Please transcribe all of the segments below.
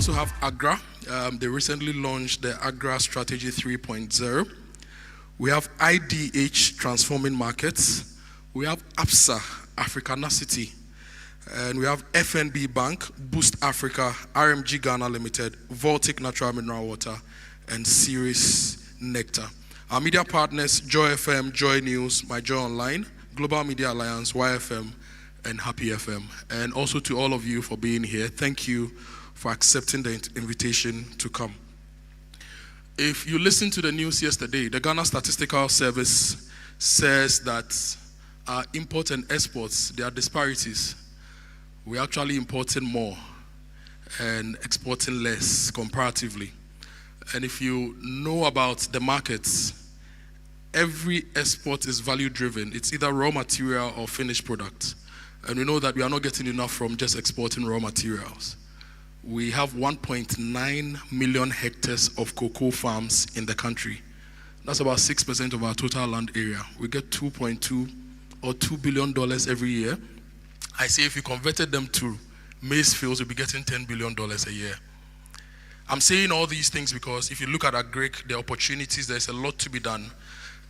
also have AGRA. They recently launched the AGRA Strategy 3.0. We have IDH, Transforming Markets. We have APSA, Africanacity. And we have FNB Bank, Boost Africa, RMG Ghana Limited, Voltic Natural Mineral Water, and Ceres Nectar. Our media partners, Joy FM, Joy News, My Joy Online, Global Media Alliance, YFM, and Happy FM. And also to all of you for being here. Thank you for accepting the invitation to come. If you listened to the news yesterday, the Ghana Statistical Service says that our imports and exports, there are disparities. We're actually importing more and exporting less comparatively. And if you know about the markets, every export is value driven. It's either raw material or finished product. And we know that we are not getting enough from just exporting raw materials. We have 1.9 million hectares of cocoa farms in the country. That's about 6% of our total land area. We get $2.2 or $2 billion every year. I say if you converted them to maize fields, you'll be getting $10 billion a year. I'm saying all these things because if you look at Agric, the opportunities, there's a lot to be done.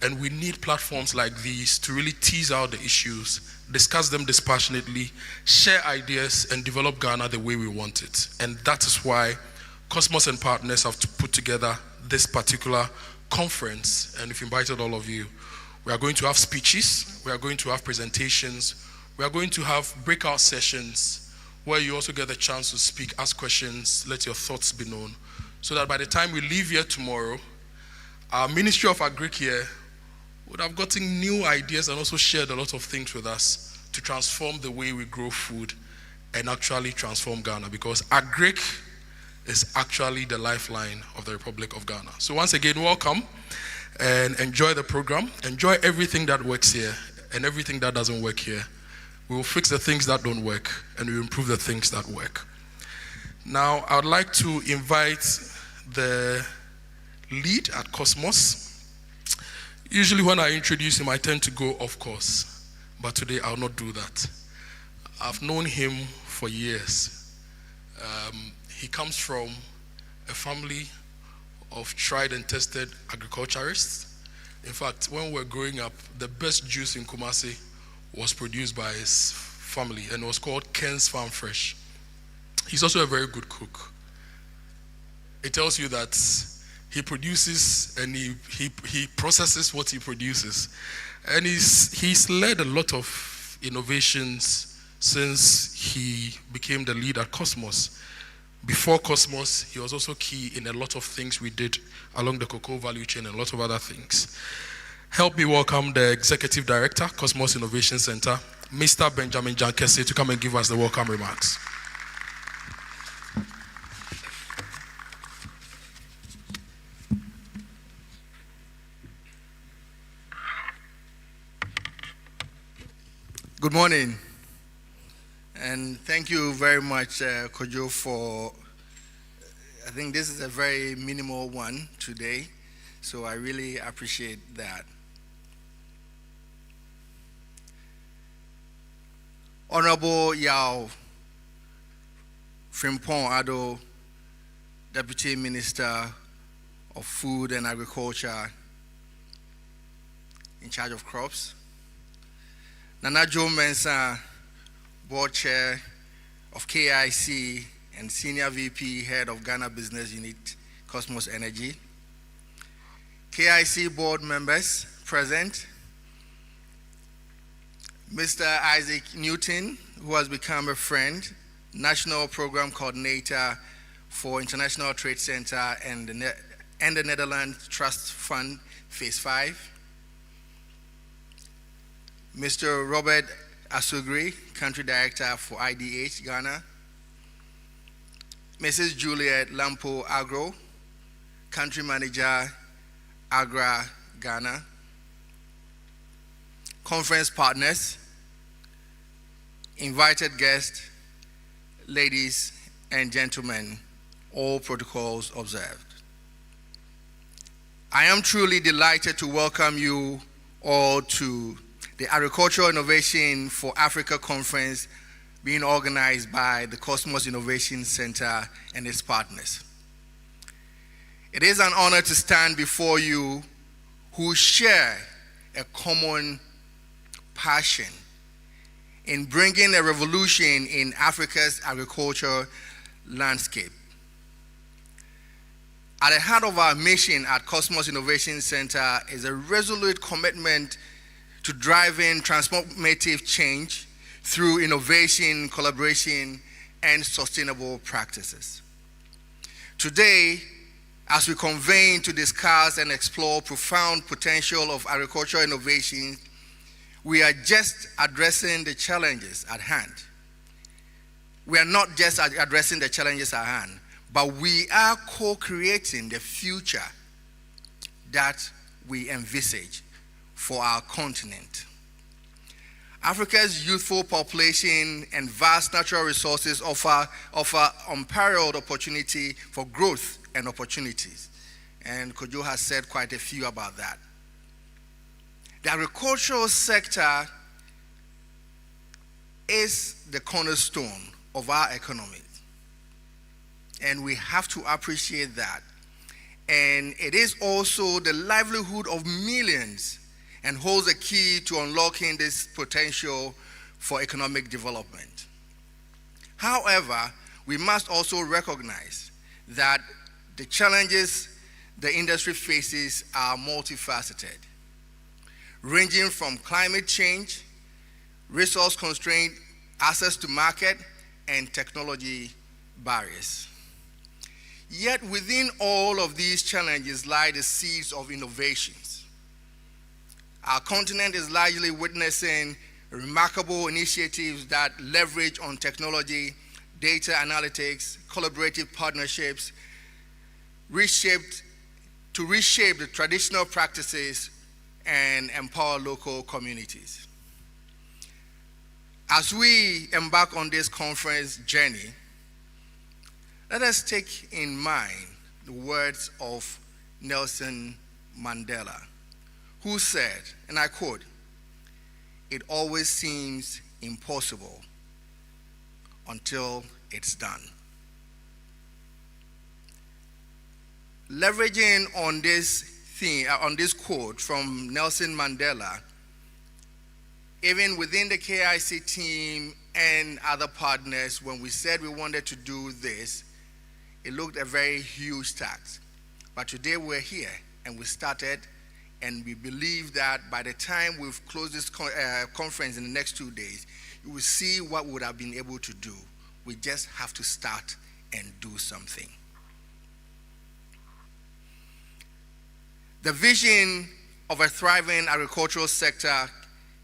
And we need platforms like these to really tease out the issues, discuss them dispassionately, share ideas, and develop Ghana the way we want it. And that is why Cosmos and partners have put together this particular conference. And we've invited all of you. We are going to have speeches, we are going to have presentations, we are going to have breakout sessions where you also get the chance to speak, ask questions, let your thoughts be known. So that by the time we leave here tomorrow, our Ministry of Agric here would have gotten new ideas and also shared a lot of things with us to transform the way we grow food and actually transform Ghana, because Agric is actually the lifeline of the Republic of Ghana. So once again, welcome and enjoy the program. Enjoy everything that works here and everything that doesn't work here. We will fix the things that don't work and we will improve the things that work. Now, I would like to invite the lead at Cosmos. Usually when I introduce him, I tend to go off course, but today I'll not do that. I've known him for years. He comes from a family of tried and tested agriculturists. In fact, when we were growing up, the best juice in Kumasi was produced by his family and it was called Ken's Farm Fresh. He's also a very good cook. It tells you that he produces and he processes what he produces. And he's led a lot of innovations since he became the lead at Cosmos. Before Cosmos, he was also key in a lot of things we did along the cocoa value chain and a lot of other things. Help me welcome the Executive Director, Cosmos Innovation Center, Mr. Benjamin Jankese, to come and give us the welcome remarks. Good morning, and thank you very much, Kojo, for, I think this is a very minimal one today, so I really appreciate that. Honorable Yao Frimpong Ado, Deputy Minister of Food and Agriculture in charge of crops, Nana Joe Mensah, Board Chair of KIC and Senior VP, Head of Ghana Business Unit, Cosmos Energy. KIC Board members present. Mr. Isaac Newton, who has become a friend, National Program Coordinator for International Trade Center and the Netherlands Trust Fund, Phase 5. Mr. Robert Asugri, Country Director for IDH Ghana. Mrs. Juliet Lampo Agro, Country Manager, Agra Ghana. Conference partners, invited guests, ladies and gentlemen, all protocols observed. I am truly delighted to welcome you all to the Agricultural Innovation for Africa Conference being organized by the Cosmos Innovation Center and its partners. It is an honor to stand before you who share a common passion in bringing a revolution in Africa's agriculture landscape. At the heart of our mission at Cosmos Innovation Center is a resolute commitment to driving transformative change through innovation, collaboration, and sustainable practices. Today, as we convene to discuss and explore profound potential of agricultural innovation, we are just addressing the challenges at hand. We are not just addressing the challenges at hand, but we are co-creating the future that we envisage for our continent. Africa's youthful population and vast natural resources offer unparalleled opportunity for growth and opportunities. And Kojo has said quite a few about that. The agricultural sector is the cornerstone of our economy. And we have to appreciate that. And it is also the livelihood of millions and holds the key to unlocking this potential for economic development. However, we must also recognize that the challenges the industry faces are multifaceted, ranging from climate change, resource constraint, access to market, and technology barriers. Yet within all of these challenges lie the seeds of innovations. Our continent is largely witnessing remarkable initiatives that leverage on technology, data analytics, collaborative partnerships, to reshape the traditional practices and empower local communities. As we embark on this conference journey, let us take in mind the words of Nelson Mandela, who said, and I quote, "It always seems impossible until it's done." Leveraging on this theme, on this quote from Nelson Mandela, even within the KIC team and other partners, when we said we wanted to do this, it looked a very huge task. But today we're here and we started, and we believe that by the time we've closed this conference in the next 2 days, you will see what we would have been able to do. We just have to start and do something. The vision of a thriving agricultural sector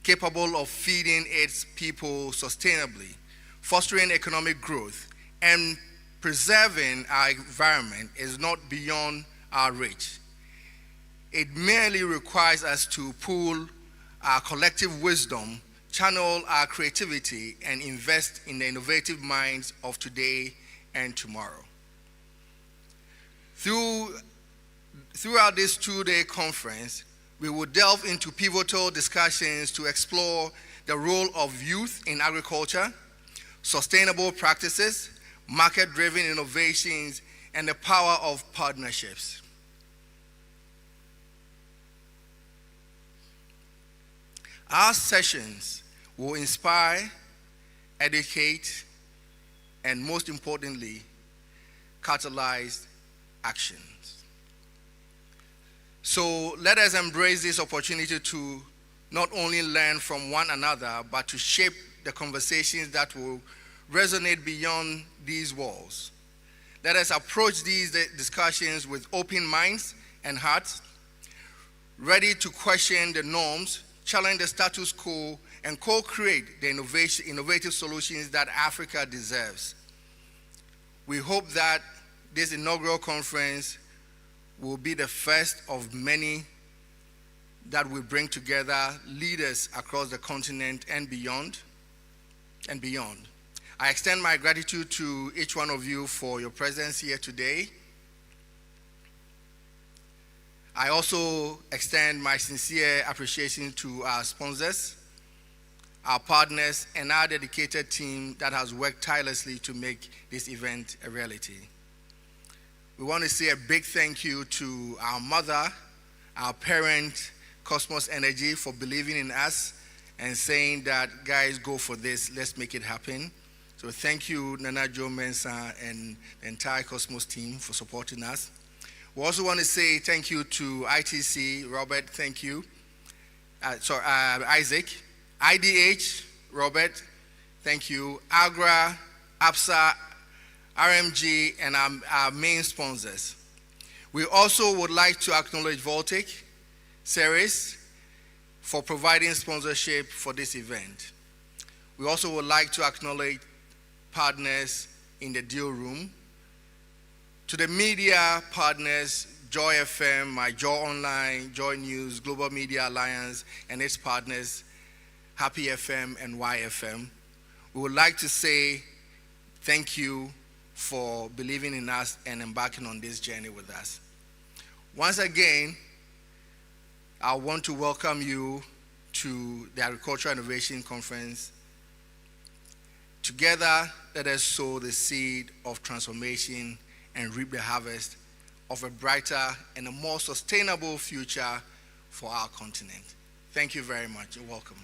capable of feeding its people sustainably, fostering economic growth, and preserving our environment is not beyond our reach. It merely requires us to pool our collective wisdom, channel our creativity, and invest in the innovative minds of today and tomorrow. Throughout this 2-day conference, we will delve into pivotal discussions to explore the role of youth in agriculture, sustainable practices, market-driven innovations, and the power of partnerships. Our sessions will inspire, educate, and most importantly, catalyze action. So let us embrace this opportunity to not only learn from one another, but to shape the conversations that will resonate beyond these walls. Let us approach these discussions with open minds and hearts, ready to question the norms, challenge the status quo, and co-create the innovative solutions that Africa deserves. We hope that this inaugural conference will be the first of many that will bring together leaders across the continent and beyond. I extend my gratitude to each one of you for your presence here today. I also extend my sincere appreciation to our sponsors, our partners, and our dedicated team that has worked tirelessly to make this event a reality. We want to say a big thank you to our mother, our parent, Cosmos Energy, for believing in us and saying that, guys, go for this, let's make it happen. So thank you, Nana Joe Mensah and the entire Cosmos team for supporting us. We also want to say thank you to ITC, Robert, thank you. Isaac, IDH, Robert, thank you. AGRA, APSA, RMG, and our main sponsors. We also would like to acknowledge Voltic, Ceres, for providing sponsorship for this event. We also would like to acknowledge partners in the deal room. To the media partners, Joy FM, My Joy Online, Joy News, Global Media Alliance, and its partners, Happy FM and YFM, we would like to say thank you for believing in us and embarking on this journey with us. Once again, I want to welcome you to the Agricultural Innovation Conference. Together, let us sow the seed of transformation and reap the harvest of a brighter and a more sustainable future for our continent. Thank you very much. You're welcome.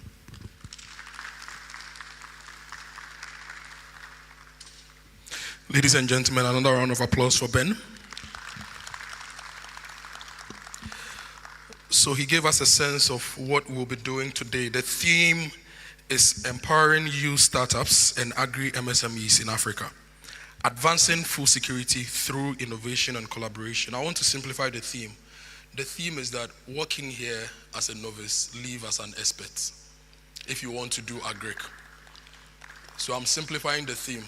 Ladies and gentlemen, another round of applause for Ben. So he gave us a sense of what we'll be doing today. The theme is empowering youth startups and agri-MSMEs in Africa, advancing food security through innovation and collaboration. I want to simplify the theme. The theme is that working here as a novice, leave as an expert if you want to do agric. So I'm simplifying the theme.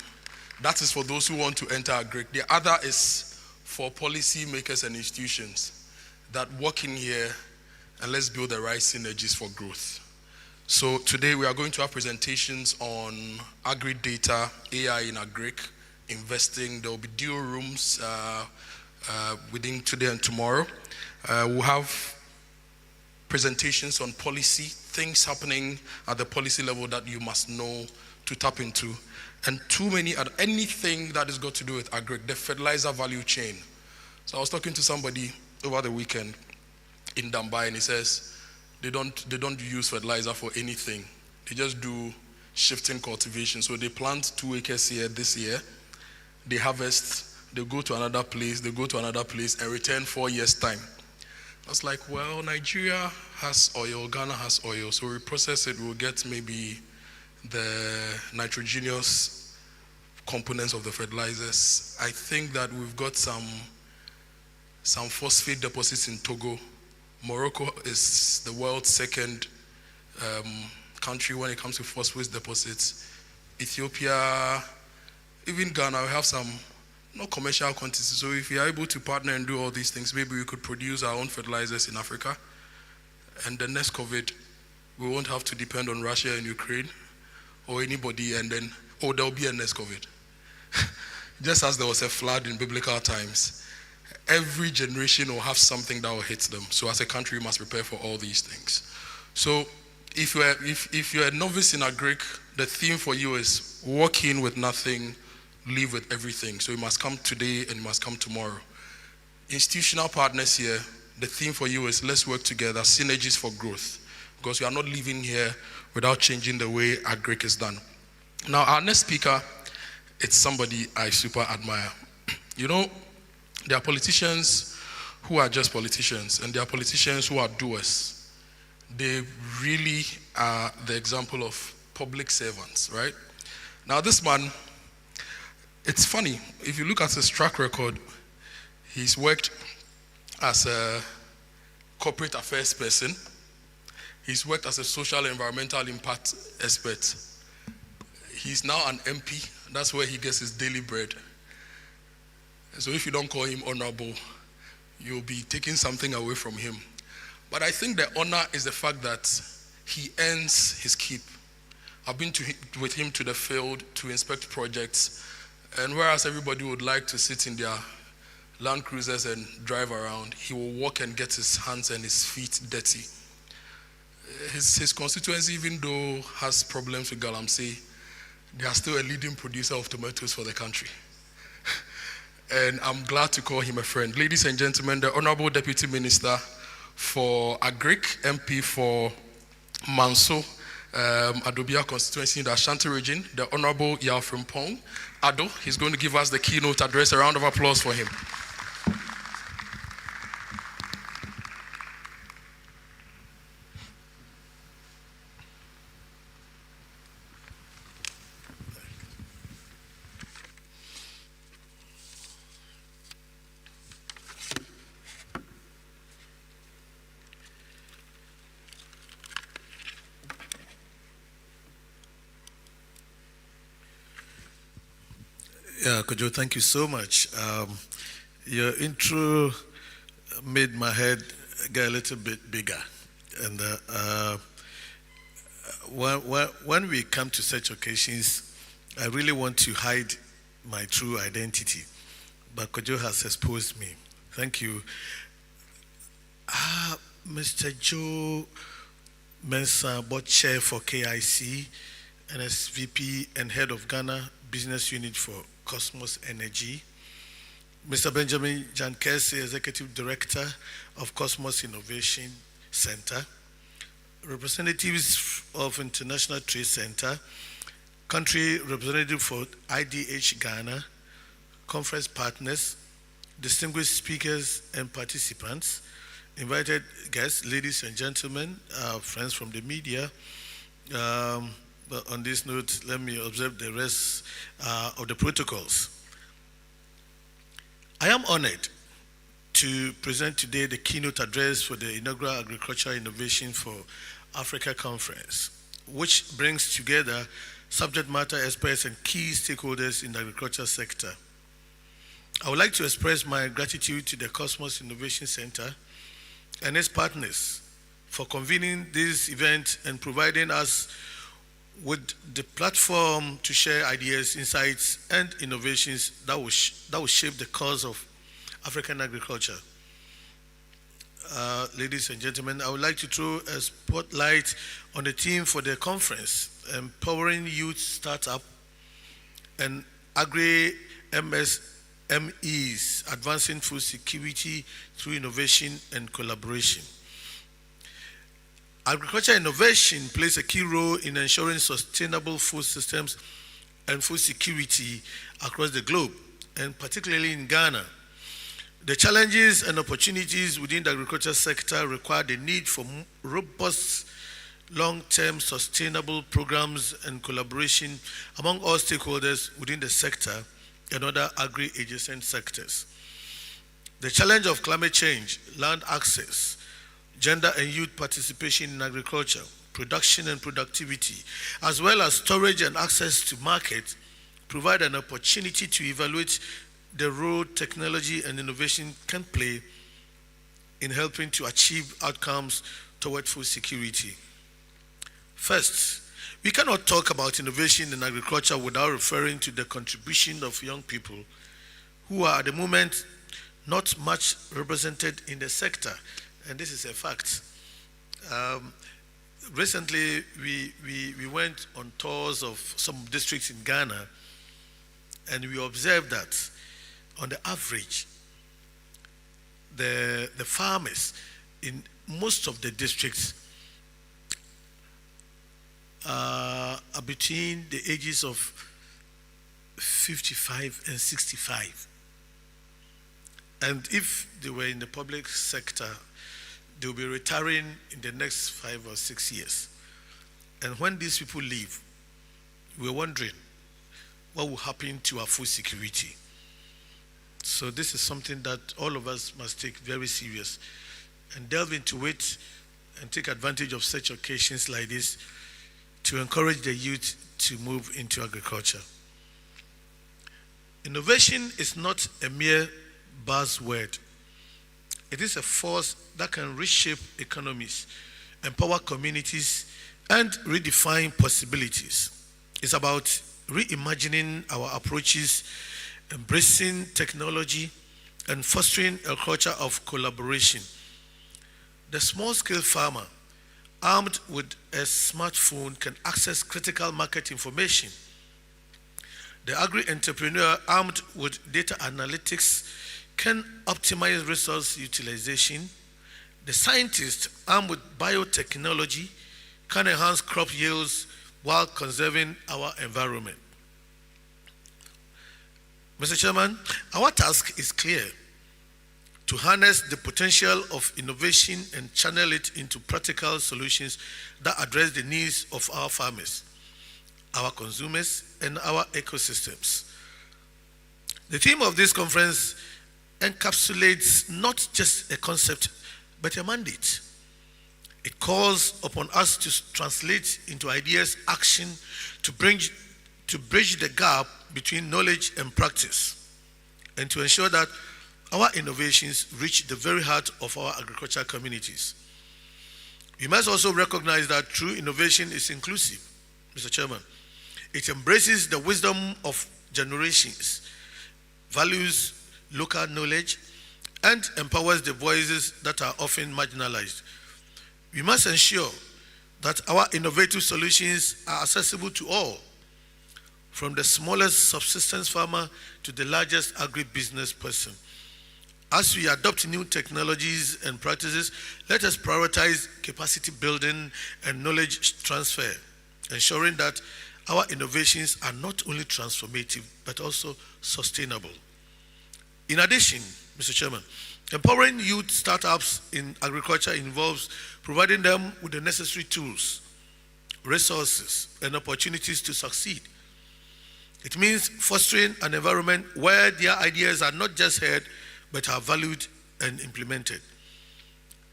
That is for those who want to enter agric. The other is for policy makers and institutions that working here, and let's build the right synergies for growth. So today we are going to have presentations on agri-data, AI in agric, investing. There will be deal rooms within today and tomorrow. We'll have presentations on policy, things happening at the policy level that you must know to tap into. And anything that is got to do with agric, the fertilizer value chain. So I was talking to somebody over the weekend in Dambai, and he says they don't use fertilizer for anything. They just do shifting cultivation. So they plant 2 acres here this year, they harvest, they go to another place, and return 4 years' time. I was like, well, Nigeria has oil, Ghana has oil, so we process it, we'll get maybe the nitrogenous components of the fertilizers. I think that we've got some phosphate deposits in Togo. Morocco is the world's second country when it comes to phosphate deposits. Ethiopia, even Ghana, we have some not commercial quantities. So if we are able to partner and do all these things, maybe we could produce our own fertilizers in Africa. And the next COVID, we won't have to depend on Russia and Ukraine or anybody, and then, there'll be a next COVID. Just as there was a flood in biblical times, every generation will have something that will hit them. So as a country, we must prepare for all these things. So if you're a novice in agric, the theme for you is walk in with nothing, leave with everything. So you must come today and you must come tomorrow. Institutional partners here, the theme for you is let's work together, synergies for growth. Because we are not living here without changing the way agric is done. Now, our next speaker, it's somebody I super admire. You know, there are politicians who are just politicians, and there are politicians who are doers. They really are the example of public servants, right? Now, this man, it's funny. If you look at his track record, he's worked as a corporate affairs person. He's worked as a social and environmental impact expert. He's now an MP. That's where he gets his daily bread. So if you don't call him honorable, you'll be taking something away from him. But I think the honor is the fact that he earns his keep. I've been with him to the field to inspect projects, and whereas everybody would like to sit in their Land Cruisers and drive around, he will walk and get his hands and his feet dirty. his constituency, even though has problems with Galamsey, they are still a leading producer of tomatoes for the country. And I'm glad to call him a friend. Ladies and gentlemen, the Honorable Deputy Minister for Agric, MP for Manso, Adobia constituency in the Ashanti region, the Honorable Yafrimpong Ado. He's going to give us the keynote address. A round of applause for him. Yeah, Kojo, thank you so much. Your intro made my head get a little bit bigger. And when we come to such occasions, I really want to hide my true identity. But Kojo has exposed me. Thank you. Mr. Joe Mensah, board chair for KIC, NSVP and head of Ghana Business Unit for Cosmos Energy. Mr. Benjamin Jankese, Executive Director of Cosmos Innovation Center. Representatives of International Trade Center, country representative for IDH Ghana, conference partners, distinguished speakers and participants, invited guests, ladies and gentlemen, friends from the media. But on this note, let me observe the rest of the protocols. I am honored to present today the keynote address for the inaugural Agricultural Innovation for Africa Conference, which brings together subject matter experts and key stakeholders in the agriculture sector. I would like to express my gratitude to the Cosmos Innovation Center and its partners for convening this event and providing us with the platform to share ideas, insights, and innovations that will shape the course of African agriculture. Ladies and gentlemen, I would like to throw a spotlight on the theme for the conference, Empowering Youth Startup and Agri-MSMEs, Advancing Food Security Through Innovation and Collaboration. Agriculture innovation plays a key role in ensuring sustainable food systems and food security across the globe, and particularly in Ghana. The challenges and opportunities within the agriculture sector require the need for robust, long-term sustainable programs and collaboration among all stakeholders within the sector and other agri-adjacent sectors. The challenge of climate change, land access, gender and youth participation in agriculture, production and productivity, as well as storage and access to market, provide an opportunity to evaluate the role technology and innovation can play in helping to achieve outcomes toward food security. First, we cannot talk about innovation in agriculture without referring to the contribution of young people who are at the moment not much represented in the sector. And this is a fact. Recently, we went on tours of some districts in Ghana, and we observed that on the average, the farmers in most of the districts are between the ages of 55 and 65. And if they were in the public sector, they'll be retiring in the next 5 or 6 years. And when these people leave, we're wondering what will happen to our food security. So this is something that all of us must take very serious and delve into it and take advantage of such occasions like this to encourage the youth to move into agriculture. Innovation is not a mere buzzword. It is a force that can reshape economies, empower communities, and redefine possibilities. It's about reimagining our approaches, embracing technology, and fostering a culture of collaboration. The small-scale farmer, armed with a smartphone, can access critical market information. The agri-entrepreneur armed with data analytics can optimize resource utilization. The scientist armed with biotechnology can enhance crop yields while conserving our environment. Mr. Chairman, our task is clear: to harness the potential of innovation and channel it into practical solutions that address the needs of our farmers, our consumers, and our ecosystems. The theme of this conference encapsulates not just a concept, but a mandate. It calls upon us to translate into ideas, action, to bridge the gap between knowledge and practice, and to ensure that our innovations reach the very heart of our agricultural communities. We must also recognize that true innovation is inclusive, Mr. Chairman. It embraces the wisdom of generations, values local knowledge, and empowers the voices that are often marginalized. We must ensure that our innovative solutions are accessible to all, from the smallest subsistence farmer to the largest agribusiness person. As we adopt new technologies and practices, let us prioritize capacity building and knowledge transfer, ensuring that our innovations are not only transformative, but also sustainable. In addition, Mr. Chairman, empowering youth startups in agriculture involves providing them with the necessary tools, resources, and opportunities to succeed. It means fostering an environment where their ideas are not just heard, but are valued and implemented.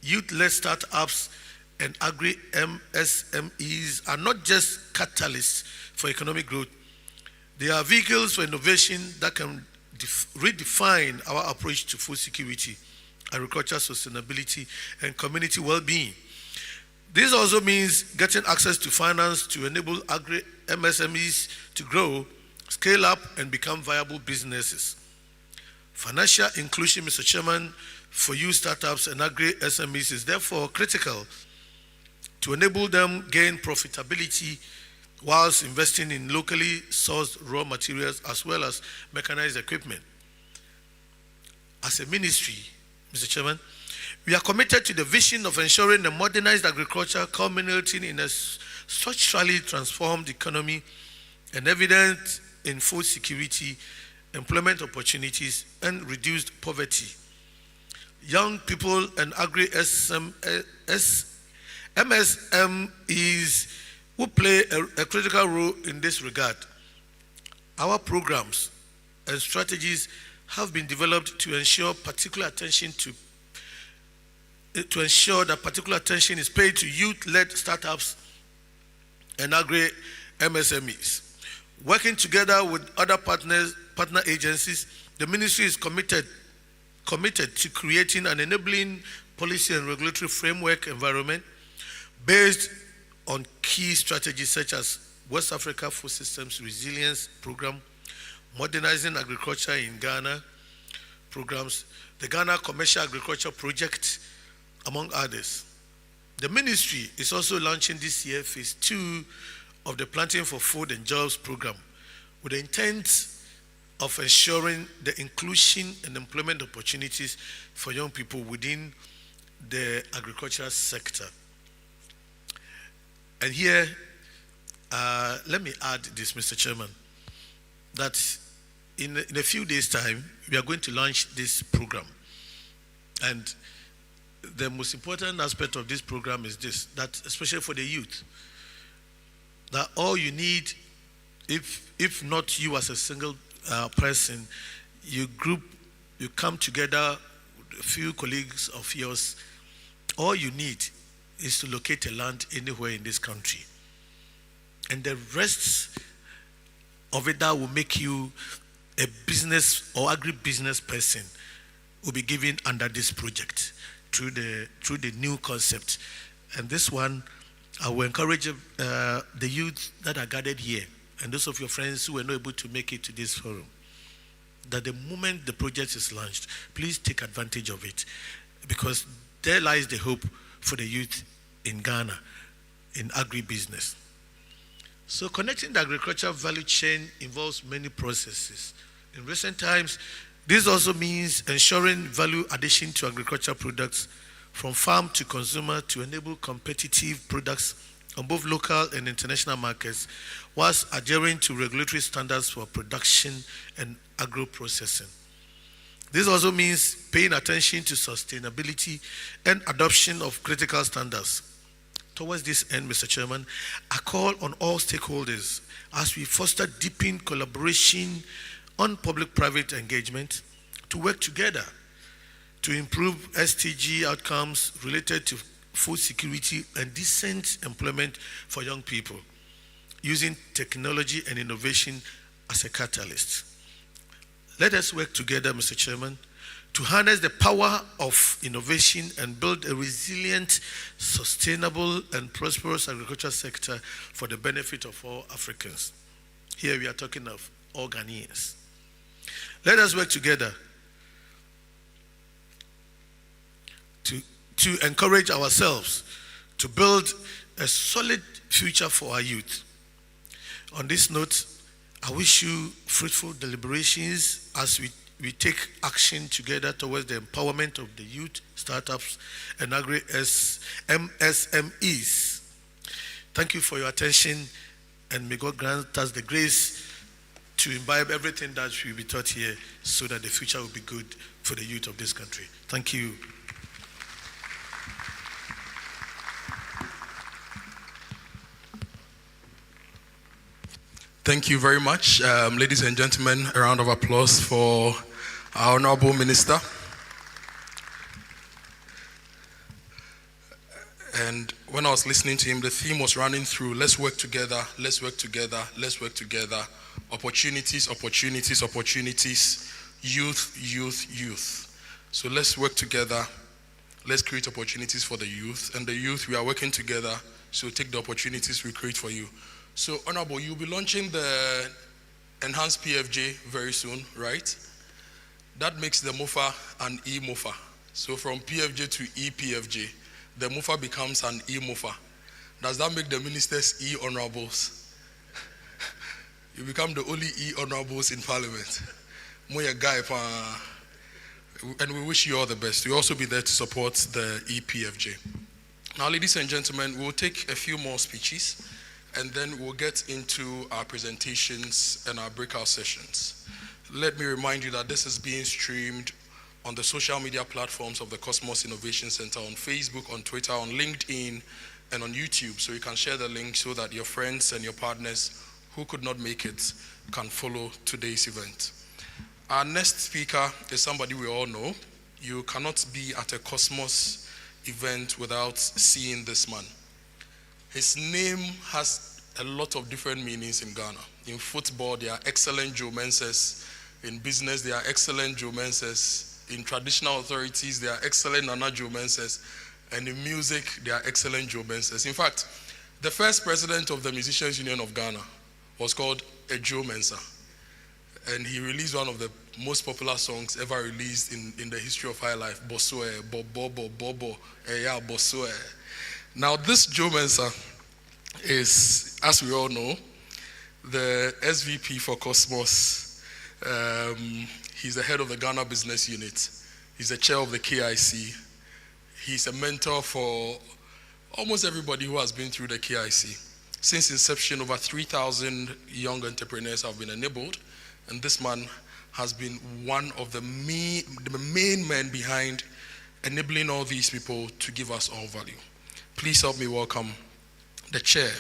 Youth-led startups and agri-MSMEs are not just catalysts for economic growth. They are vehicles for innovation that can redefine our approach to food security, agricultural sustainability, and community well-being. This also means getting access to finance to enable agri-MSMEs to grow, scale up, and become viable businesses. Financial inclusion, Mr. Chairman, for youth startups and agri-SMEs is therefore critical to enable them gain profitability whilst investing in locally sourced raw materials as well as mechanized equipment. As a ministry, Mr. Chairman, we are committed to the vision of ensuring a modernized agriculture culminating in a structurally transformed economy and evident in food security, employment opportunities, and reduced poverty. Young people and MSMEs will play a critical role in this regard. Our programs and strategies have been developed to ensure that particular attention is paid to youth-led startups and agri-MSMEs. Working together with other partner agencies, the ministry is committed to creating an enabling policy and regulatory framework environment based on key strategies such as West Africa Food Systems Resilience Program, Modernizing Agriculture in Ghana programs, the Ghana Commercial Agriculture Project, among others. The ministry is also launching this year phase 2 of the Planting for Food and Jobs program with the intent of ensuring the inclusion and employment opportunities for young people within the agricultural sector. And here, let me add this, Mr. Chairman, that in a few days' time, we are going to launch this program. And the most important aspect of this program is this, that especially for the youth, that all you need, if not you as a single person, you come together with a few colleagues of yours, all you need is to locate a land anywhere in this country. And the rest of it that will make you a business or agribusiness person will be given under this project through the new concept. And this one, I will encourage the youth that are gathered here and those of your friends who were not able to make it to this forum, that the moment the project is launched, please take advantage of it, because there lies the hope for the youth in Ghana in agribusiness. So connecting the agricultural value chain involves many processes. In recent times, this also means ensuring value addition to agricultural products from farm to consumer to enable competitive products on both local and international markets, whilst adhering to regulatory standards for production and agro-processing. This also means paying attention to sustainability and adoption of critical standards. Towards this end, Mr. Chairman, I call on all stakeholders as we foster deepened collaboration on public-private engagement to work together to improve SDG outcomes related to food security and decent employment for young people, using technology and innovation as a catalyst. Let us work together, Mr. Chairman, to harness the power of innovation and build a resilient, sustainable, and prosperous agriculture sector for the benefit of all Africans. Here we are talking of all Ghanaians. Let us work together to encourage ourselves to build a solid future for our youth. On this note, I wish you fruitful deliberations as we take action together towards the empowerment of the youth, startups, and MSMEs. Thank you for your attention, and may God grant us the grace to imbibe everything that will be taught here so that the future will be good for the youth of this country. Thank you. Thank you very much. Ladies and gentlemen, a round of applause for our Honorable Minister. And when I was listening to him, the theme was running through, let's work together, let's work together, let's work together. Opportunities, opportunities, opportunities, youth, youth, youth. So let's work together. Let's create opportunities for the youth. And the youth, we are working together, so take the opportunities we create for you. So, Honorable, you'll be launching the enhanced PFJ very soon, right? That makes the MOFA an e-MOFA. So from PFJ to e-PFJ, the MOFA becomes an e-MOFA. Does that make the ministers e-honorables? You become the only e-honorables in Parliament. Moya guy, and we wish you all the best. We'll also be there to support the e-PFJ. Now, ladies and gentlemen, we'll take a few more speeches, and then we'll get into our presentations and our breakout sessions. Let me remind you that this is being streamed on the social media platforms of the Cosmos Innovation Center on Facebook, on Twitter, on LinkedIn, and on YouTube. So you can share the link so that your friends and your partners who could not make it can follow today's event. Our next speaker is somebody we all know. You cannot be at a Cosmos event without seeing this man. His name has a lot of different meanings in Ghana. In football, they are excellent geomancers. In business, they are excellent geomancers. In traditional authorities, they are excellent Nana geomancers. And in music, they are excellent geomancers. In fact, the first president of the Musicians Union of Ghana was called a geomancer. And he released one of the most popular songs ever released in the history of high life, Bosoe, Bobo, Bobo, Eya, Bosoe. Now, this geomancer is, as we all know, the SVP for Cosmos. He's the head of the Ghana Business Unit. He's the chair of the KIC. He's a mentor for almost everybody who has been through the KIC. Since inception, over 3,000 young entrepreneurs have been enabled, and this man has been one of the main men behind enabling all these people to give us all value. Please help me welcome the chair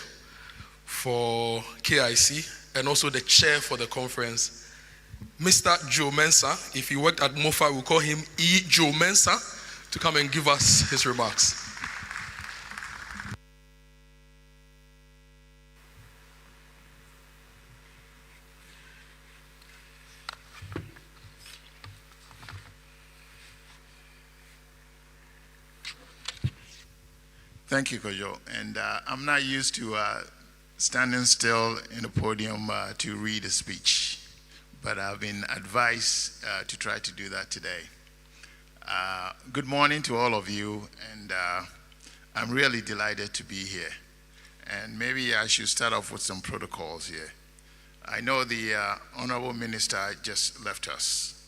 for KIC and also the chair for the conference, Mr. Joe Mensah. If he worked at MOFA, we'll call him E. Joe Mensah, to come and give us his remarks. Thank you, Kojo. And I'm not used to standing still in a podium to read a speech, but I've been advised to try to do that today. Good morning to all of you, and I'm really delighted to be here. And maybe I should start off with some protocols here. I know the Honorable Minister just left us,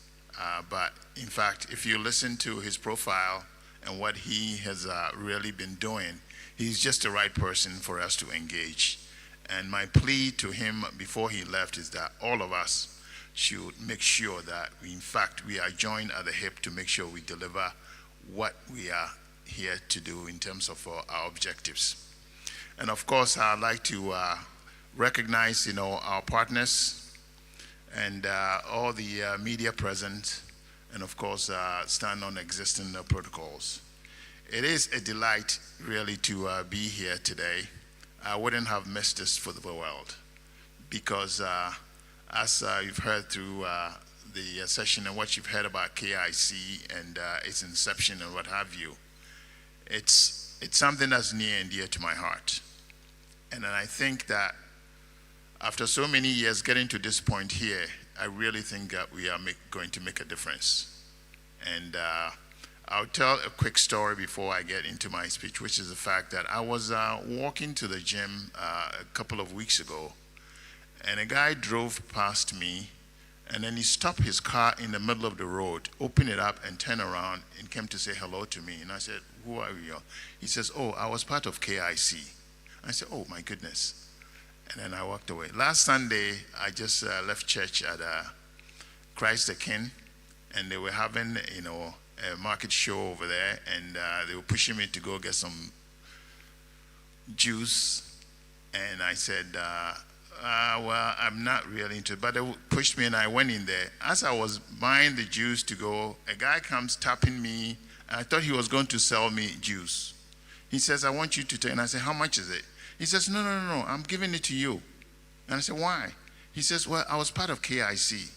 but in fact, if you listen to his profile and what he has really been doing, he's just the right person for us to engage. And my plea to him before he left is that all of us should make sure that we are joined at the hip to make sure we deliver what we are here to do in terms of our objectives. And of course, I'd like to recognize, our partners and all the media present, and of course, stand on existing protocols. It is a delight, really, to be here today. I wouldn't have missed this for the world, because as you've heard through the session and what you've heard about KIC and its inception and what have you, it's something that's near and dear to my heart. And I think that after so many years getting to this point here, I really think that we are going to make a difference. And I'll tell a quick story before I get into my speech, which is the fact that I was walking to the gym a couple of weeks ago, and a guy drove past me, and then he stopped his car in the middle of the road, opened it up, and turned around and came to say hello to me. And I said, "Who are you?" He says, "Oh, I was part of KIC." I said, "Oh, my goodness." And then I walked away. Last Sunday, I just left church at Christ the King, and they were having, a market show over there, and they were pushing me to go get some juice. And I said, well, I'm not really into it, but they pushed me and I went in there. As I was buying the juice to go, a guy comes tapping me, and I thought he was going to sell me juice. He says, "I want you to take," and I said, "How much is it?" He says, no, I'm giving it to you. And I said, "Why?" He says, "Well, I was part of KIC.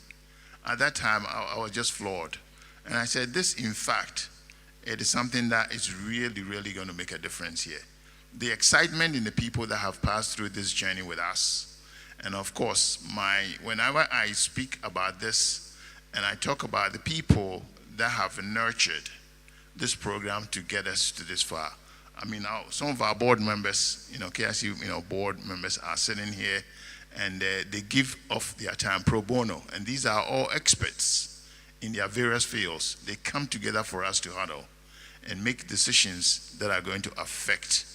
At that time, I was just floored." And I said, this, in fact, it is something that is really, really going to make a difference here. The excitement in the people that have passed through this journey with us. And of course, whenever I speak about this and I talk about the people that have nurtured this program to get us to this far. I mean, some of our board members, KIC, board members are sitting here, and they give off their time pro bono. And these are all experts in their various fields. They come together for us to huddle and make decisions that are going to affect,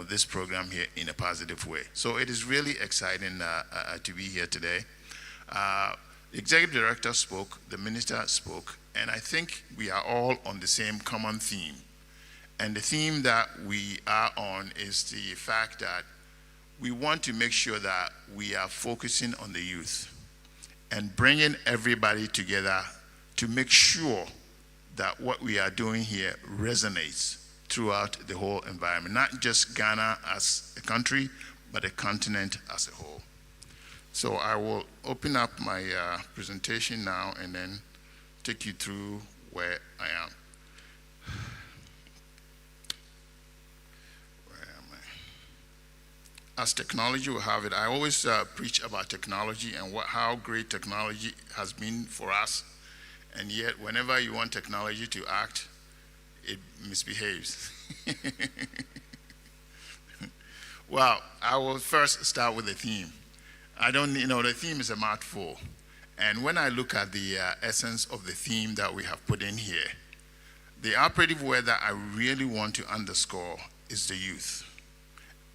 this program here in a positive way. So it is really exciting to be here today. The executive director spoke, the minister spoke, and I think we are all on the same common theme. And the theme that we are on is the fact that we want to make sure that we are focusing on the youth and bringing everybody together to make sure that what we are doing here resonates throughout the whole environment, not just Ghana as a country, but a continent as a whole. So I will open up my presentation now and then take you through where I am. As technology will have it, I always preach about technology and how great technology has been for us. And yet, whenever you want technology to act, it misbehaves. Well, I will first start with the theme. The theme is a mouthful. And when I look at the essence of the theme that we have put in here, the operative word that I really want to underscore is the youth.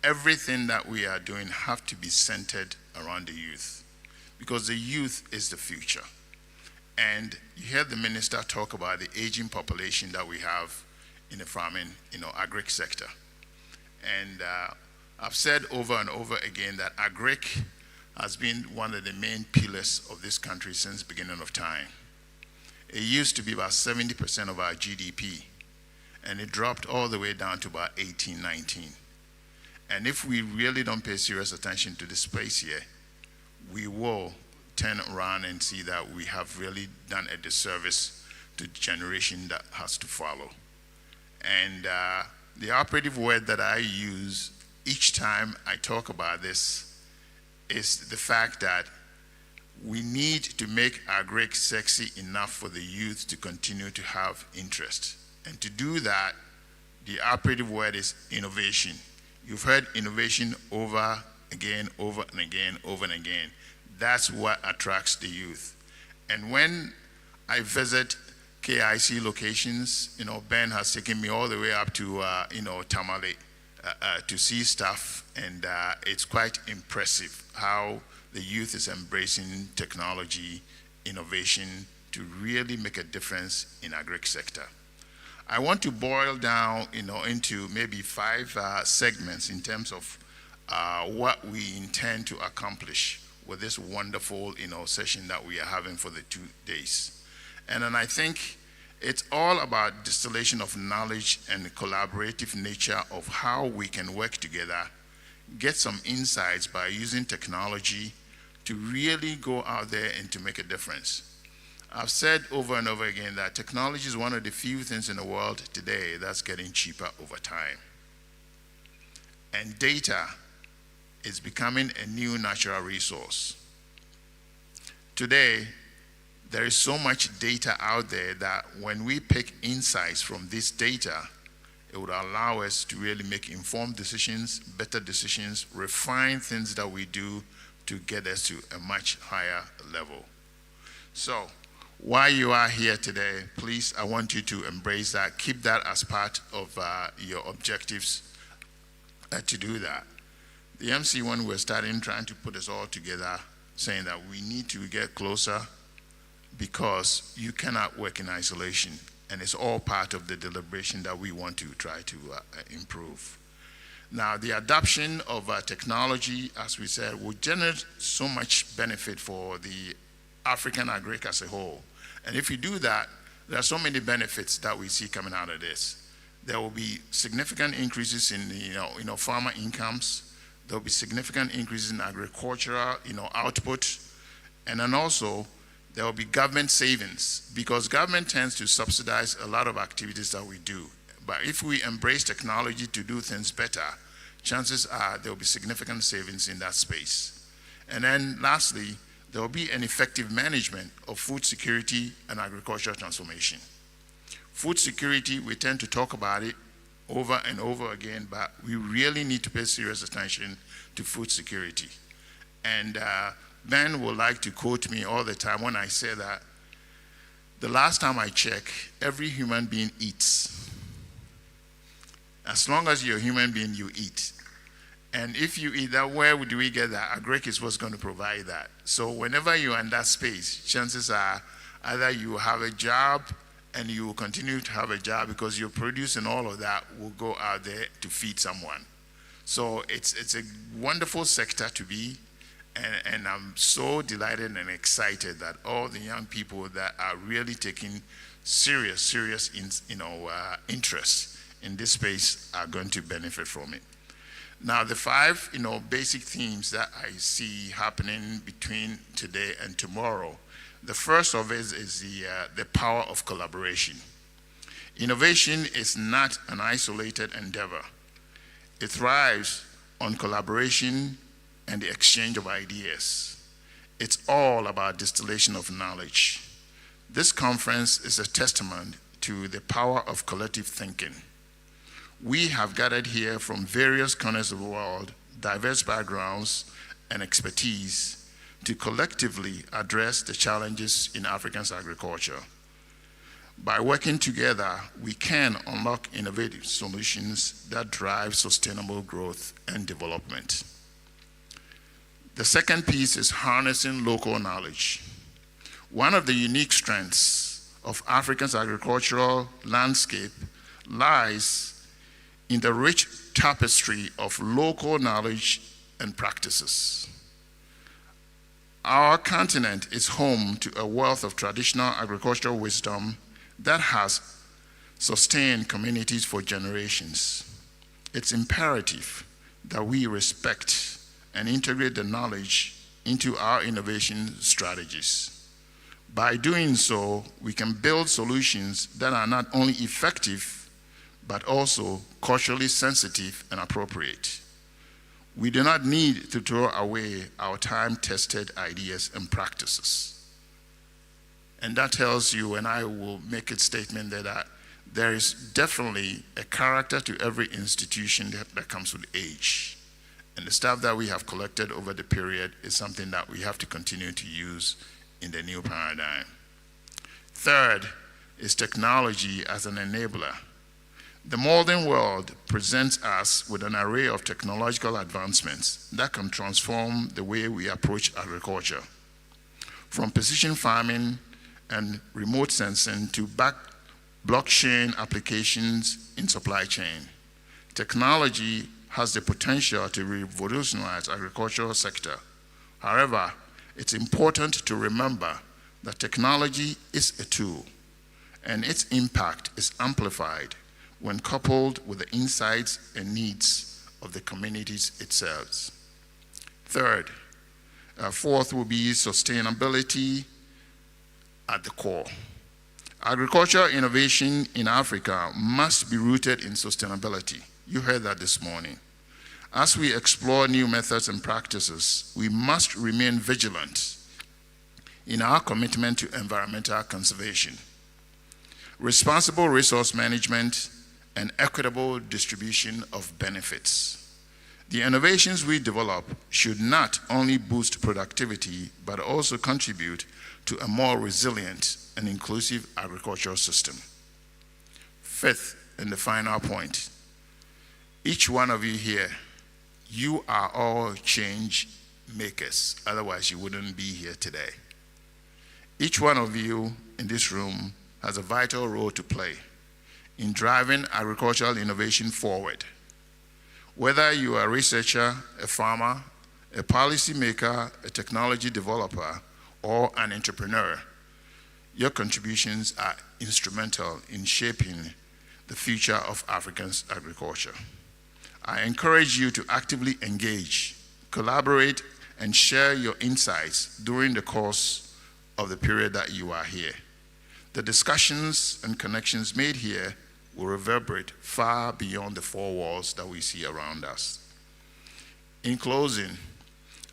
Everything that we are doing have to be centered around the youth, because the youth is the future. And you heard the minister talk about the aging population that we have in the farming, agric sector. And I've said over and over again that agric has been one of the main pillars of this country since the beginning of time. It used to be about 70% of our GDP, and it dropped all the way down to about 18, 19. And if we really don't pay serious attention to this space here, we will turn around and see that we have really done a disservice to the generation that has to follow. And the operative word that I use each time I talk about this is the fact that we need to make agric sexy enough for the youth to continue to have interest. And to do that, the operative word is innovation. You've heard innovation over again, over and again, over and again. That's what attracts the youth. And when I visit KIC locations, Ben has taken me all the way up to, Tamale to see stuff, and it's quite impressive how the youth is embracing technology, innovation to really make a difference in agri sector. I want to boil down, into maybe 5 segments in terms of what we intend to accomplish with this wonderful, session that we are having for the 2 days. And then I think it's all about distillation of knowledge and the collaborative nature of how we can work together, get some insights by using technology to really go out there and to make a difference. I've said over and over again that technology is one of the few things in the world today that's getting cheaper over time. And data is becoming a new natural resource. Today, there is so much data out there that when we pick insights from this data, it would allow us to really make informed decisions, better decisions, refine things that we do to get us to a much higher level. So, while you are here today, please, I want you to embrace that. Keep that as part of your objectives to do that. The MC, when we're starting trying to put this all together, saying that we need to get closer because you cannot work in isolation, and it's all part of the deliberation that we want to try to improve. Now, the adoption of technology, as we said, will generate so much benefit for the African agri as a whole. And if you do that, there are so many benefits that we see coming out of this. There will be significant increases in farmer incomes. There will be significant increases in agricultural output, and then also there will be government savings, because government tends to subsidize a lot of activities that we do. But if we embrace technology to do things better, chances are there will be significant savings in that space. And then lastly, there will be an effective management of food security and agricultural transformation. Food security, we tend to talk about it over and over again, but we really need to pay serious attention to food security. And Ben would like to quote me all the time when I say that the last time I checked, every human being eats. As long as you're a human being, you eat. And if you eat that, where do we get that? Agric is what's going to provide that. So whenever you're in that space, chances are either you have a job and you will continue to have a job because you're producing all of that will go out there to feed someone. So it's a wonderful sector to be, and I'm so delighted and excited that all the young people that are really taking serious interest in this space are going to benefit from it. Now, the 5 basic themes that I see happening between today and tomorrow. The first of it is the power of collaboration. Innovation is not an isolated endeavor. It thrives on collaboration and the exchange of ideas. It's all about distillation of knowledge. This conference is a testament to the power of collective thinking. We have gathered here from various corners of the world, diverse backgrounds and expertise to collectively address the challenges in African agriculture. By working together, we can unlock innovative solutions that drive sustainable growth and development. The second piece is harnessing local knowledge. One of the unique strengths of Africa's agricultural landscape lies in the rich tapestry of local knowledge and practices. Our continent is home to a wealth of traditional agricultural wisdom that has sustained communities for generations. It's imperative that we respect and integrate the knowledge into our innovation strategies. By doing so, we can build solutions that are not only effective, but also culturally sensitive and appropriate. We do not need to throw away our time-tested ideas and practices. And that tells you, and I will make a statement that there is definitely a character to every institution that comes with age. And the stuff that we have collected over the period is something that we have to continue to use in the new paradigm. Third is technology as an enabler. The modern world presents us with an array of technological advancements that can transform the way we approach agriculture. From precision farming and remote sensing to blockchain applications in supply chain, technology has the potential to revolutionize the agricultural sector. However, it's important to remember that technology is a tool, and its impact is amplified when coupled with the insights and needs of the communities it serves. Fourth will be sustainability at the core. Agricultural innovation in Africa must be rooted in sustainability. You heard that this morning. As we explore new methods and practices, we must remain vigilant in our commitment to environmental conservation, responsible resource management, and equitable distribution of benefits. The innovations we develop should not only boost productivity, but also contribute to a more resilient and inclusive agricultural system. Fifth, and the final point, each one of you here, you are all change makers, otherwise you wouldn't be here today. Each one of you in this room has a vital role to play in driving agricultural innovation forward. Whether you are a researcher, a farmer, a policymaker, a technology developer, or an entrepreneur, your contributions are instrumental in shaping the future of Africa's agriculture. I encourage you to actively engage, collaborate, and share your insights during the course of the period that you are here. The discussions and connections made here will reverberate far beyond the four walls that we see around us. In closing,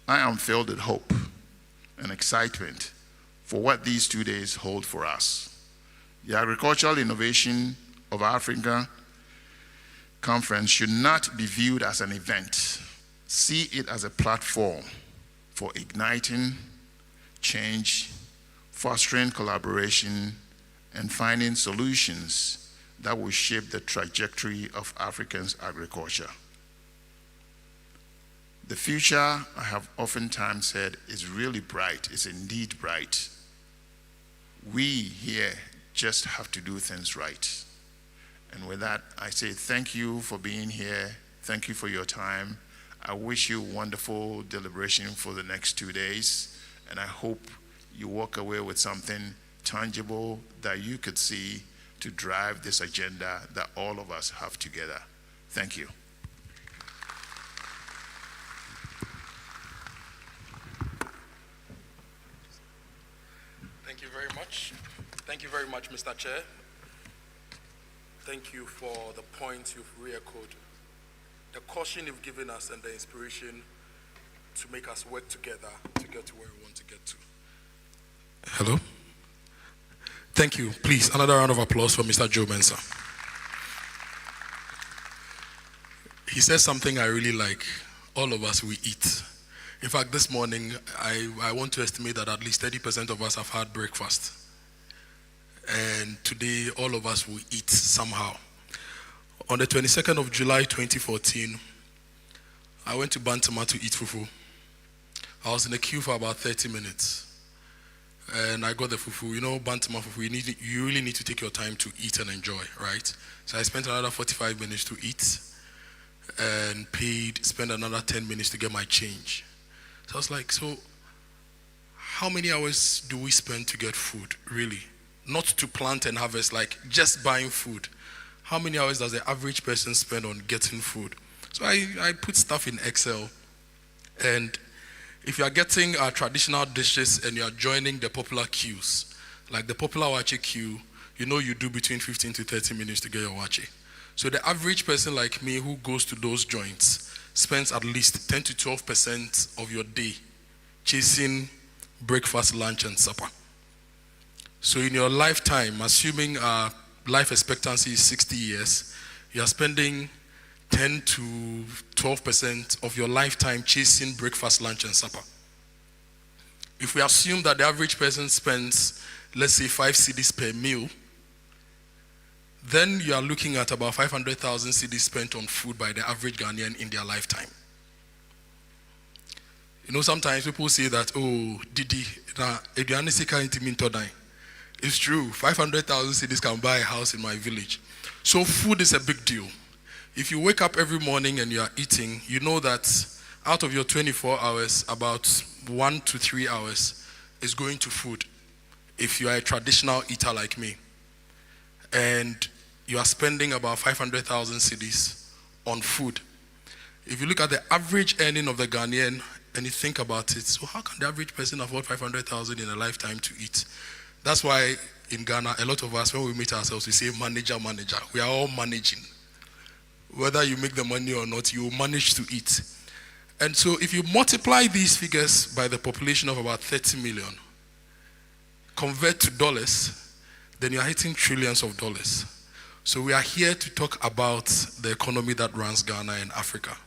I am filled with hope and excitement for what these 2 days hold for us. The Agricultural Innovation of Africa Conference should not be viewed as an event. See it as a platform for igniting change, fostering collaboration, and finding solutions that will shape the trajectory of Africans' agriculture. The future, I have oftentimes said, is really bright. It's indeed bright. We here just have to do things right. And with that, I say thank you for being here. Thank you for your time. I wish you wonderful deliberation for the next 2 days. And I hope you walk away with something tangible that you could see to drive this agenda that all of us have together. Thank you. Thank you very much. Thank you very much, Mr. Chair. Thank you for the points you've re-echoed, the caution you've given us, and the inspiration to make us work together to get to where we want to get to. Hello? Thank you. Please, another round of applause for Mr. Joe Mensah. He says something I really like. All of us, we eat. In fact, this morning, I want to estimate that at least 30% of us have had breakfast. And today, all of us will eat somehow. On the 22nd of July, 2014, I went to Bantama to eat fufu. I was in a queue for about 30 minutes. And I got the fufu. You know, Bantama fufu, you really need to take your time to eat and enjoy, right? So I spent another 45 minutes to eat and spent another 10 minutes to get my change. So I was like, so how many hours do we spend to get food, really? Not to plant and harvest, like just buying food. How many hours does the average person spend on getting food? So I put stuff in Excel, and if you are getting traditional dishes and you are joining the popular queues, like the popular wache queue, you know you do between 15 to 30 minutes to get your wache. So the average person like me who goes to those joints spends at least 10 to 12% of your day chasing breakfast, lunch, and supper. So in your lifetime, assuming life expectancy is 60 years, you are spending 10 to 12% of your lifetime chasing breakfast, lunch, and supper. If we assume that the average person spends, let's say, 5 cedis per meal, then you are looking at about 500,000 cedis spent on food by the average Ghanaian in their lifetime. You know, sometimes people say that, oh, Didi, it's true, 500,000 cedis can buy a house in my village. So food is a big deal. If you wake up every morning and you are eating, you know that out of your 24 hours, about 1 to 3 hours is going to food, if you are a traditional eater like me. And you are spending about 500,000 cedis on food. If you look at the average earning of the Ghanaian and you think about it, so how can the average person afford 500,000 in a lifetime to eat? That's why in Ghana, a lot of us, when we meet ourselves, we say manager, manager. We are all managing. Whether you make the money or not, you manage to eat. And so if you multiply these figures by the population of about 30 million, convert to dollars, then you're hitting trillions of dollars. So we are here to talk about the economy that runs Ghana and Africa.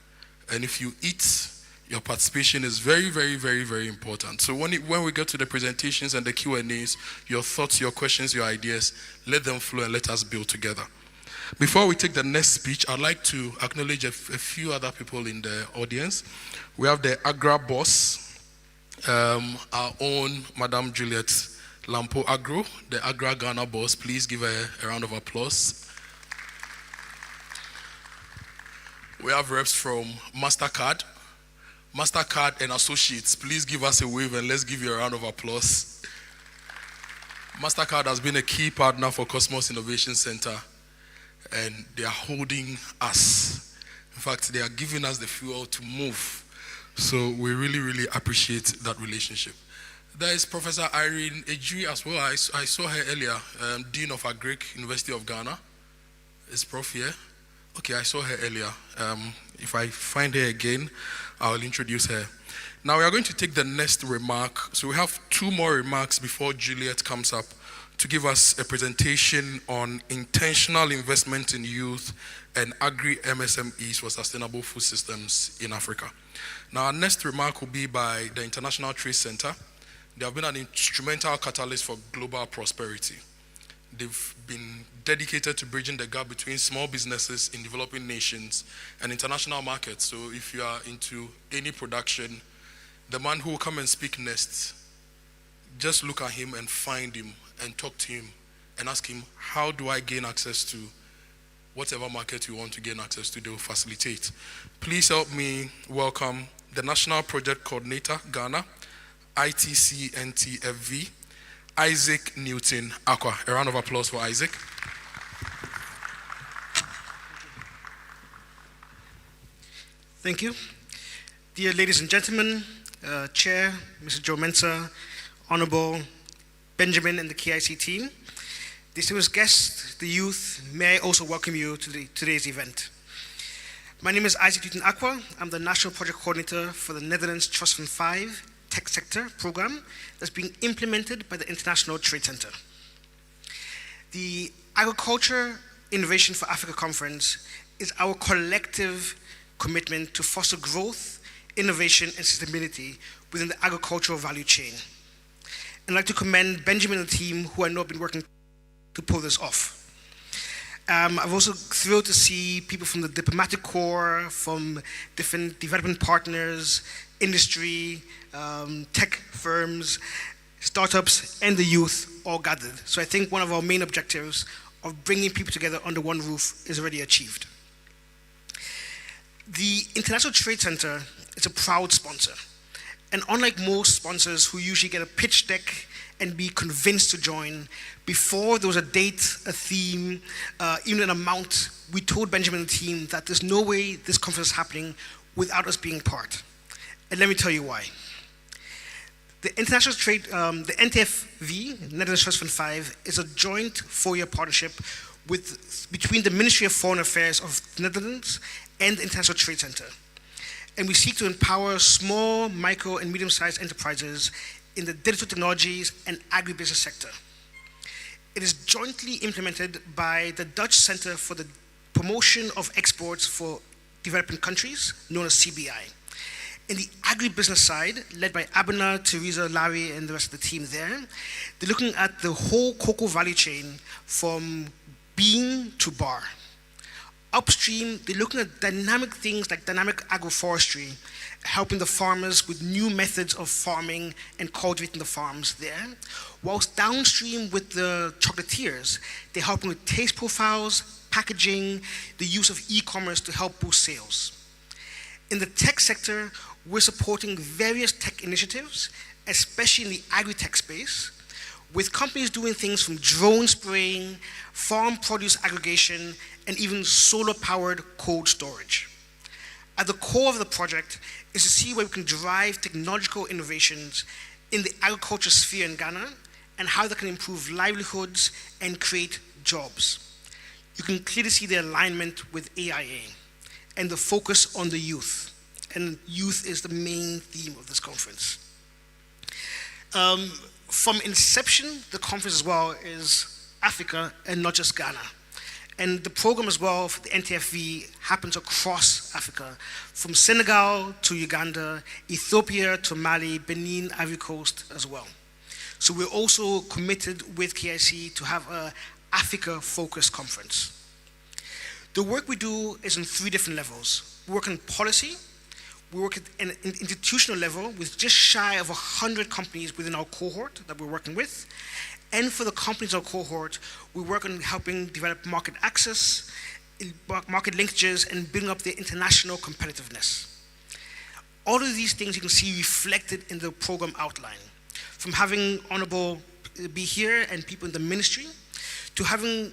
And if you eat, your participation is very, very, very, very important. So when we get to the presentations and the Q&As, your thoughts, your questions, your ideas, let them flow and let us build together. Before we take the next speech, I'd like to acknowledge a few other people in the audience. We have the Agra boss, our own Madam Juliet Lampo Agro, the Agra Ghana boss. Please give her a round of applause. We have reps from MasterCard and Associates. Please give us a wave and let's give you a round of applause. MasterCard has been a key partner for Cosmos Innovation Center, and they are holding us. In fact, they are giving us the fuel to move. So we really, really appreciate that relationship. There is Professor Irene Ejiri as well. I saw her earlier, Dean of Agric, University of Ghana. Is Prof here? Okay, I saw her earlier. If I find her again, I'll introduce her. Now we are going to take the next remark. So we have 2 more remarks before Juliet comes up to give us a presentation on intentional investment in youth and agri-MSMEs for sustainable food systems in Africa. Now our next remark will be by the International Trade Center. They have been an instrumental catalyst for global prosperity. They've been dedicated to bridging the gap between small businesses in developing nations and international markets. So if you are into any production, the man who will come and speak next, just look at him and find him and talk to him and ask him, how do I gain access to whatever market you want to gain access to? They will facilitate. Please help me welcome the National Project Coordinator, Ghana, ITC-NTFV, Isaac Newton Aqua. A round of applause for Isaac. Thank you. Dear ladies and gentlemen, Chair, Mr. Joe Mensah, Honorable Benjamin and the KIC team, distinguished guests, the youth, may I also welcome you to today's event. My name is Isaac Newton Aqua. I'm the National Project Coordinator for the Netherlands Trust Fund 5 Tech Sector Program that's being implemented by the International Trade Center. The Agriculture Innovation for Africa Conference is our collective commitment to foster growth, innovation, and sustainability within the agricultural value chain. And I'd like to commend Benjamin and the team who I know have been working to pull this off. I'm also thrilled to see people from the diplomatic corps, from different development partners, industry, tech firms, startups, and the youth all gathered. So I think one of our main objectives of bringing people together under one roof is already achieved. The International Trade Center is a proud sponsor. And unlike most sponsors who usually get a pitch deck and be convinced to join, before there was a date, a theme, even an amount, we told Benjamin and the team that there's no way this conference is happening without us being part. And let me tell you why. The International Trade, the NTFV, Netherlands Trust Fund 5, is a joint 4-year partnership between the Ministry of Foreign Affairs of the Netherlands and the International Trade Center. And we seek to empower small, micro, and medium-sized enterprises in the digital technologies and agribusiness sector. It is jointly implemented by the Dutch Center for the Promotion of Exports for Developing Countries, known as CBI. In the agribusiness side, led by Abena, Teresa, Larry, and the rest of the team there, they're looking at the whole cocoa value chain from bean to bar. Upstream, they're looking at dynamic things like dynamic agroforestry, helping the farmers with new methods of farming and cultivating the farms there. Whilst downstream with the chocolatiers, they're helping with taste profiles, packaging, the use of e-commerce to help boost sales. In the tech sector, we're supporting various tech initiatives, especially in the agri-tech space, with companies doing things from drone spraying, farm produce aggregation, and even solar-powered cold storage. At the core of the project is to see where we can drive technological innovations in the agriculture sphere in Ghana and how that can improve livelihoods and create jobs. You can clearly see the alignment with AIA and the focus on the youth. And youth is the main theme of this conference. From inception, the conference as well is Africa and not just Ghana. And the program as well for the NTFV happens across Africa, from Senegal to Uganda, Ethiopia to Mali, Benin, Ivory Coast as well. So we're also committed with KIC to have an Africa-focused conference. The work we do is on 3 different levels. We work on policy, we work at an institutional level with just shy of 100 companies within our cohort that we're working with. And for the companies in our cohort, we work on helping develop market access, market linkages, and building up their international competitiveness. All of these things you can see reflected in the program outline, from having Honorable be here and people in the ministry, to having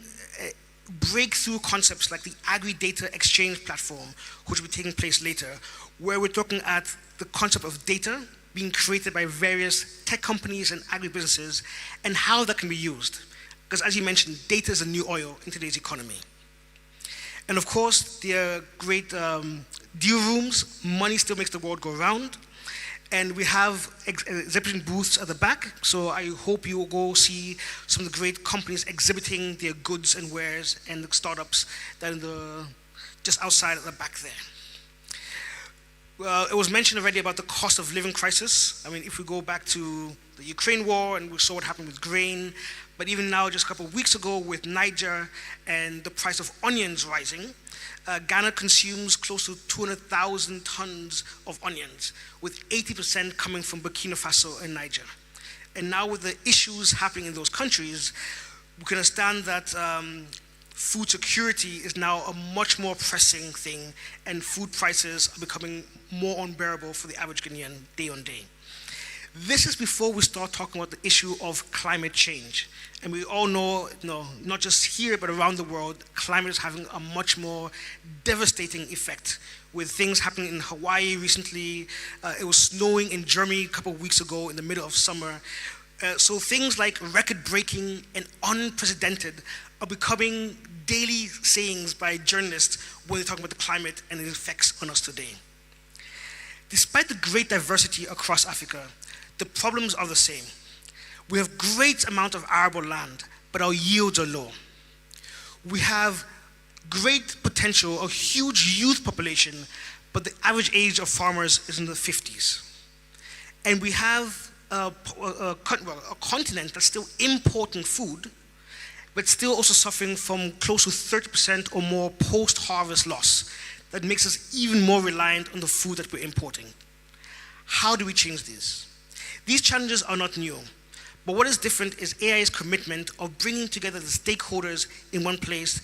breakthrough concepts like the Agri-Data Exchange Platform, which will be taking place later, where we're looking at the concept of data being created by various tech companies and agribusinesses, and how that can be used. Because as you mentioned, data is a new oil in today's economy. And of course, there are great deal rooms. Money still makes the world go round. And we have exhibition booths at the back, so I hope you will go see some of the great companies exhibiting their goods and wares and the startups that are just outside at the back there. Well, it was mentioned already about the cost of living crisis. I mean, if we go back to the Ukraine war and we saw what happened with grain, but even now, just a couple of weeks ago with Niger and the price of onions rising, Ghana consumes close to 200,000 tons of onions, with 80% coming from Burkina Faso and Niger. And now with the issues happening in those countries, we can understand that food security is now a much more pressing thing, and food prices are becoming more unbearable for the average Ghanaian day on day. This is before we start talking about the issue of climate change. And we all know, not just here, but around the world, climate is having a much more devastating effect, with things happening in Hawaii recently. It was snowing in Germany a couple of weeks ago in the middle of summer. So things like record-breaking and unprecedented are becoming daily sayings by journalists when they're talking about the climate and its effects on us today. Despite the great diversity across Africa, the problems are the same. We have great amount of arable land, but our yields are low. We have great potential, a huge youth population, but the average age of farmers is in the 50s. And we have a continent that's still importing food, but still also suffering from close to 30% or more post-harvest loss. That makes us even more reliant on the food that we're importing. How do we change this? These challenges are not new, but what is different is AIA's commitment of bringing together the stakeholders in one place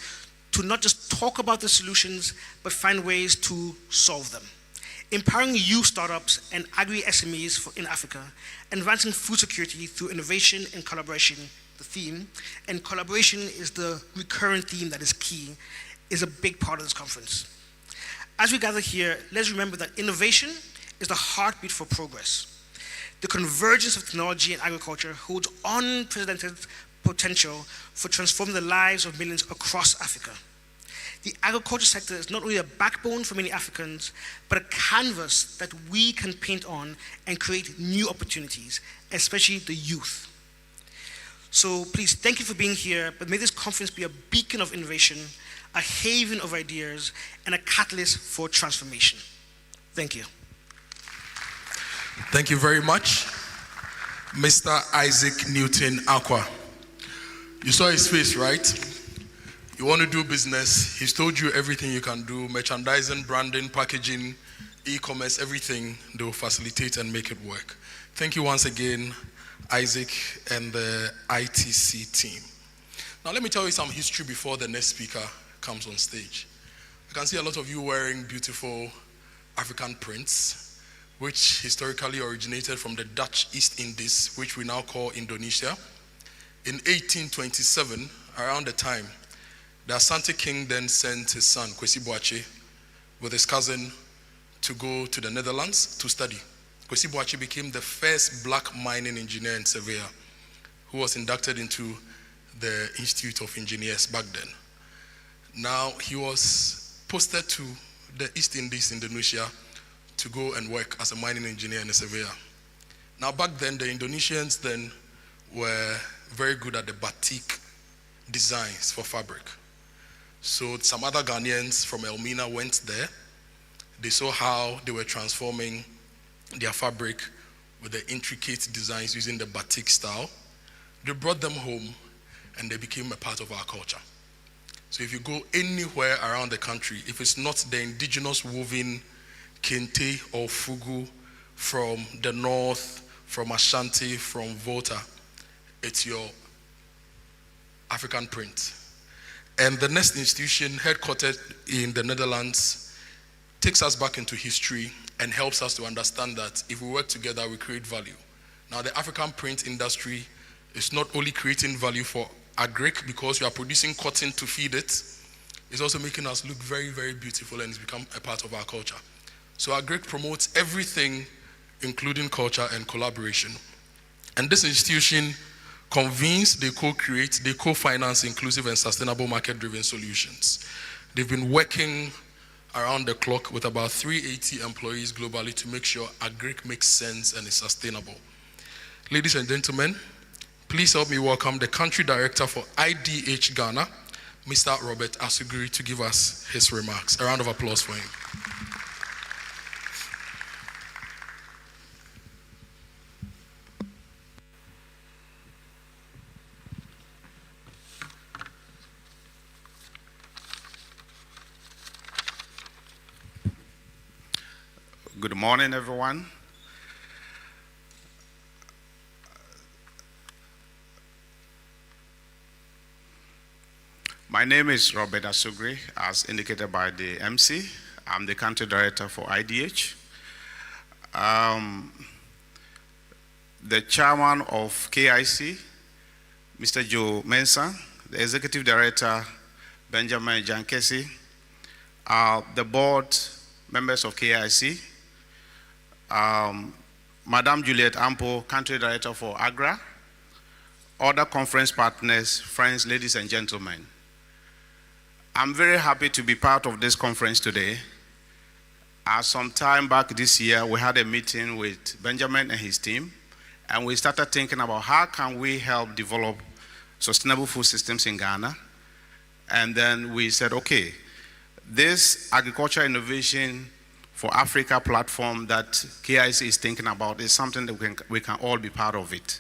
to not just talk about the solutions, but find ways to solve them. Empowering youth startups and agri-SMEs in Africa, advancing food security through innovation and collaboration, the theme, and collaboration is the recurrent theme that is key, is a big part of this conference. As we gather here, let's remember that innovation is the heartbeat for progress. The convergence of technology and agriculture holds unprecedented potential for transforming the lives of millions across Africa. The agriculture sector is not only a backbone for many Africans, but a canvas that we can paint on and create new opportunities, especially the youth. So please, thank you for being here, but may this conference be a beacon of innovation, a haven of ideas, and a catalyst for transformation. Thank you. Thank you very much, Mr. Isaac Newton Aqua. You saw his face, right? You want to do business, he's told you everything you can do, merchandising, branding, packaging, e-commerce, everything. They will facilitate and make it work. Thank you once again, Isaac and the ITC team. Now let me tell you some history before the next speaker comes on stage. I can see a lot of you wearing beautiful African prints, which historically originated from the Dutch East Indies, which we now call Indonesia. In 1827, around the time, the Asante king then sent his son, Kwesi Boakye, with his cousin to go to the Netherlands to study. Kwesi Boakye became the first black mining engineer in Sevilla, who was inducted into the Institute of Engineers back then. Now, he was posted to the East Indies, Indonesia, to go and work as a mining engineer in Sevilla. Now, back then, the Indonesians then were very good at the batik designs for fabric. So some other Ghanaians from Elmina went there. They saw how they were transforming their fabric with the intricate designs using the batik style. They brought them home and they became a part of our culture. So if you go anywhere around the country, if it's not the indigenous woven kente or fugu from the north, from Ashanti, from Volta, it's your African print. And the next institution, headquartered in the Netherlands, takes us back into history and helps us to understand that if we work together, we create value. Now, the African print industry is not only creating value for agric because we are producing cotton to feed it, it's also making us look very, very beautiful, and it's become a part of our culture. So agric promotes everything, including culture and collaboration. And this institution convenes, they co-create, they co-finance inclusive and sustainable market-driven solutions. They've been working around the clock with about 380 employees globally to make sure agric makes sense and is sustainable. Ladies and gentlemen, please help me welcome the country director for IDH Ghana, Mr. Robert Asuguri, to give us his remarks. A round of applause for him. Good morning, everyone. My name is Robert Asuguri, as indicated by the MC. I'm the country director for IDH. The chairman of KIC, Mr. Joe Mensah, the executive director, Benjamin Jankesi, the board members of KIC, Madam Juliet Ampo, country director for AGRA, other conference partners, friends, ladies and gentlemen. I'm very happy to be part of this conference today. Some time back this year, we had a meeting with Benjamin and his team, and we started thinking about how can we help develop sustainable food systems in Ghana. And then we said, okay, this agriculture innovation for Africa platform that KIC is thinking about is something that we can all be part of it.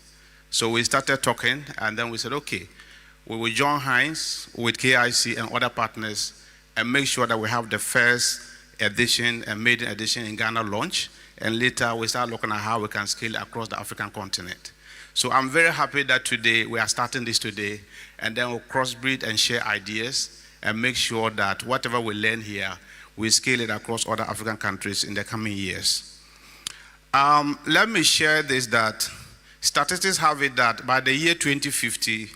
So we started talking, and then we said, okay, we will join hands with KIC and other partners and make sure that we have the first edition and maiden edition in Ghana launch, and later we start looking at how we can scale across the African continent. So I'm very happy that today we are starting this today, and then we'll crossbreed and share ideas and make sure that whatever we learn here, we scale it across other African countries in the coming years. Let me share this, that statistics have it that by the year 2050,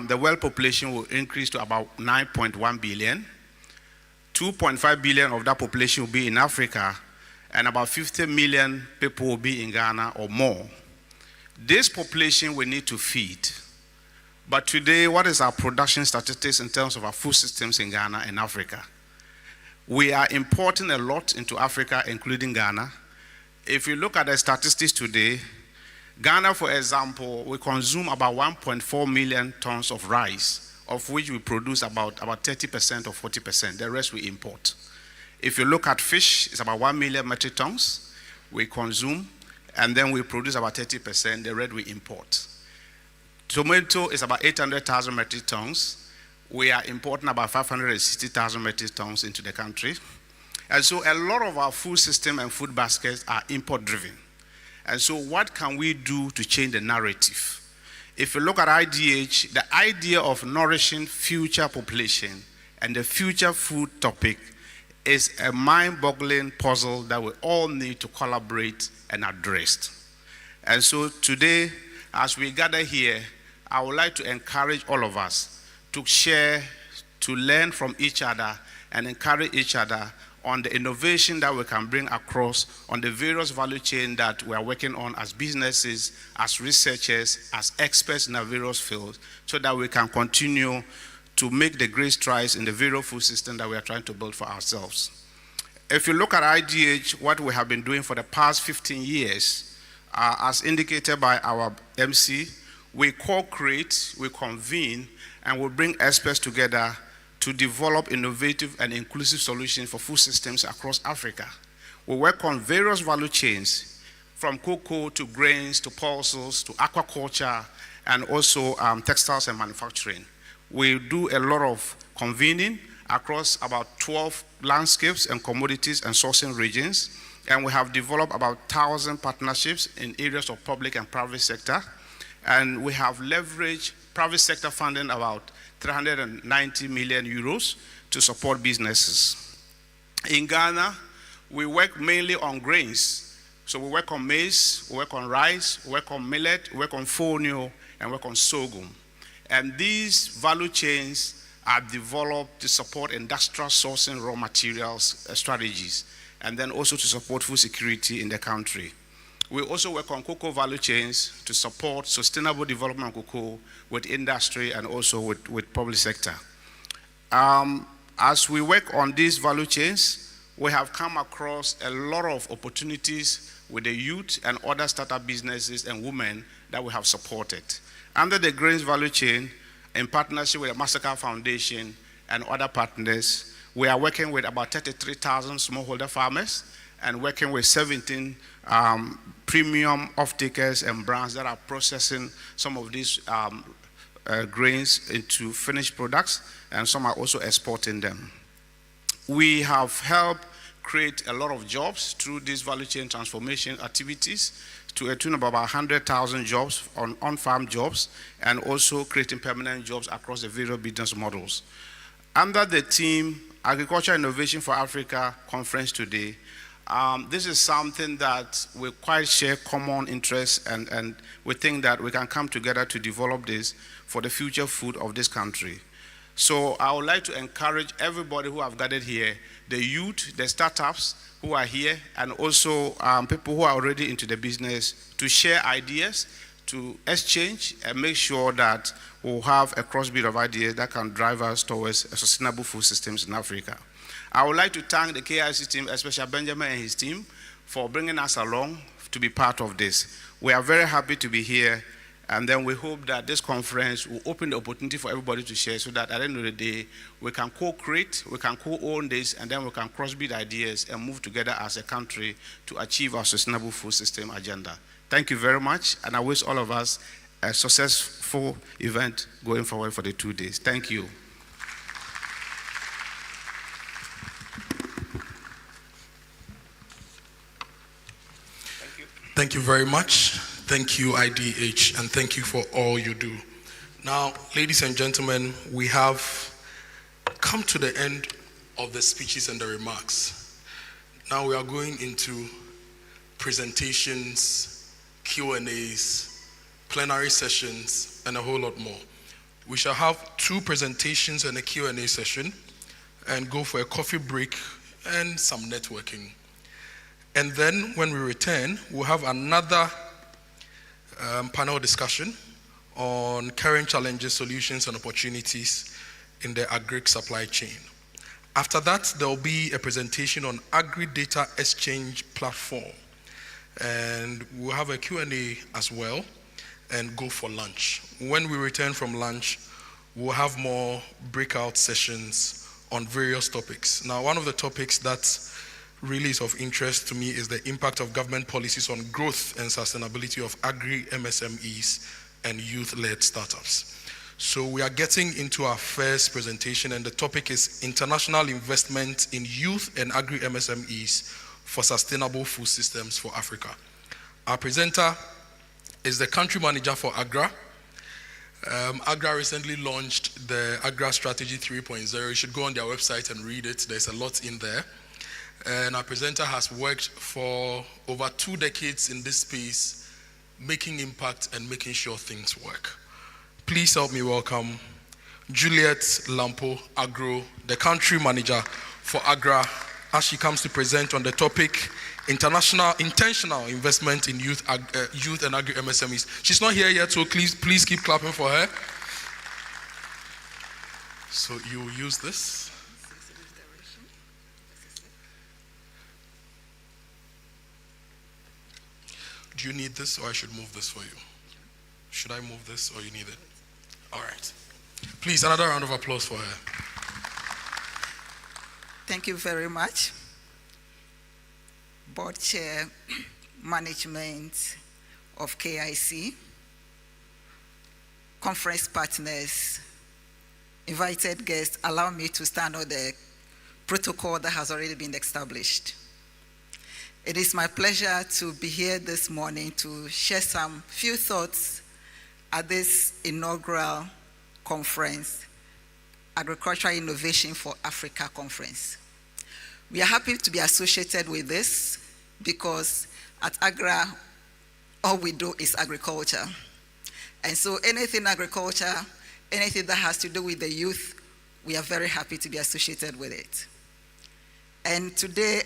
the world population will increase to about 9.1 billion. 2.5 billion of that population will be in Africa, and about 50 million people will be in Ghana or more. This population we need to feed. But today, what is our production statistics in terms of our food systems in Ghana and Africa? We are importing a lot into Africa, including Ghana. If you look at the statistics today, Ghana, for example, we consume about 1.4 million tons of rice, of which we produce about 30% or 40%. The rest we import. If you look at fish, it's about 1 million metric tons we consume, and then we produce about 30%, the rest we import. Tomato is about 800,000 metric tons. We are importing about 560,000 metric tons into the country. And so a lot of our food system and food baskets are import driven. And so what can we do to change the narrative? If you look at IDH, the idea of nourishing future population and the future food topic is a mind-boggling puzzle that we all need to collaborate and address. And so today, as we gather here, I would like to encourage all of us to share, to learn from each other, and encourage each other on the innovation that we can bring across on the various value chain that we are working on as businesses, as researchers, as experts in our various fields, so that we can continue to make the great strides in the various food system that we are trying to build for ourselves. If you look at IDH, what we have been doing for the past 15 years, as indicated by our MC, we co-create, we convene, and we bring experts together to develop innovative and inclusive solutions for food systems across Africa. We work on various value chains, from cocoa to grains to pulses to aquaculture, and also textiles and manufacturing. We do a lot of convening across about 12 landscapes and commodities and sourcing regions, and we have developed about 1,000 partnerships in areas of public and private sector, and we have leveraged private sector funding about 390 million euros to support businesses. In Ghana, we work mainly on grains. So we work on maize, we work on rice, we work on millet, we work on fonio, and we work on sorghum. And these value chains are developed to support industrial sourcing raw materials strategies, and then also to support food security in the country. We also work on cocoa value chains to support sustainable development of cocoa with industry and also with public sector. As we work on these value chains, we have come across a lot of opportunities with the youth and other startup businesses and women that we have supported. Under the grains value chain, in partnership with the Mastercard Foundation and other partners, we are working with about 33,000 smallholder farmers and working with 17 premium off-takers and brands that are processing some of these grains into finished products, and some are also exporting them. We have helped create a lot of jobs through these value chain transformation activities to a tune of about 100,000 jobs on-farm jobs, and also creating permanent jobs across the various business models. Under the theme Agriculture Innovation for Africa conference today, this is something that we quite share common interests, and we think that we can come together to develop this for the future food of this country. So I would like to encourage everybody who have gathered here, the youth, the startups who are here, and also people who are already into the business, to share ideas, to exchange, and make sure that we'll have a crossbeat of ideas that can drive us towards a sustainable food systems in Africa. I would like to thank the KIC team, especially Benjamin and his team, for bringing us along to be part of this. We are very happy to be here, and then we hope that this conference will open the opportunity for everybody to share, so that at the end of the day, we can co-create, we can co-own this, and then we can cross-breed ideas and move together as a country to achieve our sustainable food system agenda. Thank you very much, and I wish all of us a successful event going forward for the 2 days. Thank you. Thank you very much. Thank you, IDH, and thank you for all you do. Now, ladies and gentlemen, we have come to the end of the speeches and the remarks. Now we are going into presentations, Q&As, plenary sessions, and a whole lot more. We shall have 2 presentations and a Q&A session, and go for a coffee break and some networking. And then when we return, we'll have another panel discussion on current challenges, solutions, and opportunities in the agri supply chain. After that, there will be a presentation on agri-data exchange platform. and we'll have a Q&A as well, and go for lunch. When we return from lunch, we'll have more breakout sessions on various topics. Now, one of the topics that really is of interest to me is the impact of government policies on growth and sustainability of agri-MSMEs and youth-led startups. So we are getting into our first presentation, and the topic is International Investment in Youth and Agri-MSMEs for Sustainable Food Systems for Africa. Our presenter is the country manager for AGRA. AGRA recently launched the AGRA Strategy 3.0. You should go on their website and read it. There's a lot in there. And our presenter has worked for over 2 decades in this space, making impact and making sure things work. Please help me welcome Juliet Lampo Agro, the country manager for AGRA, as she comes to present on the topic intentional investment in youth and agri-MSMEs. She's not here yet, so please keep clapping for her. So you will use this. Do you need this, or I should move this for you? Should I move this, or you need it? All right. Please, another round of applause for her. Thank you very much. Board Chair, Management of KIC, conference partners, invited guests, allow me to stand on the protocol that has already been established. It is my pleasure to be here this morning to share some few thoughts at this inaugural conference, Agricultural Innovation for Africa Conference. We are happy to be associated with this because at AGRA, all we do is agriculture. And so anything agriculture, anything that has to do with the youth, we are very happy to be associated with it. And today,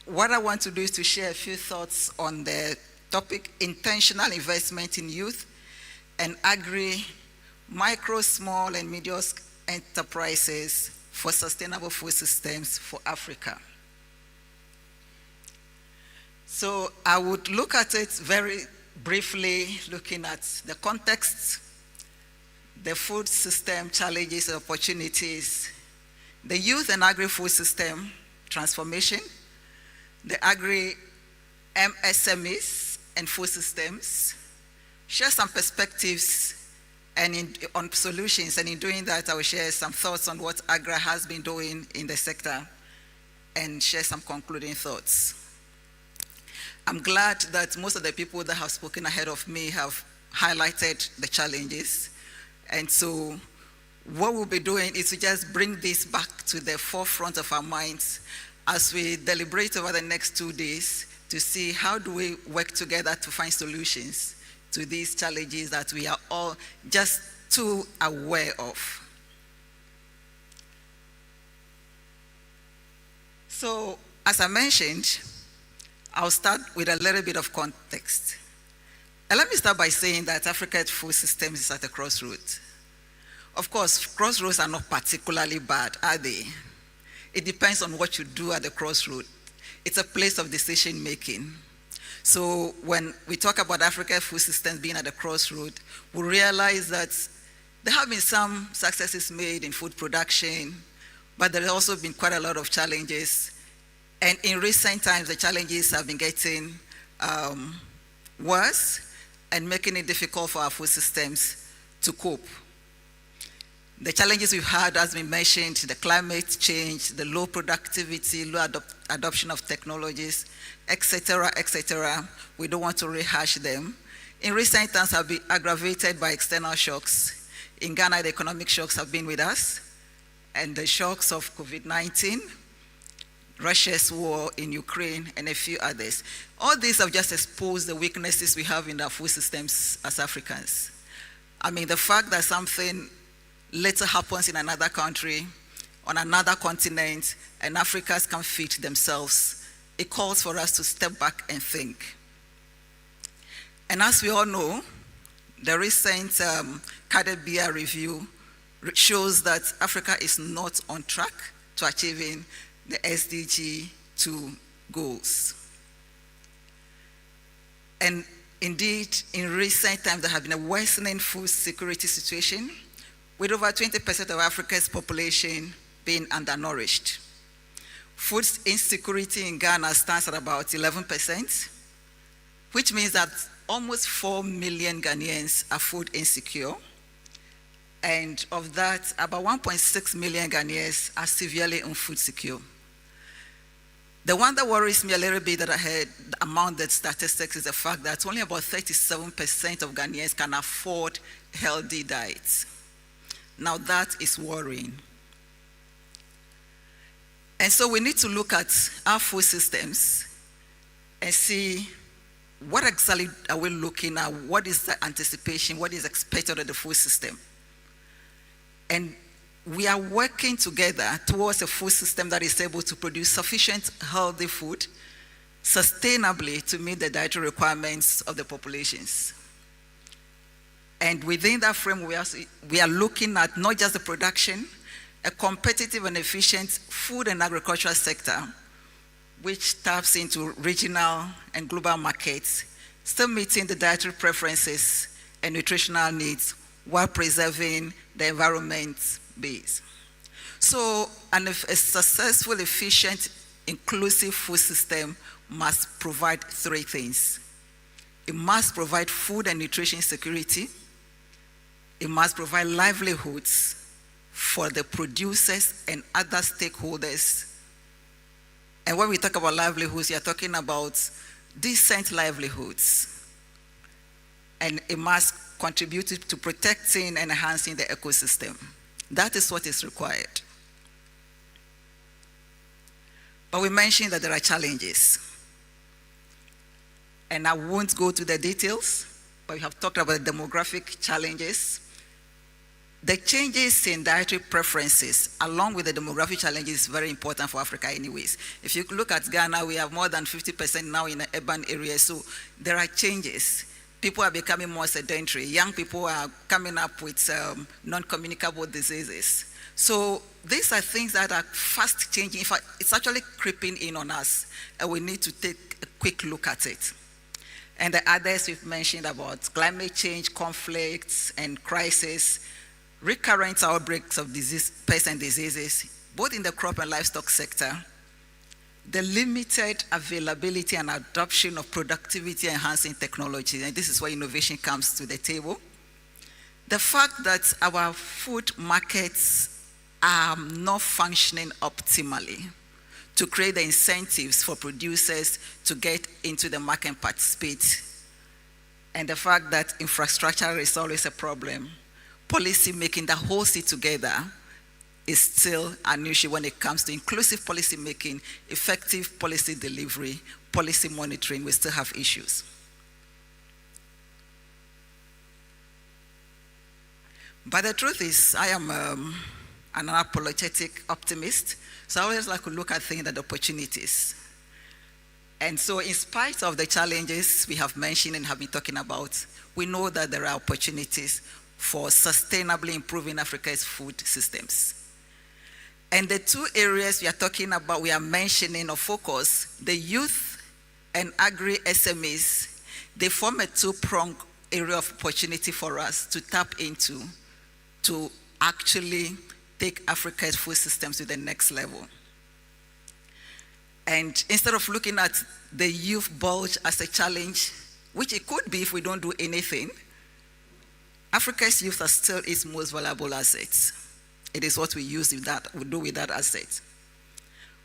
what I want to do is to share a few thoughts on the topic, intentional investment in youth and micro, small, and medium enterprises for sustainable food systems for Africa. So I would look at it very briefly, looking at the context, the food system challenges and opportunities, the youth and agri-food system transformation, the agri-MSMEs and food systems, share some perspectives on solutions, and in doing that, I will share some thoughts on what AGRA has been doing in the sector and share some concluding thoughts. I'm glad that most of the people that have spoken ahead of me have highlighted the challenges, and so what we'll be doing is to just bring this back to the forefront of our minds as we deliberate over the next 2 days to see how do we work together to find solutions to these challenges that we are all just too aware of. So, as I mentioned, I'll start with a little bit of context. And let me start by saying that Africa's food system is at a crossroads. Of course, crossroads are not particularly bad, are they? It depends on what you do at the crossroad. It's a place of decision making. So when we talk about Africa's food systems being at the crossroad, we realize that there have been some successes made in food production, but there have also been quite a lot of challenges. And in recent times, the challenges have been getting worse and making it difficult for our food systems to cope. The challenges we've had, as we mentioned, the climate change, the low productivity, low adoption of technologies, etc., we don't want to rehash them. In recent times have been aggravated by external shocks. In Ghana, the economic shocks have been with us, and the shocks of COVID-19, Russia's war in Ukraine, and a few others. All these have just exposed the weaknesses we have in our food systems as Africans. I mean, the fact that something later happens in another country, on another continent, and Africans can feed themselves, it calls for us to step back and think. And as we all know, the recent Caribbean review shows that Africa is not on track to achieving the SDG 2 goals. And indeed, in recent times, there has been a worsening food security situation, with over 20% of Africa's population being undernourished. Food insecurity in Ghana stands at about 11%, which means that almost 4 million Ghanaians are food insecure. And of that, about 1.6 million Ghanaians are severely unfood secure. The one that worries me a little bit that I heard among the statistics is the fact that only about 37% of Ghanaians can afford healthy diets. Now that is worrying. And so we need to look at our food systems and see what exactly are we looking at, what is the anticipation, what is expected of the food system. And we are working together towards a food system that is able to produce sufficient healthy food sustainably to meet the dietary requirements of the populations. And within that frame, we are looking at not just the production, a competitive and efficient food and agricultural sector, which taps into regional and global markets, still meeting the dietary preferences and nutritional needs while preserving the environment base. So a successful, efficient, inclusive food system must provide three things. It must provide food and nutrition security. It must provide livelihoods for the producers and other stakeholders. And when we talk about livelihoods, we are talking about decent livelihoods. And it must contribute to protecting and enhancing the ecosystem. That is what is required. But we mentioned that there are challenges. And I won't go to the details, but we have talked about the demographic challenges. The changes in dietary preferences, along with the demographic challenges, is very important for Africa anyways. If you look at Ghana, we have more than 50% now in the urban areas, so there are changes. People are becoming more sedentary. Young people are coming up with non-communicable diseases. So these are things that are fast changing. In fact, it's actually creeping in on us, and we need to take a quick look at it. And the others we've mentioned about climate change, conflicts, and crisis, recurrent outbreaks of pests and diseases, both in the crop and livestock sector, the limited availability and adoption of productivity-enhancing technology, and this is where innovation comes to the table. The fact that our food markets are not functioning optimally to create the incentives for producers to get into the market and participate, and the fact that infrastructure is always a problem. Policy making that holds it together is still an issue when it comes to inclusive policy making, effective policy delivery, policy monitoring. We still have issues. But the truth is, I am an unapologetic optimist, so I always like to look at things and opportunities. And so in spite of the challenges we have mentioned and have been talking about, we know that there are opportunities for sustainably improving Africa's food systems. And the two areas we are talking about, we are mentioning of focus, the youth and agri-SMEs, they form a two-pronged area of opportunity for us to tap into to actually take Africa's food systems to the next level. And instead of looking at the youth bulge as a challenge, which it could be if we don't do anything, Africa's youth are still its most valuable assets. It is what we do with that asset.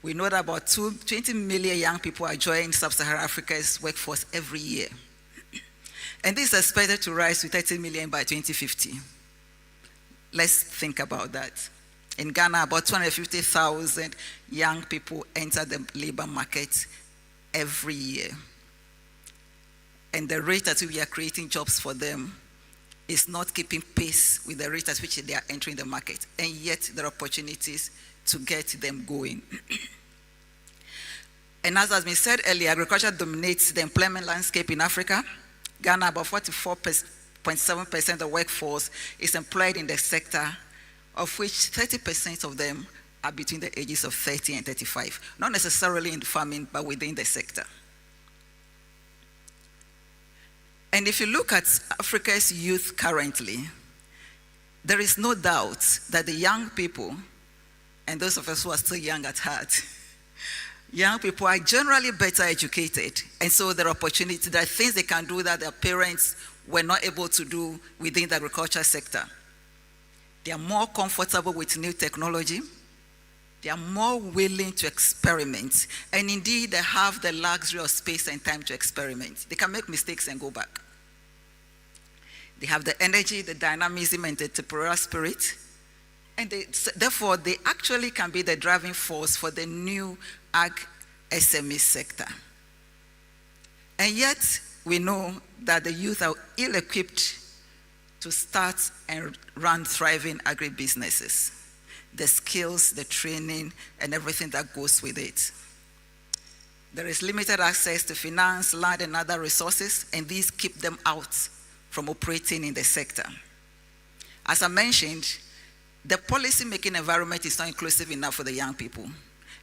We know that about 20 million young people are joining sub-Saharan Africa's workforce every year. And this is expected to rise to 30 million by 2050. Let's think about that. In Ghana, about 250,000 young people enter the labor market every year. And the rate at which we are creating jobs for them is not keeping pace with the rate at which they are entering the market. And yet, there are opportunities to get them going. And as has been said earlier, agriculture dominates the employment landscape in Africa. Ghana, about 44.7% of the workforce is employed in the sector, of which 30% of them are between the ages of 30 and 35. Not necessarily in farming, but within the sector. And if you look at Africa's youth currently, there is no doubt that the young people, and those of us who are still young at heart, young people are generally better educated. And so there are opportunities, there are things they can do that their parents were not able to do within the agriculture sector. They are more comfortable with new technology. They are more willing to experiment. And indeed, they have the luxury of space and time to experiment. They can make mistakes and go back. They have the energy, the dynamism, and the entrepreneurial spirit. And therefore, they actually can be the driving force for the new ag SME sector. And yet, we know that the youth are ill-equipped to start and run thriving agribusinesses. The skills, the training, and everything that goes with it. There is limited access to finance, land, and other resources, and these keep them out from operating in the sector. As I mentioned, the policy-making environment is not inclusive enough for the young people.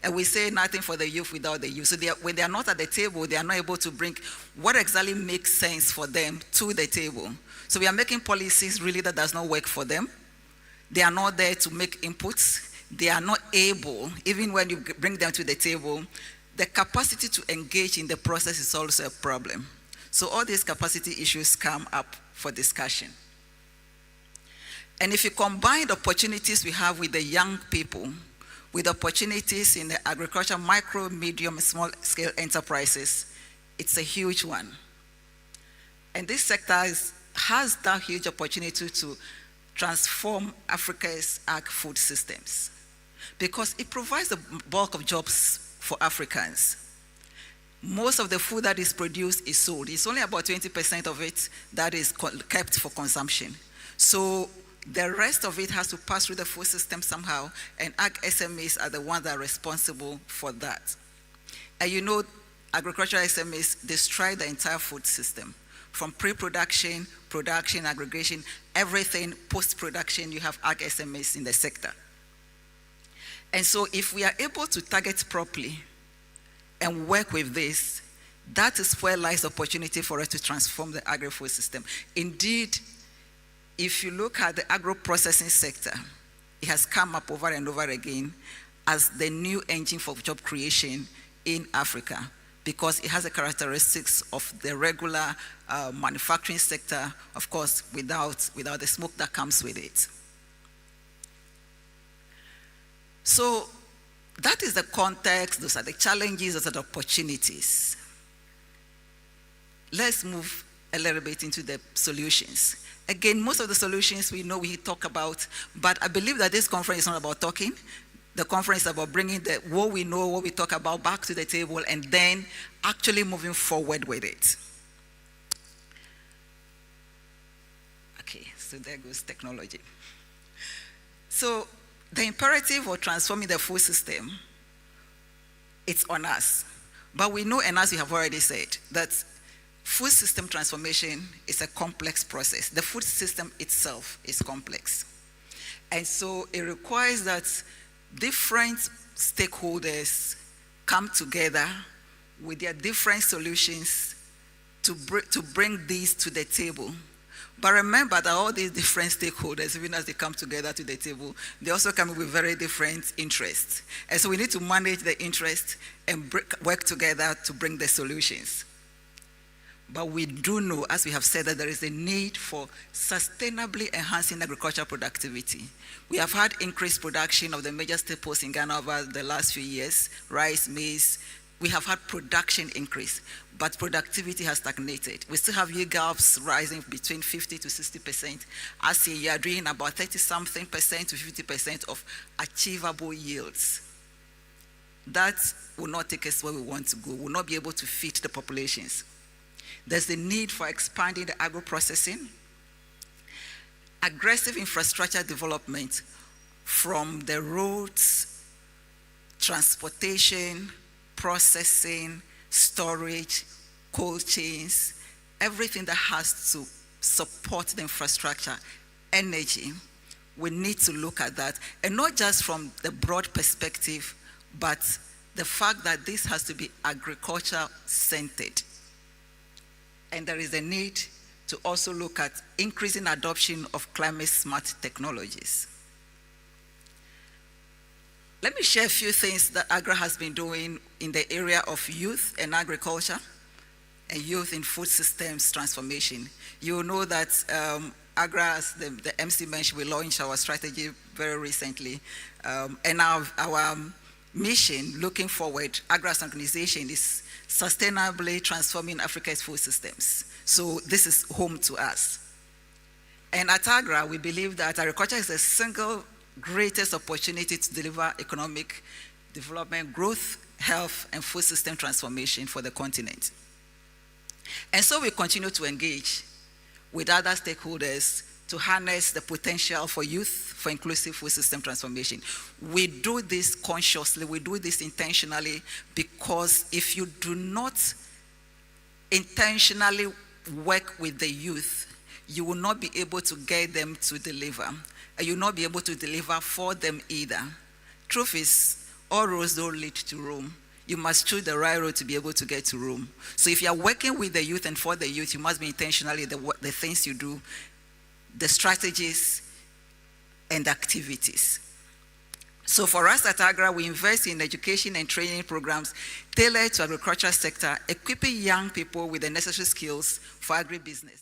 And we say nothing for the youth without the youth. So when they are not at the table, they are not able to bring what exactly makes sense for them to the table. So we are making policies really that does not work for them. They are not there to make inputs. They are not able, even when you bring them to the table, the capacity to engage in the process is also a problem. So all these capacity issues come up for discussion. And if you combine the opportunities we have with the young people, with opportunities in the agriculture, micro, medium, small-scale enterprises, it's a huge one. And this sector has that huge opportunity to transform Africa's ag food systems because it provides the bulk of jobs for Africans. Most of the food that is produced is sold. It's only about 20% of it that is kept for consumption. So the rest of it has to pass through the food system somehow, and ag SMEs are the ones that are responsible for that. And you know, agricultural SMEs destroy the entire food system. From pre-production, production, aggregation, everything post-production, you have ag SMEs in the sector. And so if we are able to target properly and work with this, that is where lies the opportunity for us to transform the agri-food system. Indeed, if you look at the agro-processing sector, it has come up over and over again as the new engine for job creation in Africa, because it has the characteristics of the regular manufacturing sector, of course, without the smoke that comes with it. So that is the context, those are the challenges, those are the opportunities. Let's move a little bit into the solutions. Again, most of the solutions we know we talk about, but I believe that this conference is not about talking. The conference is about bringing what we know, what we talk about back to the table, and then actually moving forward with it. Okay, so there goes technology. So the imperative of transforming the food system, it's on us. But we know, and as we have already said, that food system transformation is a complex process. The food system itself is complex. And so it requires that different stakeholders come together with their different solutions to bring these to the table. But remember that all these different stakeholders, even as they come together to the table, they also come with very different interests. And so we need to manage the interests and work together to bring the solutions. But we do know, as we have said, that there is a need for sustainably enhancing agricultural productivity. We have had increased production of the major staples in Ghana over the last few years, rice, maize. We have had production increase, but productivity has stagnated. We still have yield gaps rising between 50 to 60%. As you are doing about 30-something percent to 50% of achievable yields. That will not take us where we want to go. We will not be able to feed the populations. There's the need for expanding the agro-processing, aggressive infrastructure development from the roads, transportation, processing, storage, cold chains, everything that has to support the infrastructure, energy. We need to look at that, and not just from the broad perspective, but the fact that this has to be agriculture-centered. And there is a need to also look at increasing adoption of climate-smart technologies. Let me share a few things that AGRA has been doing in the area of youth and agriculture and youth in food systems transformation. You know that AGRA, as the MC mentioned, we launched our strategy very recently. And our mission looking forward, AGRA as an organization, is sustainably transforming Africa's food systems. So this is home to us. And at AGRA, we believe that agriculture is the single greatest opportunity to deliver economic development, growth, health, and food system transformation for the continent. And so we continue to engage with other stakeholders to harness the potential for youth for inclusive food system transformation. We do this consciously, we do this intentionally, because if you do not intentionally work with the youth, you will not be able to get them to deliver. And you will not be able to deliver for them either. Truth is, all roads don't lead to Rome. You must choose the right road to be able to get to Rome. So if you are working with the youth and for the youth, you must be intentionally the things you do, the strategies and activities. So for us at AGRA, we invest in education and training programs tailored to the agricultural sector, equipping young people with the necessary skills for agribusiness.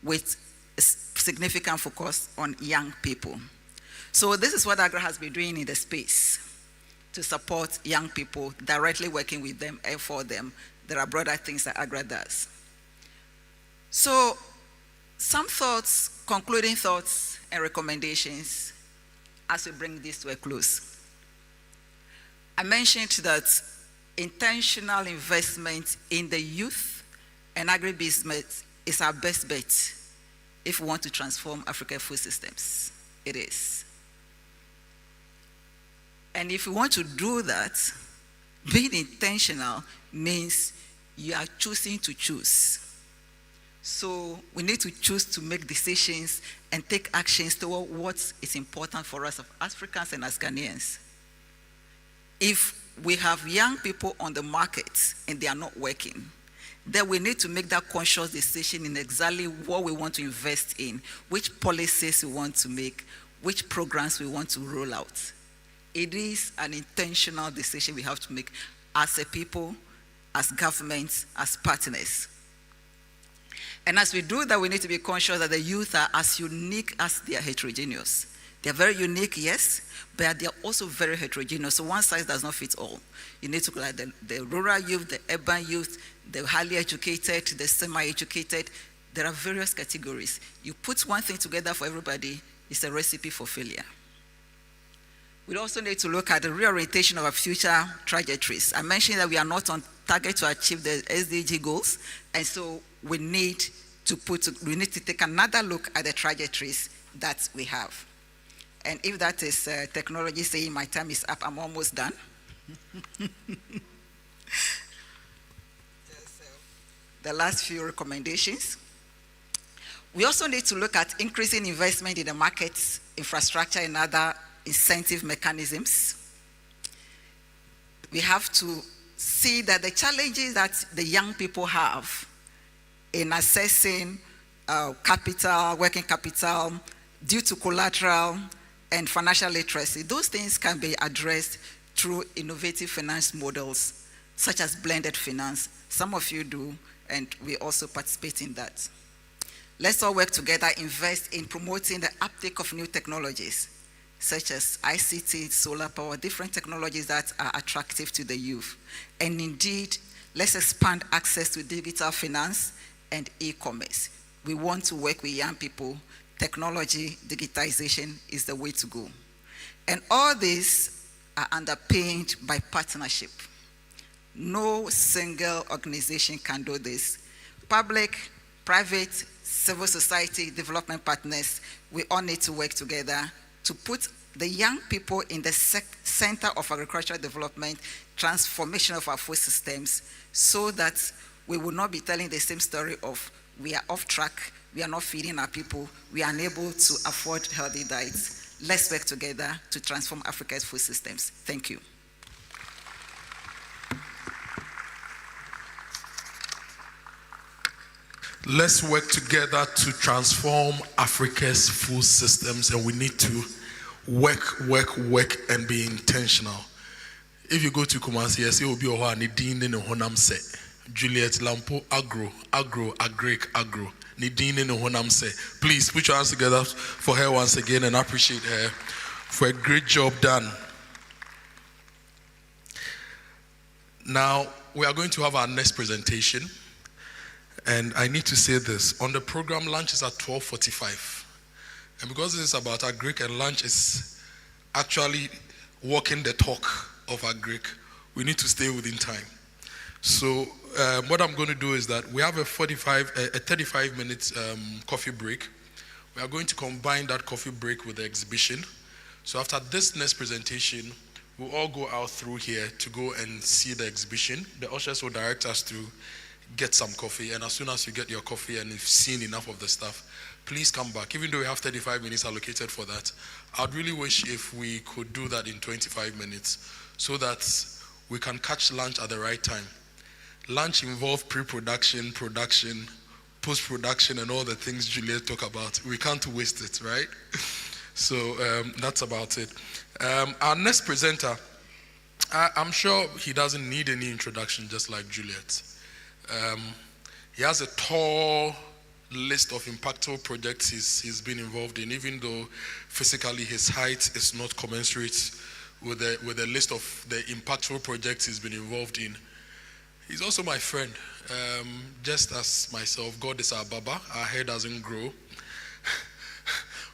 With significant focus on young people. So this is what AGRA has been doing in the space to support young people, directly working with them and for them. There are broader things that AGRA does. So some thoughts, concluding thoughts and recommendations as we bring this to a close. I mentioned that intentional investment in the youth and agribusiness is our best bet if we want to transform Africa's food systems. It is. And if we want to do that, being intentional means you are choosing to choose. So we need to choose to make decisions and take actions toward what is important for us as Africans and as Ghanaians. If we have young people on the market and they are not working, then we need to make that conscious decision in exactly what we want to invest in, which policies we want to make, which programs we want to roll out. It is an intentional decision we have to make as a people, as governments, as partners. And as we do that, we need to be conscious that the youth are as unique as they are heterogeneous. They're very unique, yes, but they're also very heterogeneous. So one size does not fit all. You need to look at the rural youth, the urban youth, the highly educated, the semi-educated. There are various categories. You put one thing together for everybody, it's a recipe for failure. We also need to look at the reorientation of our future trajectories. I mentioned that we are not on target to achieve the SDG goals, and so we need we need to take another look at the trajectories that we have. And if that is technology saying my time is up, I'm almost done. The last few recommendations. We also need to look at increasing investment in the markets, infrastructure, and other incentive mechanisms. We have to see that the challenges that the young people have in accessing capital, working capital, due to collateral and financial literacy, those things can be addressed through innovative finance models, such as blended finance. Some of you do, and we also participate in that. Let's all work together, invest in promoting the uptake of new technologies, such as ICT, solar power, different technologies that are attractive to the youth. And indeed, let's expand access to digital finance and e-commerce. We want to work with young people. Technology, digitization is the way to go. And all these are underpinned by partnership. No single organization can do this. Public, private, civil society, development partners, we all need to work together to put the young people in the center of agricultural development, transformation of our food systems, so that we will not be telling the same story of we are off track, we are not feeding our people, we are unable to afford healthy diets. Let's work together to transform Africa's food systems. Thank you. Let's work together to transform Africa's food systems, and we need to work, and be intentional. If you go to Kumasi, it will be a Nidin in Honam se. Juliet Lampo, agro. Nidin in Honam se. Please put your hands together for her once again and appreciate her for a great job done. Now, we are going to have our next presentation. And I need to say this. On the program, lunch is at 12:45. And because this is about agric and lunch is actually walking the talk of agric, we need to stay within time. So what I'm going to do is that we have a 35 minutes coffee break. We are going to combine that coffee break with the exhibition. So after this next presentation, we'll all go out through here to go and see the exhibition. The ushers will direct us to get some coffee, and as soon as you get your coffee and you've seen enough of the stuff, please come back. Even though we have 35 minutes allocated for that, I'd really wish if we could do that in 25 minutes so that we can catch lunch at the right time. Lunch involves pre-production, production, post-production, and all the things Juliet talked about. We can't waste it, right? So that's about it. Our next presenter, I'm sure he doesn't need any introduction, just like Juliet. He has a tall list of impactful projects he's been involved in, even though physically his height is not commensurate with the list of the impactful projects he's been involved in. He's also my friend, just as myself. God is our Baba, our hair doesn't grow.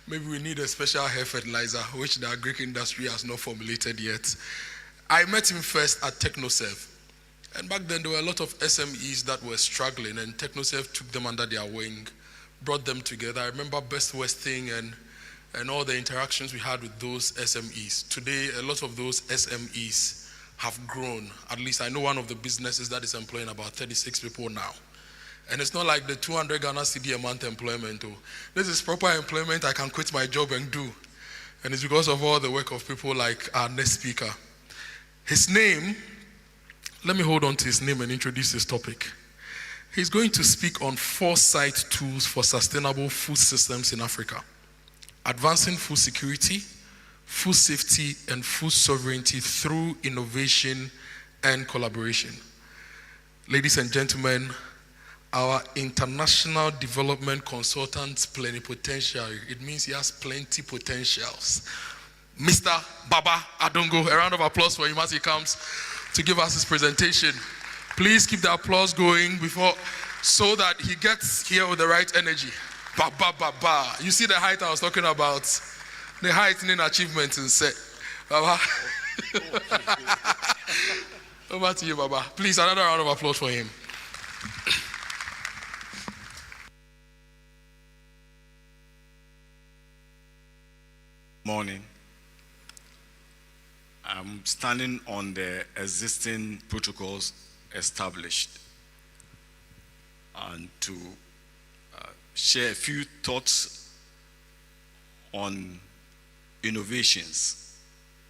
Maybe we need a special hair fertilizer, which the agric industry has not formulated yet. I met him first at TechnoServe. And back then, there were a lot of SMEs that were struggling, and TechnoServe took them under their wing, brought them together. I remember Best West thing and all the interactions we had with those SMEs. Today, a lot of those SMEs have grown. At least I know one of the businesses that is employing about 36 people now. And it's not like the 200 Ghana cedi a month employment. Oh. This is proper employment I can quit my job and do. And it's because of all the work of people like our next speaker. His name... Let me hold on to his name and introduce his topic. He's going to speak on foresight tools for sustainable food systems in Africa, advancing food security, food safety, and food sovereignty through innovation and collaboration. Ladies and gentlemen, our international development consultant plenipotentiary. It means he has plenty potentials. Mr. Baba Adongo, a round of applause for him as he comes to give us his presentation. Please keep the applause going so that he gets here with the right energy. Ba ba ba ba. You see the height I was talking about? The height in achievement in set. Baba. Over to you, Baba. Please, another round of applause for him. Morning. I'm standing on the existing protocols established and to share a few thoughts on innovations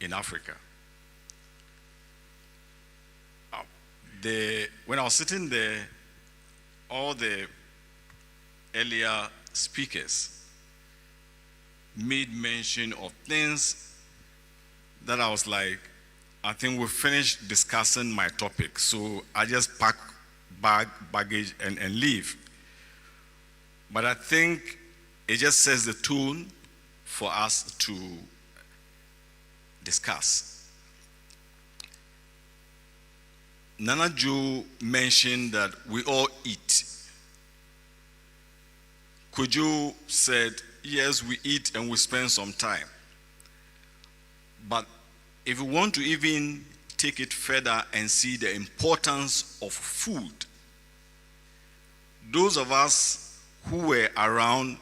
in Africa. When I was sitting there, all the earlier speakers made mention of things that I was like, I think we finished discussing my topic, so I just pack baggage and leave. But I think it just sets the tone for us to discuss. Nana Joe mentioned that we all eat. Kojo said, yes, we eat and we spend some time. But if we want to even take it further and see the importance of food, those of us who were around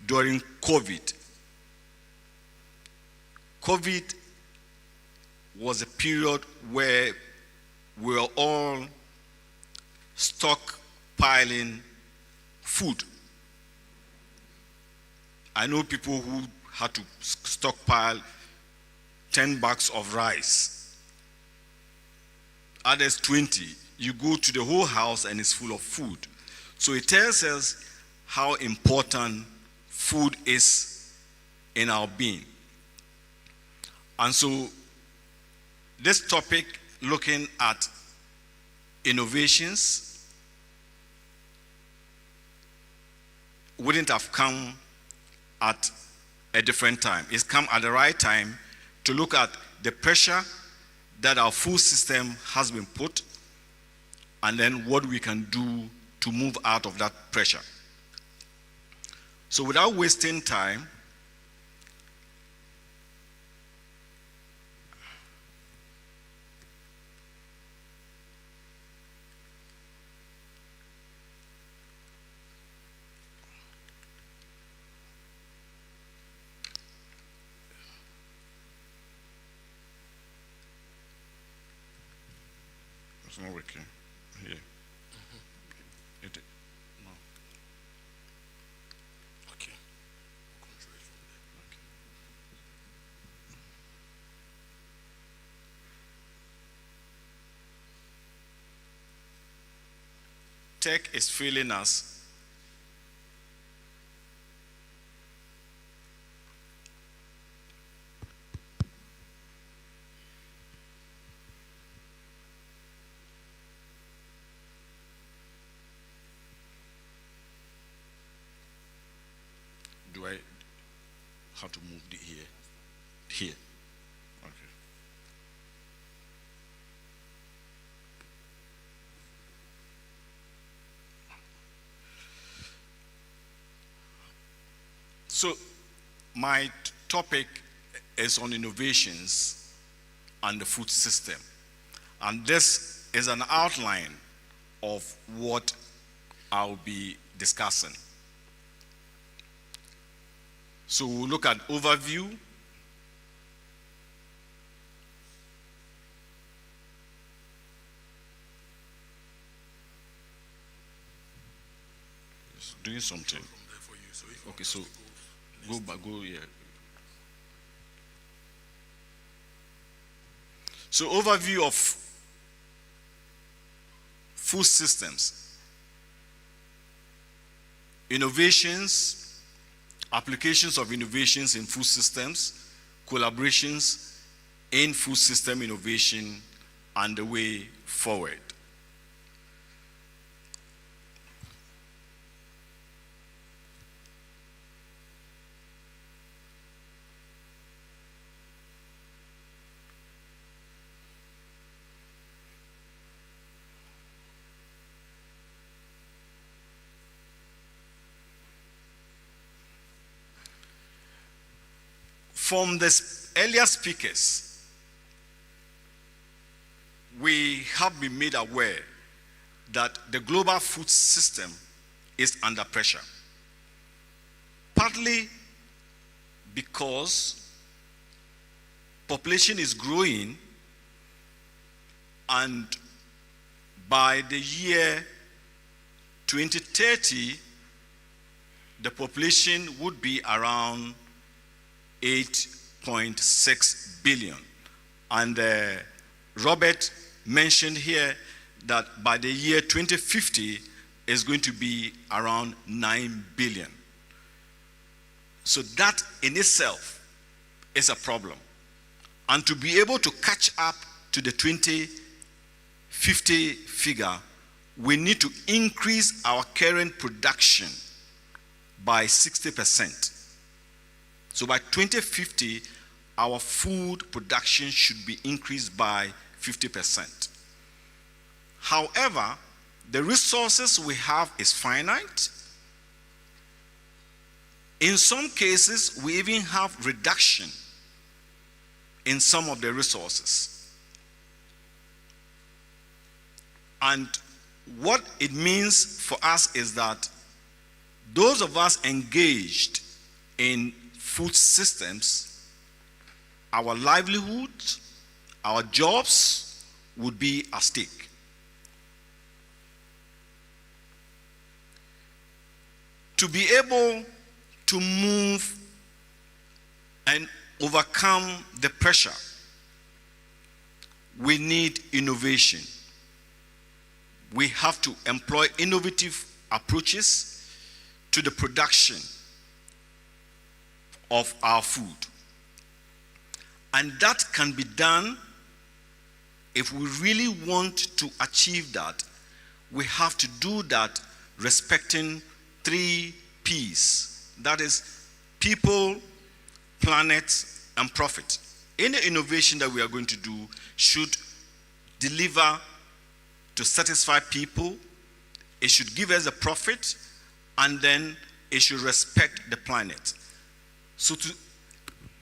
during COVID was a period where we were all stockpiling food. I know people who had to stockpile 10 bags of rice. Others 20. You go to the whole house and it's full of food. So it tells us how important food is in our being. And so this topic, looking at innovations, wouldn't have come at a different time. It's come at the right time to look at the pressure that our food system has been put, and then what we can do to move out of that pressure. So without wasting time, it's not working here. No. Okay. Tech is failing us. Do I have to move it here? Here. Okay. So my topic is on innovations and the food system. And this is an outline of what I'll be discussing. So we'll look at overview, it's doing something. Okay, so go back, go here. So overview of food systems, innovations, applications of innovations in food systems, collaborations in food system innovation, and the way forward. From the earlier speakers, we have been made aware that the global food system is under pressure. Partly because population is growing, and by the year 2030, the population would be around 8.6 billion. And Robert mentioned here that by the year 2050 is going to be around 9 billion. So that in itself is a problem. And to be able to catch up to the 2050 figure, we need to increase our current production by 60%. So by 2050, our food production should be increased by 50%. However, the resources we have is finite. In some cases, we even have reduction in some of the resources. And what it means for us is that those of us engaged in food systems, our livelihood, our jobs would be at stake. To be able to move and overcome the pressure, we need innovation. We have to employ innovative approaches to the production of our food. And that can be done if we really want to achieve that. We have to do that respecting 3 P's. That is people, planet, and profit. Any innovation that we are going to do should deliver to satisfy people, it should give us a profit, and then it should respect the planet. So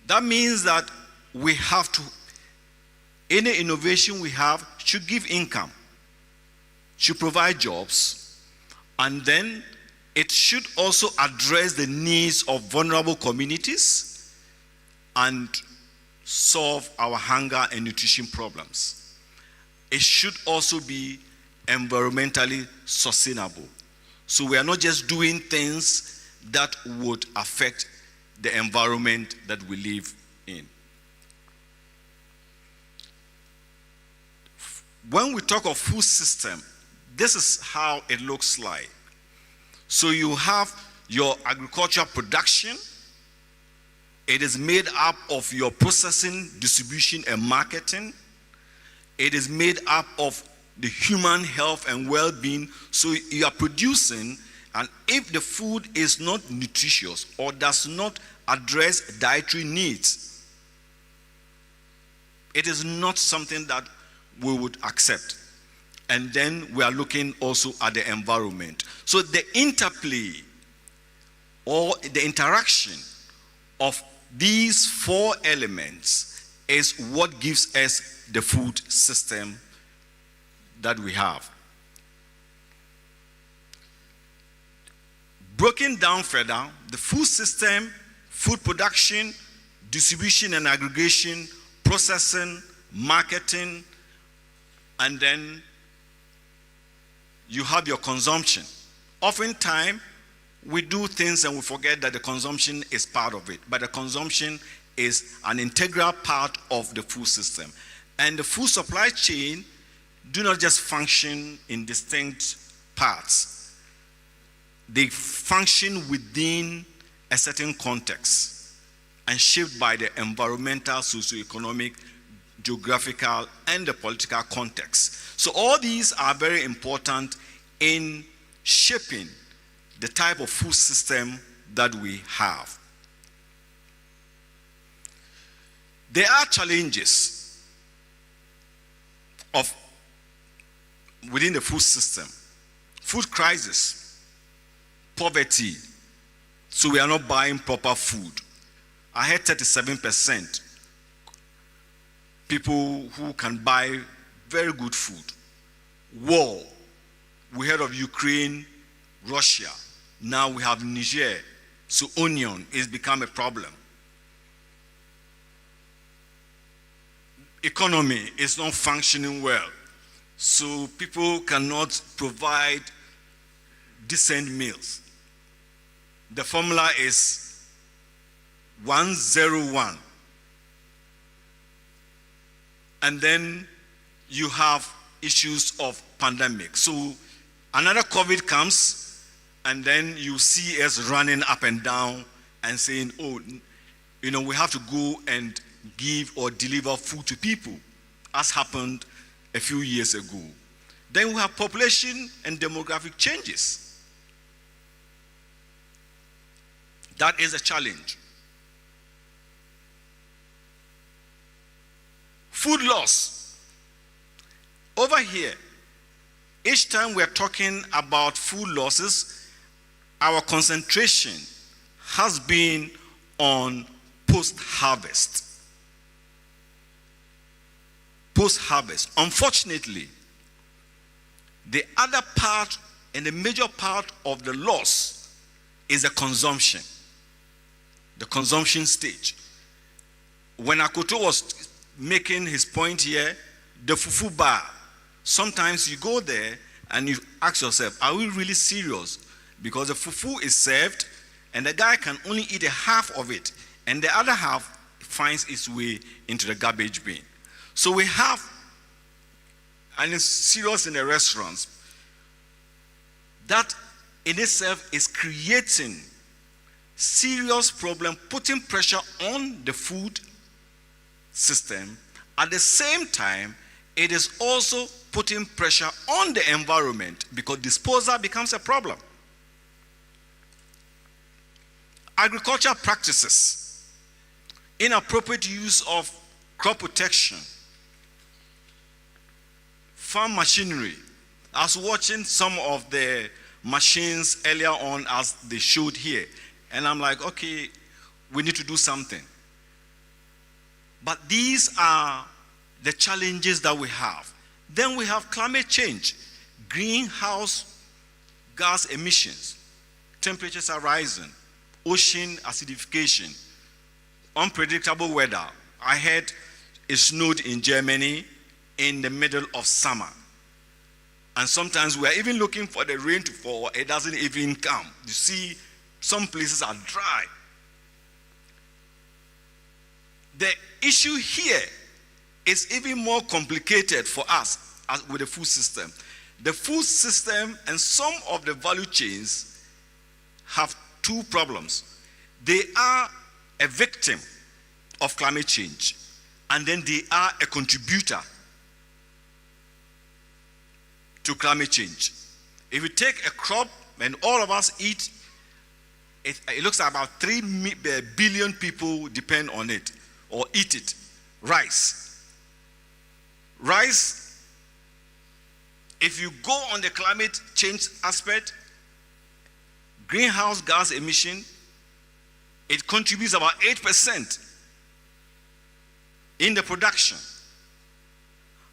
that means that we have to, any innovation we have should give income, should provide jobs, and then it should also address the needs of vulnerable communities and solve our hunger and nutrition problems. It should also be environmentally sustainable. So we are not just doing things that would affect the environment that we live in. When we talk of food system, this is how it looks like. So you have your agricultural production. It is made up of your processing, distribution, and marketing. It is made up of the human health and well-being. So you are producing, and if the food is not nutritious or does not address dietary needs, it is not something that we would accept. And then we are looking also at the environment. So the interplay or the interaction of these 4 elements is what gives us the food system that we have. Broken down further, the food system, food production, distribution and aggregation, processing, marketing, and then you have your consumption. Oftentimes, we do things and we forget that the consumption is part of it. But the consumption is an integral part of the food system. And the food supply chain do not just function in distinct parts. They function within a certain context and shaped by the environmental, socioeconomic, geographical, and the political context. So all these are very important in shaping the type of food system that we have. There are challenges within the food system. Food crisis, poverty, so we are not buying proper food. I heard 37% people who can buy very good food. War, we heard of Ukraine, Russia. Now we have Niger. So onion has become a problem. economy is not functioning well. So people cannot provide decent meals. The formula is 101. And then you have issues of pandemic. So another COVID comes, and then you see us running up and down and saying, oh, we have to go and give or deliver food to people, as happened a few years ago. Then we have population and demographic changes. That is a challenge. Food loss. Over here, each time we are talking about food losses, our concentration has been on post-harvest. Post-harvest. Unfortunately, the other part and the major part of the loss is the consumption stage. When Akoto was making his point here, the fufu bar, sometimes you go there and you ask yourself, are we really serious? Because the fufu is served and the guy can only eat a half of it, and the other half finds its way into the garbage bin. So we have, and it's serious in the restaurants, that in itself is creating serious problem, putting pressure on the food system. At the same time, it is also putting pressure on the environment because disposal becomes a problem. Agricultural practices, inappropriate use of crop protection, farm machinery. I was watching some of the machines earlier on as they showed here, and I'm like, okay, we need to do something. But these are the challenges that we have. Then we have climate change, greenhouse gas emissions, temperatures are rising, ocean acidification, unpredictable weather. I heard it snowed in Germany in the middle of summer. And sometimes we are even looking for the rain to fall, it doesn't even come. You see, some places are dry. The issue here is even more complicated for us with the food system. The food system and some of the value chains have two problems. They are a victim of climate change, and then they are a contributor to climate change. If you take a crop and all of us eat, it looks like about 3 billion people depend on it or eat it. Rice. Rice, if you go on the climate change aspect, greenhouse gas emission, it contributes about 8% in the production,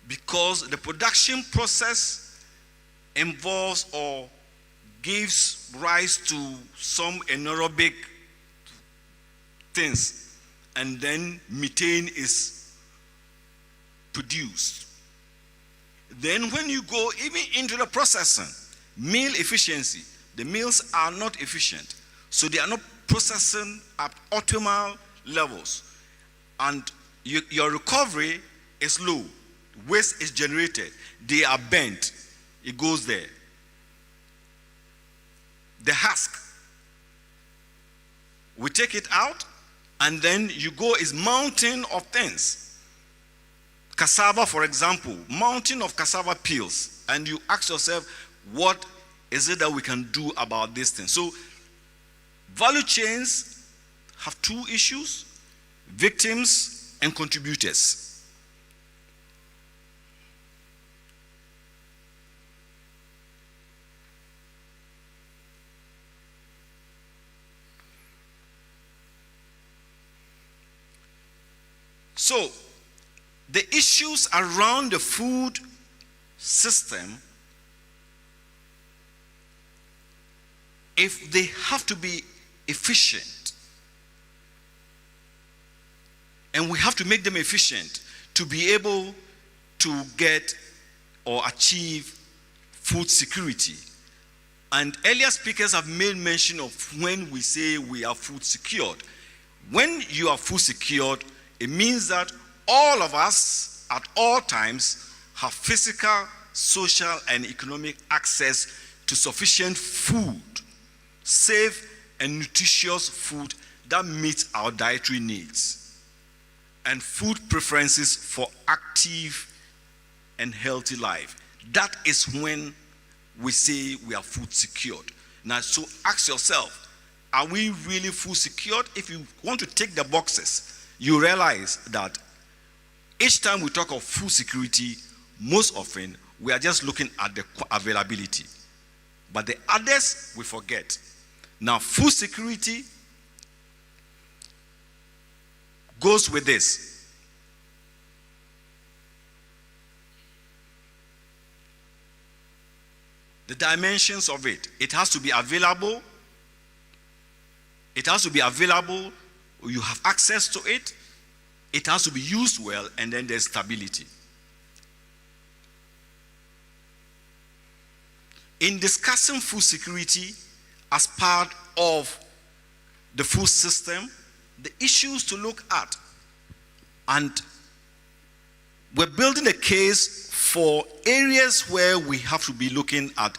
because the production process involves or gives rise to some anaerobic things, and then methane is produced. Then when you go even into the processing, meal efficiency, the meals are not efficient, so they are not processing at optimal levels, and your recovery is low. Waste is generated, they are bent, it goes there. The husk, we take it out, and then you go is mountain of things. Cassava, for example, mountain of cassava peels, and you ask yourself, what is it that we can do about this thing? So value chains have two issues: victims and contributors. So the issues around the food system, if they have to be efficient, and we have to make them efficient to be able to get or achieve food security. And earlier speakers have made mention of when we say we are food secured. When you are food secured, it means that all of us at all times have physical, social, and economic access to sufficient food, safe and nutritious food that meets our dietary needs, and food preferences for active and healthy life. That is when we say we are food secured. Now, so ask yourself, are we really food secured? If you want to take the boxes, you realize that each time we talk of food security, most often we are just looking at the availability. But the others we forget. Now, food security goes with this. The dimensions of it. It has to be available. It has to be available. You have access to it. It has to be used well, and then there's stability. In discussing food security as part of the food system, the issues to look at, and we're building a case for areas where we have to be looking at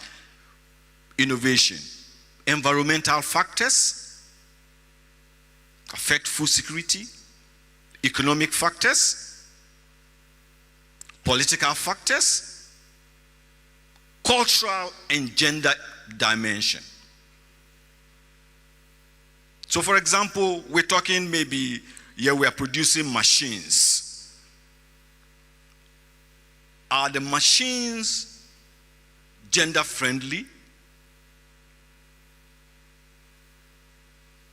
innovation. Environmental factors affect food security, economic factors, political factors, cultural and gender dimension. So for example, we're talking maybe, we are producing machines. Are the machines gender friendly?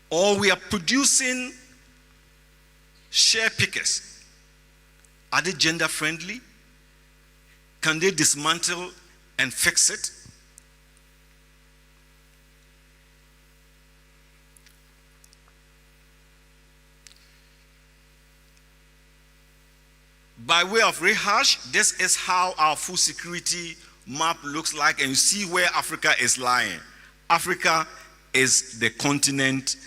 Or we are producing share pickers. Are they gender friendly? Can they dismantle and fix it? By way of rehash, this is how our food security map looks like, and you see where Africa is lying. Africa is the continent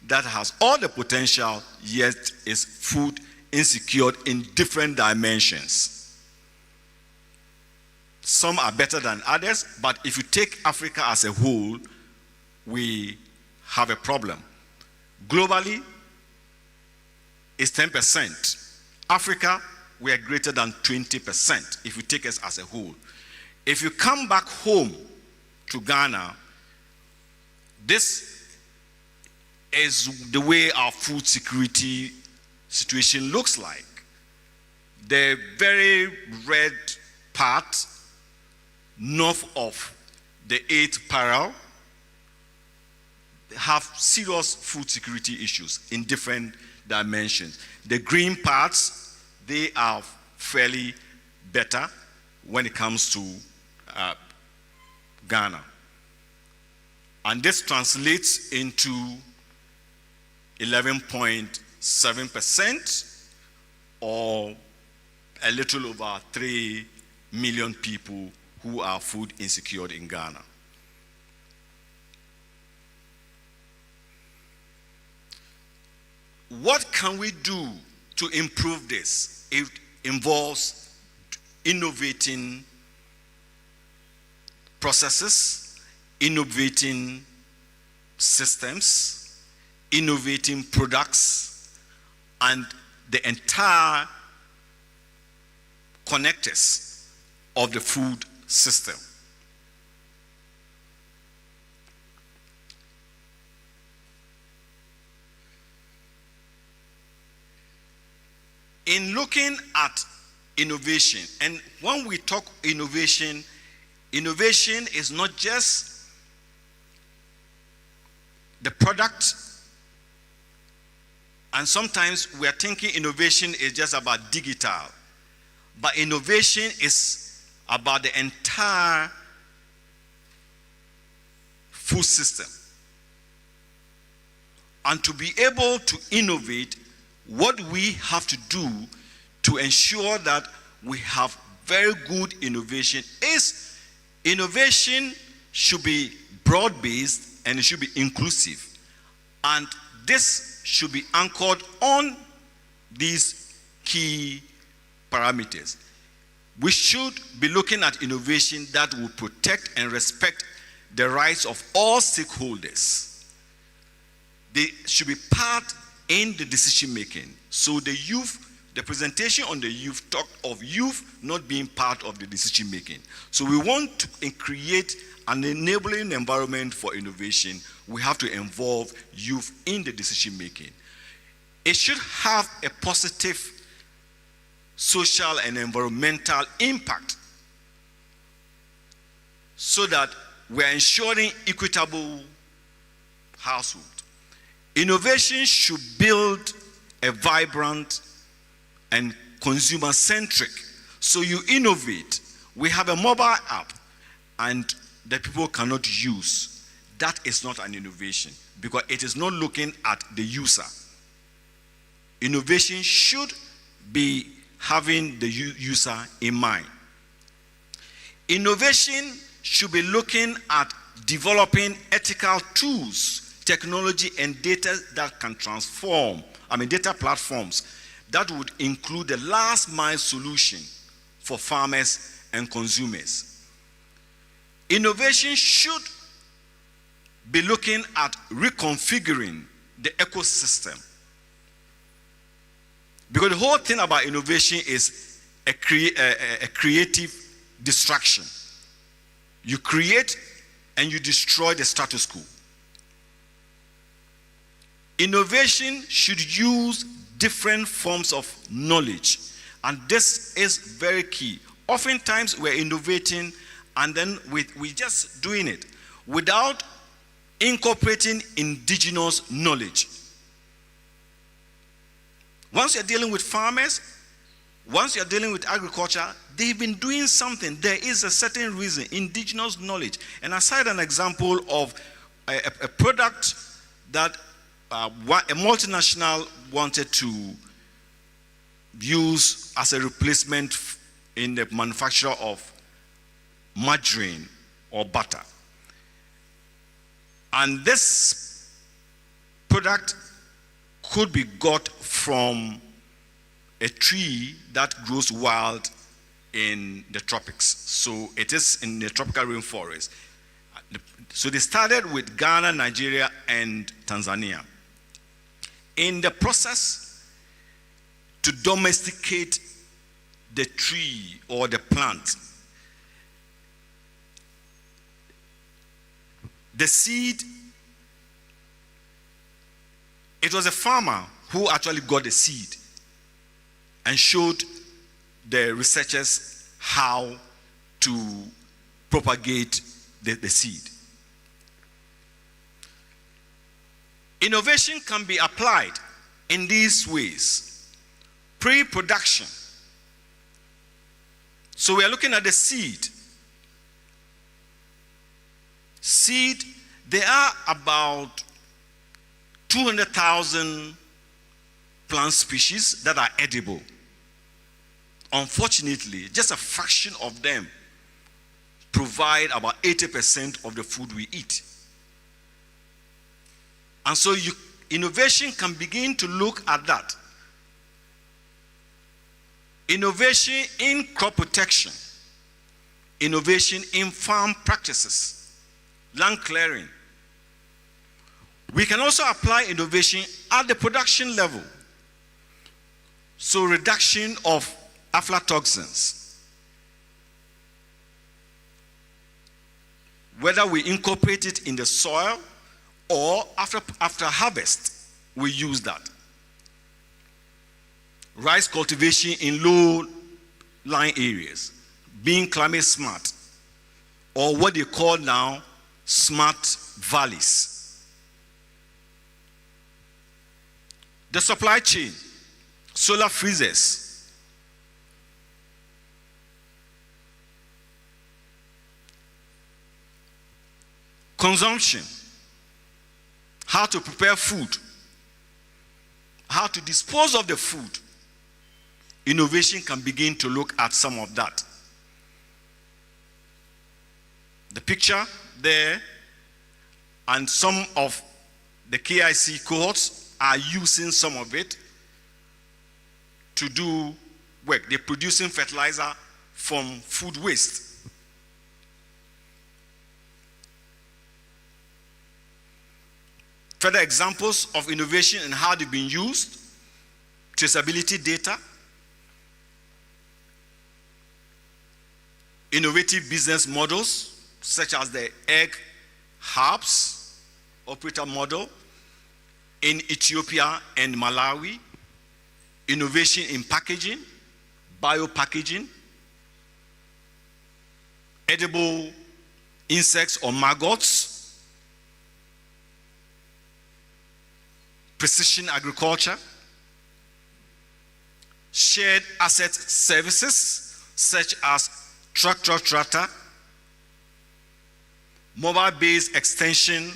that has all the potential, yet is food insecure in different dimensions. Some are better than others, but if you take Africa as a whole, we have a problem. Globally, it's 10%. Africa, we are greater than 20% if you take us as a whole. If you come back home to Ghana, this is the way our food security situation looks like. The very red part north of the 8th parallel have serious food security issues in different dimensions. The green parts, they are fairly better when it comes to Ghana. And this translates into 11.7% or a little over 3 million people who are food insecure in Ghana. What can we do to improve this? It involves innovating processes, innovating systems, innovating products, and the entire connectors of the food system. In looking at innovation, and when we talk innovation, innovation is not just the product, and sometimes we are thinking innovation is just about digital, but innovation is about the entire food system. And to be able to innovate, what we have to do to to ensure that we have very good innovation is innovation should be broad-based and it should be inclusive. And this should be anchored on these key parameters. We should be looking at innovation that will protect and respect the rights of all stakeholders. They should be part in the decision making. So the presentation on the youth talked of youth not being part of the decision making. So we want to create an enabling environment for innovation. We have to involve youth in the decision making. It should have a positive social and environmental impact so that we're ensuring equitable household. Innovation should build a vibrant and consumer-centric. So you innovate. We have a mobile app and the people cannot use. That is not an innovation because it is not looking at the user. Innovation should be having the user in mind. Innovation should be looking at developing ethical tools, technology, and data that can transform, data platforms that would include the last mile solution for farmers and consumers. Innovation should be looking at reconfiguring the ecosystem. Because the whole thing about innovation is a creative destruction. You create and you destroy the status quo. Innovation should use different forms of knowledge. And this is very key. Oftentimes we're innovating and then we're just doing it without incorporating indigenous knowledge. Once you're dealing with farmers, once you're dealing with agriculture, they've been doing something. There is a certain reason, indigenous knowledge. And I cite an example of a product that a multinational wanted to use as a replacement in the manufacture of margarine or butter. And this product could be got from a tree that grows wild in the tropics. So it is in the tropical rainforest. So they started with Ghana, Nigeria, and Tanzania. In the process to domesticate the tree or the plant, the seed, it was a farmer who actually got the seed and showed the researchers how to propagate the seed. Innovation can be applied in these ways. Pre-production. So we are looking at the seed. Seed, there are about 200,000 plant species that are edible. Unfortunately, just a fraction of them provide about 80% of the food we eat. And so innovation can begin to look at that. Innovation in crop protection, innovation in farm practices, land clearing. We can also apply innovation at the production level. So reduction of aflatoxins. Whether we incorporate it in the soil or after harvest, we use that. Rice cultivation in low-lying areas, being climate smart, or what they call now smart valleys. The supply chain, solar freezers, consumption, how to prepare food, how to dispose of the food. innovation can begin to look at some of that. The picture there, and some of the KIC cohorts are using some of it to do work. They're producing fertilizer from food waste. Further examples of innovation and how they've been used: traceability data, innovative business models such as the egg hubs operator model in Ethiopia and Malawi, innovation in packaging, biopackaging, edible insects or maggots, precision agriculture, shared asset services such as tractor, mobile-based extension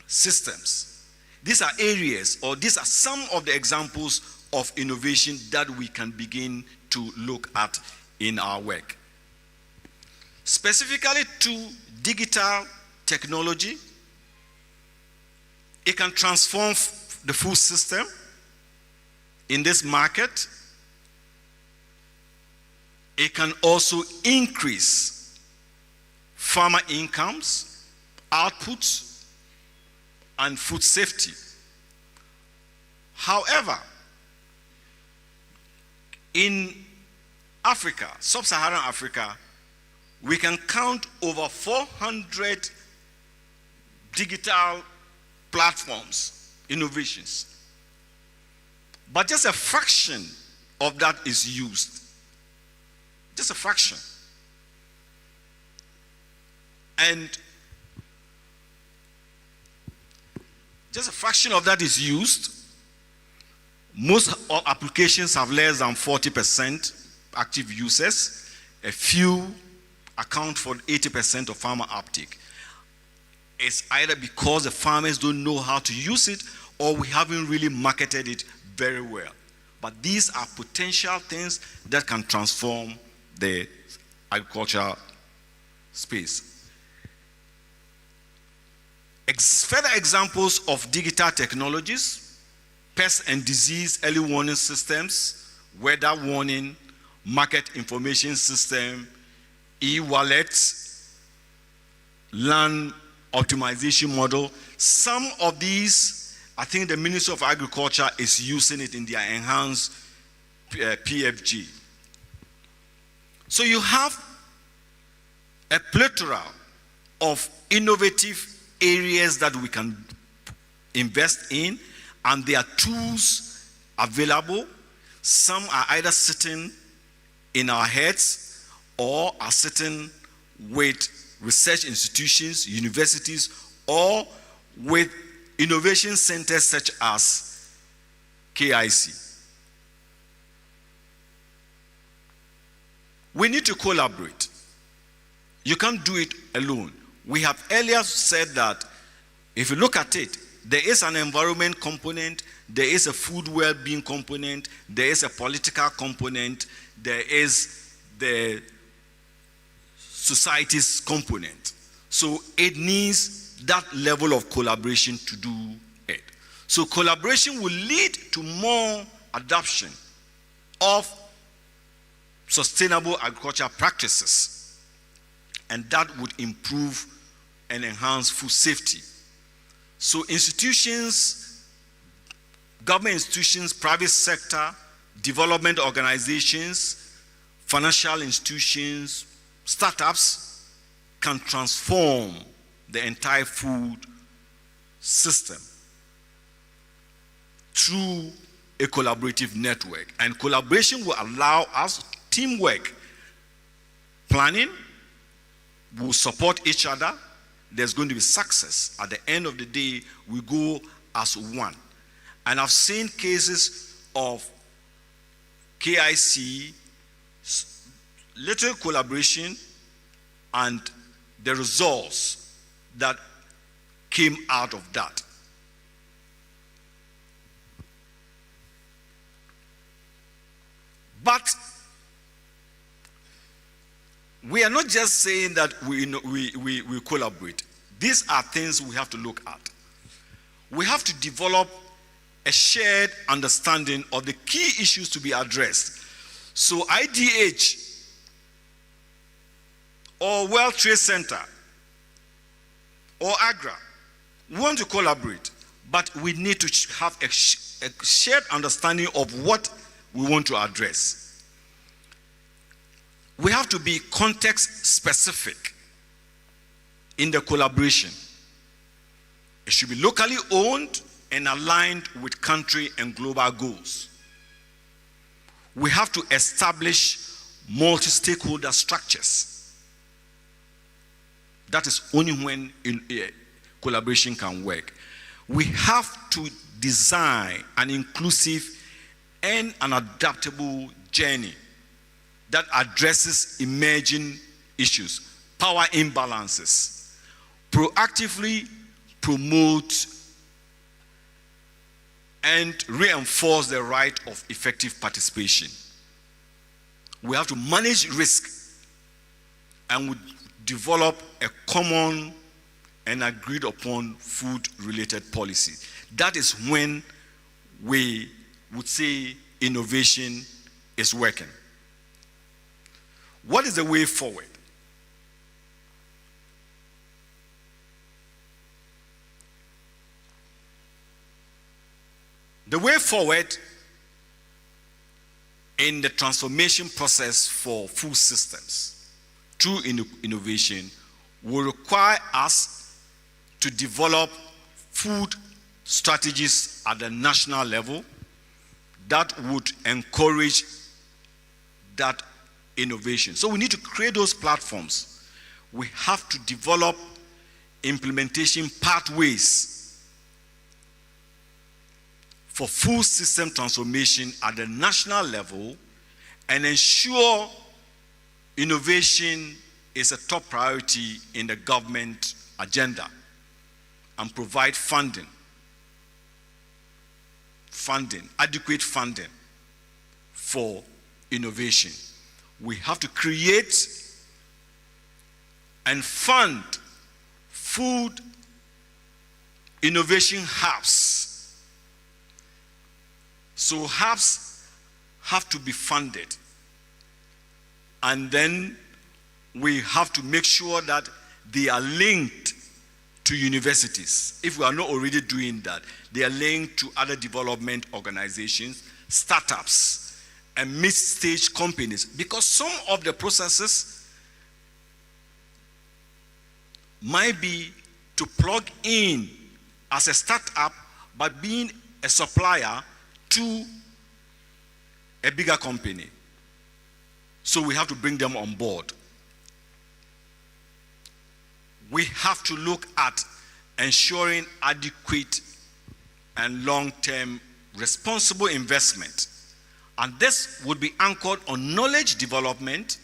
systems. These are areas, or these are some of the examples of innovation that we can begin to look at in our work. Specifically to digital technology, it can transform the food system in this market. It can also increase farmer incomes, outputs, and food safety. However, in Africa, sub-Saharan Africa, we can count over 400 digital platforms, innovations. But just a fraction of that is used. Just a fraction. And just a fraction of that is used. Most of applications have less than 40% active users. A few account for 80% of farmer uptake. It's either because the farmers don't know how to use it, or we haven't really marketed it very well. But these are potential things that can transform the agricultural space. Further examples of digital technologies: pest and disease early warning systems, weather warning, market information system, e-wallets, land optimization model. Some of these, I think the Ministry of Agriculture is using it in their enhanced PFG. So you have a plethora of innovative areas that we can invest in, and there are tools available. Some are either sitting in our heads or are sitting with research institutions, universities, or with innovation centers such as KIC. We need to collaborate. You can't do it alone. We have earlier said that if you look at it, there is an environment component, there is a food well-being component, there is a political component, there is the society's component. So it needs that level of collaboration to do it. So collaboration will lead to more adoption of sustainable agricultural practices, and that would improve and enhance food safety. So institutions, government institutions, private sector, development organizations, financial institutions, startups can transform the entire food system through a collaborative network. And collaboration will allow us teamwork. Planning will support each other. There's going to be success. At the end of the day, we go as one. And I've seen cases of KIC, little collaboration, and the results that came out of that. But we are not just saying that we collaborate. These are things we have to look at. We have to develop a shared understanding of the key issues to be addressed. So IDH or World Trade Center or AGRA, we want to collaborate, but we need to have a shared understanding of what we want to address. We have to be context specific in the collaboration. It should be locally owned and aligned with country and global goals. We have to establish multi-stakeholder structures. That is only when collaboration can work. We have to design an inclusive and an adaptable journey that addresses emerging issues, power imbalances, proactively promote and reinforce the right of effective participation. We have to manage risk and we develop a common and agreed upon food-related policy. That is when we would say innovation is working. What is the way forward? The way forward in the transformation process for food systems through innovation will require us to develop food strategies at the national level that would encourage that innovation. So we need to create those platforms. We have to develop implementation pathways for food system transformation at the national level and ensure innovation is a top priority in the government agenda and provide adequate funding for innovation. We have to create and fund food innovation hubs. So hubs have to be funded. And then we have to make sure that they are linked to universities. If we are not already doing that, they are linked to other development organizations, startups, and mid-stage companies. Because some of the processes might be to plug in as a startup, but being a supplier to a bigger company. So we have to bring them on board. We have to look at ensuring adequate and long-term responsible investment. And this would be anchored on knowledge development,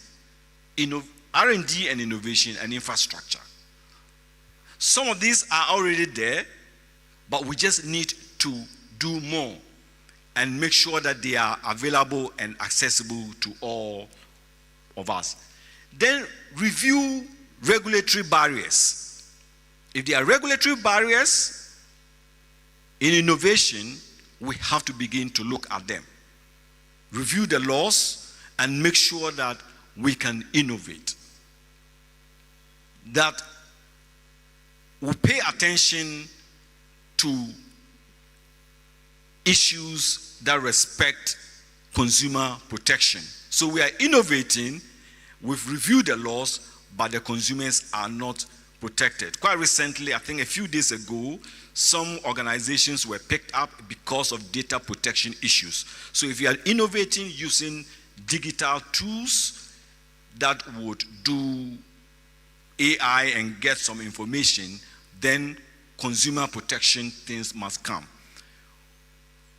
R&D and innovation and infrastructure. Some of these are already there, but we just need to do more and make sure that they are available and accessible to all of us. Then review regulatory barriers. If there are regulatory barriers in innovation, we have to begin to look at them. Review the laws and make sure that we can innovate. That we pay attention to issues that respect consumer protection. So we are innovating, we've reviewed the laws, but the consumers are not protected. Quite recently, I think a few days ago, some organizations were picked up because of data protection issues. So if you are innovating using digital tools that would do AI and get some information, then consumer protection things must come.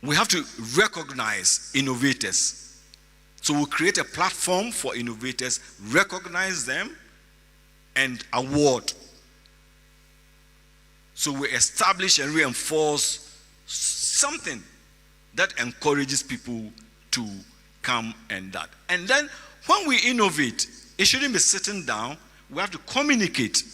We have to recognize innovators. So we'll create a platform for innovators, recognize them, and award. So we establish and reinforce something that encourages people to come and that. And then when we innovate, it shouldn't be sitting down. We have to communicate.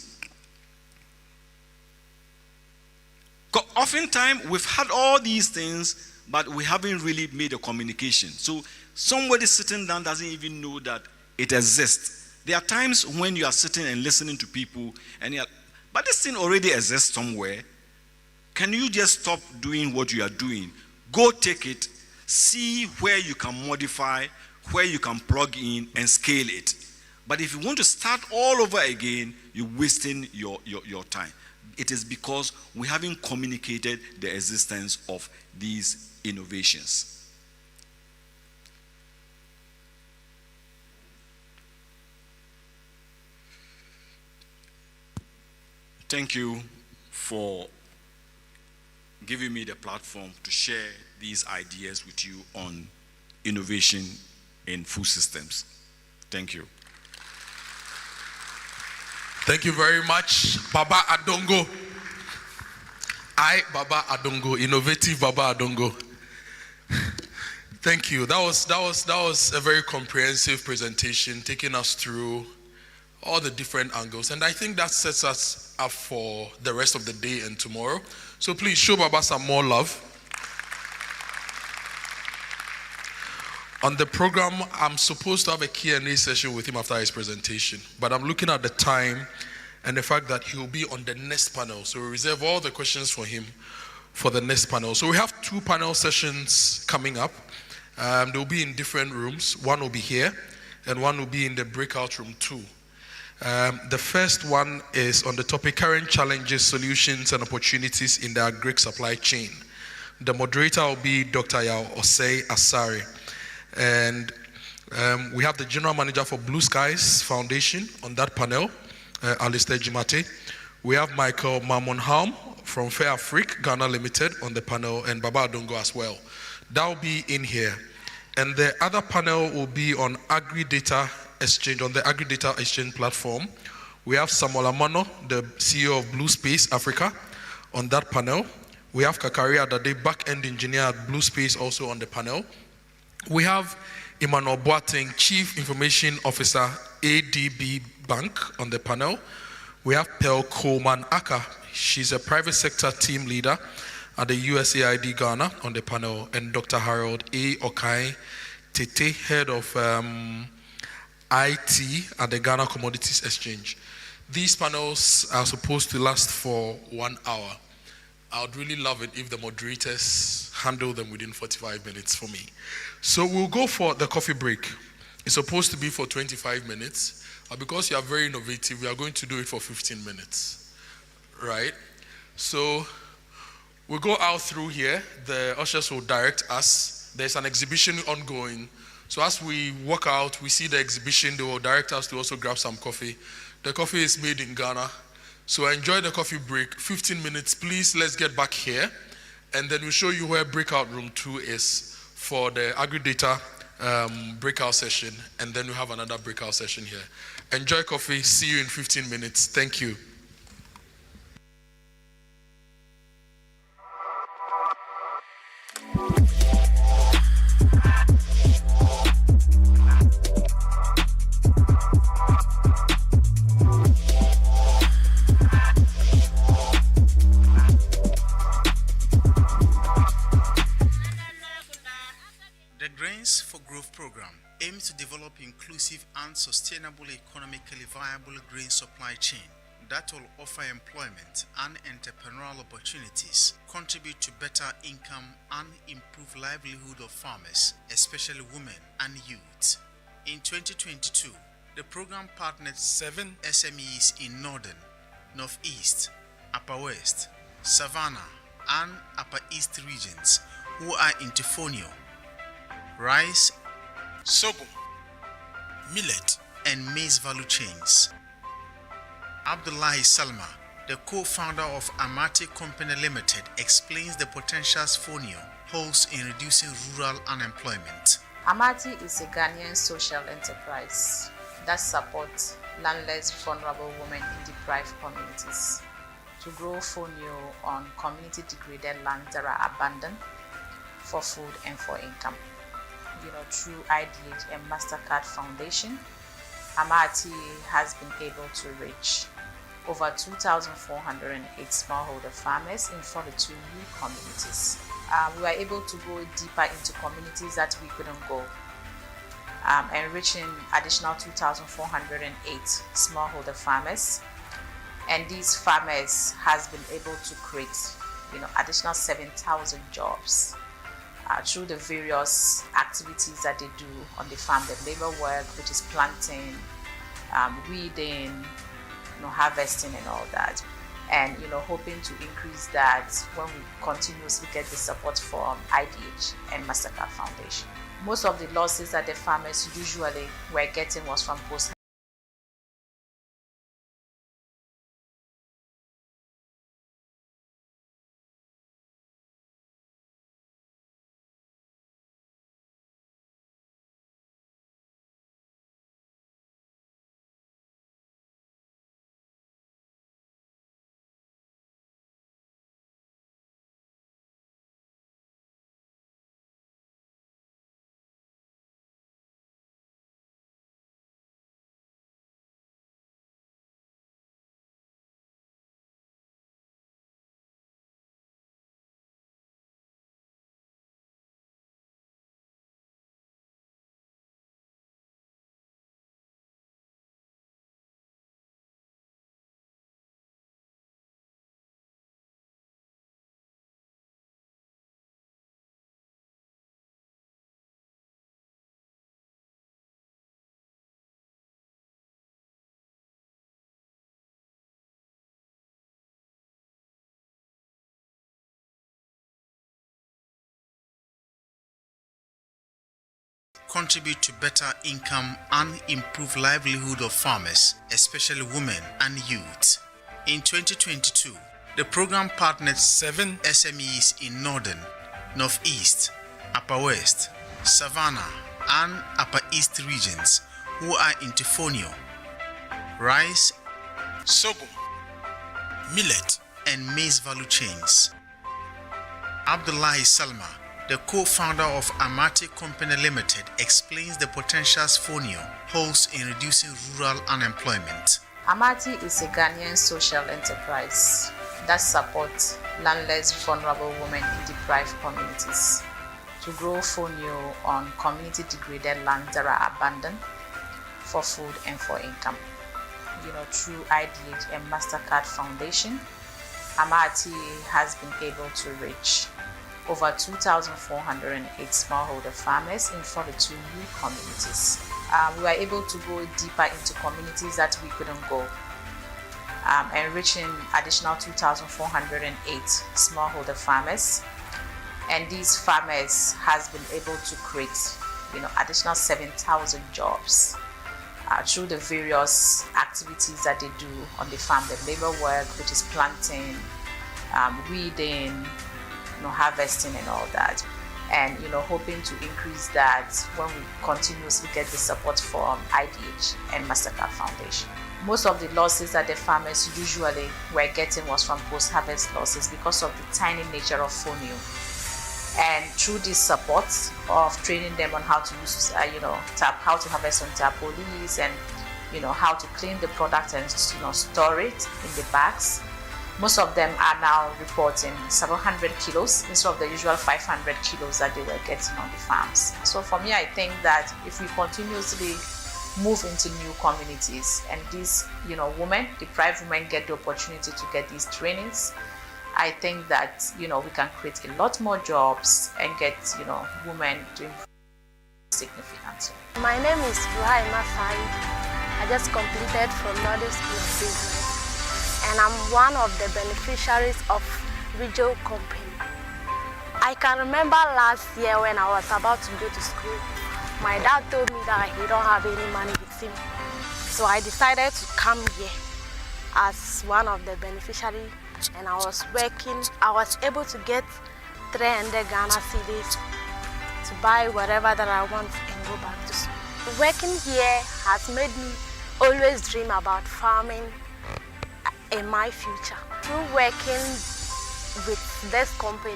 Oftentimes, we've had all these things, but we haven't really made a communication. So somebody sitting down doesn't even know that it exists. There are times when you are sitting and listening to people, but this thing already exists somewhere. Can you just stop doing what you are doing? Go take it, see where you can modify, where you can plug in and scale it. But if you want to start all over again, you're wasting your time. It is because we haven't communicated the existence of these innovations. Thank you for giving me the platform to share these ideas with you on innovation in food systems. Thank you. Thank you very much, Baba Adongo. Baba Adongo, innovative Baba Adongo. Thank you. That was a very comprehensive presentation, taking us through all the different angles, and I think that sets us up for the rest of the day and tomorrow. So please show Baba some more love. On the program, I'm supposed to have a Q&A session with him after his presentation, but I'm looking at the time and the fact that he'll be on the next panel. So we reserve all the questions for him for the next panel. So we have 2 panel sessions coming up. They'll be in different rooms. One will be here, and one will be in the breakout room 2. The first one is on the topic current challenges, solutions, and opportunities in the agri supply chain. The moderator will be Dr. Yao Osei Asare. And we have the General Manager for Blue Skies Foundation on that panel, Alistair Jimate. We have Michael Mamonhalm from Fair Afrique, Ghana Limited on the panel, and Baba Adongo as well. That will be in here. And the other panel will be on Agri-Data Exchange, on the Agri-Data Exchange platform. We have Samuel Amano, the CEO of Blue Space Africa, on that panel. We have Kakari Adade, back-end engineer at Blue Space, also on the panel. We have Emmanuel Boateng, Chief Information Officer, ADB Bank, on the panel. We have Pearl Coleman Aka. She's a private sector team leader at the USAID Ghana, on the panel. And Dr. Harold A. Okai Tete, head of IT at the Ghana Commodities Exchange. These panels are supposed to last for 1 hour. I would really love it if the moderators handle them within 45 minutes for me. So we'll go for the coffee break. It's supposed to be for 25 minutes, but because you are very innovative, we are going to do it for 15 minutes, right? So we'll go out through here. The ushers will direct us. There's an exhibition ongoing. So as we walk out, we see the exhibition. They will direct us to also grab some coffee. The coffee is made in Ghana. So enjoy the coffee break. 15 minutes, please. Let's get back here. And then we'll show you where breakout room 2 is for the Agri-Data breakout session. And then we'll have another breakout session here. Enjoy coffee. See you in 15 minutes. Thank you. Grains for Growth program aims to develop inclusive and sustainable economically viable grain supply chain that will offer employment and entrepreneurial opportunities, contribute to better income and improve livelihood of farmers, especially women and youth. In 2022, the program partnered 7 SMEs in Northern, Northeast, Upper West, Savannah, and Upper East regions who are into fonio, rice, sorghum, millet, and maize value chains. Abdullahi Salma, the co-founder of Amati Company Limited, explains the potentials fonio holds in reducing rural unemployment. Amati is a Ghanaian social enterprise that supports landless, vulnerable women in deprived communities to grow fonio on community-degraded lands that are abandoned for food and for income. through IDH and MasterCard Foundation, Amati has been able to reach over 2,408 smallholder farmers in 42 new communities. We were able to go deeper into communities that we couldn't go, enriching additional 2,408 smallholder farmers. And these farmers has been able to create, additional 7,000 jobs through the various activities that they do on the farm, the labor work, which is planting, weeding, harvesting and all that. And, hoping to increase that when we continuously get the support from IDH and MasterCard Foundation. Most of the losses that the farmers usually were getting was from post. Contribute to better income and improve livelihood of farmers, especially women and youth. In 2022, the program partnered 7 SMEs in Northern, Northeast, Upper West, Savannah, and Upper East regions who are into fonio, rice, sorghum, millet, and maize value chains. Abdullahi Salma, the co-founder of Amati Company Limited, explains the potentials fonio holds in reducing rural unemployment. Amati is a Ghanaian social enterprise that supports landless, vulnerable women in deprived communities to grow fonio on community-degraded lands that are abandoned for food and for income. Through IDH and MasterCard Foundation, Amati has been able to reach over 2,408 smallholder farmers in 42 new communities. We were able to go deeper into communities that we couldn't go, enriching additional 2,408 smallholder farmers. And these farmers has been able to create, additional 7,000 jobs through the various activities that they do on the farm, the labor work, which is planting, weeding, harvesting and all that. And, hoping to increase that when we continuously get the support from IDH and MasterCard Foundation. Most of the losses that the farmers usually were getting was from post-harvest losses because of the tiny nature of fonio. And through this support of training them on how to use, how to harvest on tarpaulins and, how to clean the product and, store it in the bags, most of them are now reporting several hundred kilos instead of the usual 500 kilos that they were getting on the farms. So for me, I think that if we continuously move into new communities and these, women, deprived women, get the opportunity to get these trainings, I think that, we can create a lot more jobs and get, women to improve significantly. My name is Ruhaima Fai. I just completed from Northern School of Business, and I'm one of the beneficiaries of Regional Company. I can remember last year when I was about to go to school, my dad told me that he don't have any money with him. So I decided to come here as one of the beneficiaries, and I was working. I was able to get 300 Ghana cedis to buy whatever that I want and go back to school. Working here has made me always dream about farming in my future. Through working with this company,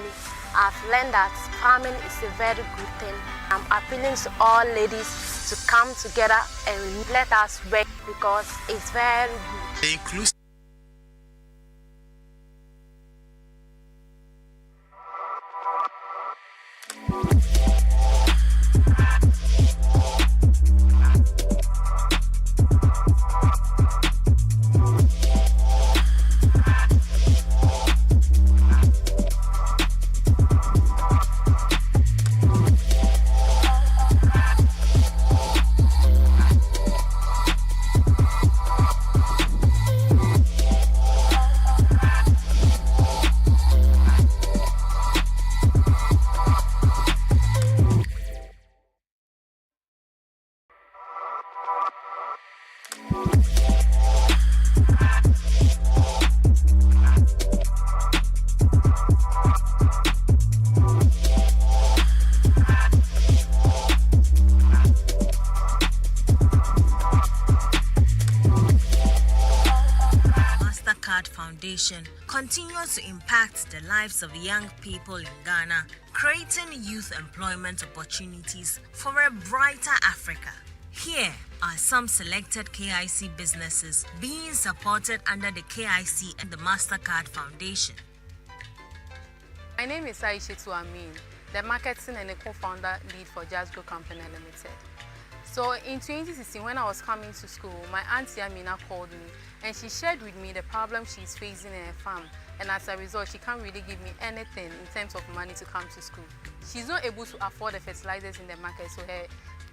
I've learned that farming is a very good thing. I'm appealing to all ladies to come together and let us work because it's very good. The inclusive continues to impact the lives of young people in Ghana, creating youth employment opportunities for a brighter Africa. Here are some selected KIC businesses being supported under the KIC and the MasterCard Foundation. My name is Aisha Amin, the marketing and the co-founder lead for Jasgo Company Limited. So in 2016, when I was coming to school, my auntie Amina called me and she shared with me the problem she's facing in her farm. And as a result, she can't really give me anything in terms of money to come to school. She's not able to afford the fertilizers in the market, so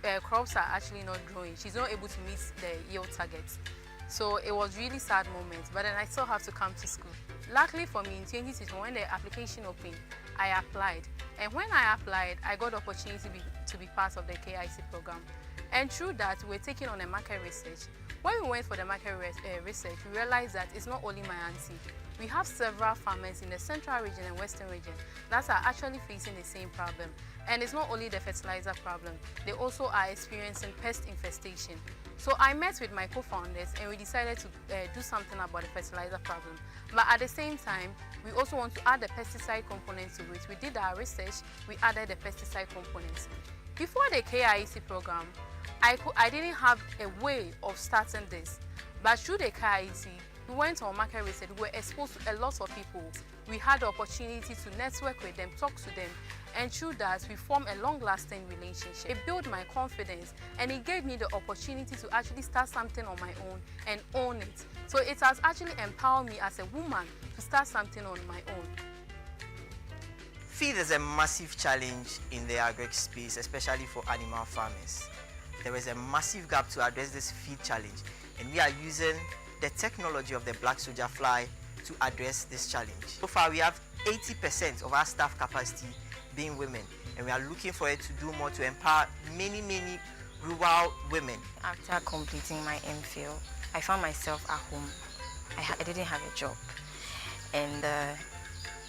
her crops are actually not growing. She's not able to meet the yield targets. So it was really sad moment, but then I still have to come to school. Luckily for me, in 2016, when the application opened, I applied. And when I applied, I got the opportunity to be part of the KIC program. And through that, we were taking on a market research. When we went for the market research, we realized that it's not only my auntie. We have several farmers in the central region and western region that are actually facing the same problem. And it's not only the fertilizer problem, they also are experiencing pest infestation. So I met with my co-founders and we decided to do something about the fertilizer problem. But at the same time, we also want to add the pesticide components to it. We did our research, we added the pesticide components. Before the KIC program, I didn't have a way of starting this. But through the KIC, we went on market research, we were exposed to a lot of people. We had the opportunity to network with them, talk to them, and through that, we formed a long-lasting relationship. It built my confidence, and it gave me the opportunity to actually start something on my own and own it. So it has actually empowered me as a woman to start something on my own. Feed is a massive challenge in the agri space, especially for animal farmers. There is a massive gap to address this feed challenge, and we are using the technology of the black soldier fly to address this challenge. So far, we have 80% of our staff capacity being women, and we are looking for it to do more to empower many rural women. After completing my MPhil, I found myself at home. I didn't have a job, and the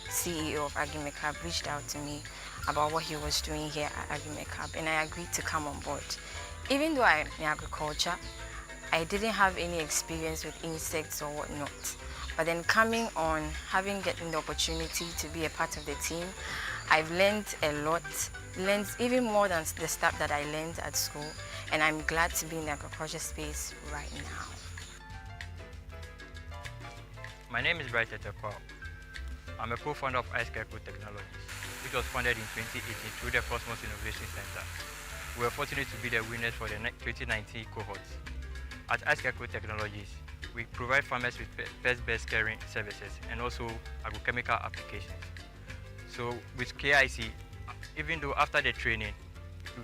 CEO of AgriMecab reached out to me about what he was doing here at AgriMecab, and I agreed to come on board. Even though I'm in agriculture, I didn't have any experience with insects or whatnot. But then coming on, getting the opportunity to be a part of the team, I've learned a lot, learned even more than the stuff that I learned at school, and I'm glad to be in the agriculture space right now. My name is Bright Etekwao. I'm a co-founder of AIA Technologies, which was founded in 2018 through the Cosmos Innovation Center. We were fortunate to be the winners for the 2019 cohorts. At AIA Technologies, we provide farmers with pest-based caring services and also agrochemical applications. So with KIC, even though after the training,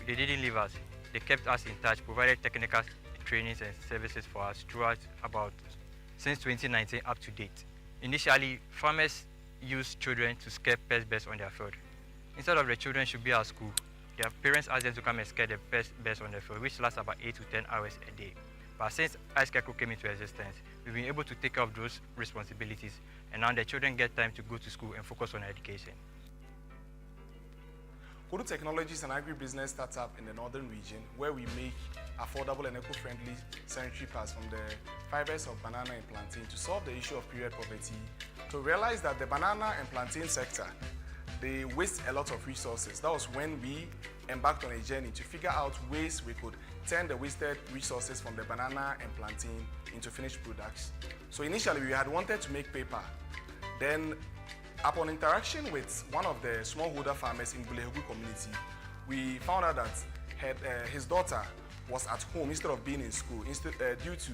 they didn't leave us, they kept us in touch, provided technical trainings and services for us throughout since 2019 up to date. Initially, farmers used children to scare pest-based on their field. Instead of the children should be at school, their parents asked them to come and scare the pest-based on the field, which lasts about 8 to 10 hours a day. But since AIA came into existence, we've been able to take care of those responsibilities, and now the children get time to go to school and focus on education. Kodu Technology is an agribusiness startup in the northern region where we make affordable and eco-friendly sanitary pads from the fibers of banana and plantain to solve the issue of period poverty, to realize that the banana and plantain sector they waste a lot of resources. That was when we embarked on a journey to figure out ways we could turn the wasted resources from the banana and plantain into finished products. So initially we had wanted to make paper. Then upon interaction with one of the smallholder farmers in Bulehegu community, we found out that his daughter was at home instead of being in school due to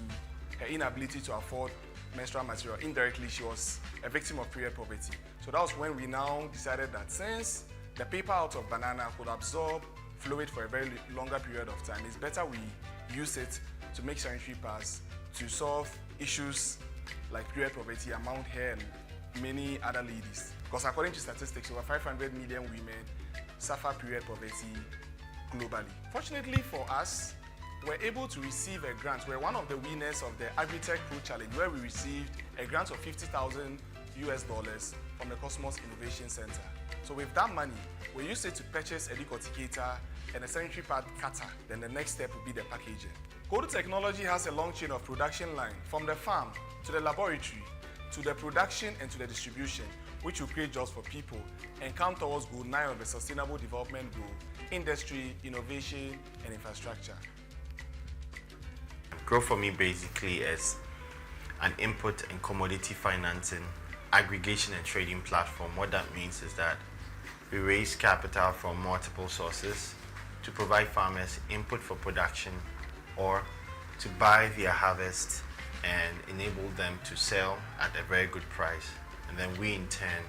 her inability to afford menstrual material. Indirectly, she was a victim of period poverty. So that was when we now decided that since the paper out of banana could absorb fluid for a very longer period of time, it's better we use it to make sanitary pads to solve issues like period poverty among her and many other ladies. Because according to statistics, over 500 million women suffer period poverty globally. Fortunately for us, we're able to receive a grant. We're one of the winners of the Agritech Pro Challenge, where we received a grant of $50,000 from the Cosmos Innovation Center. So with that money, we used it to purchase a decorticator and a sanitary pad cutter. Then the next step would be the packaging. Kodu Technology has a long chain of production line from the farm to the laboratory to the production and to the distribution, which will create jobs for people and come towards Goal 9 of the Sustainable Development Goal: industry, innovation, and infrastructure. Grow for Me basically is an input and commodity financing, aggregation and trading platform. What that means is that we raise capital from multiple sources to provide farmers input for production or to buy their harvest and enable them to sell at a very good price. And then we in turn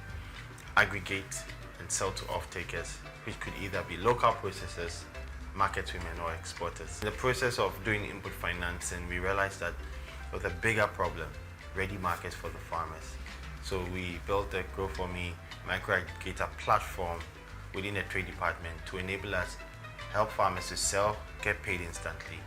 aggregate and sell to off-takers, which could either be local processors, market women, or exporters. In the process of doing input financing, we realized that there was a bigger problem: ready markets for the farmers. So we built a Grow for Me micro aggregator platform within the trade department to enable us help farmers to sell, get paid instantly,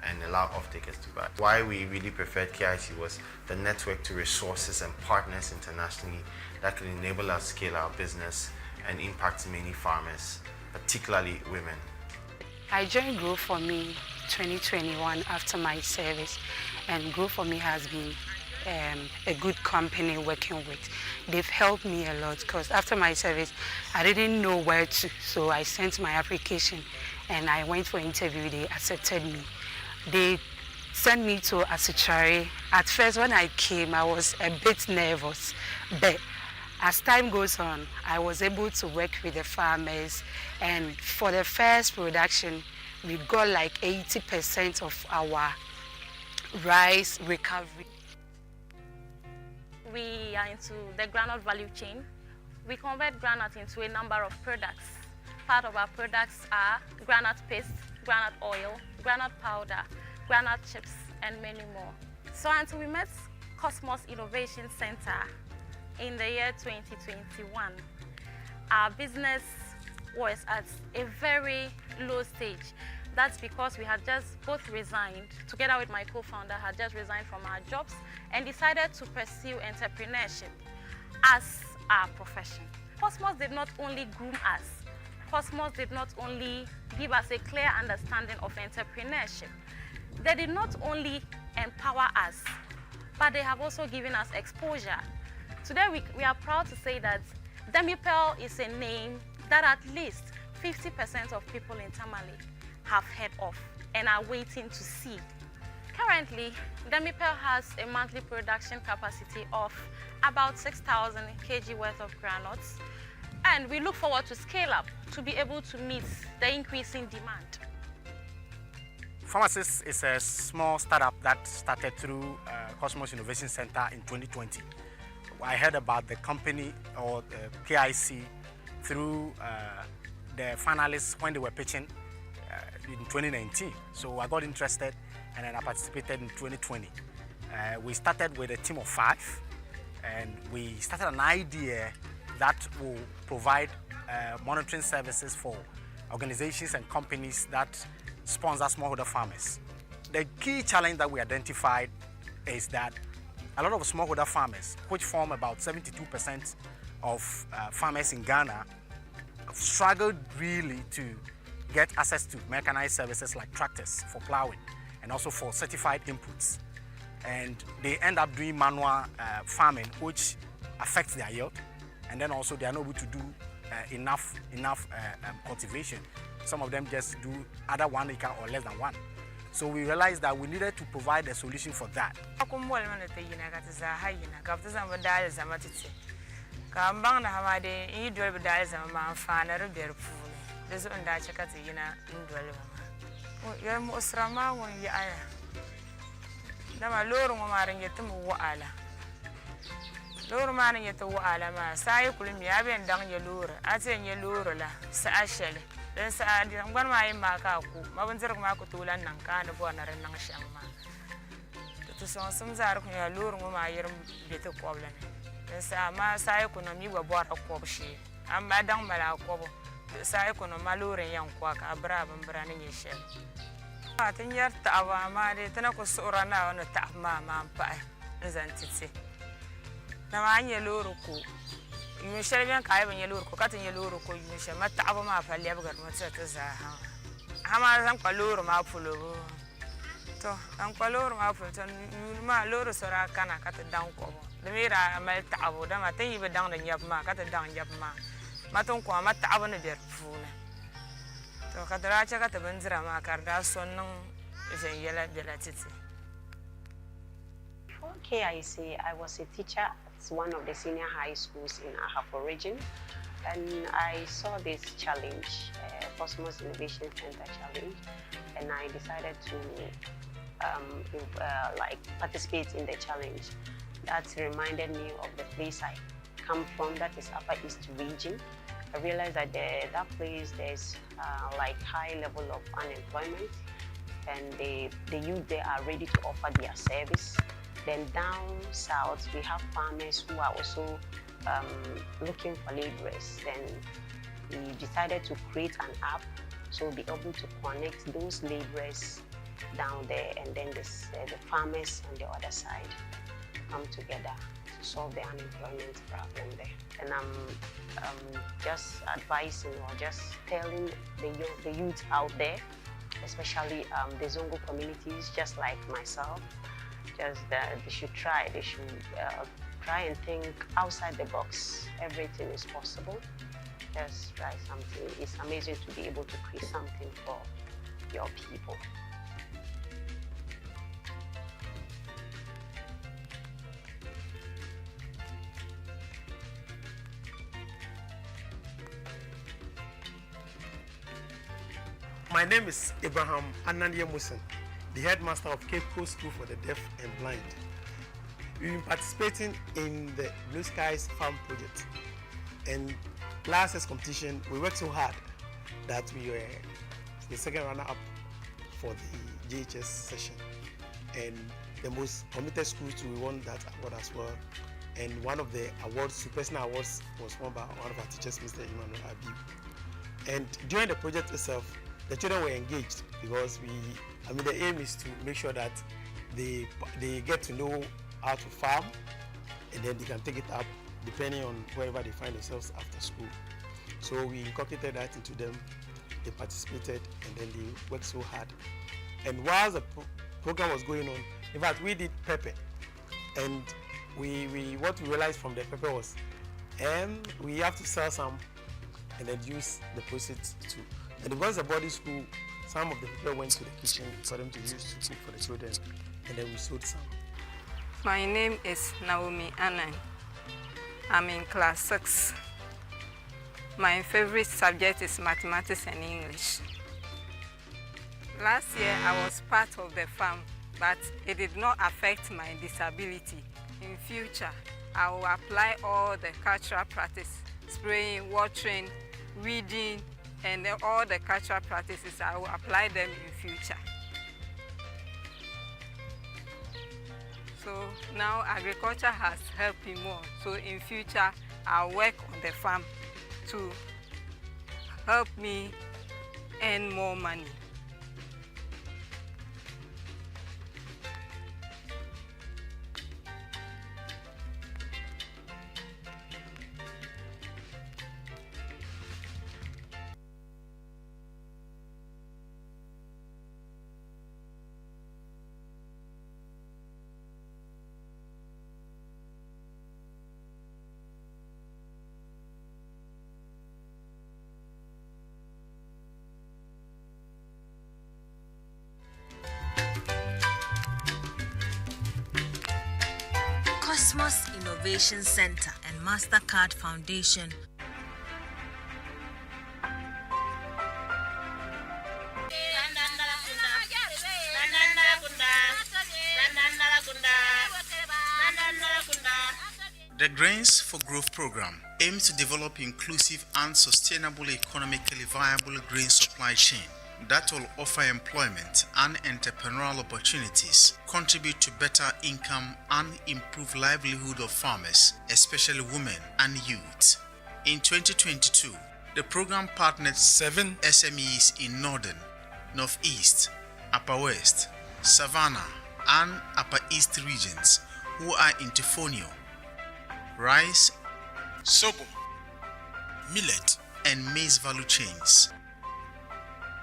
and allow off-takers to buy. Why we really preferred KIC was the network to resources and partners internationally that could enable us scale our business and impact many farmers, particularly women. I joined Grow for Me 2021 after my service, and Grow for Me has been a good company working with. They've helped me a lot because after my service, I didn't know where to, so I sent my application and I went for an interview. They accepted me. They sent me to Asichari. At first, when I came, I was a bit nervous, but as time goes on, I was able to work with the farmers, and for the first production, we got like 80% of our rice recovery. We are into the groundnut value chain. We convert groundnut into a number of products. Part of our products are groundnut paste, groundnut oil, groundnut powder, groundnut chips, and many more. So until we met Cosmos Innovation Center in the year 2021, our business was at a very low stage. That's because we had just both resigned, together with my co-founder, had just resigned from our jobs and decided to pursue entrepreneurship as our profession. Cosmos did not only groom us, Cosmos did not only give us a clear understanding of entrepreneurship, they did not only empower us, but they have also given us exposure. Today we are proud to say that Demipel is a name that at least 50% of people in Tamale have heard of and are waiting to see. Currently, Demipel has a monthly production capacity of about 6,000 kg worth of granules, and we look forward to scale up to be able to meet the increasing demand. Pharmacist is a small startup that started through Cosmos Innovation Center in 2020. I heard about the company or KIC through the finalists when they were pitching in 2019. So I got interested and then I participated in 2020. We started with a team of 5 and we started an idea that will provide monitoring services for organizations and companies that sponsor smallholder farmers. The key challenge that we identified is that a lot of smallholder farmers, which form about 72% of farmers in Ghana, have struggled really to get access to mechanized services like tractors for plowing and also for certified inputs. And they end up doing manual farming, which affects their yield. And then also they are not able to do enough cultivation. Some of them just do either 1 acre or less than one. So we realized that we needed to provide a solution for that. Loro mana yeto wala ma sai kulmi aben dang ye loro ate ye loro la sa ashele den sa di ngwan ma yi maka ku ma bunzir ma ku tulan nan ka da bo na ran nan shamma to so sum zar ku ya loro ma yirum bete ko bla ne den sa ma sai ku no mi wa bo ra ko shi amma dang mala ko bo sai ku no ma loro yan ko ka bra ban bra ne ye shel atin yar ta wa ma de tana ku sura na wona ta ma pa zan titse na ma nye loro ko yu shel ben kai ben ye loro ko katin ye loro ko yu shel mata abu ma falle abgar mata ta za ha ma zan kwa loro ma fulo to an kwa loro ma fulo to ma loro sora kana kata dan ko da mira mal ta abu da ma tan yi be dan da nyab ma kata dan nyab ma maton ko mata abu ne ber funa to kadara cha kata ben zira ma karda sonnan jen yela bela titi. Before KIC, I was a teacher at one of the senior high schools in Ahafo region, and I saw this challenge, Cosmos Innovation Center challenge, and I decided to participate in the challenge. That reminded me of the place I come from, that is Upper East region. I realized that that place there's high level of unemployment, and the youth there are ready to offer their service. Then down south, we have farmers who are also looking for laborers. Then we decided to create an app so we'll be able to connect those laborers down there, and then the farmers on the other side come together to solve the unemployment problem there. And I'm just advising or just telling the youth out there, especially the Zongo communities, just like myself, just that they should try and think outside the box. Everything is possible. Just try something. It's amazing to be able to create something for your people. My name is Abraham Anandia Musen, the headmaster of Cape Coast School for the Deaf and Blind. We've been participating in the Blue Skies Farm project, and last year's competition, we worked so hard that we were the second runner-up for the JHS session, and the most committed schools we won that award as well. And one of the awards, personal awards, was won by one of our teachers, Mr. Emmanuel Abiu. And during the project itself, the children were engaged because the aim is to make sure that they get to know how to farm, and then they can take it up depending on wherever they find themselves after school. So we inculcated that into them. They participated, and then they worked so hard. And while the program was going on, in fact, we did pepper, and what we realized from the pepper was, we have to sell some, and then use the proceeds to. And because the boarding school, some of the people went to the kitchen for them to use to cook for the children, and then we sold some. My name is Naomi Annan. I'm in class 6. My favorite subject is mathematics and English. Last year I was part of the farm, but it did not affect my disability. In future, I will apply all the cultural practice, spraying, watering, weeding, and all the cultural practices. I will apply them in future. So now agriculture has helped me more. So in future, I'll work on the farm to help me earn more money. Cosmos Innovation Center and MasterCard Foundation. The Grains for Growth program aims to develop inclusive and sustainable economically viable grain supply chain that will offer employment and entrepreneurial opportunities, contribute to better income and improve livelihood of farmers, especially women and youth. In 2022, the program partnered 7 SMEs in Northern, Northeast, Upper West, Savannah, and Upper East regions who are into fonio, rice, sorghum, millet, and maize value chains.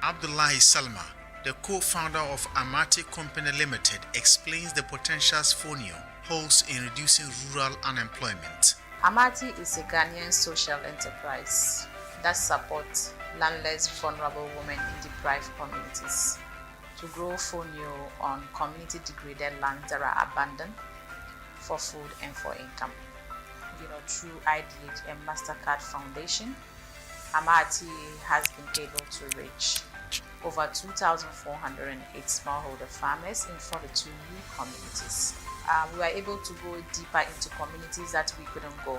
Abdullahi Salma, the co-founder of Amati Company Limited, explains the potentials fonio holds in reducing rural unemployment. Amati is a Ghanaian social enterprise that supports landless, vulnerable women in deprived communities to grow fonio on community degraded lands that are abandoned for food and for income. Through IDH and MasterCard Foundation, Amati has been able to reach over 2,408 smallholder farmers in 42 new communities. We were able to go deeper into communities that we couldn't go,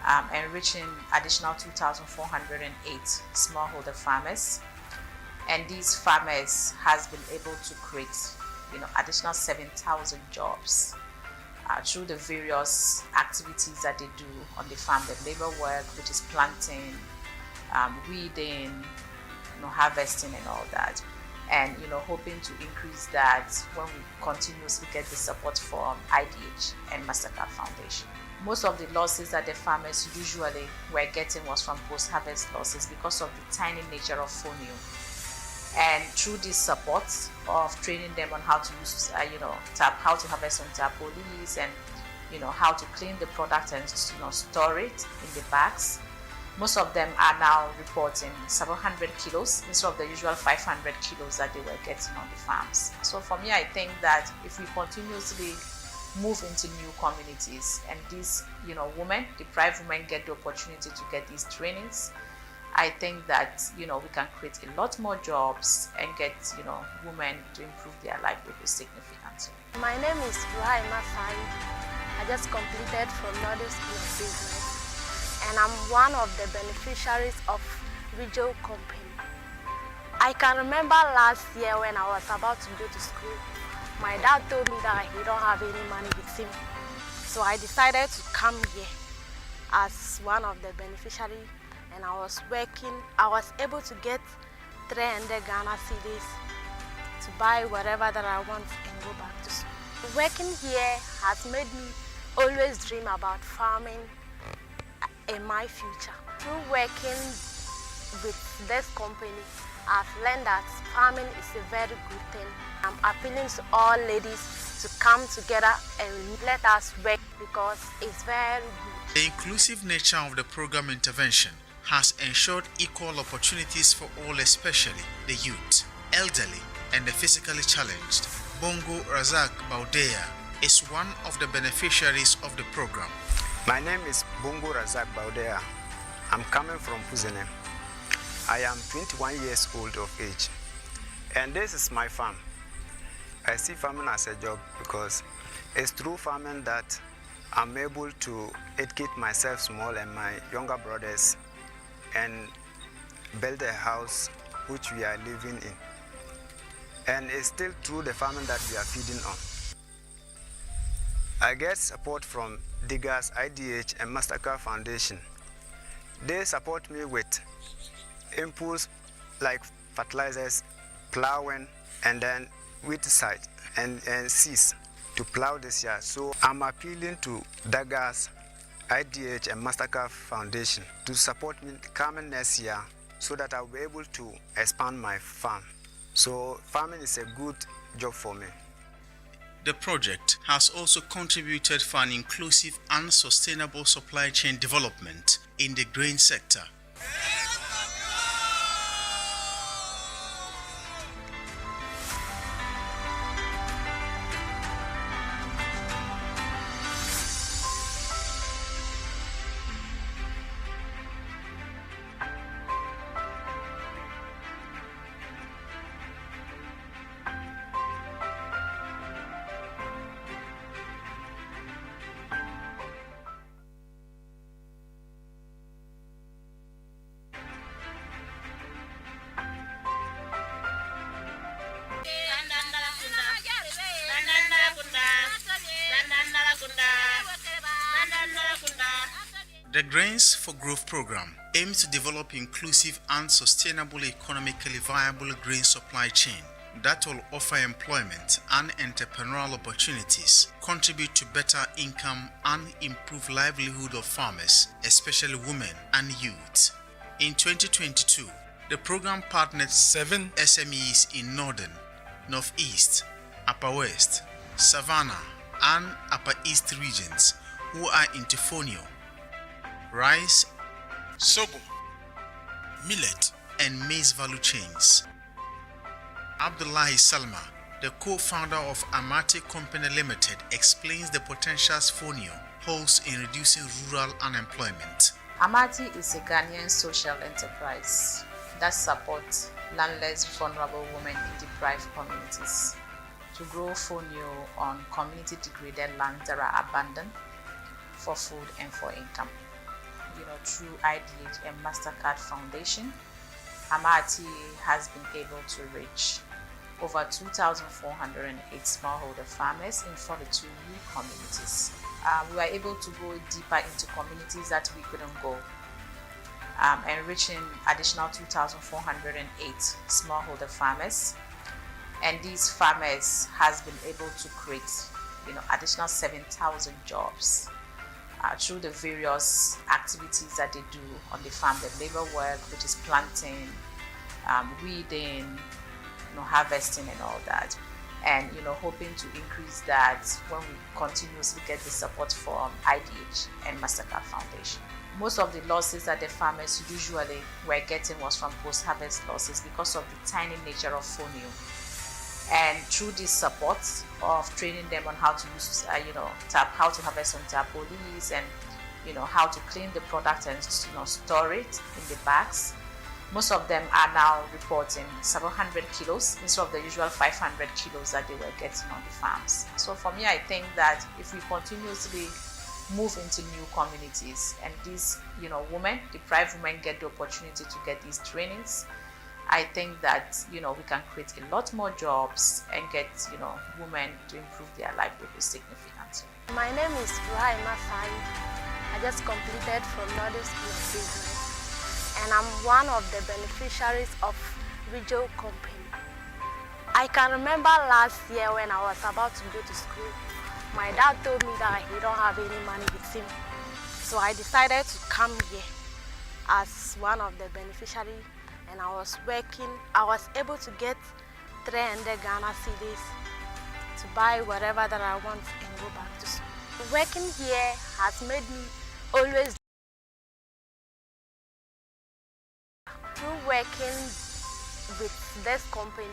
and reaching additional 2,408 smallholder farmers. And these farmers has been able to create, additional 7,000 jobs through the various activities that they do on the farm, the labor work, which is planting, weeding, harvesting and all that. And, hoping to increase that when we continuously get the support from IDH and MasterCard Foundation. Most of the losses that the farmers usually were getting was from post-harvest losses because of the tiny nature of fonio. And through this support of training them on how to use, how to harvest on tarpaulins and, how to clean the product and, store it in the bags, most of them are now reporting several hundred kilos instead of the usual 500 kilos that they were getting on the farms. So for me, I think that if we continuously move into new communities and these, women, deprived women get the opportunity to get these trainings, I think that, we can create a lot more jobs and get, women to improve their livelihood significantly. My name is Ruhaima Fai. I just completed from Northern School of Business, and I'm one of the beneficiaries of Ridgel Company. I can remember last year when I was about to go to school, my dad told me that he don't have any money with him. So I decided to come here as one of the beneficiaries. And I was working, I was able to get 300 Ghana cedis to buy whatever that I want and go back to school. Working here has made me always dream about farming in my future. Through working with this company, I've learned that farming is a very good thing. I'm appealing to all ladies to come together and let us work because it's very good. The inclusive nature of the program intervention has ensured equal opportunities for all, especially the youth, elderly, and the physically challenged. Bongo Razak Baudea is one of the beneficiaries of the program. My name is Bongo Razak Baudea. I'm coming from Puzene. I am 21 years old of age, and this is my farm. I see farming as a job because it's through farming that I'm able to educate myself small and my younger brothers and build a house which we are living in. And it's still through the farming that we are feeding on. I get support from Diggers, IDH, and MasterCard Foundation. They support me with inputs like fertilizers, plowing, and then weedicide and seeds to plow this year. So I'm appealing to Diggers, IDH, and MasterCard Foundation to support me coming next year so that I'll be able to expand my farm. So farming is a good job for me. The project has also contributed for an inclusive and sustainable supply chain development in the grain sector. The Grains for Growth program aims to develop inclusive and sustainable economically viable grain supply chain that will offer employment and entrepreneurial opportunities, contribute to better income and improve livelihood of farmers, especially women and youth. In 2022, the program partnered 7 SMEs in Northern, Northeast, Upper West, Savannah, and Upper East regions who are into fonio, rice, sorghum, millet, and maize value chains. Abdullahi Salma, the co-founder of Amati Company Limited, explains the potentials fonio holds in reducing rural unemployment. Amati is a Ghanaian social enterprise that supports landless, vulnerable women in deprived communities to grow fonio on community-degraded lands that are abandoned for food and for income. Through IDH and MasterCard Foundation, Amati has been able to reach over 2,408 smallholder farmers in 42 new communities. We were able to go deeper into communities that we couldn't go, enriching additional 2,408 smallholder farmers. And these farmers has been able to create, additional 7,000 jobs through the various activities that they do on the farm, the labor work, which is planting, weeding, harvesting and all that. And, hoping to increase that when we continuously get the support from IDH and MasterCard Foundation. Most of the losses that the farmers usually were getting was from post-harvest losses because of the tiny nature of fonio. And through this support of training them on how to use, how to harvest on tarpaulins and, how to clean the product and, store it in the bags, most of them are now reporting 700 kilos instead of the usual 500 kilos that they were getting on the farms. So for me, I think that if we continuously move into new communities and these, women, deprived women get the opportunity to get these trainings, I think that, we can create a lot more jobs and get, women to improve their livelihood significantly. My name is Rahima Fai. I just completed from Northeast School of Business, and I'm one of the beneficiaries of Ridgel Company. I can remember last year when I was about to go to school, my dad told me that he don't have any money with him. So I decided to come here as one of the beneficiaries. And I was working, I was able to get 300 Ghana cedis to buy whatever that I want and go back to school. Working here has made me always. Through working with this company,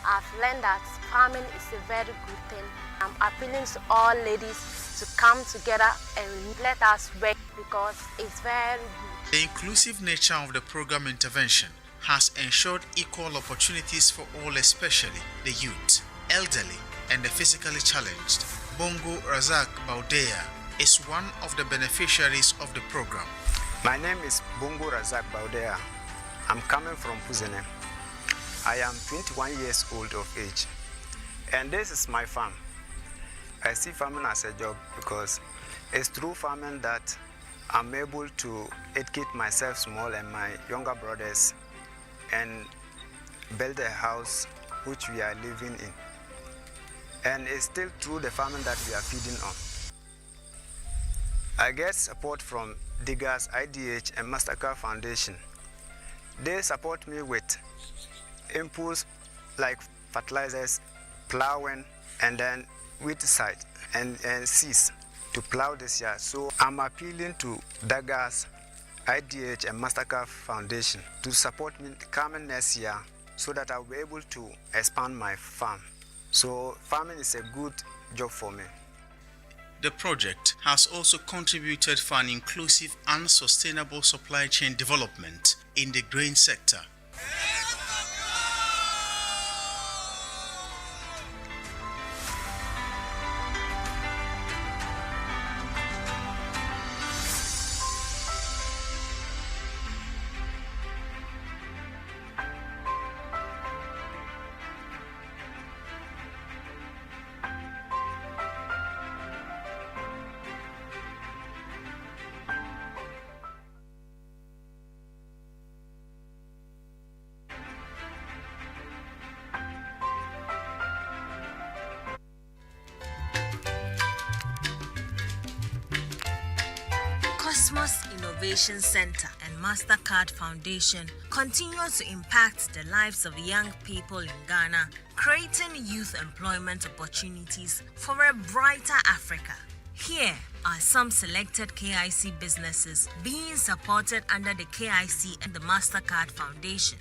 I've learned that farming is a very good thing. I'm appealing to all ladies to come together and let us work because it's very good. The inclusive nature of the program intervention has ensured equal opportunities for all, especially the youth, elderly, and the physically challenged. Bongo Razak Baudea is one of the beneficiaries of the program. My name is Bongo Razak Baudea. I'm coming from Puzene. I am 21 years old of age, and this is my farm. I see farming as a job because it's through farming that I'm able to educate myself small and my younger brothers and build a house which we are living in. And it's still through the farming that we are feeding on. I get support from Diggers, IDH, and MasterCard Foundation. They support me with inputs like fertilizers, plowing, and then weedicide and seeds to plow this year. So I'm appealing to Diggers, IDH, and MasterCard Foundation to support me coming next year so that I'll be able to expand my farm. So farming is a good job for me. The project has also contributed for an inclusive and sustainable supply chain development in the grain sector. Cosmos Innovation Center and MasterCard Foundation continue to impact the lives of young people in Ghana, creating youth employment opportunities for a brighter Africa. Here are some selected KIC businesses being supported under the KIC and the MasterCard Foundation.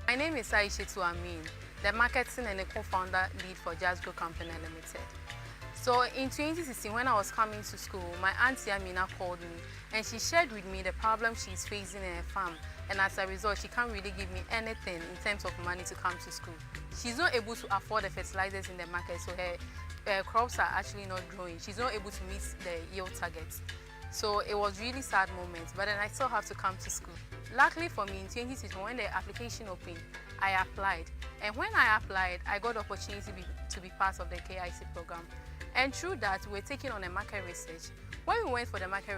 My name is AIA Conference, the marketing and co-founder lead for Jasgo Company Limited. So in 2016, when I was coming to school, my auntie Amina called me and she shared with me the problem she's facing in her farm. And as a result, she can't really give me anything in terms of money to come to school. She's not able to afford the fertilizers in the market, so her crops are actually not growing. She's not able to meet the yield targets. So it was really sad moment, but then I still have to come to school. Luckily for me, in 2016, when the application opened, I applied. And when I applied, I got the opportunity to be part of the KIC program. And through that, we're taking on a market research. When we went for the market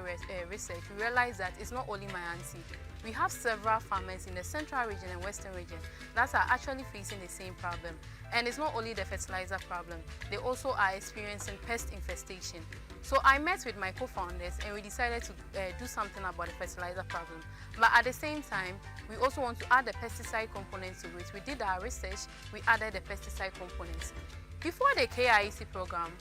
research, we realized that it's not only my auntie. We have several farmers in the central region and western region that are actually facing the same problem. And it's not only the fertilizer problem, they also are experiencing pest infestation. So I met with my co-founders and we decided to do something about the fertilizer problem. But at the same time, we also want to add the pesticide components to it. We did our research, we added the pesticide components. Before the KIC program,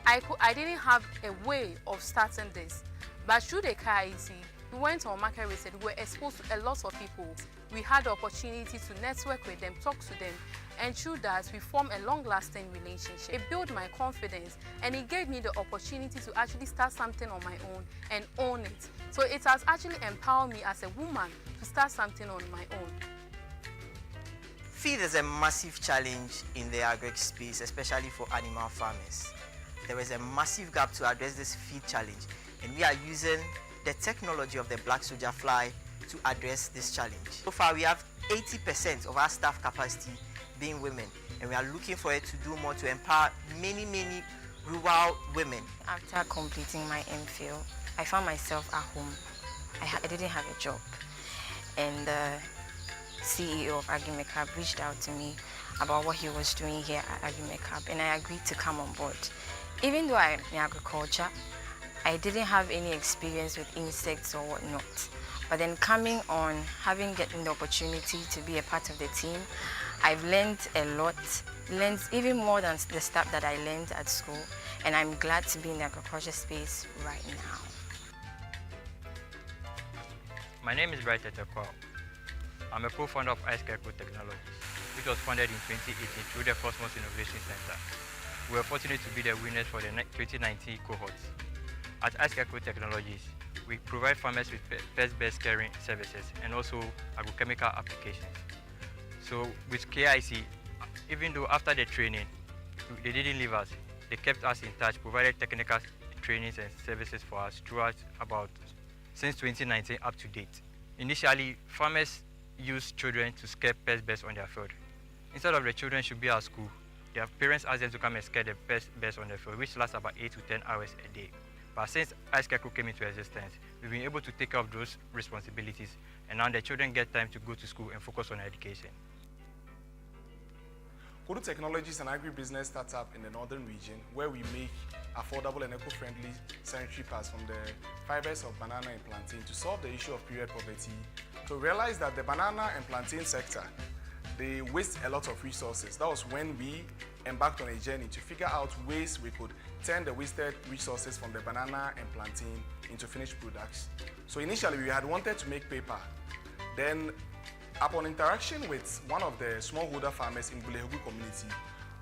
I didn't have a way of starting this. But through the KIC, we went on market research, we were exposed to a lot of people. We had the opportunity to network with them, talk to them, and through that, we formed a long-lasting relationship. It built my confidence, and it gave me the opportunity to actually start something on my own and own it. So it has actually empowered me as a woman to start something on my own. Feed is a massive challenge in the agri space, especially for animal farmers. There is a massive gap to address this feed challenge, and we are using the technology of the black soldier fly to address this challenge. So far, we have 80% of our staff capacity being women, and we are looking for it to do more to empower many rural women. After completing my MPhil, I found myself at home. I didn't have a job, and the CEO of AIA reached out to me about what he was doing here at AIA, and I agreed to come on board. Even though I'm in agriculture, I didn't have any experience with insects or whatnot. But then coming on, getting the opportunity to be a part of the team, I've learned a lot, learned even more than the stuff that I learned at school, and I'm glad to be in the agriculture space right now. My name is Bright Etekwa. I'm a co-founder of AIA Technologies, which was founded in 2018 through the Cosmos Innovation Center. We were fortunate to be the winners for the 2019 cohorts. At AIA Technologies, we provide farmers with pest-based caring services and also agrochemical applications. So with KIC, even though after the training, they didn't leave us, they kept us in touch, provided technical trainings and services for us throughout since 2019 up to date. Initially, farmers used children to scare pest-based on their field. Instead of the children should be at school, their parents asked them to come and scare the pest-based on the field, which lasts about 8 to 10 hours a day. But since AIA came into existence, we've been able to take care of those responsibilities, and now the children get time to go to school and focus on education. Kudu Technologies is an agribusiness startup in the northern region where we make affordable and eco-friendly sanitary pads from the fibers of banana and plantain to solve the issue of period poverty. To realize that the banana and plantain sector, they waste a lot of resources. That was when we embarked on a journey to figure out ways we could turn the wasted resources from the banana and plantain into finished products. So initially we had wanted to make paper. Then upon interaction with one of the smallholder farmers in Bulehugu community,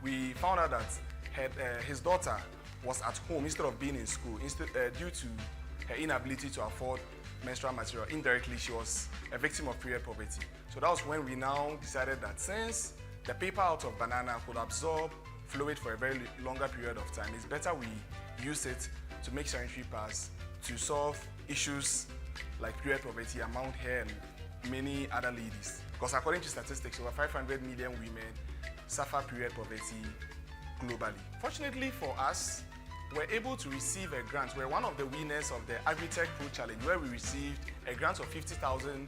we found out that his daughter was at home instead of being in school due to her inability to afford menstrual material. Indirectly, she was a victim of period poverty. So that was when we now decided that since the paper out of banana could absorb fluid for a very longer period of time, it's better we use it to make sanitary pads to solve issues like period poverty among her and many other ladies. Because according to statistics, over 500 million women suffer period poverty globally. Fortunately for us, we're able to receive a grant. We're one of the winners of the Agritech Pro Challenge, where we received a grant of $50,000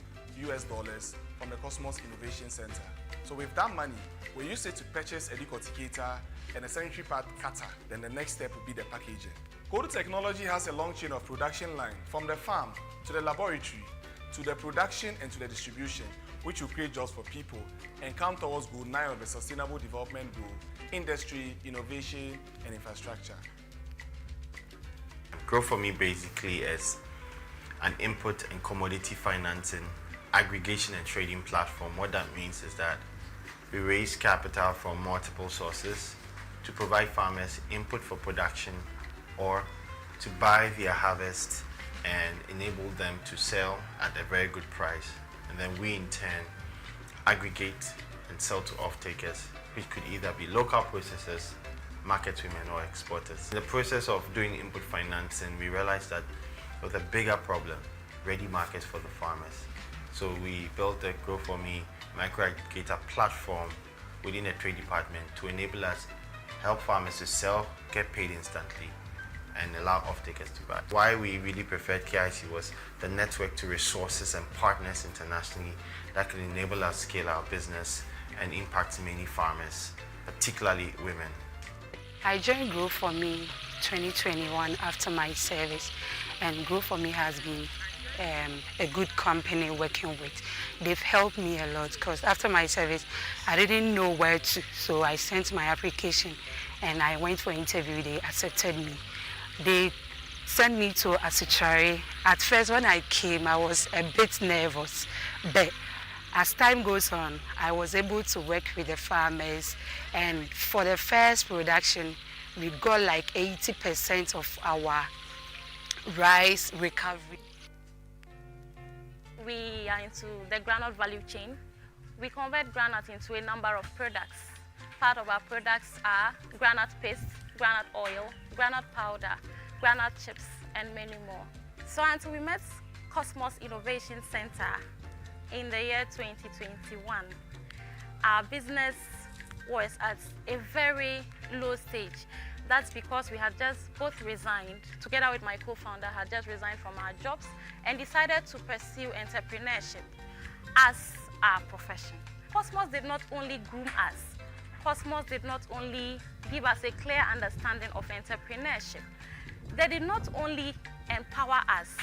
from the Cosmos Innovation Center. So with that money, we use it to purchase a decorticator and a sanitary pad cutter. Then the next step will be the packaging. Kodu Technology has a long chain of production line from the farm to the laboratory to the production and to the distribution, which will create jobs for people and come towards Goal 9 of the Sustainable Development Goal, industry, innovation, and infrastructure. Grow for Me basically is an input and commodity financing, aggregation and trading platform. What that means is that we raise capital from multiple sources to provide farmers input for production or to buy their harvest and enable them to sell at a very good price. And then we in turn aggregate and sell to off-takers, which could either be local processors, market women, or exporters. In the process of doing input financing, we realized that there was a bigger problem, ready markets for the farmers. So we built the Grow For Me micro-aggregator platform within the trade department to enable us help farmers to sell, get paid instantly, and allow off-takers to buy. Why we really preferred KIC was the network to resources and partners internationally that can enable us scale our business and impact many farmers, particularly women. I joined Grow For Me 2021 after my service, and Grow For Me has been a good company working with. They've helped me a lot because after my service, I didn't know where to, so I sent my application and I went for interview. They accepted me. They sent me to Asichari. At first, when I came, I was a bit nervous, but as time goes on, I was able to work with the farmers, and for the first production, we got like 80% of our rice recovery. We are into the groundnut value chain. We convert groundnut into a number of products. Part of our products are groundnut paste, groundnut oil, groundnut powder, groundnut chips, and many more. So until we met Cosmos Innovation Center in the year 2021, our business was at a very low stage. That's because we had just both resigned, together with my co-founder, had just resigned from our jobs and decided to pursue entrepreneurship as our profession. Cosmos did not only groom us, Cosmos did not only give us a clear understanding of entrepreneurship. They did not only empower us,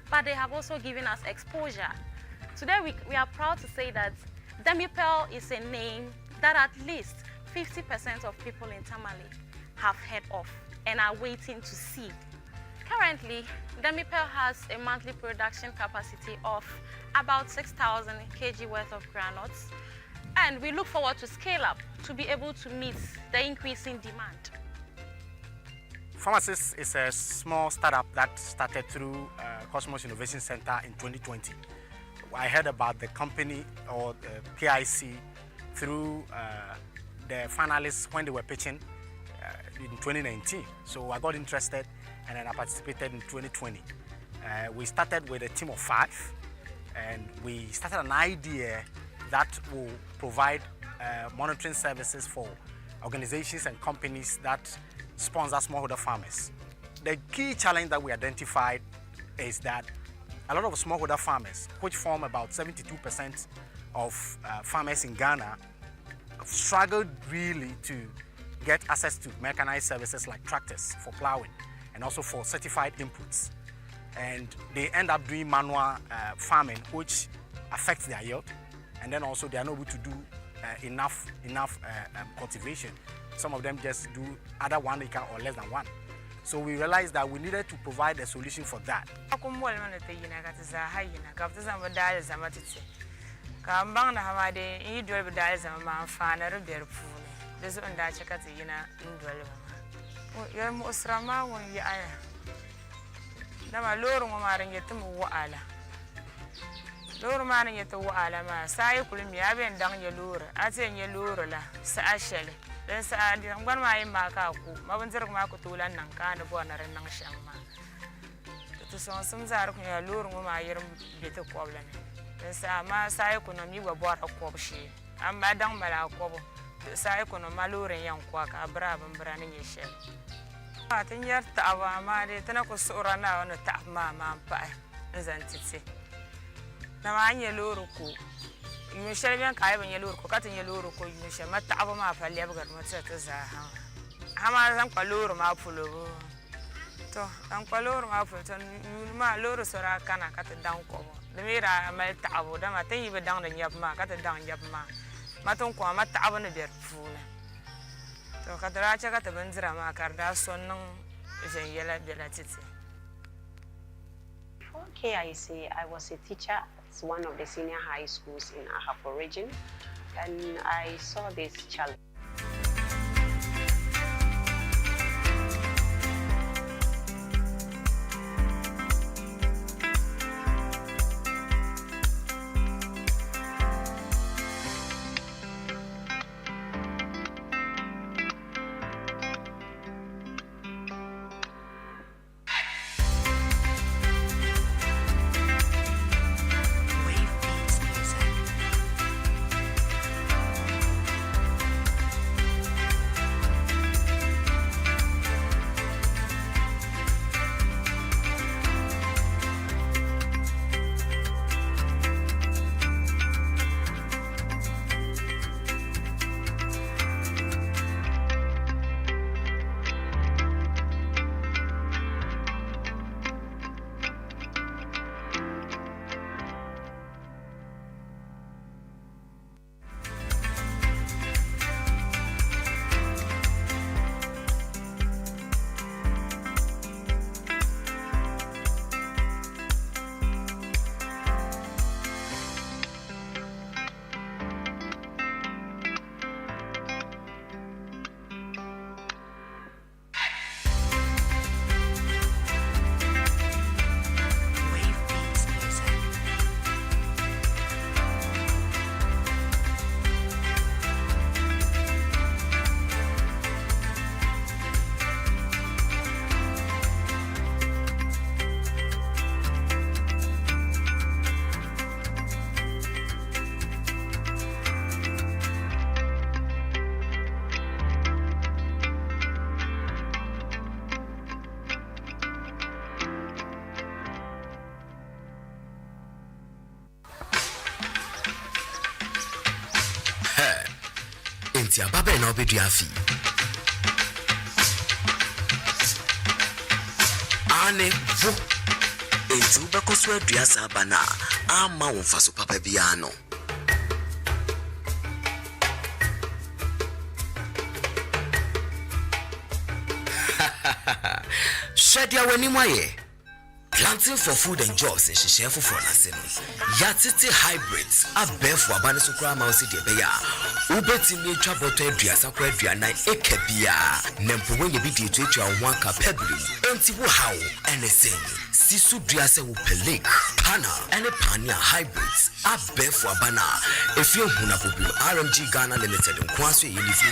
but they have also given us exposure. Today we are proud to say that Demi-Pearl is a name that at least 50% of people in Tamale have heard of and are waiting to see. Currently, Demi-Pearl has a monthly production capacity of about 6,000 kg worth of granules, and we look forward to scale up to be able to meet the increasing demand. Pharmacist is a small startup that started through Cosmos Innovation Center in 2020. I heard about the company or the KIC through the finalists when they were pitching in 2019. So I got interested and then I participated in 2020. We started with a team of 5 and we started an idea that will provide monitoring services for organizations and companies that sponsor smallholder farmers. The key challenge that we identified is that a lot of smallholder farmers, which form about 72% of farmers in Ghana, struggled really to get access to mechanized services like tractors for plowing and also for certified inputs. And they end up doing manual farming, which affects their yield. And then also they are not able to do enough cultivation. Some of them just do either 1 acre or less than 1. So we realized that we needed to provide a solution for that. Lor man yeto ala ma sai kulmi aben dang ye lor ate nye lor la sa ashele den sa adi ngwan ma yima ka ku ma bunzir ma ku tulan nan ka ne bo na ren nan shamma to so sum zar ku ya lor ma yirum bete ko blan den sa ma sai ku no mi wa bo ra ko shi amma dang mala ko bo sai ku no ma lor yan ko ka bra ban bra ne ye shel atin yar ta wa ma de tana ku sura na wona ta ma pa nzan titse na ma anye loro ko yu shele bien kai ban ye loro ko ka tin ye loro ko yu she ma ta ba ma fa le ba ma ta za ha ma san kwa loro ma fulo to an kwa loro ma fulo to ma loro sora kana ka ta dan ko de mira ma ta bo da ma tin yi ba dan da nyap ma ka ta dan nyap ma ton ko ma ta ba ne ber funa to ka ta ra cha ka ta ban zira ma kar da son nan je yela de la titi. Before KIC, I was a teacher at one of the senior high schools in Ahafo region, and I saw this challenge. Enti ababa na obedua afi. Ane vo. Enti ubekoso adua saba na ama wonfaso papa bia no. Shadia wani mwaye. Planting for food and jobs and shishefo for naseno. Yatiti hybrids abefo abane so kra ma de beya. Ubeti ni twa boto aduasa kwa aduana ekabia. Nempo wenye bi de twetwa wanka pebli. Enti wo hawo anything. Sisu duase wo pelik. Pana ene pania hybrids abefo abana. Efie huna popular RMG Ghana Limited nkwaso yelifu.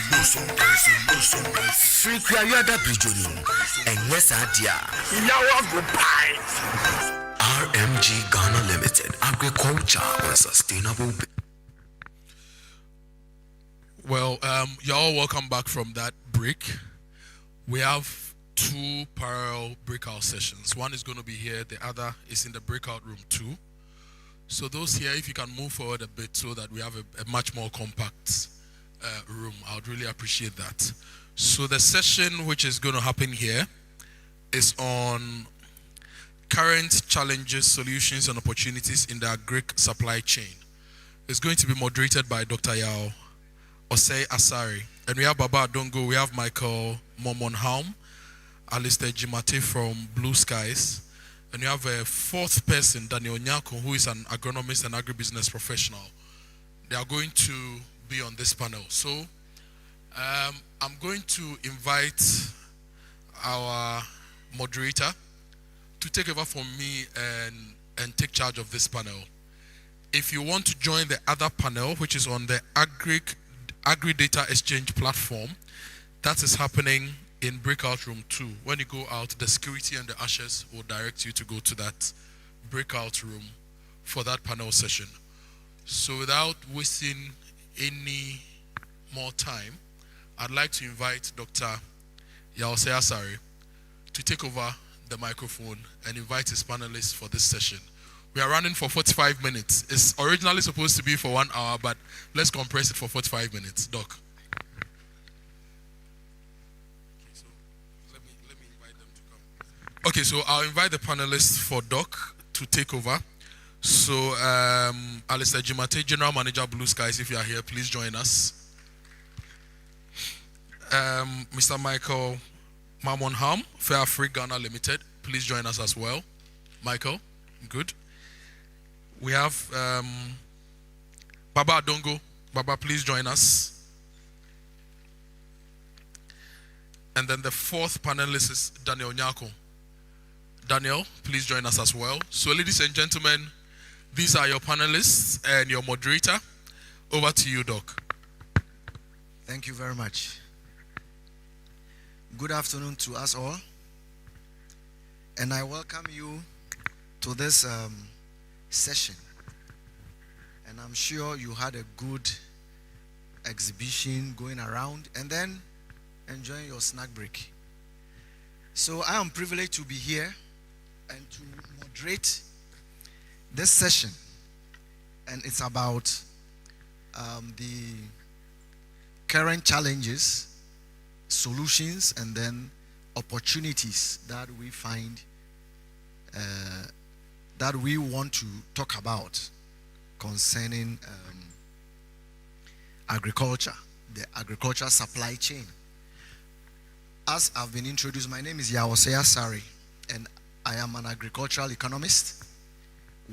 Free Kriada Bridgeonu. Enyesa dia. Yawa go buy. RMG Ghana Limited, agriculture on sustainable. Well, you're all welcome back from that break. We have 2 parallel breakout sessions. One is going to be here, the other is in the breakout room 2. So those here, if you can move forward a bit so that we have a much more compact room, I would really appreciate that. So the session which is going to happen here is on current challenges, solutions, and opportunities in the agric supply chain. It's going to be moderated by Dr. Yao Osei Asari. And we have Baba Adongo, we have Michael Momonhaum, Alistair Jimate from Blue Skies, and we have a 4th person, Daniel Nyako, who is an agronomist and agribusiness professional. They are going to be on this panel. So I'm going to invite our moderator to take over from me and take charge of this panel. If you want to join the other panel, which is on the Agri Data Exchange platform, that is happening in breakout room 2. When you go out, the security and the ushers will direct you to go to that breakout room for that panel session. So without wasting any more time, I'd like to invite Dr. Yaosei Asari to take over the microphone and invite his panelists for this session. We are running for 45 minutes. It's originally supposed to be for 1 hour, but let's compress it for 45 minutes. Doc. Okay, so I'll invite the panelists for Doc to take over. So, Alistair Jimate, General Manager, Blue Skies, if you are here, please join us. Mr. Michael Mamonham, Fair Africa Ghana Limited, please join us as well. Michael, good. We have Baba Adongo. Baba, please join us. And then the fourth panelist is Daniel Nyako. Daniel, please join us as well. So, ladies and gentlemen, these are your panelists and your moderator. Over to you, Doc. Thank you very much. Good afternoon to us all. And I welcome you to this session. And I'm sure you had a good exhibition going around and then enjoying your snack break. So I am privileged to be here and to moderate this session. And it's about the current challenges, solutions, and then opportunities that we find that we want to talk about concerning agriculture, the agricultural supply chain. As I've been introduced, my name is Yawosea Sari, and I am an agricultural economist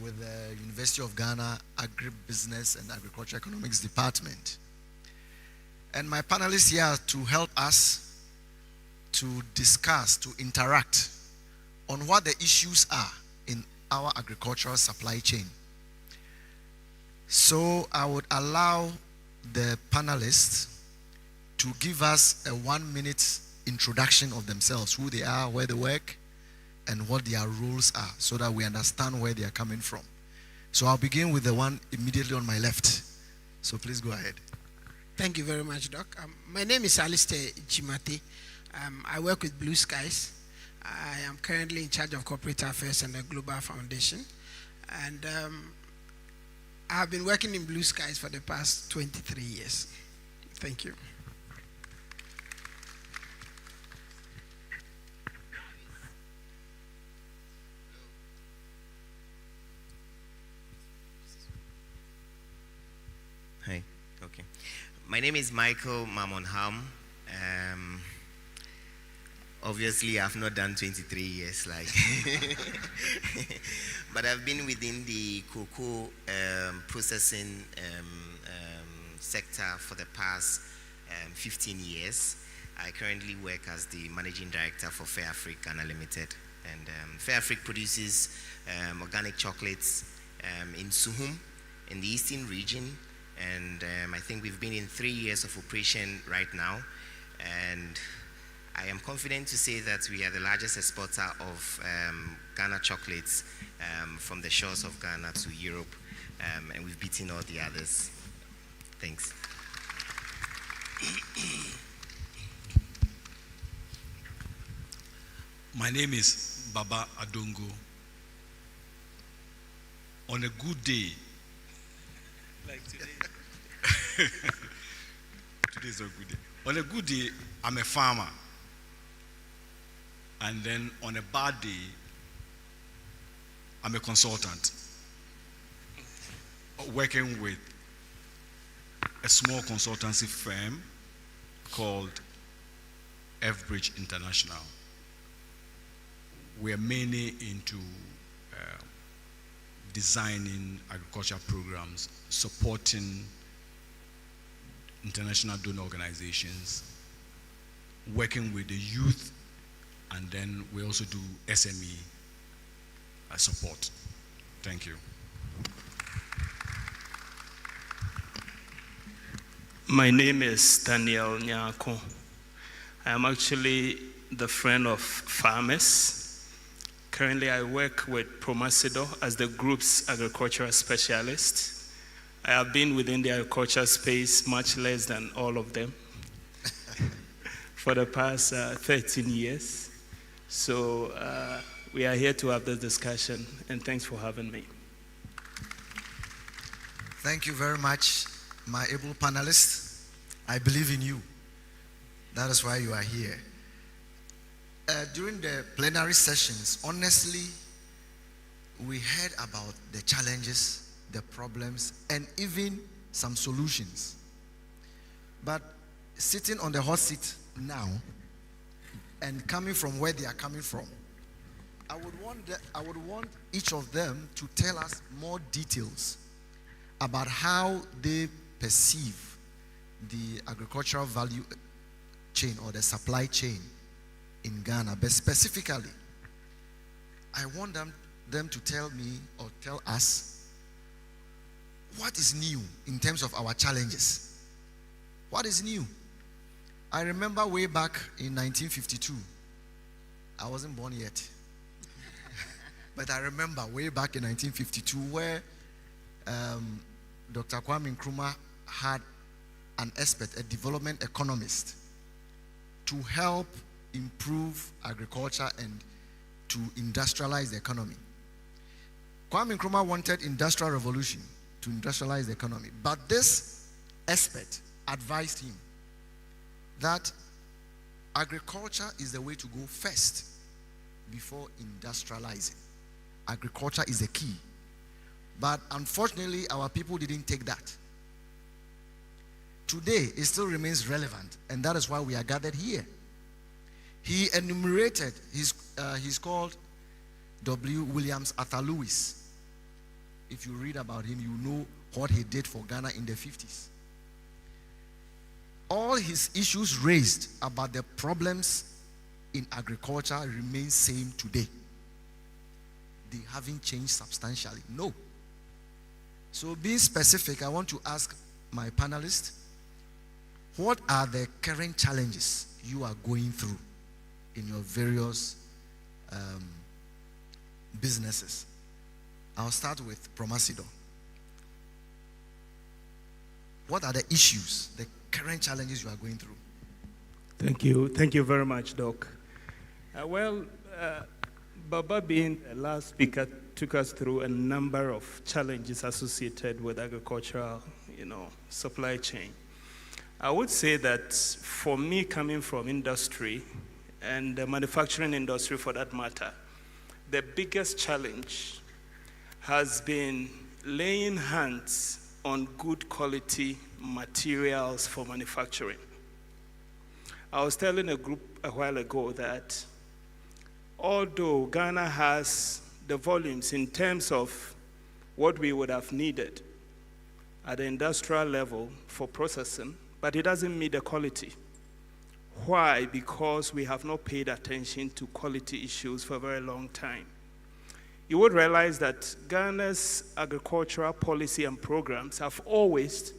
with the University of Ghana Agribusiness and Agriculture Economics Department. And my panelists here are to help us to discuss, to interact on what the issues are in our agricultural supply chain. So I would allow the panelists to give us a 1-minute introduction of themselves, who they are, where they work, and what their roles are, so that we understand where they are coming from. So I'll begin with the one immediately on my left. So please go ahead. Thank you very much, Doc. My name is Alistair Jimate. I work with Blue Skies. I am currently in charge of corporate affairs and the Global Foundation. And I have been working in Blue Skies for the past 23 years. Thank you. Hi, okay. My name is Michael Mamonham. Obviously, I've not done 23 years, like, but I've been within the cocoa processing sector for the past 15 years. I currently work as the managing director for Fair Africa Ghana Limited, and Fair Africa produces organic chocolates in Suhum, in the eastern region. And I think we've been in 3 years of operation right now, and I am confident to say that we are the largest exporter of Ghana chocolates from the shores of Ghana to Europe, and we've beaten all the others. Thanks. My name is Baba Adongo. On a good day, like today. Today's a good day. On a good day, I'm a farmer. And then on a bad day, I'm a consultant working with a small consultancy firm called F-Bridge International. We are mainly into designing agriculture programs, supporting international donor organizations, working with the youth, and then we also do SME support. Thank you. My name is Daniel Nyako. I am actually the friend of farmers. Currently, I work with Promasido as the group's agricultural specialist. I have been within the agriculture space much less than all of them for the past 13 years. So we are here to have this discussion, and thanks for having me. Thank you very much, my able panelists. I believe in you. That is why you are here. During the plenary sessions, honestly, we heard about the challenges, the problems, and even some solutions. But sitting on the hot seat now and coming from where they are coming from, I would want each of them to tell us more details about how they perceive the agricultural value chain or the supply chain in Ghana. But specifically, I want them to tell me or tell us what is new in terms of our challenges. What is new? I remember way back in 1952, I wasn't born yet, but I remember way back in 1952 where Dr. Kwame Nkrumah had an expert, a development economist, to help improve agriculture and to industrialize the economy. Kwame Nkrumah wanted industrial revolution to industrialize the economy, but this expert advised him that agriculture is the way to go first before industrializing. Agriculture is the key. But unfortunately, our people didn't take that. Today, it still remains relevant, and that is why we are gathered here. He enumerated, he's called W. Williams Arthur Lewis. If you read about him, you know what he did for Ghana in the 50s. All his issues raised about the problems in agriculture remain same today. They haven't changed substantially. No. So being specific, I want to ask my panelists, what are the current challenges you are going through in your various businesses? I'll start with Promasido. What are the issues, the current challenges you are going through? Thank you. Thank you very much, Doc. Baba, being the last speaker, took us through a number of challenges associated with agricultural, supply chain. I would say that for me, coming from industry and the manufacturing industry for that matter, the biggest challenge has been laying hands on good quality materials for manufacturing. I was telling a group a while ago that although Ghana has the volumes in terms of what we would have needed at the industrial level for processing, but it doesn't meet the quality. Why? Because we have not paid attention to quality issues for a very long time. You would realize that Ghana's agricultural policy and programs have always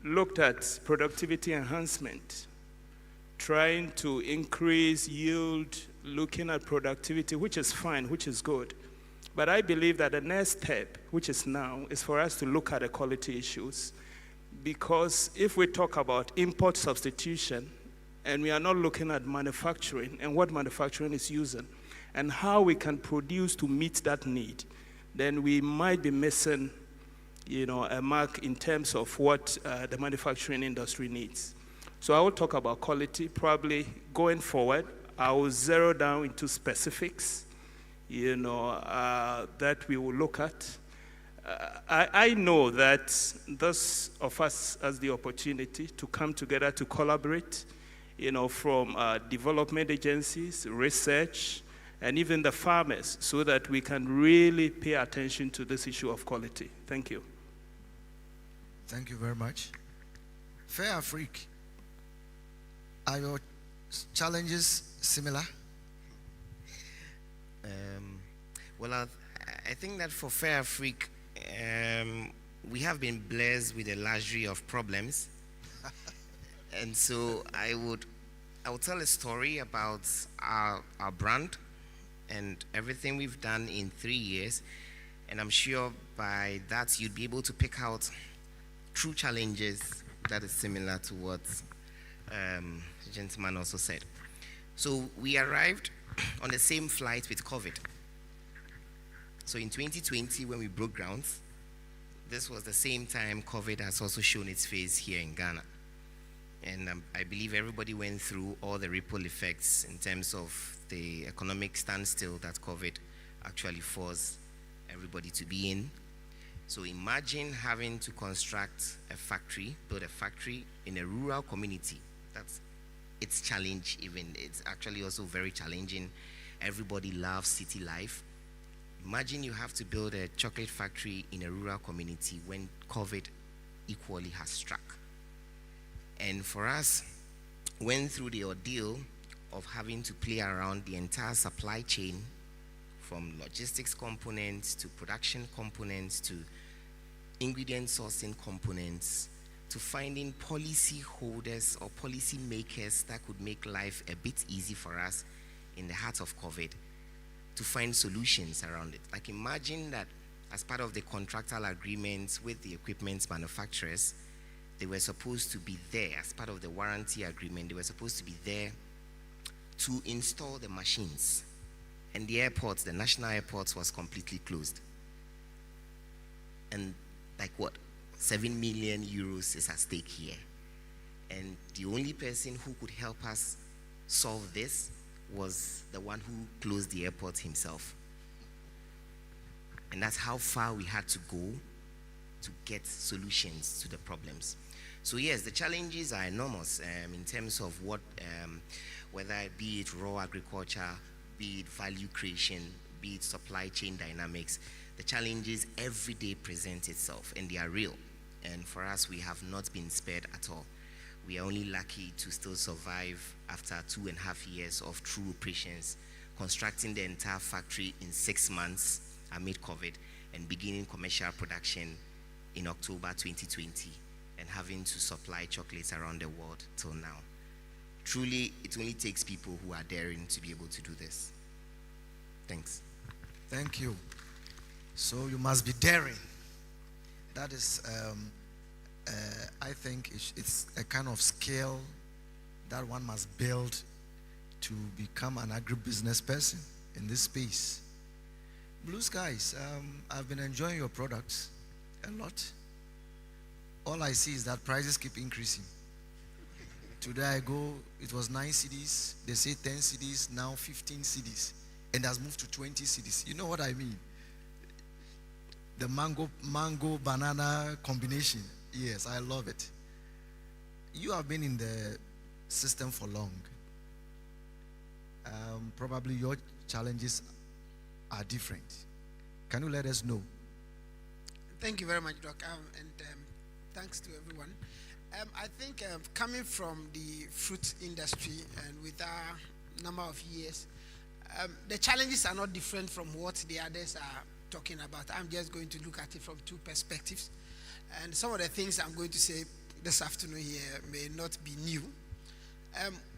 looked at productivity enhancement, trying to increase yield, looking at productivity, which is fine, which is good. But I believe that the next step, which is now, is for us to look at the quality issues. Because if we talk about import substitution, and we are not looking at manufacturing and what manufacturing is using, and how we can produce to meet that need, then we might be missing, a mark in terms of what the manufacturing industry needs. So I will talk about quality. Probably going forward, I will zero down into specifics, that we will look at. I know that those of us has the opportunity to come together to collaborate, from development agencies, research, and even the farmers, so that we can really pay attention to this issue of quality. Thank you. Thank you very much. Fair Afrique, are your challenges similar? I think that for Fair Afrique, we have been blessed with a luxury of problems. And so I would tell a story about our brand and everything we've done in 3 years. And I'm sure by that you'd be able to pick out true challenges that is similar to what the gentleman also said. So we arrived on the same flight with COVID. So in 2020, when we broke grounds, this was the same time COVID has also shown its face here in Ghana. And I believe everybody went through all the ripple effects in terms of the economic standstill that COVID actually forced everybody to be in. So imagine having to construct a factory, build a factory in a rural community. That's its challenge even. It's actually also very challenging. Everybody loves city life. Imagine you have to build a chocolate factory in a rural community when COVID equally has struck. And for us, went through the ordeal of having to play around the entire supply chain, from logistics components to production components to ingredient sourcing components, to finding policy holders or policy makers that could make life a bit easy for us in the heart of COVID, to find solutions around it. Like, imagine that as part of the contractual agreements with the equipment manufacturers, they were supposed to be there as part of the warranty agreement. They were supposed to be there to install the machines. And the airports, the national airports, was completely closed. And like what? 7 million euros is at stake here. And the only person who could help us solve this was the one who closed the airport himself. And that's how far we had to go to get solutions to the problems. So yes, the challenges are enormous in terms of what, whether it be it raw agriculture, be it value creation, be it supply chain dynamics. The challenges every day present itself, and they are real. And for us, we have not been spared at all. We are only lucky to still survive after 2.5 years of true operations, constructing the entire factory in 6 months amid COVID, and beginning commercial production in October 2020, and having to supply chocolates around the world till now. Truly, it only takes people who are daring to be able to do this. Thanks. Thank you. So you must be daring. That is, I think it's a kind of skill that one must build to become an agribusiness person in this space. Blue Skies, I've been enjoying your products a lot. All I see is that prices keep increasing. Today I go, it was 9 cedis, they say 10 cedis, now 15 cedis, and has moved to 20 cedis. You know what I mean? The mango banana combination. Yes, I love it. You have been in the system for long. Probably your challenges are different. Can you let us know? Thank you very much, Doc, and thanks to everyone. I think coming from the fruit industry and with our number of years, the challenges are not different from what the others are talking about. I'm just going to look at it from two perspectives. And some of the things I'm going to say this afternoon here may not be new.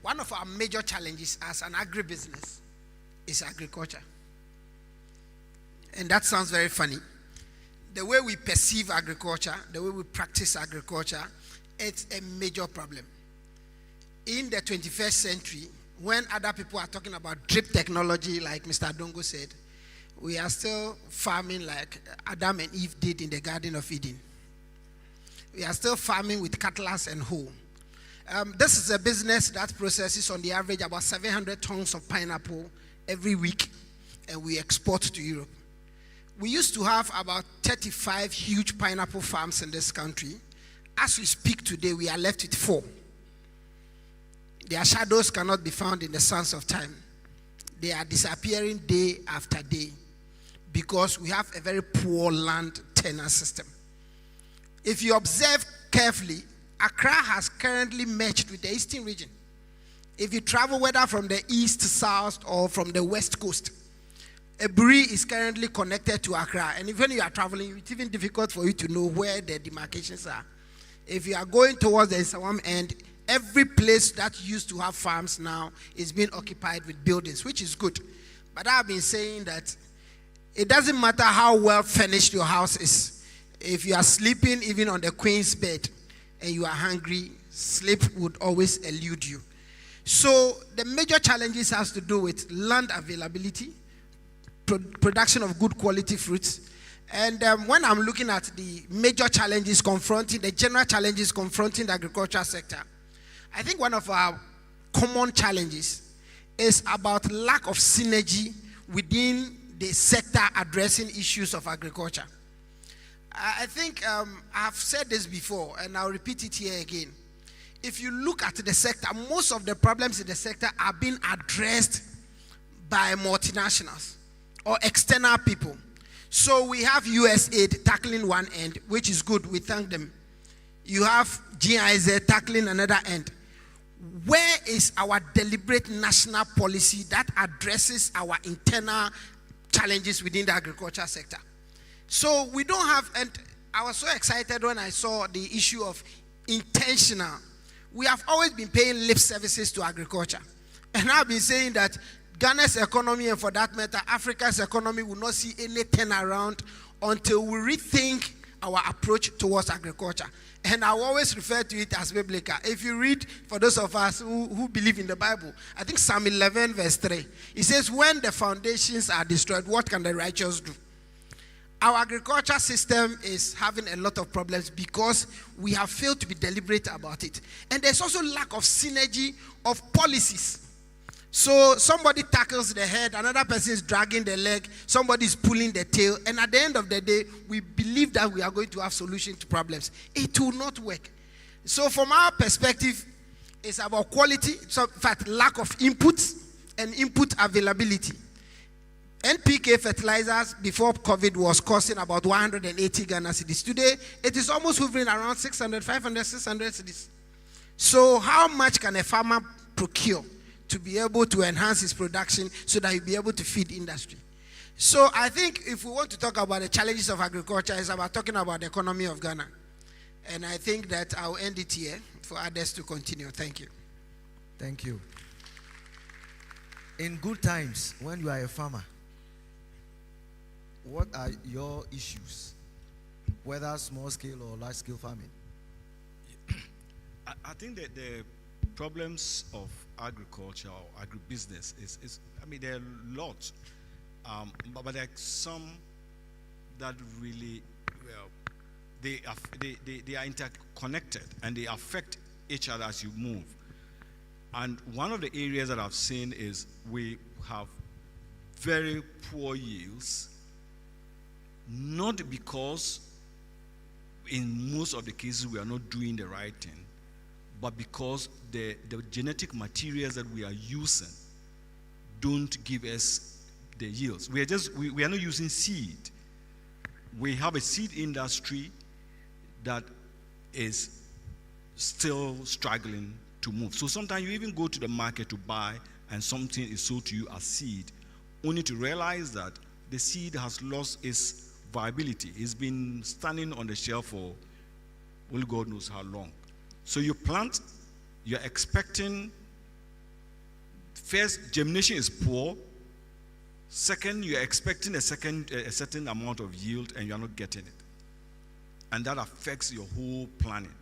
One of our major challenges as an agribusiness is agriculture. And that sounds very funny. The way we perceive agriculture, the way we practice agriculture, it's a major problem. In the 21st century, when other people are talking about drip technology, like Mr. Adongo said, we are still farming like Adam and Eve did in the Garden of Eden. We are still farming with cutlass and hoe. This is a business that processes on the average about 700 tons of pineapple every week, and we export to Europe. We used to have about 35 huge pineapple farms in this country. As we speak today, we are left with 4. Their shadows cannot be found in the sands of time. They are disappearing day after day because we have a very poor land tenure system. If you observe carefully, Accra has currently merged with the eastern region. If you travel whether from the east, south, or from the west coast, Eburi is currently connected to Accra. And when you are traveling, it's even difficult for you to know where the demarcations are. If you are going towards the Isawam end, every place that used to have farms now is being occupied with buildings, which is good. But I've been saying that it doesn't matter how well furnished your house is. If you are sleeping even on the queen's bed and you are hungry, sleep would always elude you. So the major challenges has to do with land availability, production of good quality fruits, And when I'm looking at the major challenges confronting, the general challenges confronting the agricultural sector, I think one of our common challenges is about lack of synergy within the sector addressing issues of agriculture. I think I've said this before, and I'll repeat it here again. If you look at the sector, most of the problems in the sector are being addressed by multinationals or external people. So we have USAID tackling one end, which is good. We thank them. You have GIZ tackling another end. Where is our deliberate national policy that addresses our internal challenges within the agriculture sector? So we don't have, and I was so excited when I saw the issue of intentional. We have always been paying lip services to agriculture. And I've been saying that Ghana's economy, and for that matter, Africa's economy, will not see any turnaround until we rethink our approach towards agriculture. And I always refer to it as biblical. If you read, for those of us who believe in the Bible, I think Psalm 11 verse 3, it says, when the foundations are destroyed, what can the righteous do? Our agriculture system is having a lot of problems because we have failed to be deliberate about it. And there's also lack of synergy of policies. So somebody tackles the head, another person is dragging the leg, somebody is pulling the tail, and at the end of the day, we believe that we are going to have solutions to problems. It will not work. So from our perspective, it's about quality, so in fact, lack of inputs and input availability. NPK fertilizers before COVID was costing about 180 Ghana cedis. Today, it is almost hovering around 600, 500, 600 cedis. So how much can a farmer procure to be able to enhance his production so that he'll be able to feed industry? So I think if we want to talk about the challenges of agriculture, it's about talking about the economy of Ghana. And I think that I'll end it here for others to continue. Thank you. Thank you. In good times, when you are a farmer, what are your issues, whether small scale or large scale farming? I think that the problems of agriculture or agribusiness is I mean, there are lots, but there are some that really, well, they are interconnected and they affect each other as you move. And one of the areas that I've seen is we have very poor yields, not because in most of the cases we are not doing the right thing, but because the genetic materials that we are using don't give us the yields. We are not using seed. We have a seed industry that is still struggling to move. So sometimes you even go to the market to buy and something is sold to you as seed, only to realize that the seed has lost its viability. It's been standing on the shelf for well, God knows how long. So you plant, you're expecting, first, germination is poor. Second, you're expecting a certain amount of yield and you're not getting it. And that affects your whole planning.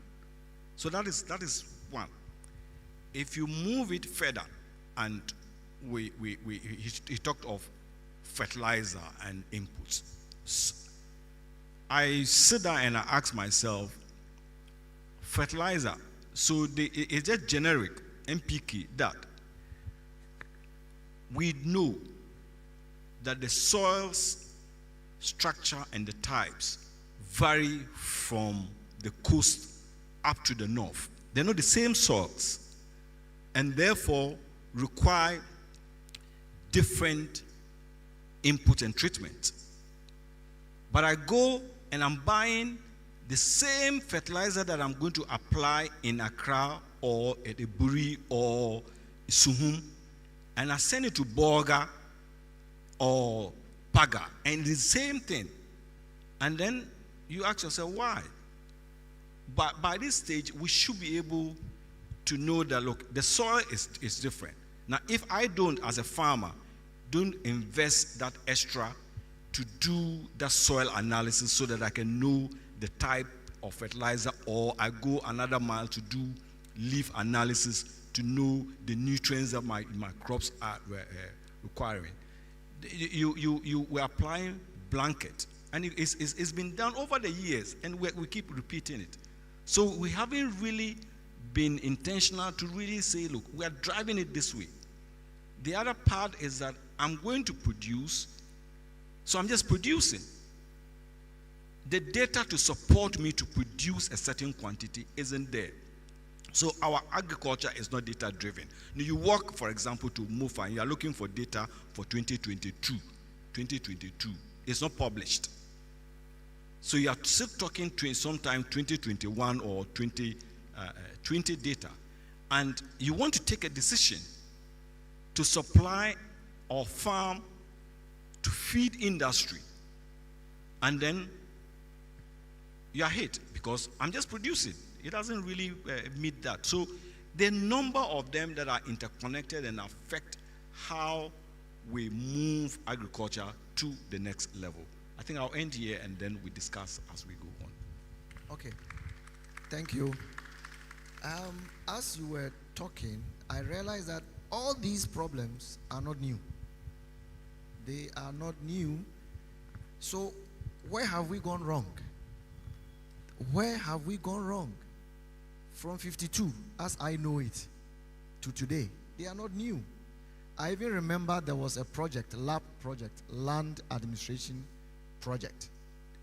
So that is one. If you move it further, and he talked of fertilizer and inputs. I sit down and I ask myself, fertilizer, so it's just generic NPK, that we know that the soil's structure and the types vary from the coast up to the north. They're not the same soils, and therefore require different input and treatment. But I go and I'm buying the same fertilizer that I'm going to apply in Accra or at Eburi or Suhum, and I send it to Borga or Paga, and it's the same thing. And then you ask yourself, why? But by this stage, we should be able to know that, look, the soil is different. Now, if I don't, as a farmer, don't invest that extra to do that soil analysis so that I can know the type of fertilizer, or I go another mile to do leaf analysis to know the nutrients that my crops are requiring. You were applying blanket And it's been done over the years, and we keep repeating it. So we haven't really been intentional to really say, look, we are driving it this way. The other part is that I'm going to produce, so I'm just producing. The data to support me to produce a certain quantity isn't there. So our agriculture is not data driven. Now you work, for example, to MOFA, and you are looking for data for 2022. It's not published. So you are still talking to sometime 2021 or 2020 data. And you want to take a decision to supply or farm to feed industry. And then you are hit because I'm just producing. It doesn't really meet that. So the number of them that are interconnected and affect how we move agriculture to the next level. I think I'll end here and then we discuss as we go on. Okay. Thank you. As you were talking, I realized that all these problems are not new. They are not new. So where have we gone wrong? Where have we gone wrong? From 52, as I know it, to today, they are not new. I even remember there was a project, lab project, land administration project,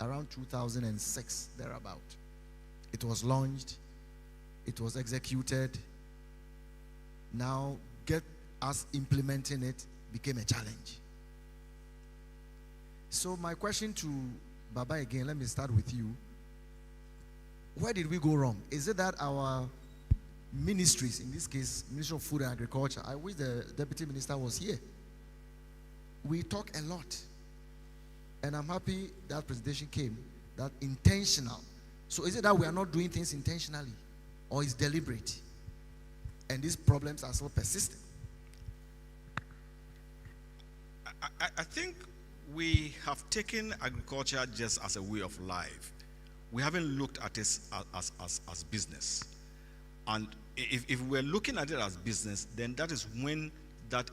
around 2006, thereabout. It was launched, it was executed. Now, get us implementing it became a challenge. So my question to Baba again, let me start with you. Where did we go wrong? Is it that our ministries, in this case, Ministry of Food and Agriculture, I wish the Deputy Minister was here. We talk a lot. And I'm happy that presentation came, that intentional. So is it that we are not doing things intentionally? Or is deliberate? And these problems are still persistent. I think we have taken agriculture just as a way of life. We haven't looked at it as business. And if we're looking at it as business, then that is when that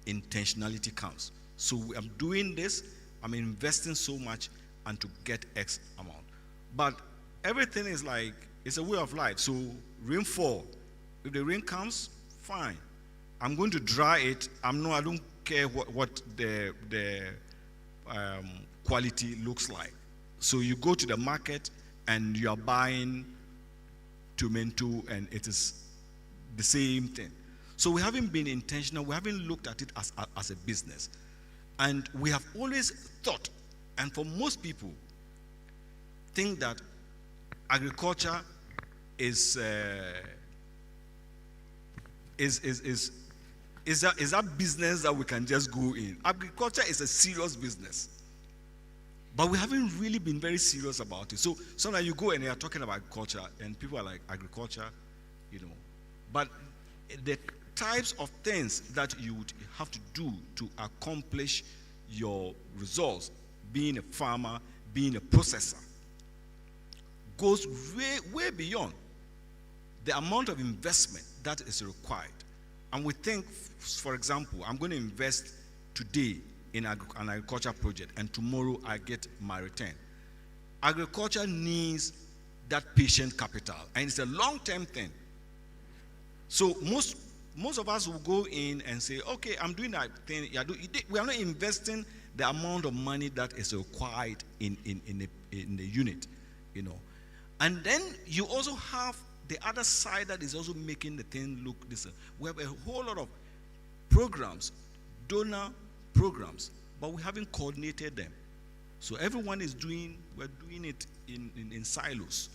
intentionality comes. So I'm doing this, I'm investing so much, and to get X amount. But everything is like, it's a way of life. So rainfall, if the rain comes, fine. I'm going to dry it. I don't care what the quality looks like. So you go to the market and you are buying tomato and it is the same thing. So we haven't been intentional. We haven't looked at it as a business. And we have always thought, and for most people, think that agriculture is that business that we can just go in. Agriculture is a serious business. But we haven't really been very serious about it. So sometimes you go and they are talking about agriculture and people are like, agriculture, you know. But the types of things that you would have to do to accomplish your results, being a farmer, being a processor, goes way beyond the amount of investment that is required. And we think, for example, I'm going to invest today in an agriculture project and tomorrow I get my return. Agriculture needs that patient capital and it's a long-term thing. So most of us will go in and say, okay, I'm doing that thing. We are not investing the amount of money that is required in the unit, you know. And then you also have the other side that is also making the thing look this. We have a whole lot of programs, donor programs, but we haven't coordinated them. So everyone is we're doing it in silos.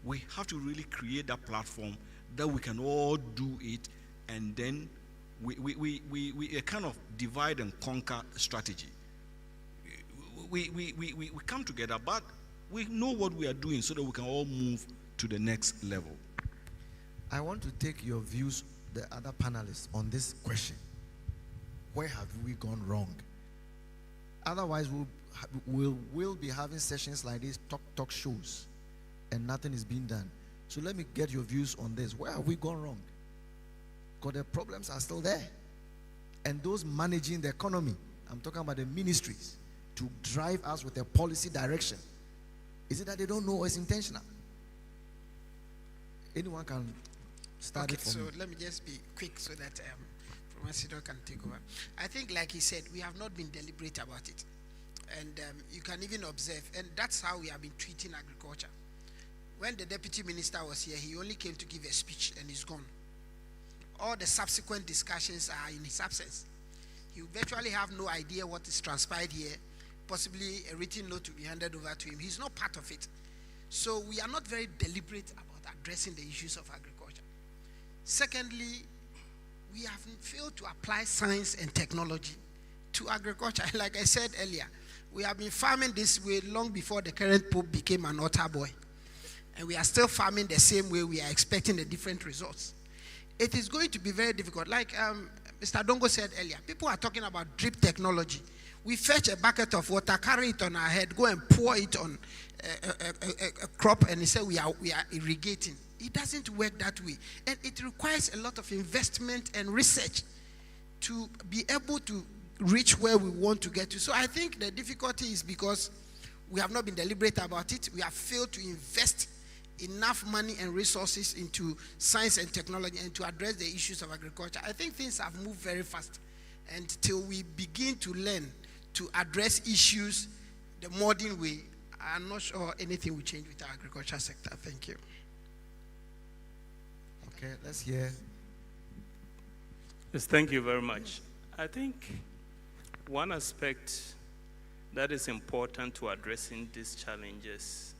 We have to really create that platform that we can all do it, and then we a kind of divide and conquer strategy. We come together, but we know what we are doing so that we can all move to the next level. I want to take your views, the other panelists, on this question. Where have we gone wrong? Otherwise, we'll be having sessions like this, talk shows, and nothing is being done. So let me get your views on this. Where have we gone wrong? Because the problems are still there. And those managing the economy, I'm talking about the ministries, to drive us with a policy direction? Is it that they don't know or it's intentional? Anyone can start it for me. So let me just be quick so that Professor can take over. I think, like he said, we have not been deliberate about it. And you can even observe, and that's how we have been treating agriculture. When the deputy minister was here, he only came to give a speech and he's gone. All the subsequent discussions are in his absence. You virtually have no idea what is transpired here. Possibly a written note to be handed over to him. He's not part of it. So we are not very deliberate about addressing the issues of agriculture. Secondly, we have failed to apply science and technology to agriculture. Like I said earlier, we have been farming this way long before the current Pope became an altar boy. And we are still farming the same way. We are expecting the different results. It is going to be very difficult. Like Mr. Dongo said earlier, people are talking about drip technology. We fetch a bucket of water, carry it on our head, go and pour it on a crop, and he said we are irrigating. It doesn't work that way. And it requires a lot of investment and research to be able to reach where we want to get to. So I think the difficulty is because we have not been deliberate about it. We have failed to invest enough money and resources into science and technology and to address the issues of agriculture. I think things have moved very fast. And till we begin to learn to address issues the modern way, I'm not sure anything will change with our agriculture sector. Thank you. Okay, let's hear. Yes, thank you very much. I think one aspect that is important to addressing these challenges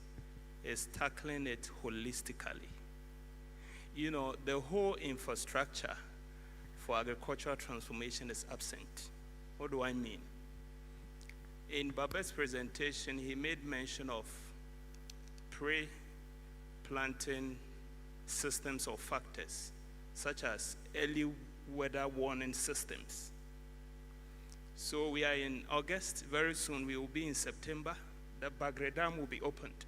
is tackling it holistically. You know, the whole infrastructure for agricultural transformation is absent. What do I mean? In Baba's presentation, he made mention of pre-planting systems or factors, such as early weather warning systems. So we are in August. Very soon we will be in September. The Bagre Dam will be opened.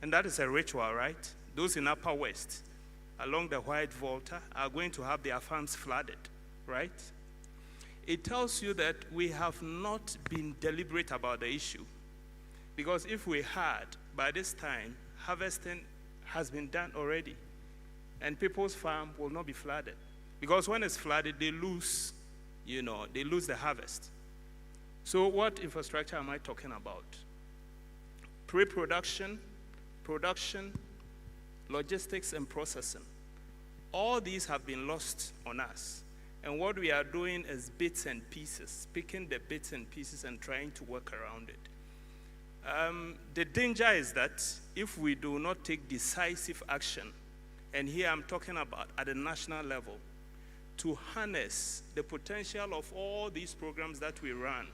And that is a ritual, right? Those in Upper West, along the White Volta, are going to have their farms flooded, right? It tells you that we have not been deliberate about the issue. Because if we had, by this time, harvesting has been done already. And people's farm will not be flooded. Because when it's flooded, they lose, they lose the harvest. So what infrastructure am I talking about? Pre-production, production, logistics, and processing. All these have been lost on us. And what we are doing is bits and pieces, picking the bits and pieces and trying to work around it. The danger is that if we do not take decisive action, and here I'm talking about at the national level, to harness the potential of all these programs that we run,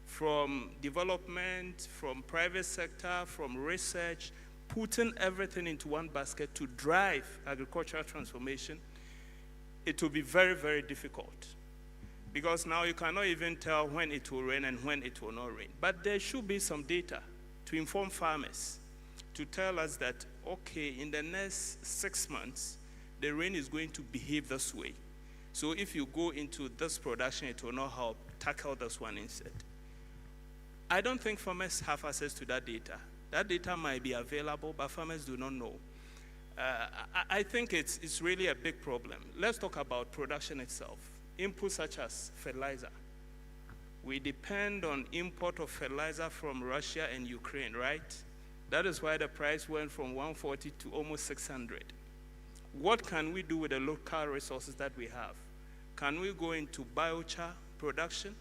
from development, from private sector, from research, putting everything into one basket to drive agricultural transformation, it will be very, very difficult. Because now you cannot even tell when it will rain and when it will not rain. But there should be some data to inform farmers, to tell us that, okay, in the next 6 months, the rain is going to behave this way. So if you go into this production, it will not help tackle this one instead. I don't think farmers have access to that data. That data might be available, but farmers do not know. I think it's really a big problem. Let's talk about production itself. Inputs such as fertilizer. We depend on import of fertilizer from Russia and Ukraine, right? That is why the price went from 140 to almost 600. What can we do with the local resources that we have? Can we go into biochar production?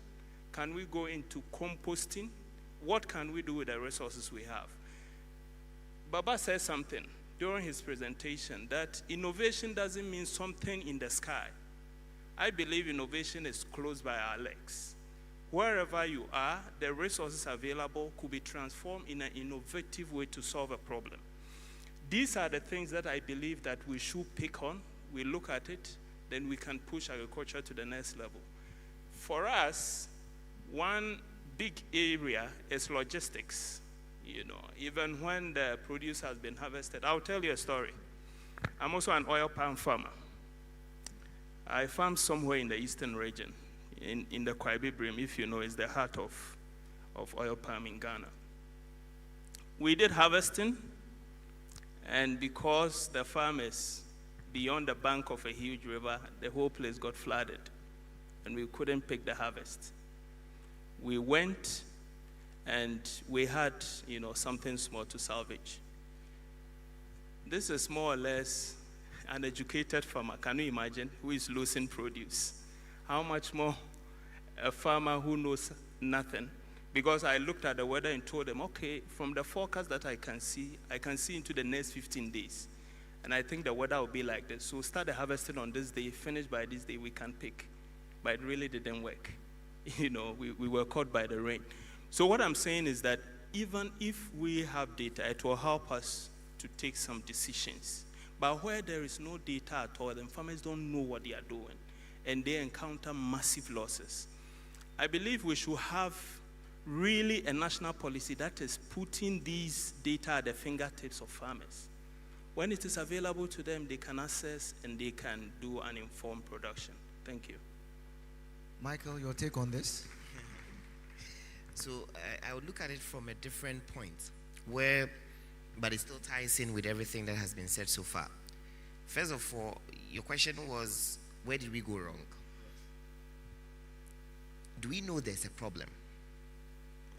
Can we go into composting? What can we do with the resources we have? Baba said something during his presentation that innovation doesn't mean something in the sky. I believe innovation is close by our legs. Wherever you are, the resources available could be transformed in an innovative way to solve a problem. These are the things that I believe that we should pick on. We look at it, then we can push agriculture to the next level. For us, one big area is logistics. Even when the produce has been harvested. I'll tell you a story. I'm also an oil palm farmer. I farm somewhere in the eastern region, in the Kwaibi Brim, if you know, it's the heart of of oil palm in Ghana. We did harvesting, and because the farm is beyond the bank of a huge river, the whole place got flooded, and we couldn't pick the harvest. We went, and we had, something small to salvage. This is more or less an educated farmer, can you imagine, who is losing produce? How much more a farmer who knows nothing? Because I looked at the weather and told them, okay, from the forecast that I can see into the next 15 days. And I think the weather will be like this. So start the harvesting on this day, finish by this day, we can pick. But it really didn't work. We were caught by the rain. So what I'm saying is that even if we have data, it will help us to take some decisions. But where there is no data at all, then farmers don't know what they are doing, and they encounter massive losses. I believe we should have really a national policy that is putting these data at the fingertips of farmers. When it is available to them, they can access and they can do an informed production. Thank you. Michael, your take on this? So I would look at it from a different point, but it still ties in with everything that has been said so far. First of all, your question was, where did we go wrong? Do we know there's a problem?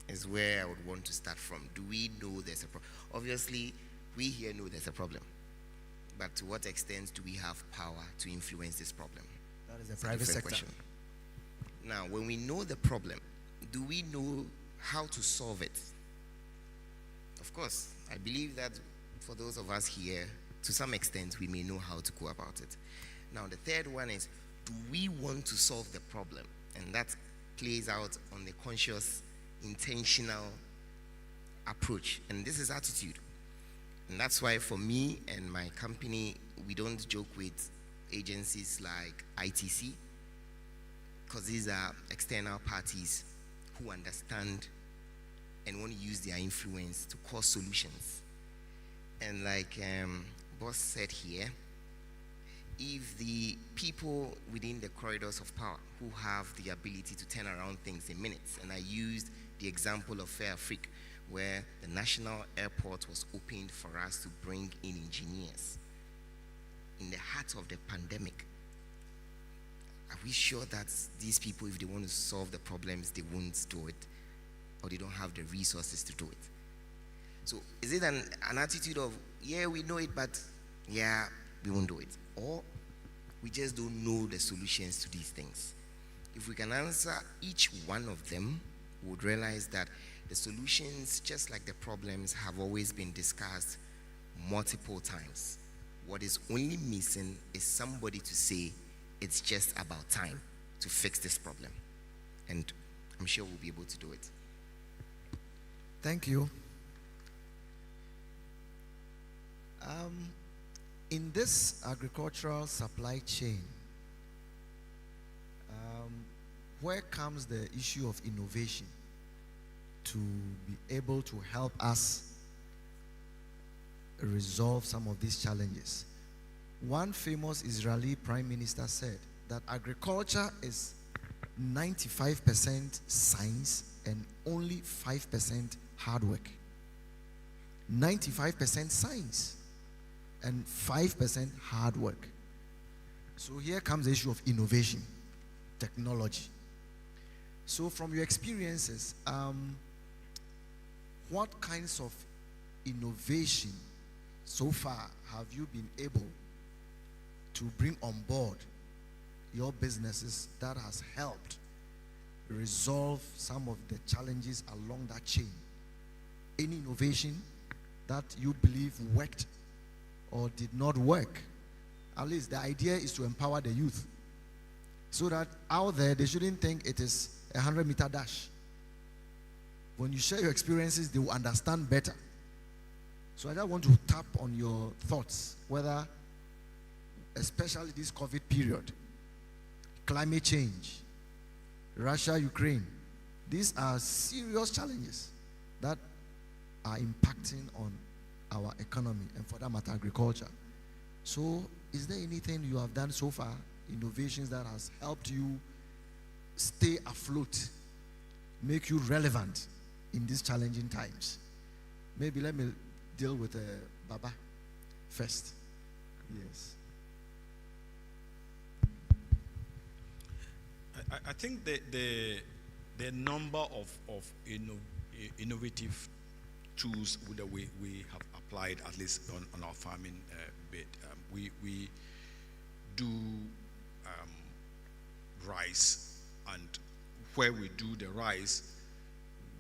Is where I would want to start from. Do we know there's a problem? Obviously, we here know there's a problem. But to what extent do we have power to influence this problem? That is a private sector question. Now, when we know the problem, do we know how to solve it? Of course, I believe that for those of us here, to some extent, we may know how to go about it. Now, the third one is, do we want to solve the problem? And that plays out on the conscious, intentional approach. And this is attitude. And that's why for me and my company, we don't joke with agencies like ITC, because these are external parties who understand and want to use their influence to cause solutions. And like Boss said here, if the people within the corridors of power who have the ability to turn around things in minutes, and I used the example of Fair Afrique, where the national airport was opened for us to bring in engineers in the heart of the pandemic. Are we sure that these people, if they want to solve the problems, they won't do it, or they don't have the resources to do it? So is it an attitude of, yeah, we know it, but yeah, we won't do it? Or we just don't know the solutions to these things? If we can answer each one of them, we would realize that the solutions, just like the problems, have always been discussed multiple times. What is only missing is somebody to say, it's just about time to fix this problem. And I'm sure we'll be able to do it. Thank you. In this agricultural supply chain, where comes the issue of innovation to be able to help us resolve some of these challenges? One famous Israeli prime minister said that agriculture is 95% science and only 5% hard work. 95% science and 5% hard work. So here comes the issue of innovation, technology. So from your experiences, what kinds of innovation so far have you been able to bring on board your businesses that has helped resolve some of the challenges along that chain? Any innovation that you believe worked or did not work? At least the idea is to empower the youth so that out there they shouldn't think it is a 100-meter dash. When you share your experiences, they will understand better. So I just want to tap on your thoughts, whether, especially this COVID period, climate change, Russia, Ukraine, these are serious challenges that are impacting on our economy and, for that matter, agriculture. So is there anything you have done so far, innovations that has helped you stay afloat, make you relevant in these challenging times? Maybe let me deal with Baba first. Yes. I think the number of innovative tools that we have applied, at least on our farming bit. We do rice, and where we do the rice,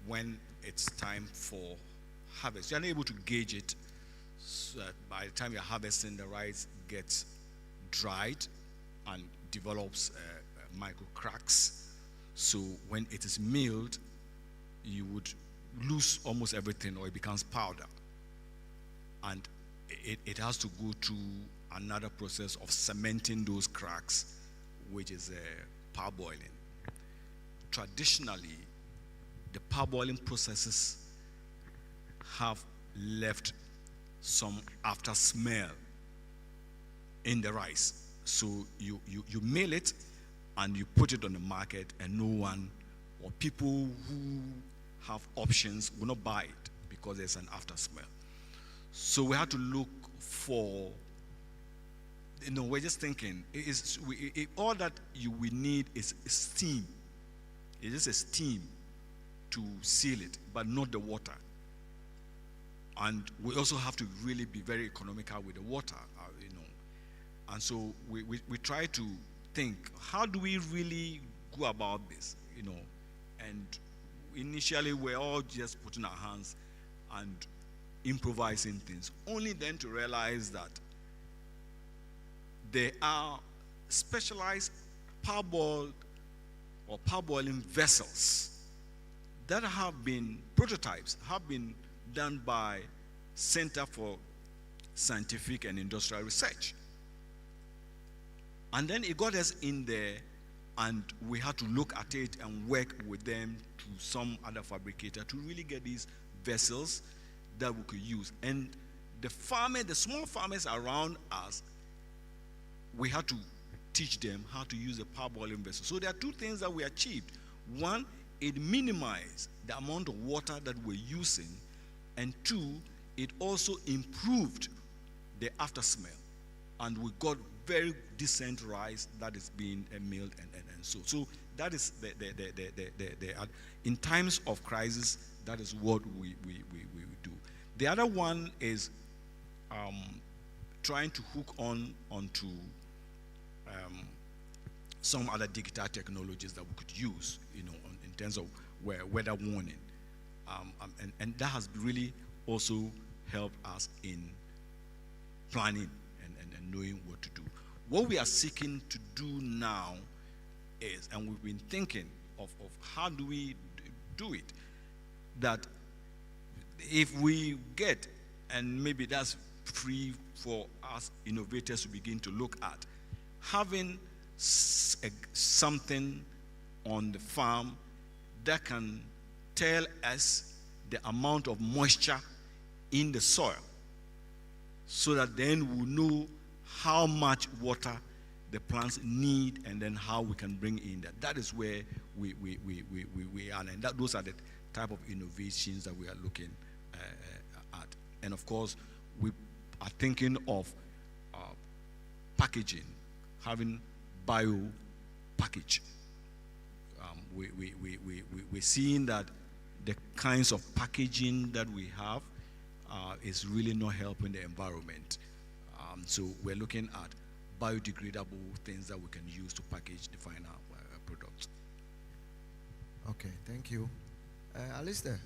when it's time for harvest, you're unable to gauge it, so that by the time you're harvesting, the rice gets dried and develops micro cracks. So when it is milled, you would lose almost everything, or it becomes powder. And it has to go through another process of cementing those cracks, which is parboiling. Traditionally, the parboiling processes have left some after smell in the rice. So you mill it and you put it on the market, and no one, or people who have options, will not buy it because there's an after smell. So we have to look for, we're just thinking, all that we need is steam. It is a steam to seal it, but not the water. And we also have to really be very economical with the water, And so we try to think, how do we really go about this, And initially we're all just putting our hands and improvising things, only then to realize that there are specialized parboiled or parboiling vessels that have been prototypes, have been done by Center for Scientific and Industrial Research. And then it got us in there, and we had to look at it and work with them to some other fabricator to really get these vessels that we could use. And the small farmers around us, we had to teach them how to use a parboiling vessel. So there are two things that we achieved. One, it minimized the amount of water that we're using, and two, it also improved the after smell, and we got very decent rice that is being milled and so that is the in times of crisis, that is what we do. The other one is trying to hook onto some other digital technologies that we could use, in terms of weather warning, and that has really also helped us in planning and knowing what to do. What we are seeking to do now is, and we've been thinking of how do we do it, that if we get, and maybe that's free for us innovators to begin to look at, having something on the farm that can tell us the amount of moisture in the soil, so that then we'll know how much water the plants need, and then how we can bring in that. That is where we are, and those are the type of innovations that we are looking at. And of course, we are thinking of packaging, having bio package. We're seeing that the kinds of packaging that we have is really not helping the environment. So we're looking at biodegradable things that we can use to package the final product. Okay, thank you. Alistair,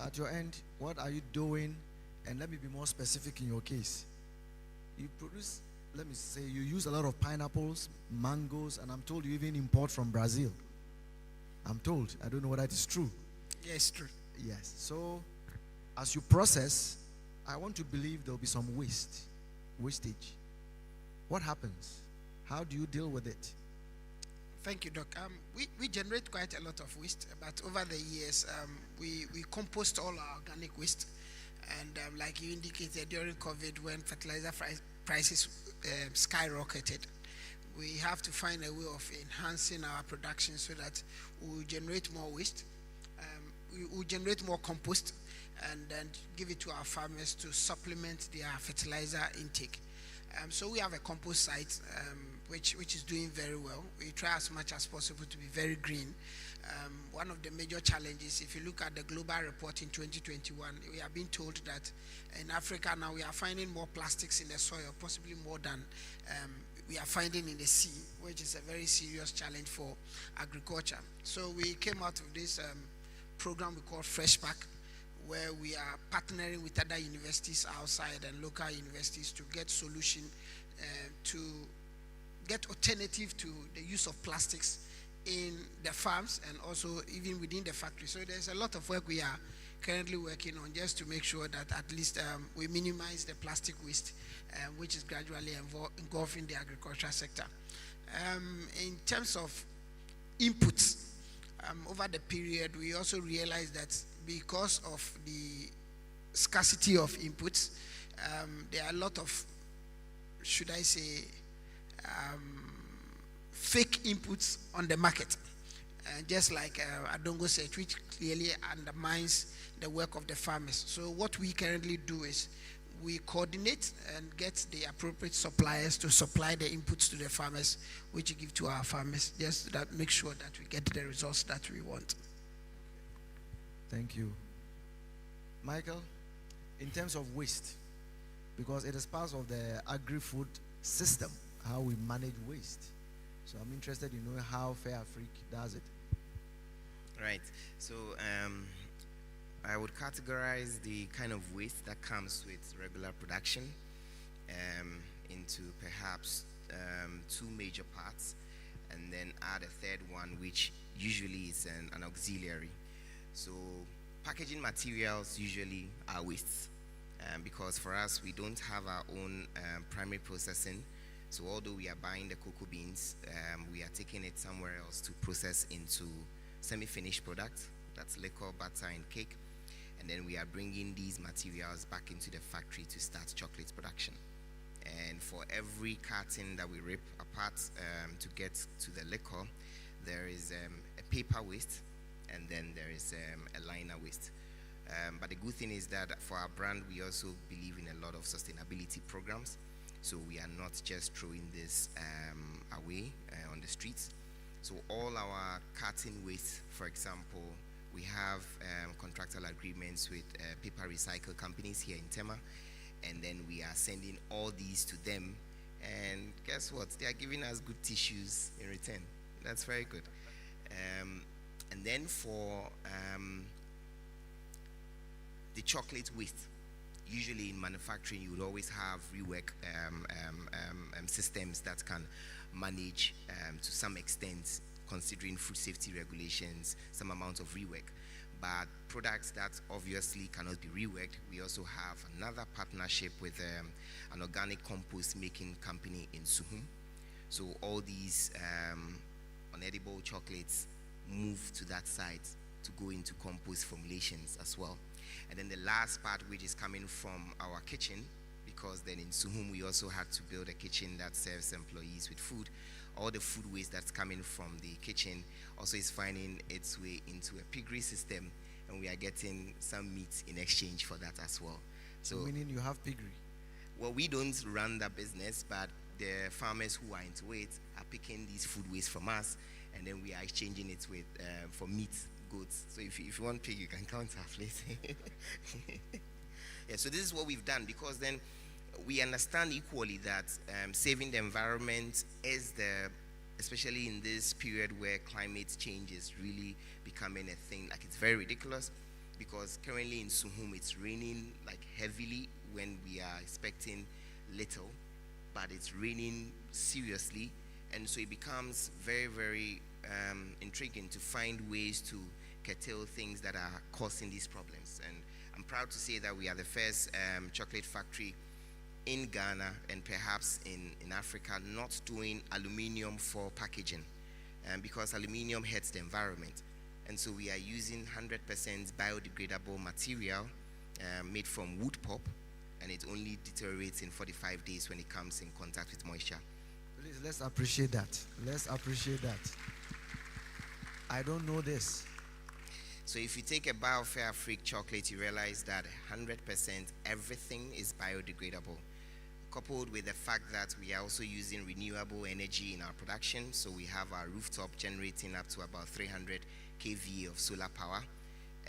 at your end, what are you doing? And let me be more specific in your case. You produce, let me say, you use a lot of pineapples, mangoes, and I'm told you even import from Brazil. I'm told. I don't know whether it is true. Yes, true. Yes. So, as you process, I want to believe there will be some wastage. What happens? How do you deal with it? Thank you, Doc. We generate quite a lot of waste, but over the years, we compost all our organic waste. And like you indicated, during COVID, when fertilizer prices skyrocketed, we have to find a way of enhancing our production so that we will generate more waste. we will generate more compost and then give it to our farmers to supplement their fertilizer intake. So we have a compost site which is doing very well. We try as much as possible to be very green. One of the major challenges, if you look at the global report in 2021, we are being told that in Africa now we are finding more plastics in the soil, possibly more than we are finding in the sea, which is a very serious challenge for agriculture. So we came out of this program we call Fresh Pack, where we are partnering with other universities outside and local universities to get solution to get alternative to the use of plastics in the farms and also even within the factory. So there's a lot of work we are currently working on just to make sure that at least we minimize the plastic waste, which is gradually engulfing the agricultural sector. In terms of inputs, over the period, we also realized that because of the scarcity of inputs, there are a lot of, should I say, fake inputs on the market. Just like Adongo said, which clearly undermines the work of the farmers. So what we currently do is we coordinate and get the appropriate suppliers to supply the inputs to the farmers, which we give to our farmers, just that make sure that we get the results that we want. Thank you. Michael, in terms of waste, because it is part of the agri-food system, how we manage waste. So I'm interested in knowing how Fair Afrique does it. Right. So I would categorize the kind of waste that comes with regular production into perhaps two major parts, and then add a third one, which usually is an auxiliary. So packaging materials usually are wastes because for us, we don't have our own primary processing. So although we are buying the cocoa beans, we are taking it somewhere else to process into semi-finished products. That's liquor, butter, and cake. And then we are bringing these materials back into the factory to start chocolate production. And for every carton that we rip apart to get to the liquor, there is a paper waste, and then there is a liner waste. But the good thing is that for our brand, we also believe in a lot of sustainability programs. So we are not just throwing this away on the streets. So all our carton waste, for example, we have contractual agreements with paper recycle companies here in Tema, and then we are sending all these to them. And guess what? They are giving us good tissues in return. That's very good. And then for the chocolate waste, usually in manufacturing, you will always have rework systems that can manage to some extent, considering food safety regulations, some amount of rework. But products that obviously cannot be reworked, we also have another partnership with an organic compost making company in Suhum. So all these unedible chocolates move to that site to go into compost formulations as well. And then the last part, which is coming from our kitchen, because then in Suhum we also had to build a kitchen that serves employees with food. All the food waste that's coming from the kitchen also is finding its way into a piggery system, and we are getting some meat in exchange for that as well. So meaning you have piggery? Well, we don't run that business, but the farmers who are into it are picking these food waste from us, and then we are exchanging it with for meat, goats. So if you want pig, you can count our place. Yeah, so this is what we've done, because then we understand equally that saving the environment is especially in this period where climate change is really becoming a thing, like it's very ridiculous, because currently in Suhum it's raining like heavily when we are expecting little, but it's raining seriously, and so it becomes very, very intriguing to find ways to curtail things that are causing these problems. And I'm proud to say that we are the first chocolate factory in Ghana and perhaps in Africa not doing aluminium for packaging, because aluminium hurts the environment. And so we are using 100% biodegradable material made from wood pulp, and it only deteriorates in 45 days when it comes in contact with moisture. Please, let's appreciate that. Let's appreciate that. I don't know this. So if you take a biofair freak chocolate, you realize that 100% everything is biodegradable, coupled with the fact that we are also using renewable energy in our production. So we have our rooftop generating up to about 300 kVA of solar power,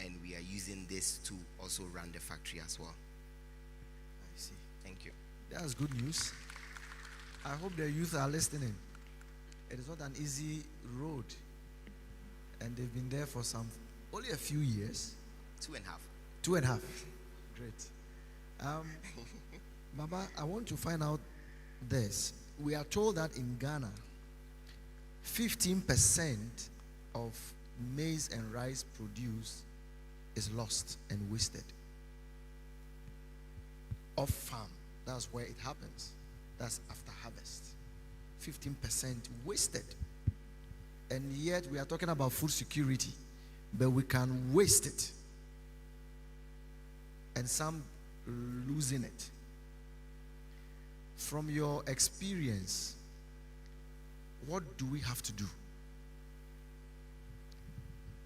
and we are using this to also run the factory as well. I see. Thank you. That's good news. I hope the youth are listening. It is not an easy road, and they've been there for only a few years. 2.5. 2.5. Great. Baba, I want to find out this. We are told that in Ghana, 15% of maize and rice produced is lost and wasted. Off farm, that's where it happens. That's after harvest. 15% wasted. And yet we are talking about food security, but we can waste it. And some losing it. From your experience, what do we have to do?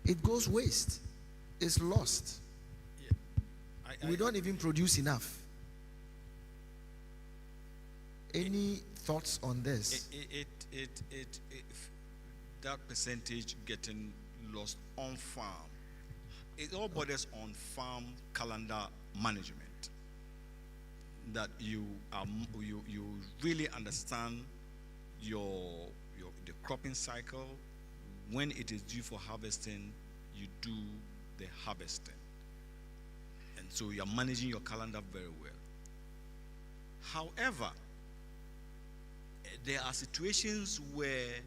It goes waste. It's lost. We don't even produce enough. Any thoughts on this? That percentage getting lost on farm, it all borders on farm calendar management. That you really understand the cropping cycle. When it is due for harvesting, you do the harvesting, and so you are managing your calendar very well. However, there are situations where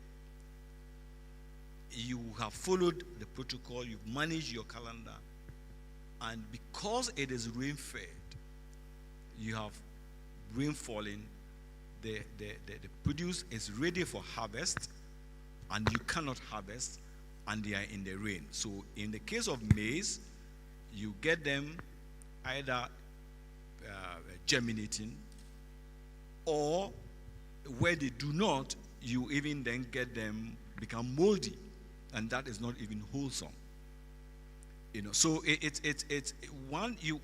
you have followed the protocol, you've managed your calendar, and because it is rain-fed, you have rain falling, the produce is ready for harvest, and you cannot harvest, and they are in the rain. So in the case of maize, you get them either germinating, or where they do not, you even then get them become moldy, and that is not even wholesome. So it's you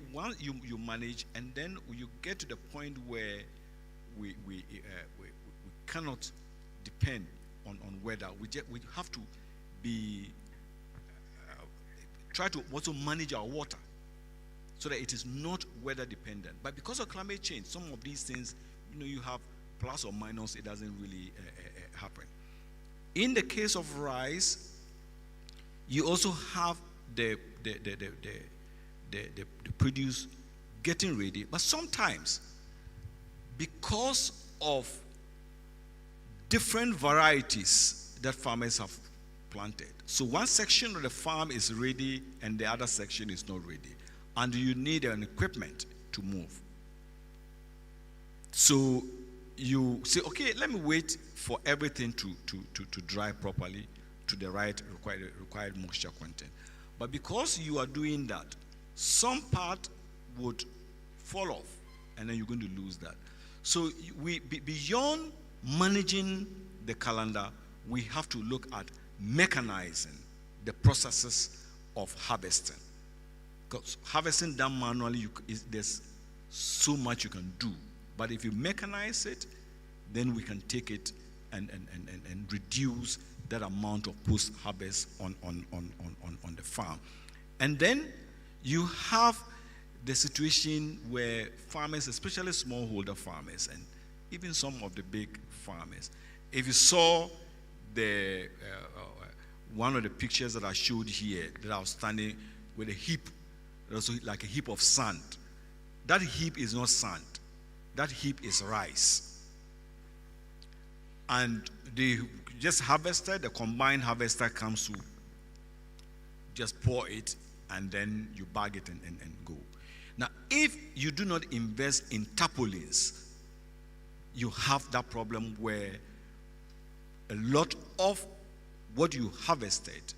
manage, and then you get to the point where we cannot depend on weather. We have to be try to also manage our water so that it is not weather dependent. But because of climate change, some of these things, you have plus or minus. It doesn't really happen. In the case of rice, you also have the produce getting ready, but sometimes because of different varieties that farmers have planted, so one section of the farm is ready and the other section is not ready, and you need an equipment to move. So you say, okay, let me wait for everything to dry properly to the right required moisture content. But because you are doing that, some part would fall off, and then you're going to lose that. So beyond managing the calendar, we have to look at mechanizing the processes of harvesting. Because harvesting done manually, there's so much you can do. But if you mechanize it, then we can take it and reduce that amount of post-harvest on the farm. And then you have the situation where farmers, especially smallholder farmers, and even some of the big farmers, if you saw the one of the pictures that I showed here, that I was standing with a heap, also like a heap of sand. That heap is not sand. That heap is rice. And they just harvested, the combined harvester comes to just pour it, and then you bag it and go. Now, if you do not invest in tarpaulins, you have that problem where a lot of what you harvested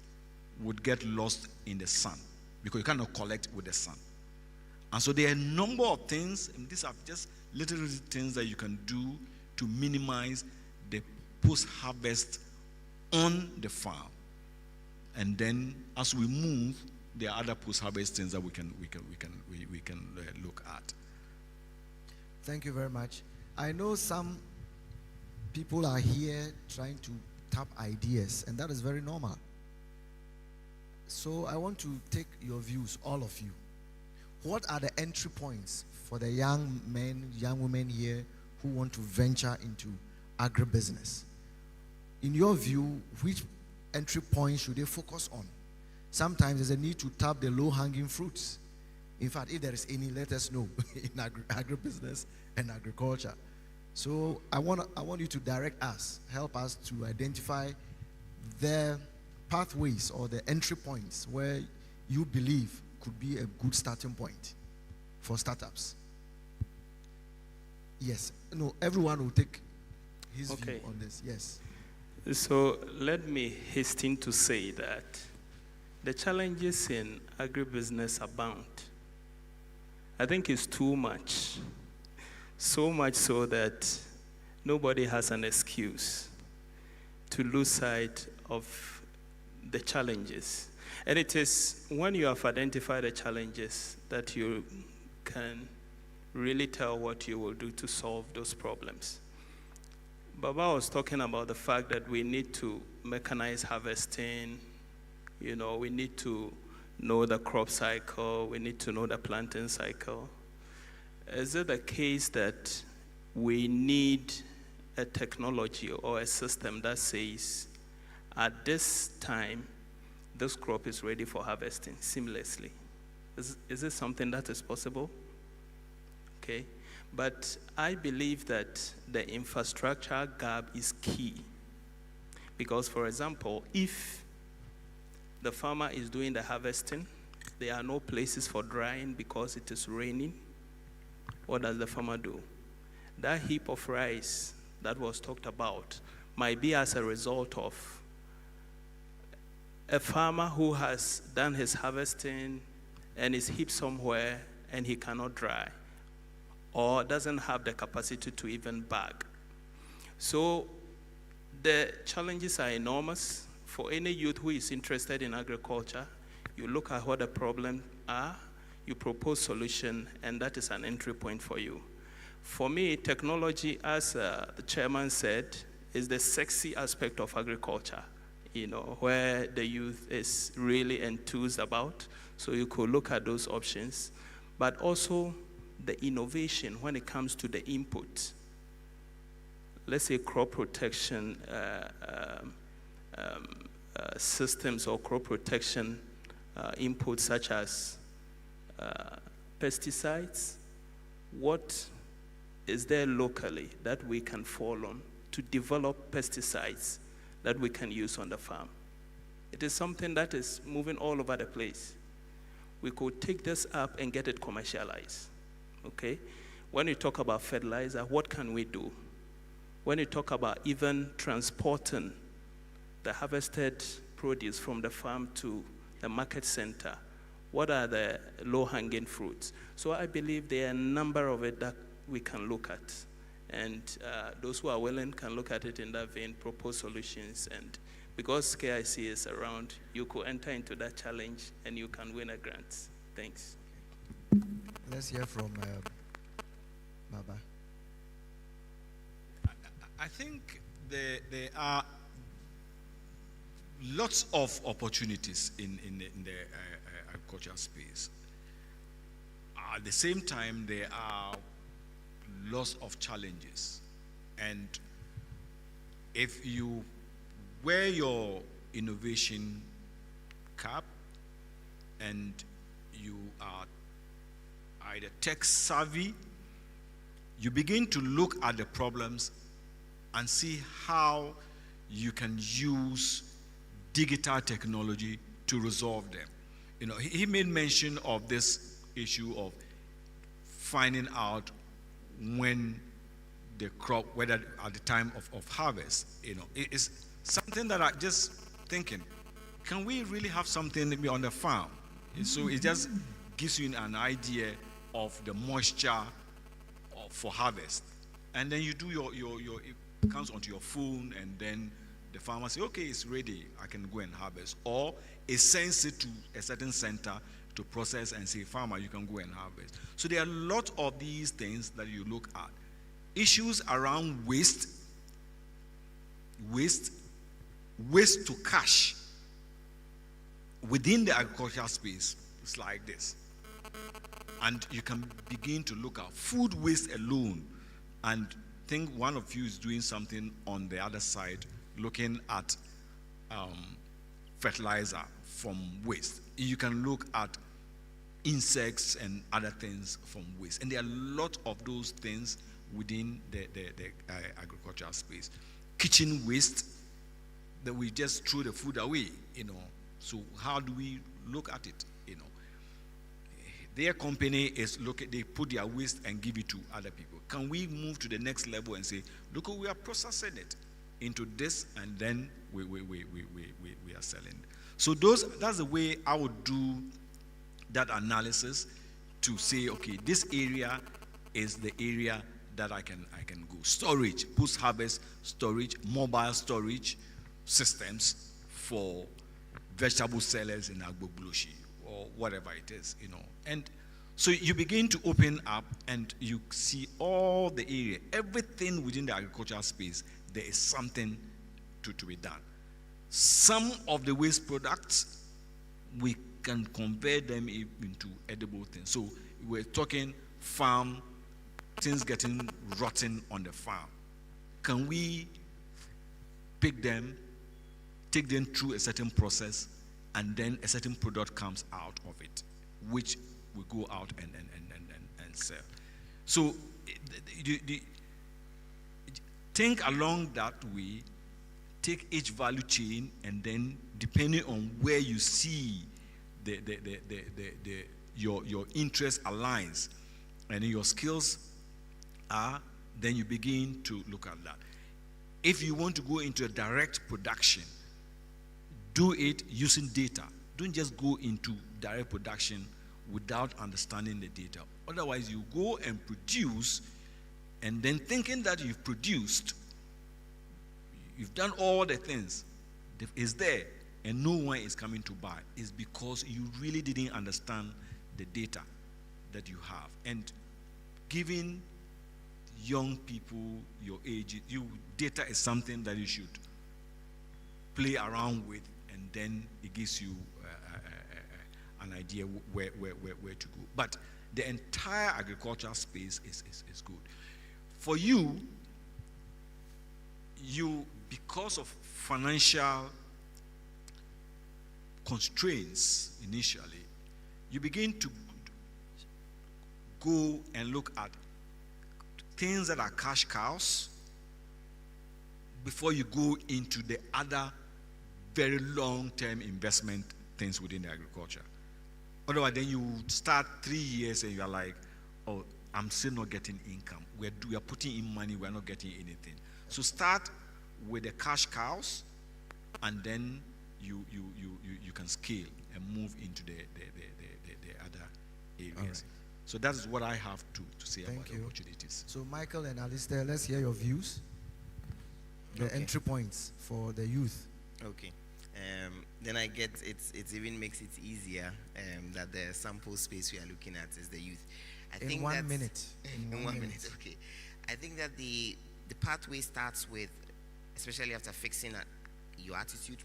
would get lost in the sun because you cannot collect with the sun. And so there are a number of things, and these are just little things that you can do to minimize the post-harvest on the farm. And then as we move, there are other post-harvest things that we can look at. Thank you very much. I know some people are here trying to tap ideas, and that is very normal. So I want to take your views, all of you. What are the entry points for the young men, young women here who want to venture into agribusiness? In your view, which entry points should they focus on? Sometimes there's a need to tap the low-hanging fruits. In fact, if there is any, let us know in agribusiness and agriculture. So I want you to direct us, help us to identify the pathways or the entry points where you believe could be a good starting point for startups. Yes. No, everyone will take his view on this. Yes. So let me hasten to say that the challenges in agribusiness abound. I think it's too much. So much so that nobody has an excuse to lose sight of the challenges. And it is when you have identified the challenges that you can really tell what you will do to solve those problems. Baba was talking about the fact that we need to mechanize harvesting, we need to know the crop cycle, we need to know the planting cycle. Is it the case that we need a technology or a system that says, at this time, this crop is ready for harvesting seamlessly? Is it something that is possible? Okay. But I believe that the infrastructure gap is key. Because, for example, if the farmer is doing the harvesting, there are no places for drying because it is raining, what does the farmer do? That heap of rice that was talked about might be as a result of a farmer who has done his harvesting and is heaped somewhere and he cannot dry, or doesn't have the capacity to even bag. So the challenges are enormous. For any youth who is interested in agriculture, you look at what the problems are, you propose solution, and that is an entry point for you. For me, technology, as the chairman said, is the sexy aspect of agriculture, where the youth is really enthused about. So you could look at those options, but also the innovation when it comes to the input. Let's say crop protection systems or crop protection inputs such as pesticides. What is there locally that we can fall on to develop pesticides that we can use on the farm? It is something that is moving all over the place. We could take this up and get it commercialized. Okay? When you talk about fertilizer, what can we do? When you talk about even transporting the harvested produce from the farm to the market center, what are the low-hanging fruits? So I believe there are a number of it that we can look at. And those who are willing can look at it in that vein, propose solutions. And because KIC is around, you could enter into that challenge and you can win a grant. Thanks. Let's hear from Baba. I think there are lots of opportunities in the agricultural space. At the same time, there are lots of challenges. And if you wear your innovation cap and you are either tech savvy, you begin to look at the problems and see how you can use digital technology to resolve them. He made mention of this issue of finding out when the crop, whether at the time of harvest, it's something that I'm just thinking, can we really have something on the farm? So it just gives you an idea of the moisture for harvest. And then you do it comes onto your phone, and then The farmer say, okay, it's ready, I can go and harvest. Or it sends it to a certain center to process and say, farmer, you can go and harvest. So there are a lot of these things that you look at. Issues around waste to cash within the agricultural space is like this. And you can begin to look at food waste alone and think one of you is doing something on the other side, looking at fertilizer from waste. You can look at insects and other things from waste. And there are a lot of those things within the agricultural space. Kitchen waste, that we just throw the food away, So how do we look at it, Their company is they put their waste and give it to other people. Can we move to the next level and say, look, we are processing it into this, and then we are selling. So that's the way I would do that analysis to say, okay, this area is the area that I can go. Storage, post-harvest storage, mobile storage systems for vegetable sellers in Agbogbuloshi or whatever it is, And so you begin to open up and you see all the area, everything within the agricultural space, there is something to be done. Some of the waste products, we can convert them into edible things. So we're talking farm, things getting rotten on the farm. Can we pick them, take them through a certain process, and then a certain product comes out of it, which we go out and sell. So think along that way, take each value chain, and then depending on where you see your interest aligns and your skills are, then you begin to look at that. If you want to go into a direct production, do it using data. Don't just go into direct production without understanding the data. Otherwise, you go and produce, and then thinking that you've produced, you've done all the things, it's there, and no one is coming to buy. It's because you really didn't understand the data that you have. And giving young people your age, data is something that you should play around with, and then it gives you an idea where to go. But the entire agricultural space is good. For you, because of financial constraints initially, you begin to go and look at things that are cash cows before you go into the other very long-term investment things within the agriculture. Otherwise, then you start 3 years and you're like, oh, I'm still not getting income. We are putting in money, we're not getting anything. So start with the cash cows, and then you can scale and move into the other areas. Right. So that is what I have to say about the opportunities. So Michael and Alistair, let's hear your views. The entry points for the youth. Okay. Then I get it even makes it easier that the sample space we are looking at is the youth. In 1 minute. In 1 minute, okay. I think that the pathway starts with, especially after fixing your attitude,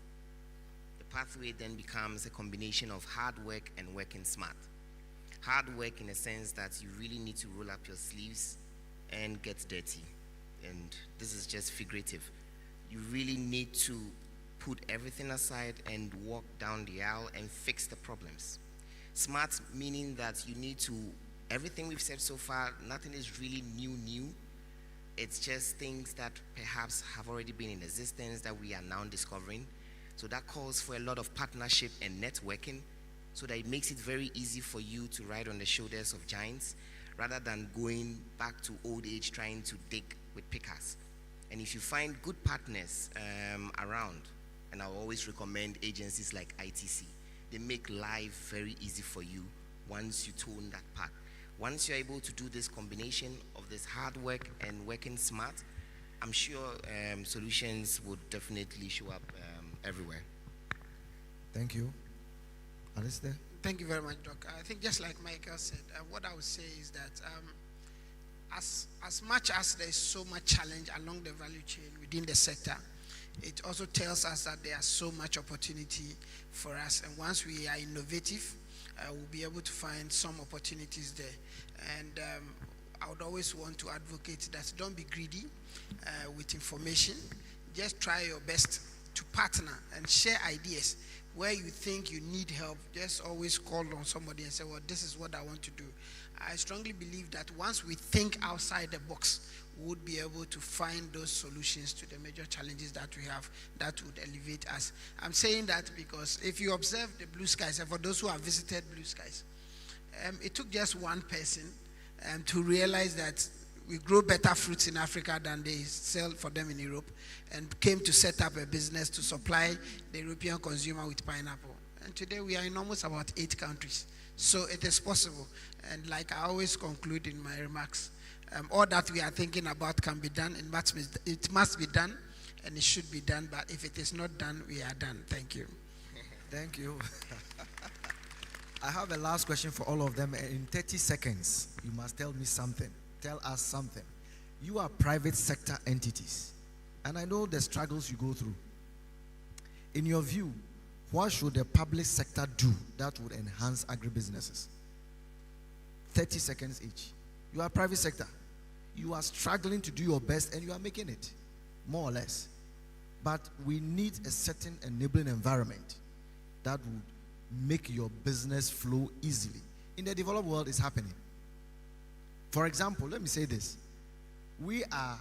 the pathway then becomes a combination of hard work and working smart. Hard work in the sense that you really need to roll up your sleeves and get dirty. And this is just figurative. You really need to put everything aside and walk down the aisle and fix the problems. Smart meaning that you need to, everything we've said so far, nothing is really new. It's just things that perhaps have already been in existence that we are now discovering. So that calls for a lot of partnership and networking, so that it makes it very easy for you to ride on the shoulders of giants rather than going back to old age trying to dig with pickers. And if you find good partners around, and I always recommend agencies like ITC, they make life very easy for you once you tone that part. Once you're able to do this combination of this hard work and working smart, I'm sure solutions would definitely show up everywhere. Thank you. Alistair? Thank you very much, Doc. I think just like Michael said, what I would say is that as much as there is so much challenge along the value chain within the sector, it also tells us that there is so much opportunity for us. And once we are innovative, we'll be able to find some opportunities there. And I would always want to advocate that don't be greedy with information. Just try your best to partner and share ideas. Where you think you need help, just always call on somebody and say, well, this is what I want to do. I strongly believe that once we think outside the box, we would be able to find those solutions to the major challenges that we have that would elevate us. I'm saying that because if you observe the Blue Skies, and for those who have visited Blue Skies, it took just one person to realize that we grow better fruits in Africa than they sell for them in Europe, and came to set up a business to supply the European consumer with pineapple. And today we are in almost about 8 countries. So it is possible. And like I always conclude in my remarks, all that we are thinking about can be done. It must be done, and it should be done. But if it is not done, we are done. Thank you. Thank you. I have a last question for all of them. In 30 seconds, you must tell me something. Tell us something. You are private sector entities, and I know the struggles you go through. In your view, what should the public sector do that would enhance agribusinesses? 30 seconds each. You are private sector. You are struggling to do your best, and you are making it, more or less. But we need a certain enabling environment that would make your business flow easily. In the developed world, it's happening. For example, let me say this. We are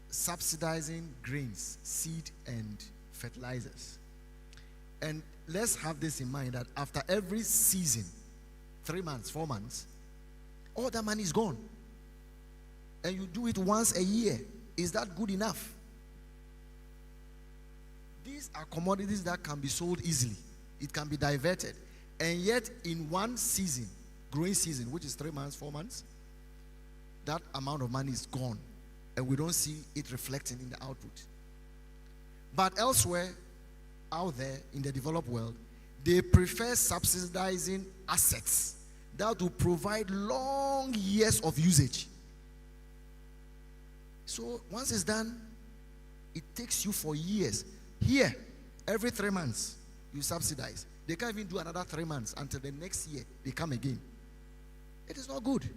subsidizing grains, seed, and fertilizers. And let's have this in mind that after every season, 3 months, 4 months, all that money is gone. And you do it once a year. Is that good enough? These are commodities that can be sold easily. It can be diverted. And yet, in one season, growing season, which is 3 months, 4 months, that amount of money is gone, and we don't see it reflecting in the output. But elsewhere, out there in the developed world, they prefer subsidizing assets that will provide long years of usage. So once it's done, it takes you for years. Here, every 3 months, you subsidize. They can't even do another 3 months until the next year they come again. It is not good.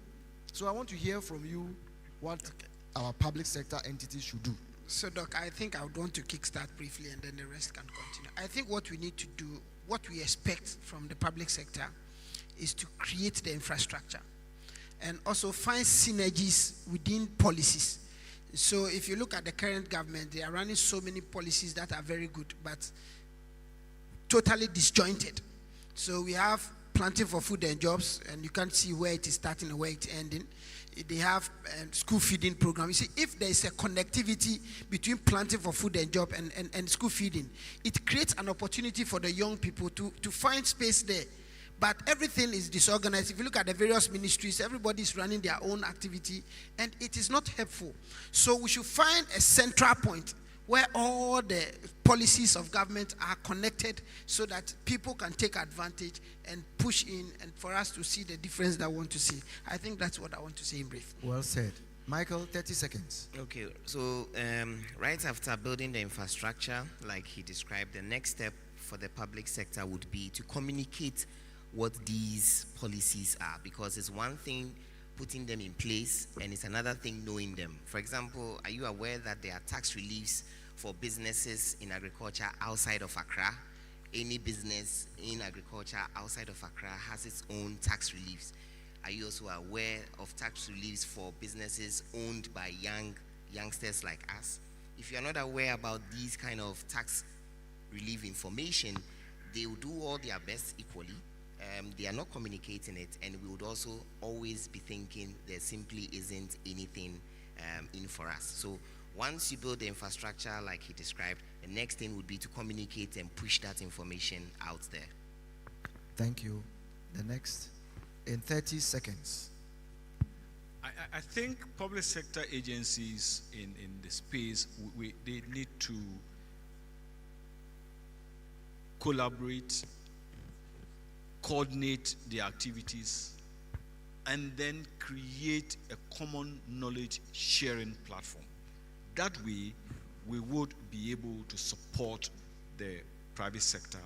So I want to hear from you what our public sector entities should do. So, Doc, I think I would want to kickstart briefly, and then the rest can continue. I think what we need to do, what we expect from the public sector, is to create the infrastructure and also find synergies within policies. So if you look at the current government, they are running so many policies that are very good, but totally disjointed. So we have planting for food and jobs, and you can't see where it is starting and where it's ending. They have school feeding program. You see, if there is a connectivity between planting for food and job and school feeding, it creates an opportunity for the young people to find space there. But everything is disorganized. If you look at the various ministries, everybody is running their own activity, and it is not helpful. So we should find a central point where all the policies of government are connected so that people can take advantage and push in, and for us to see the difference that we want to see. I think that's what I want to say in brief. Well said. Michael, 30 seconds. Okay, so right after building the infrastructure, like he described, the next step for the public sector would be to communicate what these policies are, because it's one thing putting them in place, and it's another thing knowing them. For example, are you aware that there are tax reliefs for businesses in agriculture outside of Accra? Any business in agriculture outside of Accra has its own tax reliefs. Are you also aware of tax reliefs for businesses owned by youngsters like us? If you're not aware about these kind of tax relief information, they will do all their best equally. They are not communicating it, and we would also always be thinking there simply isn't anything in for us. So once you build the infrastructure like he described, the next thing would be to communicate and push that information out there. Thank you. The next, in 30 seconds. I think public sector agencies in the space, they need to collaborate, coordinate their activities, and then create a common knowledge sharing platform. That way, we would be able to support the private sector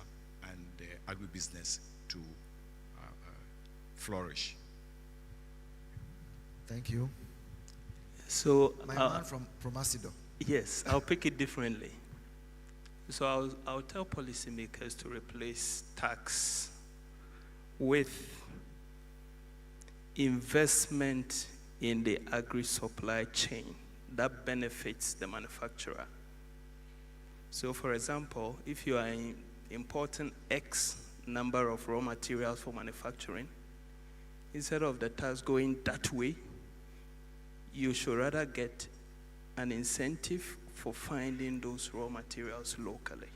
and the agribusiness to flourish. Thank you. So, my man from Promasido. Yes, I'll pick it differently. So I'll tell policymakers to replace tax with investment in the agri-supply chain that benefits the manufacturer. So for example, if you are importing X number of raw materials for manufacturing, instead of the tax going that way, you should rather get an incentive for finding those raw materials locally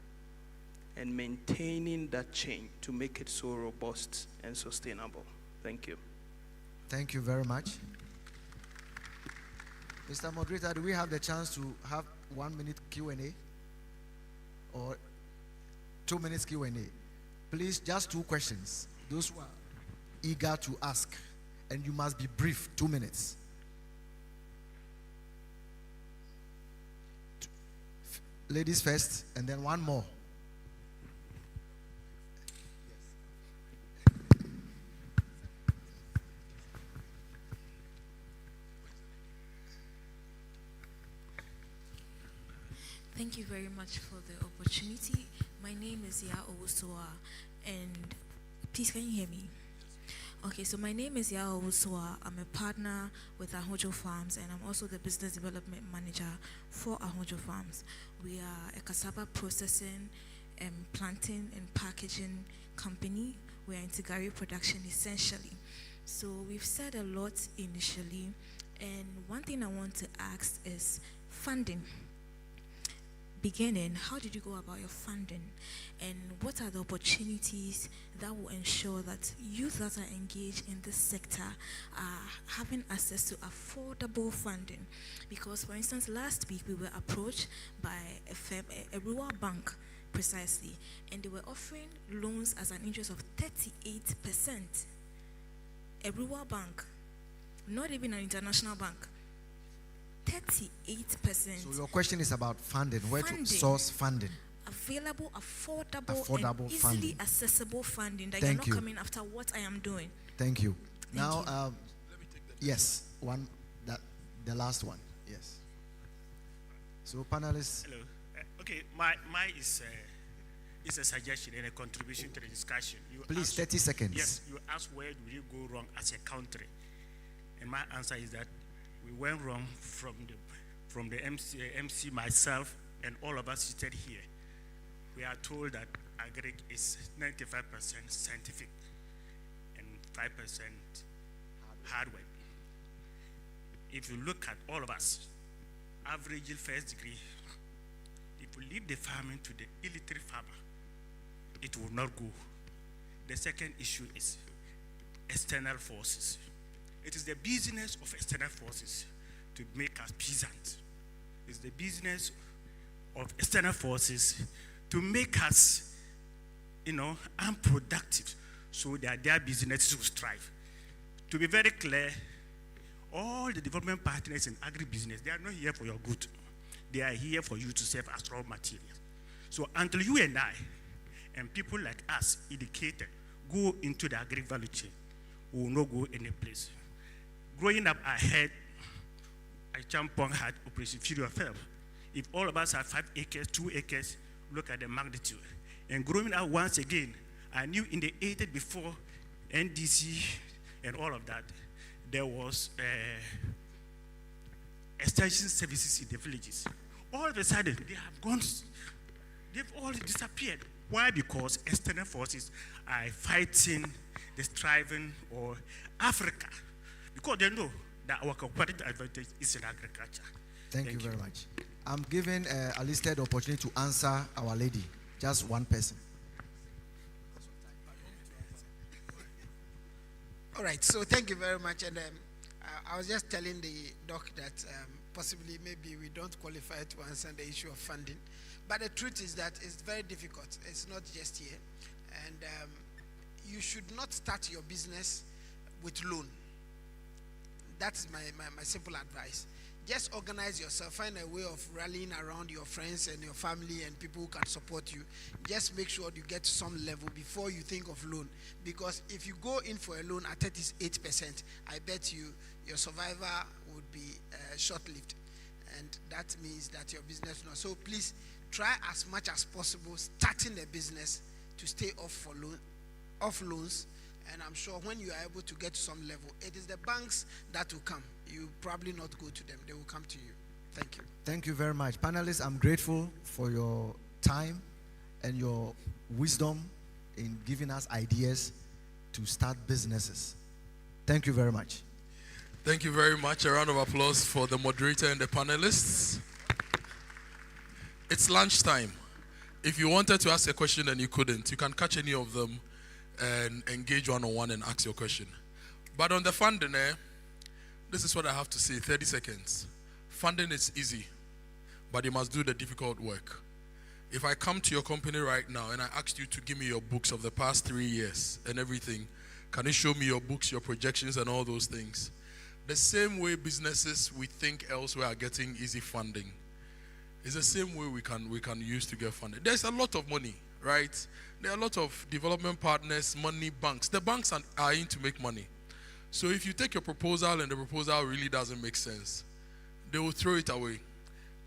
and maintaining that chain to make it so robust and sustainable. Thank you. Thank you very much. Mr. Moderator, do we have the chance to have 1 minute Q&A or 2 minutes Q&A? Please, just 2 questions. Those who are eager to ask, and you must be brief, 2 minutes. Ladies first, and then one more. Thank you very much for the opportunity. My name is Ya Owusoa, and please, can you hear me? Okay, so my name is Ya Owusoa. I'm a partner with Ahojo Farms, and I'm also the business development manager for Ahojo Farms. We are a cassava processing, planting, and packaging company. We are into Gari production essentially. So we've said a lot initially, and one thing I want to ask is funding. Beginning, how did you go about your funding, and what are the opportunities that will ensure that youth that are engaged in this sector are having access to affordable funding? Because, for instance, last week we were approached by a rural bank precisely, and they were offering loans as an interest of 38%. A rural bank, not even an international bank. 38%. So your question is about funding, where to source funding. Available, affordable and easily funding. Accessible funding that Thank you're you. not coming after what I am doing. Thank you. Thank Now, you. yes, the last one, yes. So panelists. Hello. Okay, my is a suggestion and a contribution to the discussion. Please, 30 seconds. Yes, you asked where do we go wrong as a country, and my answer is that we went wrong from the MC, myself, and all of us seated here. We are told that agric is 95% scientific and 5% hard work. If you look at all of us, average first degree, if we leave the farming to the illiterate farmer, it will not go. The second issue is external forces. It is the business of external forces to make us peasant. It's the business of external forces to make us, unproductive, so that their businesses will strive. To be very clear, all the development partners in agribusiness, they are not here for your good. They are here for you to serve as raw materials. So until you and I, and people like us, educated, go into the agri value chain, we will not go any place. Growing up, I had Operation Feed Yourself. If all of us have 5 acres, 2 acres, look at the magnitude. And growing up once again, I knew in the 80s before NDC and all of that, there was extension services in the villages. All of a sudden, they have gone, they've all disappeared. Why? Because external forces are fighting the striving or Africa. Because they know that our competitive advantage is in agriculture. Thank you very much. I'm giving a listed opportunity to answer our lady. Just one person. All right, so thank you very much. And I was just telling the doc that possibly maybe we don't qualify to answer the issue of funding. But the truth is that it's very difficult. It's not just here. And you should not start your business with loan. That's my simple advice. Just organize yourself, find a way of rallying around your friends and your family and people who can support you. Just make sure you get to some level before you think of loan. Because if you go in for a loan at 38%, I bet you your survivor would be short-lived. And that means that your business will not. So please try as much as possible starting a business to stay off loans. And I'm sure when you are able to get to some level, it is the banks that will come. You probably not go to them. They will come to you. Thank you. Thank you very much. Panelists, I'm grateful for your time and your wisdom in giving us ideas to start businesses. Thank you very much. Thank you very much. A round of applause for the moderator and the panelists. It's lunchtime. If you wanted to ask a question and you couldn't, you can catch any of them and engage one-on-one and ask your question. But on the funding, this is what I have to say, 30 seconds. Funding is easy, but you must do the difficult work. If I come to your company right now and I asked you to give me your books of the past 3 years and everything, can you show me your books, your projections and all those things? The same way businesses we think elsewhere are getting easy funding, it's the same way we can use to get funded. There's a lot of money, right? There are a lot of development partners, money, banks. The banks are in to make money. So if you take your proposal and the proposal really doesn't make sense, they will throw it away.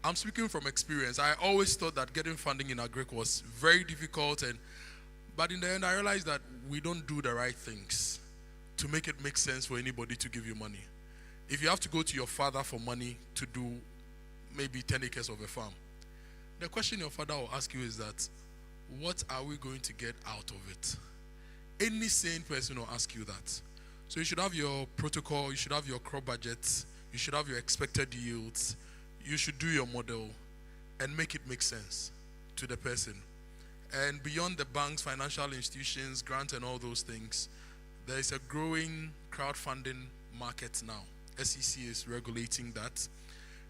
I'm speaking from experience. I always thought that getting funding in Agric was very difficult, but in the end I realized that we don't do the right things to make it make sense for anybody to give you money. If you have to go to your father for money to do maybe 10 acres of a farm, the question your father will ask you is that, what are we going to get out of it? Any sane person will ask you that. So you should have your protocol, you should have your crop budget, you should have your expected yields, you should do your model and make it make sense to the person. And beyond the banks, financial institutions, grants and all those things, there is a growing crowdfunding market now. SEC is regulating that.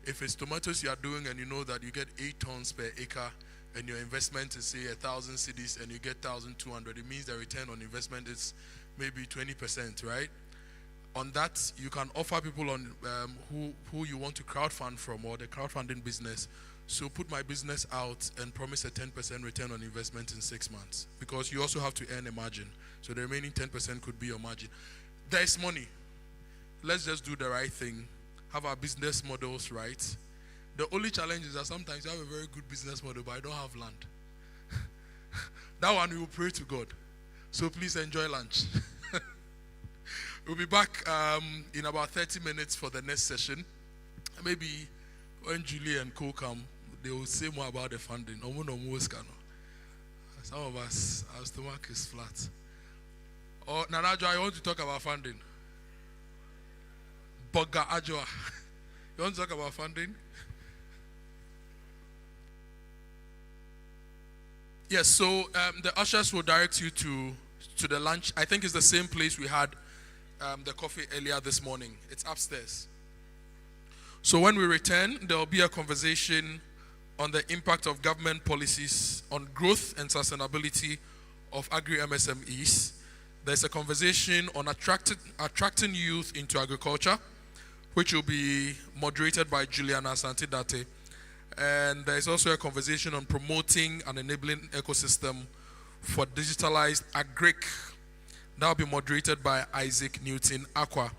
If it's tomatoes you are doing and you know that you get 8 tons per acre and your investment is say 1,000 cedis and you get 1,200, it means the return on investment is maybe 20%, right? On that, you can offer people on who you want to crowdfund from or the crowdfunding business. So put my business out and promise a 10% return on investment in 6 months, because you also have to earn a margin. So the remaining 10% could be your margin. There is money. Let's just do the right thing. Have our business models right. The only challenge is that sometimes you have a very good business model, but I don't have land. That one we will pray to God. So please enjoy lunch. We'll be back in about 30 minutes for the next session. Maybe when Julie and Co come, they will say more about the funding. Some of us, our stomach is flat. Oh, Nanajo, I want to talk about funding. Boga Ajoa. You want to talk about funding? Yes, so the ushers will direct you to the lunch. I think it's the same place we had the coffee earlier this morning. It's upstairs. So when we return, there will be a conversation on the impact of government policies on growth and sustainability of agri-MSMEs. There's a conversation on attracting youth into agriculture, which will be moderated by Juliana Santidate. And there's also a conversation on promoting an enabling ecosystem for digitalized agric. That will be moderated by Isaac Newton Aqua.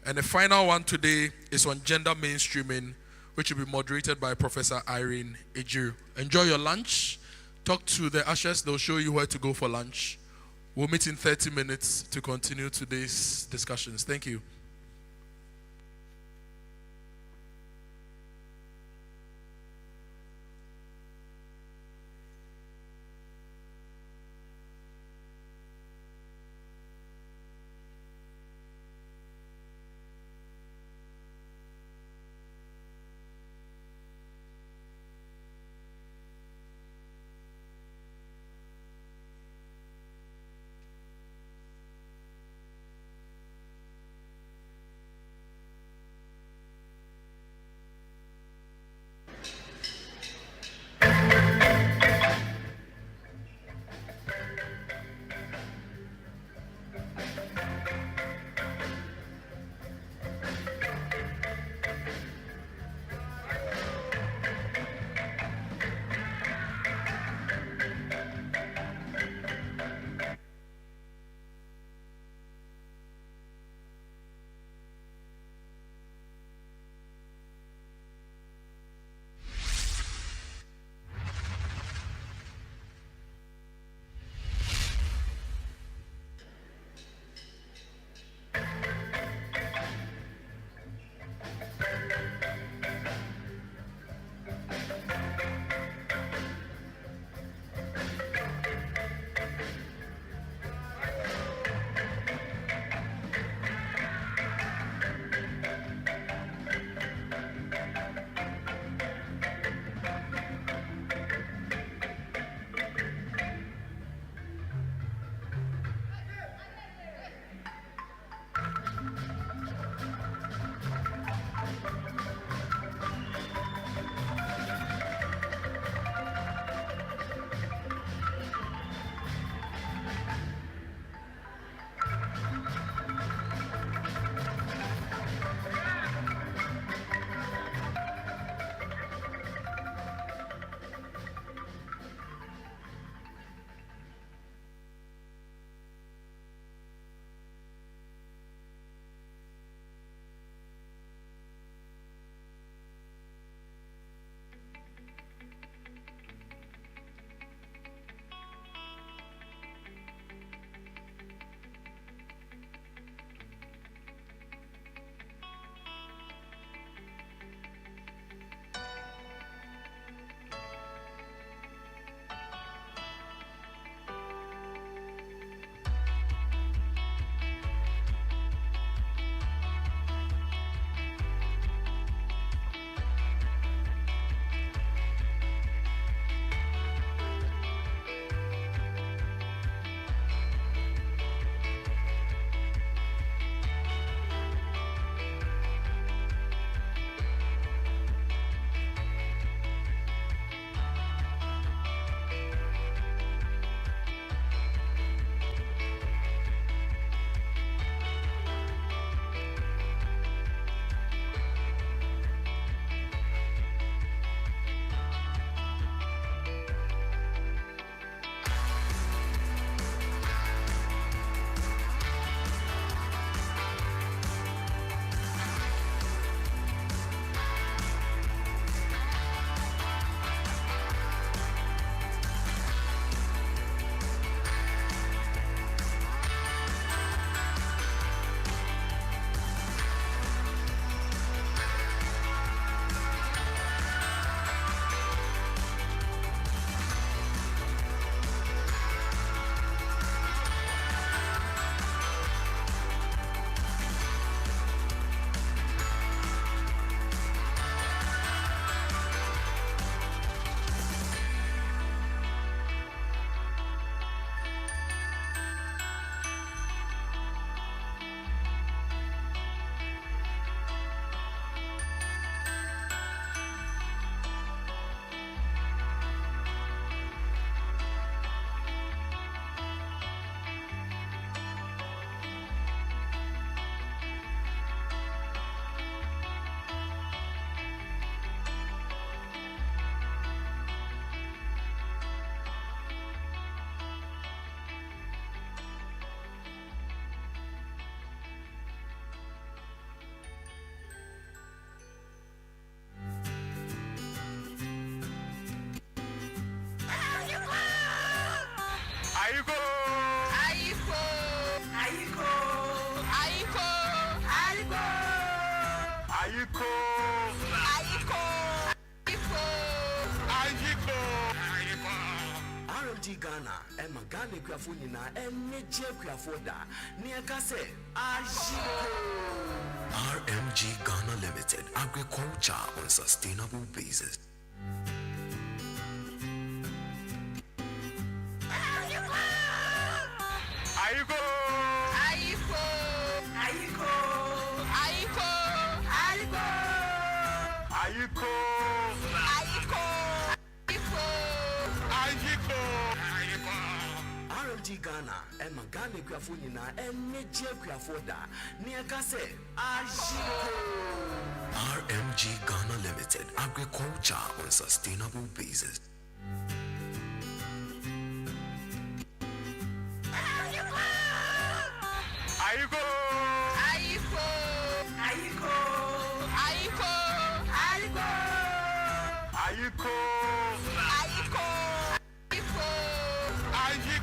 And the final one today is on gender mainstreaming, which will be moderated by Professor Irene Ejiru. Enjoy your lunch. Talk to the ushers. They'll show you where to go for lunch. We'll meet in 30 minutes to continue today's discussions. Thank you. Aiko! Aiko! Aiko! Aiko! Aiko! Aiko! Aiko! Aiko! RMG Ghana, Emma Ghana Krafuna, and Niger Krafoda, near Kase, Ajiko. RMG Ghana Limited, agriculture on sustainable basis. Aiko! Aiko! Aiko! Aiko! Aiko! Aiko! Aiko! Aiko! RMG Ghana, Emma Ghana Krafuna, and Niger Krafoda, near Kase, Ajiko. RMG Ghana Limited, agriculture on sustainable basis. Aiko! Aiko! Aiko! Aiko! Aiko! Aiko! Aiko! Aiko! Aiko!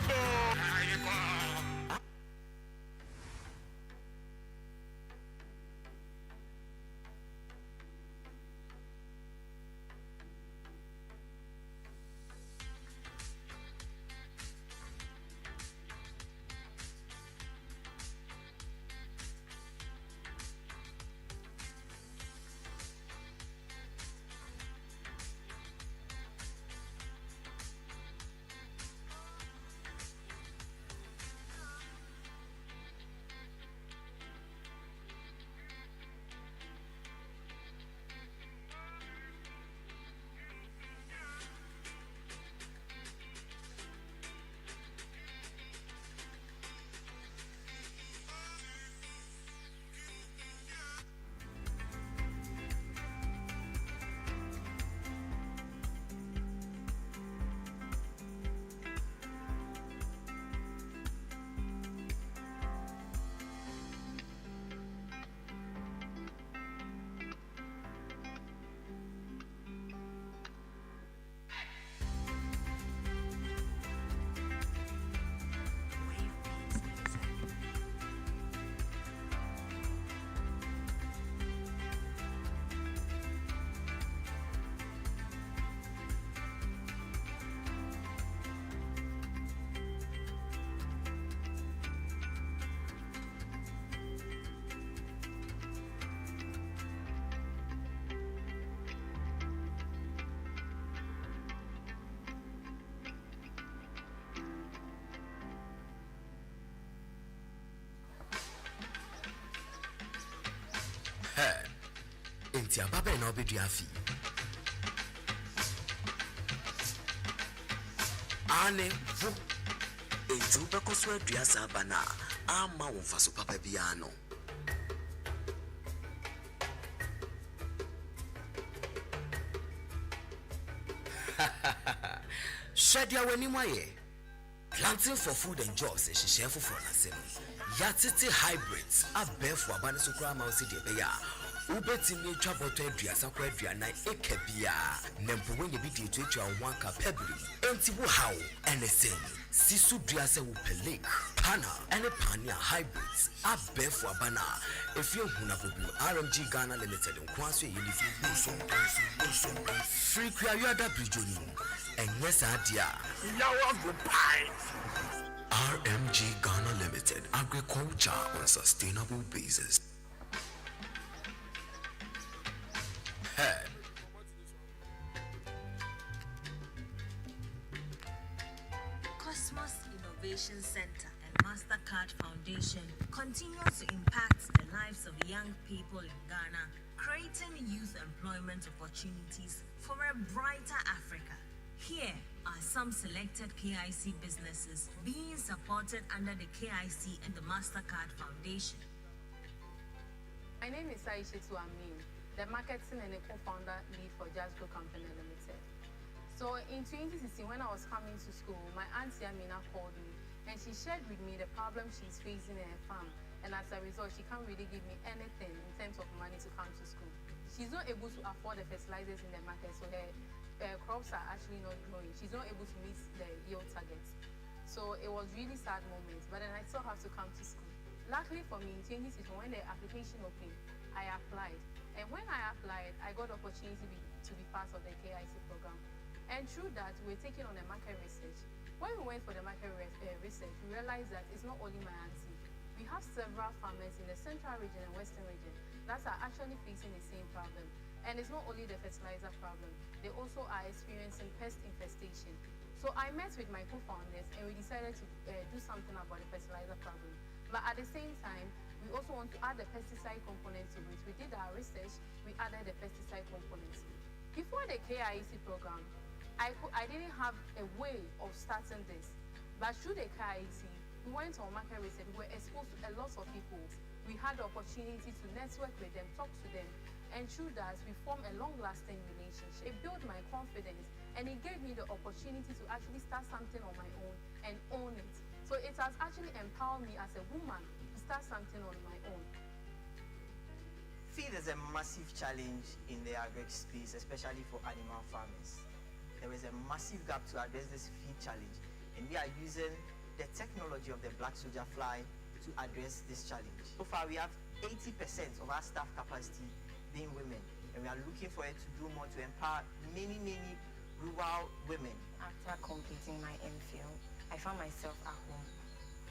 Intia Baba and Obi Diafi. Ane vo etu bekoswa duasa bana ama wonfaso papa biano. Shadia wenimwaye. Planting for food and jobs is share for Nasem. Yatiti hybrids are bear for Abanisukra Mouse de Ubeti me trouble to Driasa Quadriana Ekebia. Nempo when you beat you to your wanka pebble. Empty how anything. Sisu Driasa Upelink, Pana, and a Pania hybrids are bear for Abana. If you Hunabu RMG Ghana Limited and Quansu Unifi Free Kriada Bridgoni. And yes, idea. RMG Ghana Limited, agriculture on sustainable basis. Cosmos Innovation Center and MasterCard Foundation continues to impact the lives of young people in Ghana, creating youth employment opportunities for a brighter Africa. Here are some selected KIC businesses being supported under the KIC and the MasterCard Foundation. My name is AIA Conference, the marketing and co-founder lead for Jasgo Company Limited. So in 2016, when I was coming to school, my auntie Amina called me and she shared with me the problem she's facing in her farm. And as a result, she can't really give me anything in terms of money to come to school. She's not able to afford the fertilizers in the market, so her crops are actually not growing. She's not able to meet the yield targets. So it was really sad moments, but then I still have to come to school. Luckily for me, in 2016, when the application opened, I applied. And when I applied, I got the opportunity to be part of the KIC program. And through that, we were taking on the market research. When we went for the market research, we realized that it's not only my auntie. We have several farmers in the central region and western region that are actually facing the same problem. And it's not only the fertilizer problem, they also are experiencing pest infestation. So I met with my co-founders and we decided to do something about the fertilizer problem. But at the same time, we also want to add the pesticide components to it. We did our research, we added the pesticide components. Before the KIC program, I didn't have a way of starting this. But through the KIC, we went on market research, we were exposed to a lot of people. We had the opportunity to network with them, talk to them, and through that, we formed a long-lasting relationship. It built my confidence, and it gave me the opportunity to actually start something on my own and own it. So it has actually empowered me as a woman to start something on my own. Feed is a massive challenge in the agri space, especially for animal farmers. There is a massive gap to address this feed challenge, and we are using the technology of the black soldier fly to address this challenge. So far, we have 80% of our staff capacity being women, and we are looking for it to do more to empower many rural women. After completing my MPhil, I found myself at home.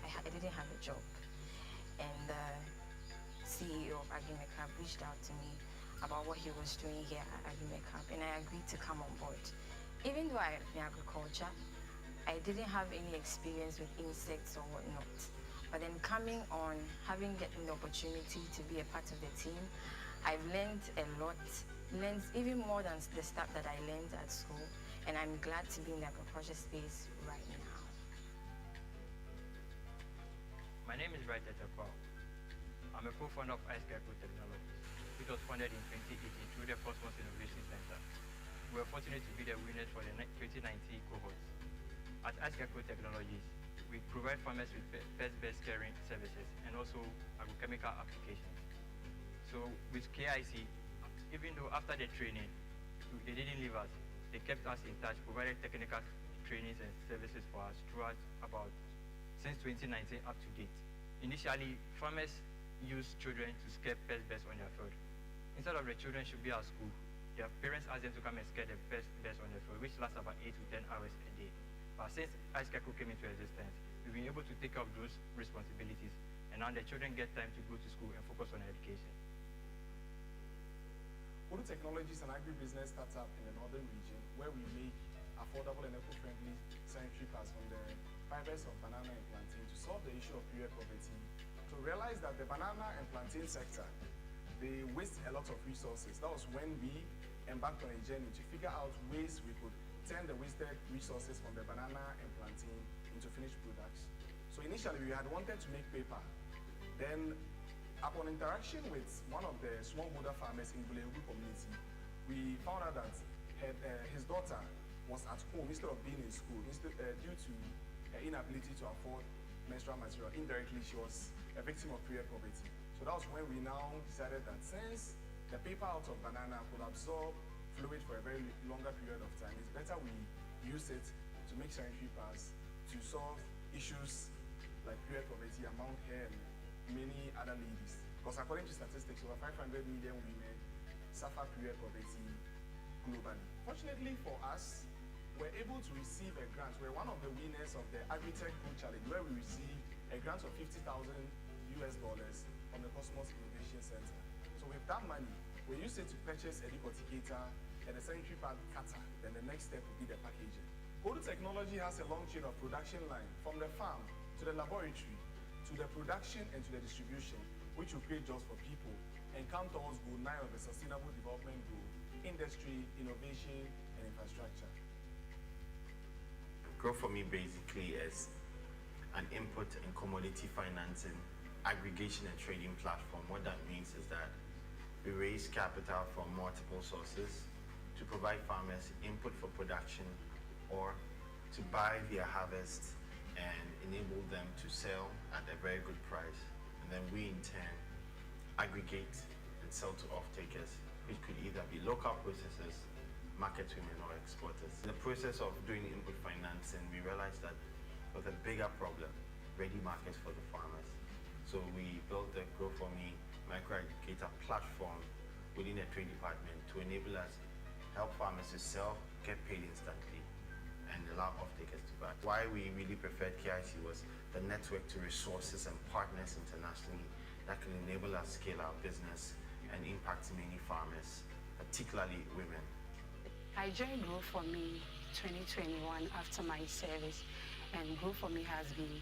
I didn't have a job, and the CEO of AgriMecap reached out to me about what he was doing here at AgriMecap, and I agreed to come on board. Even though I am in agriculture, I didn't have any experience with insects or whatnot. But then coming on, getting the opportunity to be a part of the team, I've learned a lot, learned even more than the stuff that I learned at school, and I'm glad to be in the agriculture space right now. My name is Bright Etekwao. I'm a co-founder of AIA Technologies. It was founded in 2018 through the Cosmos Innovation Center. We were fortunate to be the winners for the 2019 cohorts. At AIA Technologies, we provide farmers with pest-based caring services and also agrochemical applications. So with KIC, even though after the training, they didn't leave us, they kept us in touch, provided technical trainings and services for us throughout since 2019 up to date. Initially, farmers used children to scare pest-based on their field. Instead of the children should be at school, their parents asked them to come and scare the pest-based on their field, which lasts about 8 to 10 hours a day. But since AIA came into existence, we've been able to take up those responsibilities, and now the children get time to go to school and focus on education. Kodu Technologies is an agribusiness startup in the northern region where we make affordable and eco-friendly sanitary pads from the fibers of banana and plantain to solve the issue of period poverty, to realize that the banana and plantain sector, they waste a lot of resources. That was when we embarked on a journey to figure out ways we could turn the wasted resources from the banana and plantain into finished products. So initially we had wanted to make paper. Then upon interaction with one of the smallholder farmers in Bulegu community, we found out that his daughter was at home instead of being in school due to her inability to afford menstrual material. Indirectly, she was a victim of period poverty. So that was when we now decided that since the paper out of banana could absorb fluid for a very longer period of time, it's better we use it to make sanitary pads to solve issues like period poverty among her and many other ladies. Because according to statistics, over 500 million women suffer period poverty globally. Fortunately for us, we're able to receive a grant. We're one of the winners of the Agritech Food Challenge, where we received a grant of $50,000 from the Cosmos Innovation Center. So with that money, we use it to purchase a decorticator and a sanitary pad cutter. Then the next step will be the packaging. Kodu Technology has a long chain of production line from the farm to the laboratory to the production and to the distribution, which will create jobs for people and come towards goal 9 of the Sustainable Development Goal: industry, innovation, and infrastructure. Grow for me basically is an input and commodity financing, aggregation and trading platform. What that means is that we raise capital from multiple sources to provide farmers input for production or to buy their harvest and enable them to sell at a very good price. And then we in turn aggregate and sell to off-takers, which could either be local processors, market women, or exporters. In the process of doing input financing, we realized that with a bigger problem, ready markets for the farmers. So we built the Grow For Me microaggregator platform within the trade department to enable us help farmers to sell, get paid instantly, and allow off-takers to buy. Why we really preferred KIC was the network to resources and partners internationally that can enable us scale our business and impact many farmers, particularly women. I joined Grow For Me 2021 after my service, and Grow For Me has been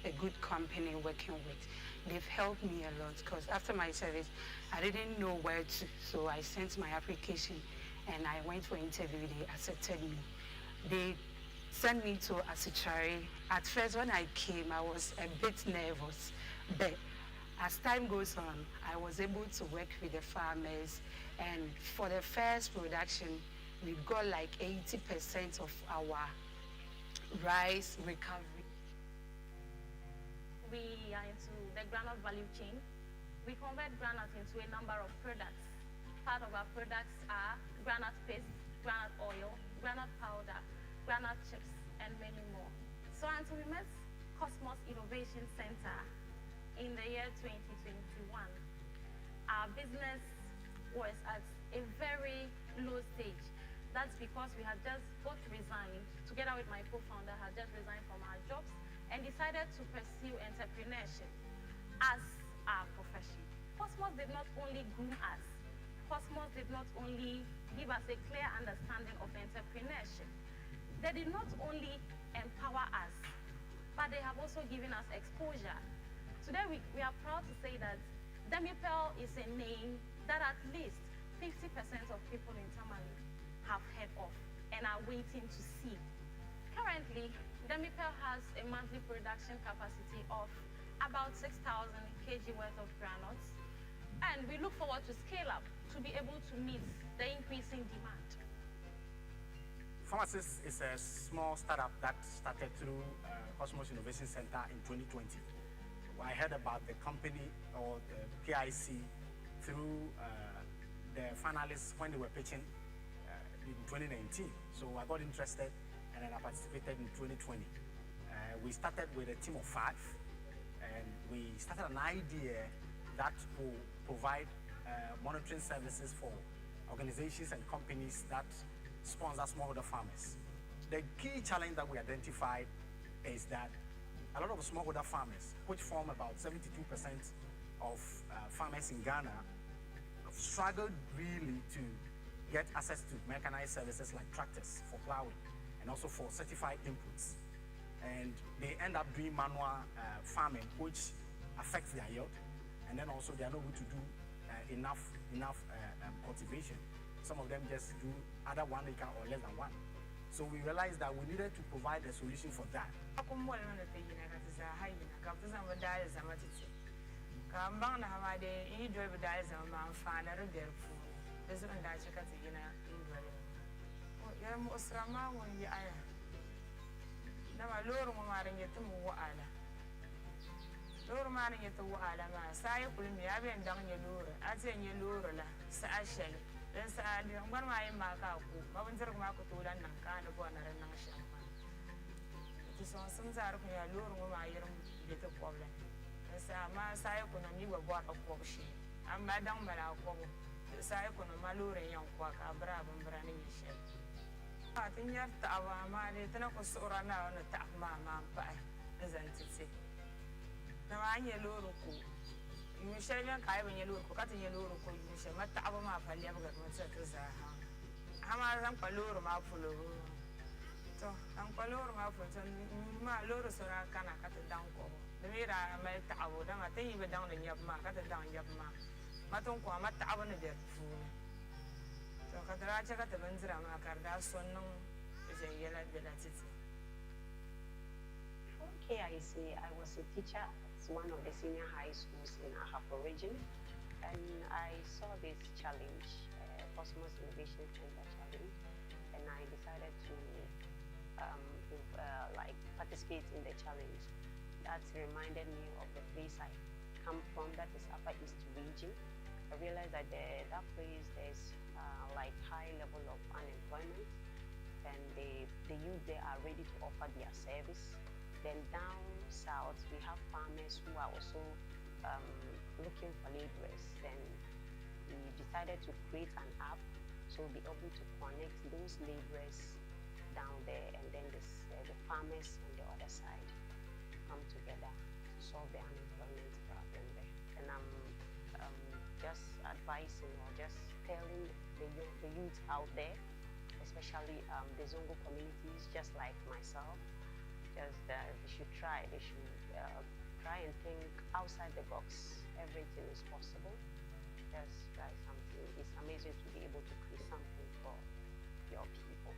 a good company working with. They've helped me a lot because after my service, I didn't know where to, so I sent my application and I went for interview. They accepted me. They sent me to Asichari. At first, when I came, I was a bit nervous, but as time goes on, I was able to work with the farmers, and for the first production, we got like 80% of our rice recovery. We are into the groundnut value chain. We convert groundnut into a number of products. Part of our products are groundnut paste, groundnut oil, groundnut powder, groundnut chips, and many more. So until we met Cosmos Innovation Center in the year 2021, our business was at a very low stage. That's because we had just both resigned, together with my co-founder, had just resigned from our jobs and decided to pursue entrepreneurship as our profession. Cosmos did not only groom us, Cosmos did not only give us a clear understanding of entrepreneurship, they did not only empower us, but they have also given us exposure. Today we are proud to say that Demipel is a name that at least 50% of people in Tamale have heard of and are waiting to see. Currently, Demipel has a monthly production capacity of about 6,000 kg worth of granules, and we look forward to scale up to be able to meet the increasing demand. Pharmacist is a small startup that started through Cosmos Innovation Center in 2020. I heard about the company or the KIC through the finalists when they were pitching in 2019. So I got interested and then I participated in 2020. We started with a team of 5, and we started an idea that will provide monitoring services for organizations and companies that sponsor smallholder farmers. The key challenge that we identified is that a lot of smallholder farmers, which form about 72% of farmers in Ghana, have struggled really to get access to mechanized services like tractors for plowing and also for certified inputs. And they end up doing manual farming, which affects their yield. And then also they are not able to do enough cultivation. Some of them just do either 1 acre or less than 1. So we realized that we needed to provide a solution for that. Loro mani yeto wala ma sai kulmi aben dang ye loro ate ye loro la sa ashel den sa ali ngwan ma yima ka ku ma bunzir ma ku to dan nan ka ne bo na ran nan shamma ti son sun zar ku ya loro ma yirum yeto problem den sa ma sai ku na mi wa bo ka ko shi amma dan mala ko sai ku na ma loro yan ko ka bra ban bra ne ye shel atin yar ta wa ma ne tana ko sura na na ta ma pa zan tsi na anye loro ko you shall yan kai ban yelo ko katin yelo ko you shall mata abu ma falle ba ga mutsa ta za ha ma ran kwa loro ma fulo to an kwa loro ma fulo ma loro sura kana kata dan ko da mira ma ta abu da ma tan yi ba dan da nyab ma kata dan nyab ma maton ko ma ta abu ne da fu to kadara ce kata ban zira ma karda sonnon je yela bela titi. Okay, I was a teacher at one of the senior high schools in Ahafo region, and I saw this challenge, Cosmos Innovation Center challenge, and I decided to participate in the challenge. That reminded me of the place I come from, that is Upper East region. I realized that that place there's high level of unemployment, and the youth there are ready ready to offer their service. Then down south, we have farmers who are also looking for laborers. Then we decided to create an app so we'll be able to connect those laborers down there, and then the farmers on the other side come together to solve the unemployment problem there. And I'm just advising or just telling the youth out there, especially the Zongo communities, just like myself, just they should try and think outside the box. Everything is possible. Just try something. It's amazing to be able to create something for your people.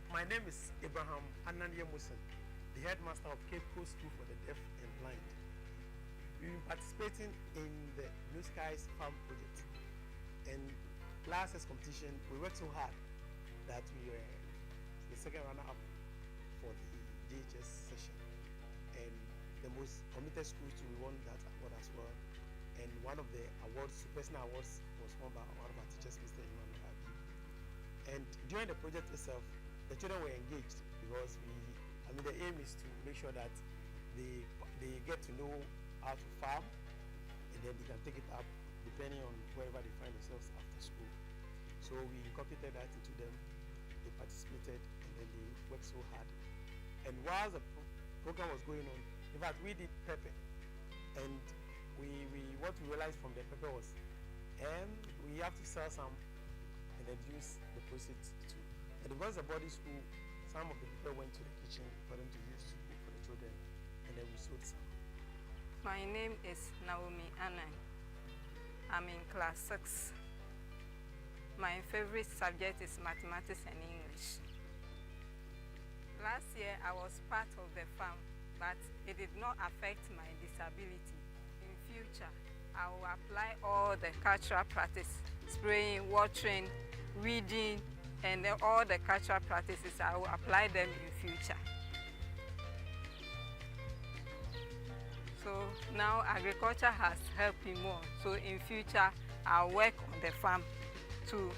My name is Abraham Anania Musen, the headmaster of Cape Coast School for the Deaf and Blind. We've been participating in the Blue Skies Farm project. And last year's competition, we worked so hard that we were the second runner-up for the DHS session. And the most committed schools to won that award as well. And one of the awards, personal awards, was won by one of our teachers, Mr. Emmanuel Abi. And during the project itself, the children were engaged because the aim is to make sure that they get to know how to farm, and then they can take it up depending on wherever they find themselves after school. So we incorporated that into them. They participated, and then they worked so hard. And while the program was going on, in fact, we did pepper, and what we realized from the pepper was, we have to sell some and then use the proceeds to. And because the boarding school, some of the people went to the kitchen for them to use to cook for the children, and then we sold some. My name is Naomi Anan. I'm in class 6. My favorite subject is mathematics and English. Last year I was part of the farm, but it did not affect my disability. In future, I will apply all the cultural practice, spraying, watering, weeding, and all the cultural practices. I will apply them in future. So now agriculture has helped me more. So in future, I'll work on the farm to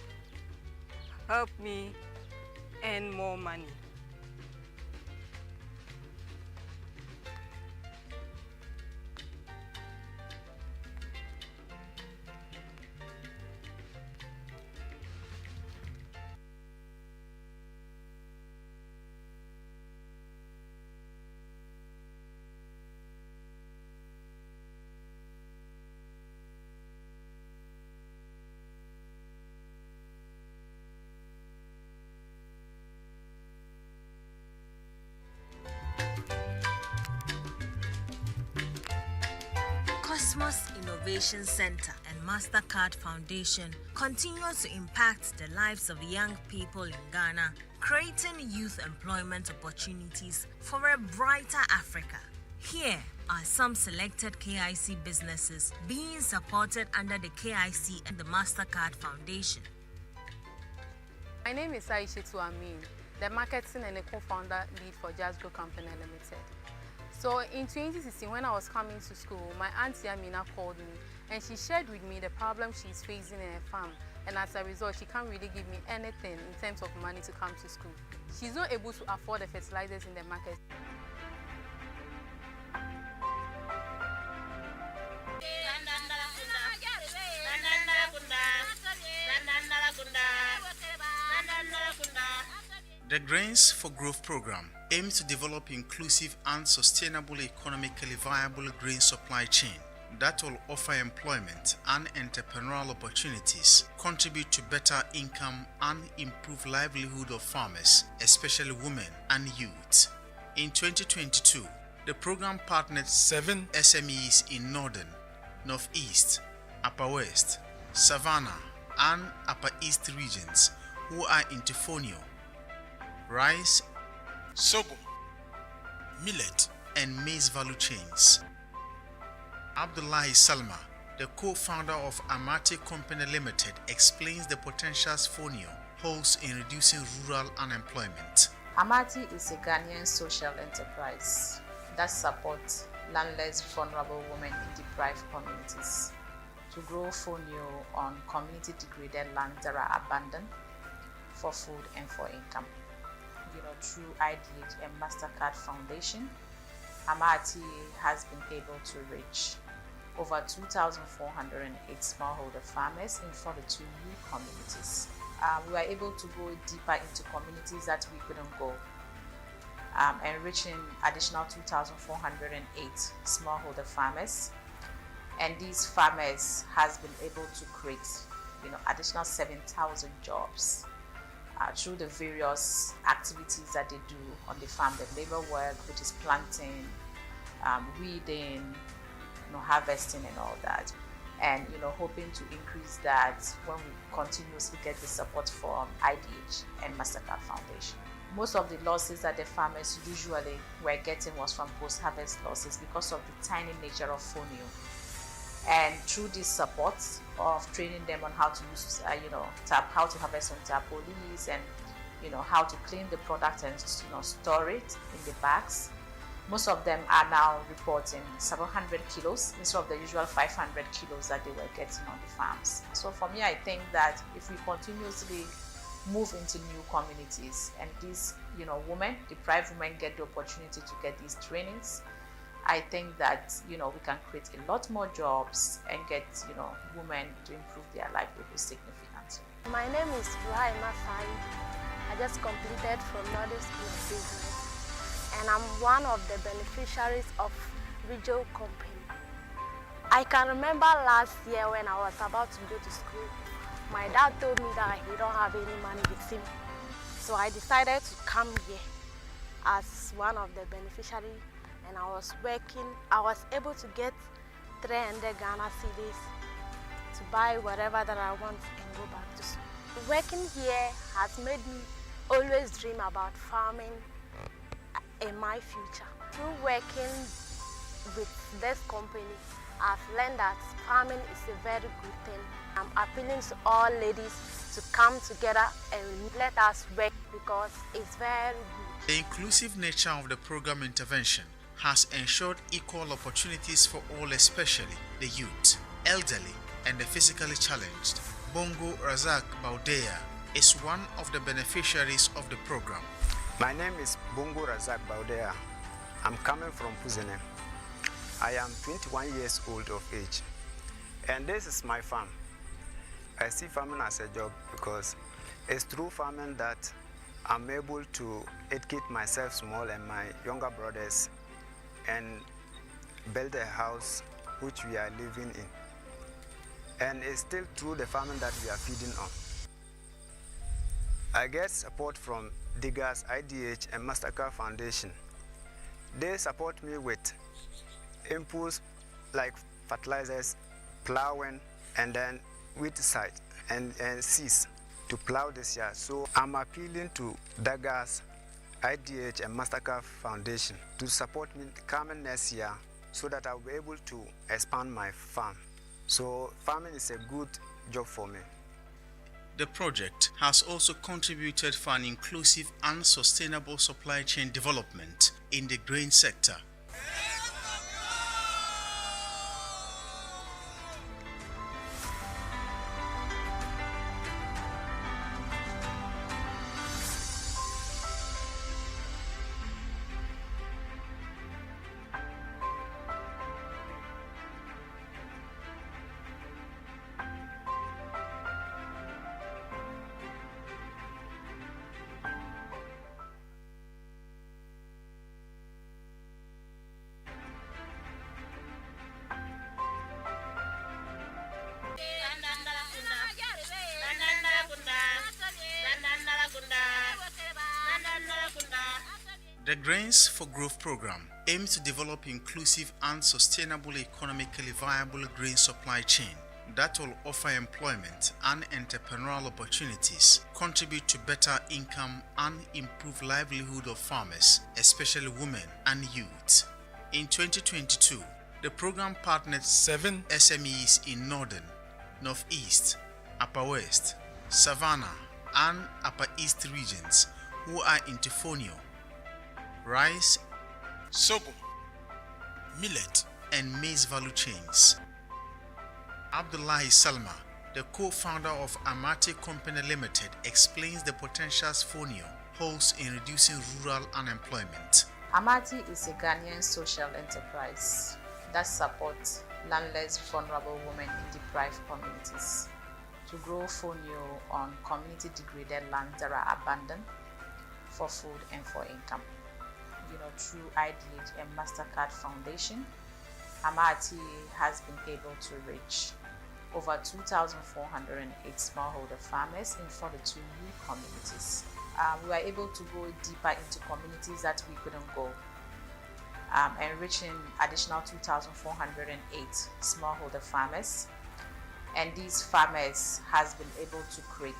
help me earn more money. Cosmos Innovation Center and MasterCard Foundation continues to impact the lives of young people in Ghana, creating youth employment opportunities for a brighter Africa. Here are some selected KIC businesses being supported under the KIC and the MasterCard Foundation. My name is AIA Conference, the marketing and the co-founder lead for AIA Company Limited. So in 2016, when I was coming to school, my auntie Amina called me and she shared with me the problem she's facing in her farm. And as a result, she can't really give me anything in terms of money to come to school. She's not able to afford the fertilizers in the market. The Grains for Growth program aims to develop inclusive and sustainable economically viable grain supply chain that will offer employment and entrepreneurial opportunities, contribute to better income and improve livelihood of farmers, especially women and youth. In 2022, the program partnered 7 SMEs in Northern, Northeast, Upper West, Savannah, and Upper East regions who are into fonio, rice, sorghum, millet, and maize value chains. Abdullahi Salma, the co-founder of Amati Company Limited, explains the potentials fonio holds in reducing rural unemployment. Amati is a Ghanaian social enterprise that support landless, vulnerable women in deprived communities, to grow fonio on community degraded lands that are abandoned for food and for income. Through IDH and MasterCard Foundation, AIA has been able to reach over 2,408 smallholder farmers in 42 new communities. We were able to go deeper into communities that we couldn't go, enriching additional 2,408 smallholder farmers. And these farmers has been able to create, additional 7,000 jobs through the various activities that they do on the farm, the labor work, which is planting, weeding, harvesting and all that. And, hoping to increase that when we continuously get the support from IDH and MasterCard Foundation. Most of the losses that the farmers usually were getting was from post-harvest losses because of the tiny nature of fonio. And through this support of training them on how to use, how to harvest on tarpaulins and, how to clean the product and, store it in the bags, most of them are now reporting several hundred kilos instead of the usual 500 kilos that they were getting on the farms. So for me, I think that if we continuously move into new communities and these, women, deprived women, get the opportunity to get these trainings, I think that, we can create a lot more jobs and get, women to improve their livelihood significantly. My name is Rahima Sai. I just completed from Northern School of Business, and I'm one of the beneficiaries of Vigil Company. I can remember last year when I was about to go to school, my dad told me that he don't have any money with him. So I decided to come here as one of the beneficiaries, and I was working. I was able to get 300 Ghana cedis to buy whatever that I want and go back to school. Working here has made me always dream about farming in my future. Through working with this company, I've learned that farming is a very good thing. I'm appealing to all ladies to come together and let us work because it's very good. The inclusive nature of the program intervention has ensured equal opportunities for all, especially the youth, elderly, and the physically challenged. Bongo Razak Baudea is one of the beneficiaries of the program. My name is Bongo Razak Baudea. I'm coming from Puzene. I am 21 years old of age, and this is my farm. I see farming as a job because it's through farming that I'm able to educate myself small and my younger brothers and build a house which we are living in. And it's still through the farming that we are feeding on. I get support from Diggers, IDH, and MasterCard Foundation. They support me with inputs like fertilizers, plowing, and then weedicide and seeds to plow this year. So I'm appealing to Diggers, IDH, and MasterCard Foundation to support me coming next year so that I'll be able to expand my farm. So farming is a good job for me. The project has also contributed for an inclusive and sustainable supply chain development in the grain sector. The Grains for Growth program aims to develop inclusive and sustainable economically viable grain supply chain that will offer employment and entrepreneurial opportunities, contribute to better income and improve livelihood of farmers, especially women and youth. In 2022, the program partnered 7 SMEs in Northern, Northeast, Upper West, Savannah, and Upper East regions who are into fonio, rice, sorghum, millet, and maize value chains. Abdullahi Salma, the co-founder of AIA Company Limited, explains the potentials FONIO holds in reducing rural unemployment. Amati is a Ghanaian social enterprise that supports landless, vulnerable women in deprived communities to grow FONIO on community degraded lands that are abandoned for food and for income. Through IDH and MasterCard Foundation, Amati has been able to reach over 2,408 smallholder farmers in 42 new communities. We were able to go deeper into communities that we couldn't go, enriching additional 2,408 smallholder farmers. And these farmers has been able to create,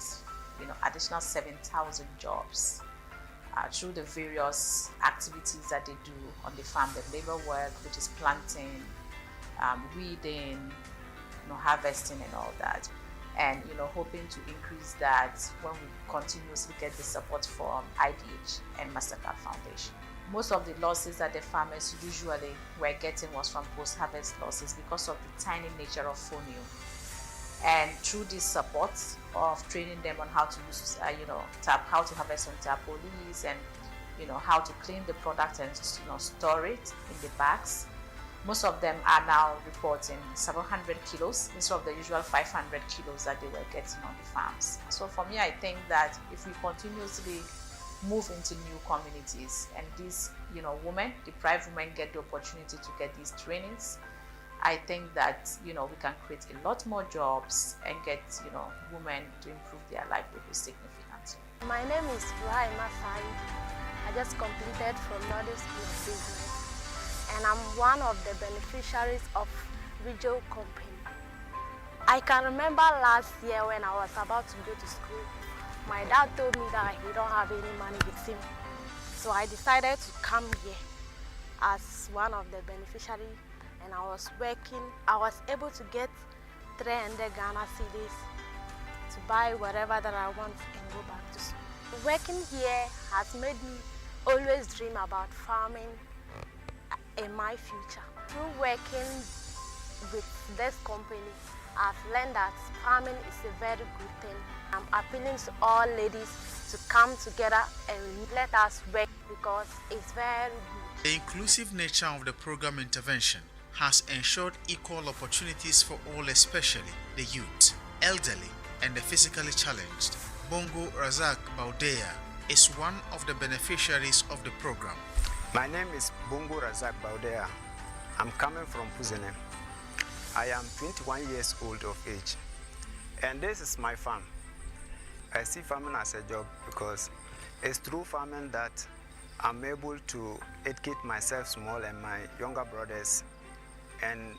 additional 7,000 jobs through the various activities that they do on the farm, the labor work, which is planting, weeding, harvesting and all that. And hoping to increase that when we continuously get the support from IDH and MasterCard Foundation. Most of the losses that the farmers usually were getting was from post-harvest losses because of the tiny nature of FONIO. And through this support of training them on how to use, how to harvest on tarpaulins and how to clean the product and store it in the bags. Most of them are now reporting several hundred kilos instead of the usual 500 kilos that they were getting on the farms. So for me, I think that if we continuously move into new communities and these, women, deprived women get the opportunity to get these trainings, I think that, we can create a lot more jobs and get, women to improve their livelihood significantly. My name is Raima Fai. I just completed from Nordic School of Business. And I'm one of the beneficiaries of Ridgel Company. I can remember last year when I was about to go to school, my dad told me that he don't have any money with him. So I decided to come here as one of the beneficiaries, and I was working. I was able to get 300 Ghana cedis to buy whatever that I want and go back to school. Working here has made me always dream about farming in my future. Through working with this company, I've learned that farming is a very good thing. I'm appealing to all ladies to come together and let us work because it's very good. The inclusive nature of the program intervention has ensured equal opportunities for all, especially the youth, elderly, and the physically challenged. Bongo Razak Baudea is one of the beneficiaries of the program. My name is Bongo Razak Baudea. I'm coming from Puzene. I am 21 years old of age, and this is my farm. I see farming as a job because it's through farming that I'm able to educate myself small and my younger brothers and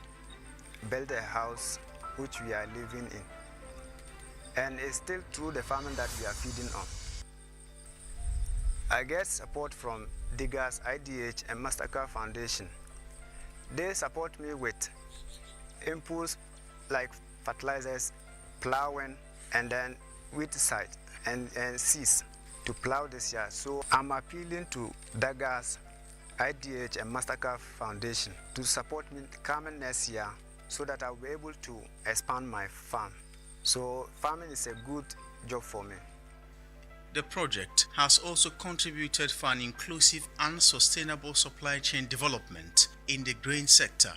build a house which we are living in. And it's still through the farming that we are feeding on. I get support from Diggers, IDH, and MasterCard Foundation. They support me with inputs like fertilizers, plowing, and then weedicide and seeds to plow this year. So I'm appealing to Diggers, IDH, and MasterCard Foundation to support me coming next year so that I'll be able to expand my farm. So farming is a good job for me. The project has also contributed for an inclusive and sustainable supply chain development in the grain sector.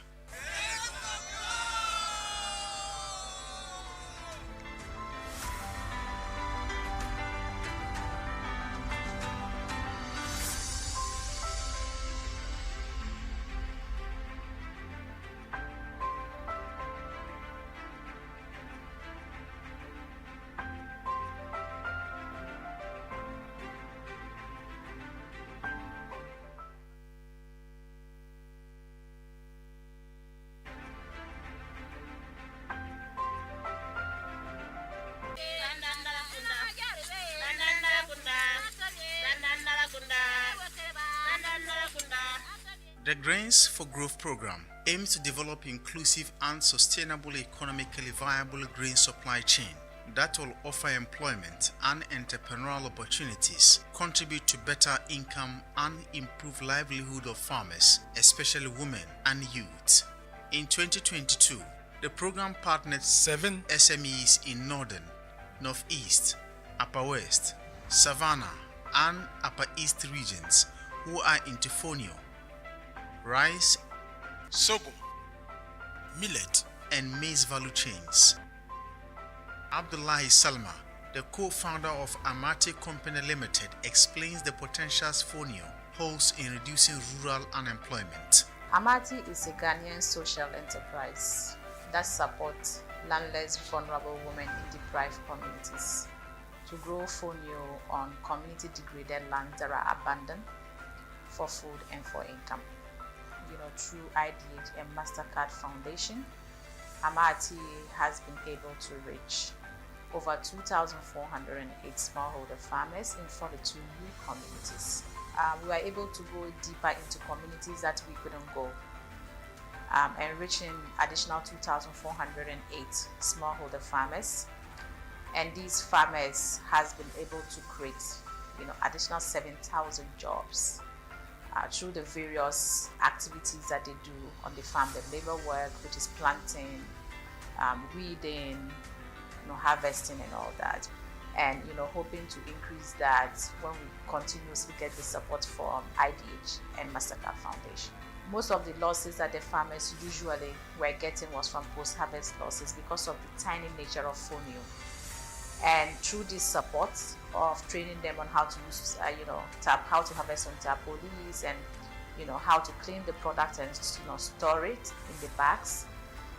The Grains for Growth program aims to develop inclusive and sustainable economically viable grain supply chain that will offer employment and entrepreneurial opportunities, contribute to better income and improve livelihood of farmers, especially women and youth. In 2022, the program partnered 7 SMEs in Northern, Northeast, Upper West, Savannah, and Upper East regions who are into fonio, rice, sorghum, millet, and maize value chains. Abdullahi Salma, the co-founder of Amati Company Limited, explains the potentials fonio holds in reducing rural unemployment. Amati is a Ghanaian social enterprise that supports landless, vulnerable women in deprived communities to grow fonio on community-degraded lands that are abandoned for food and for income. Through IDH and MasterCard Foundation, Amati has been able to reach over 2,408 smallholder farmers in 42 new communities. We were able to go deeper into communities that we couldn't go, enriching additional 2,408 smallholder farmers. And these farmers has been able to create, additional 7,000 jobs through the various activities that they do on the farm, the labor work, which is planting, weeding, harvesting and all that. And, hoping to increase that when we continuously get the support from IDH and MasterCard Foundation. Most of the losses that the farmers usually were getting was from post-harvest losses because of the tiny nature of fonio. And through this support of training them on how to use, how to harvest on tarpaulins and, how to clean the product and, store it in the bags,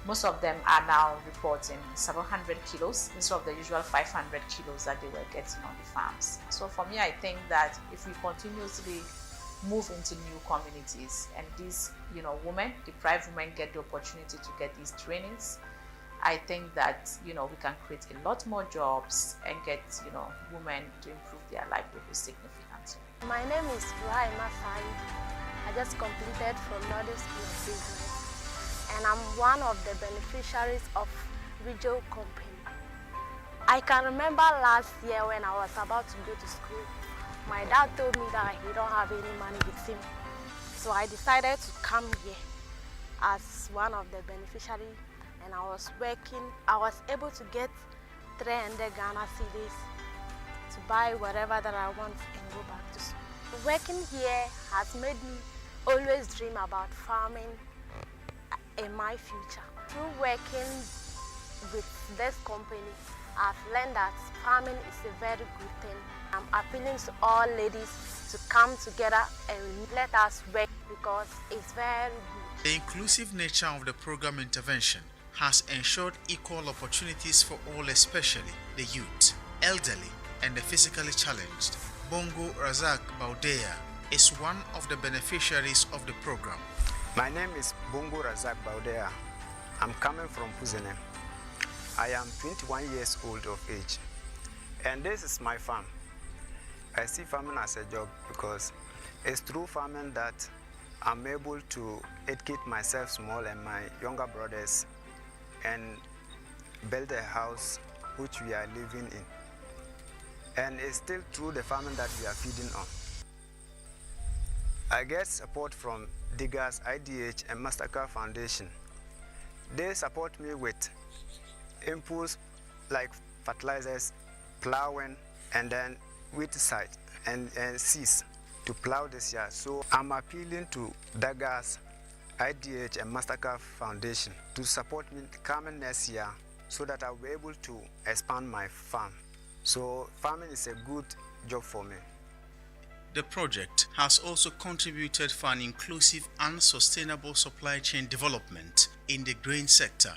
most of them are now reporting 700 kilos instead of the usual 500 kilos that they were getting on the farms. So for me, I think that if we continuously move into new communities and these, deprived women get the opportunity to get these trainings, I think that, we can create a lot more jobs and get, women to improve their livelihood significantly. My name is Ruhaima Faye. I just completed from Northeast Business, and I'm one of the beneficiaries of Ridgel Company. I can remember last year when I was about to go to school, my dad told me that he don't have any money with him. So I decided to come here as one of the beneficiaries, and I was working. I was able to get 300 Ghana cedis to buy whatever that I want and go back to school. Working here has made me always dream about farming in my future. Through working with this company, I've learned that farming is a very good thing. I'm appealing to all ladies to come together and let us work because it's very good. The inclusive nature of the program intervention has ensured equal opportunities for all, especially the youth, elderly, and the physically challenged. Bongo Razak Baudea is one of the beneficiaries of the program. My name is Bongo Razak Baudea. I'm coming from Puzene. I am 21 years old of age, and this is my farm. I see farming as a job because it's through farming that I'm able to educate myself small and my younger brothers and build a house which we are living in. And it's still through the farming that we are feeding on. I get support from Diggers, IDH, and MasterCard Foundation. They support me with inputs like fertilizers, plowing, and then weedicide and seeds to plow this year. So I'm appealing to Diggers, IDH, and MasterCard Foundation to support me coming next year so that I'll be able to expand my farm. So farming is a good job for me. The project has also contributed for an inclusive and sustainable supply chain development in the grain sector.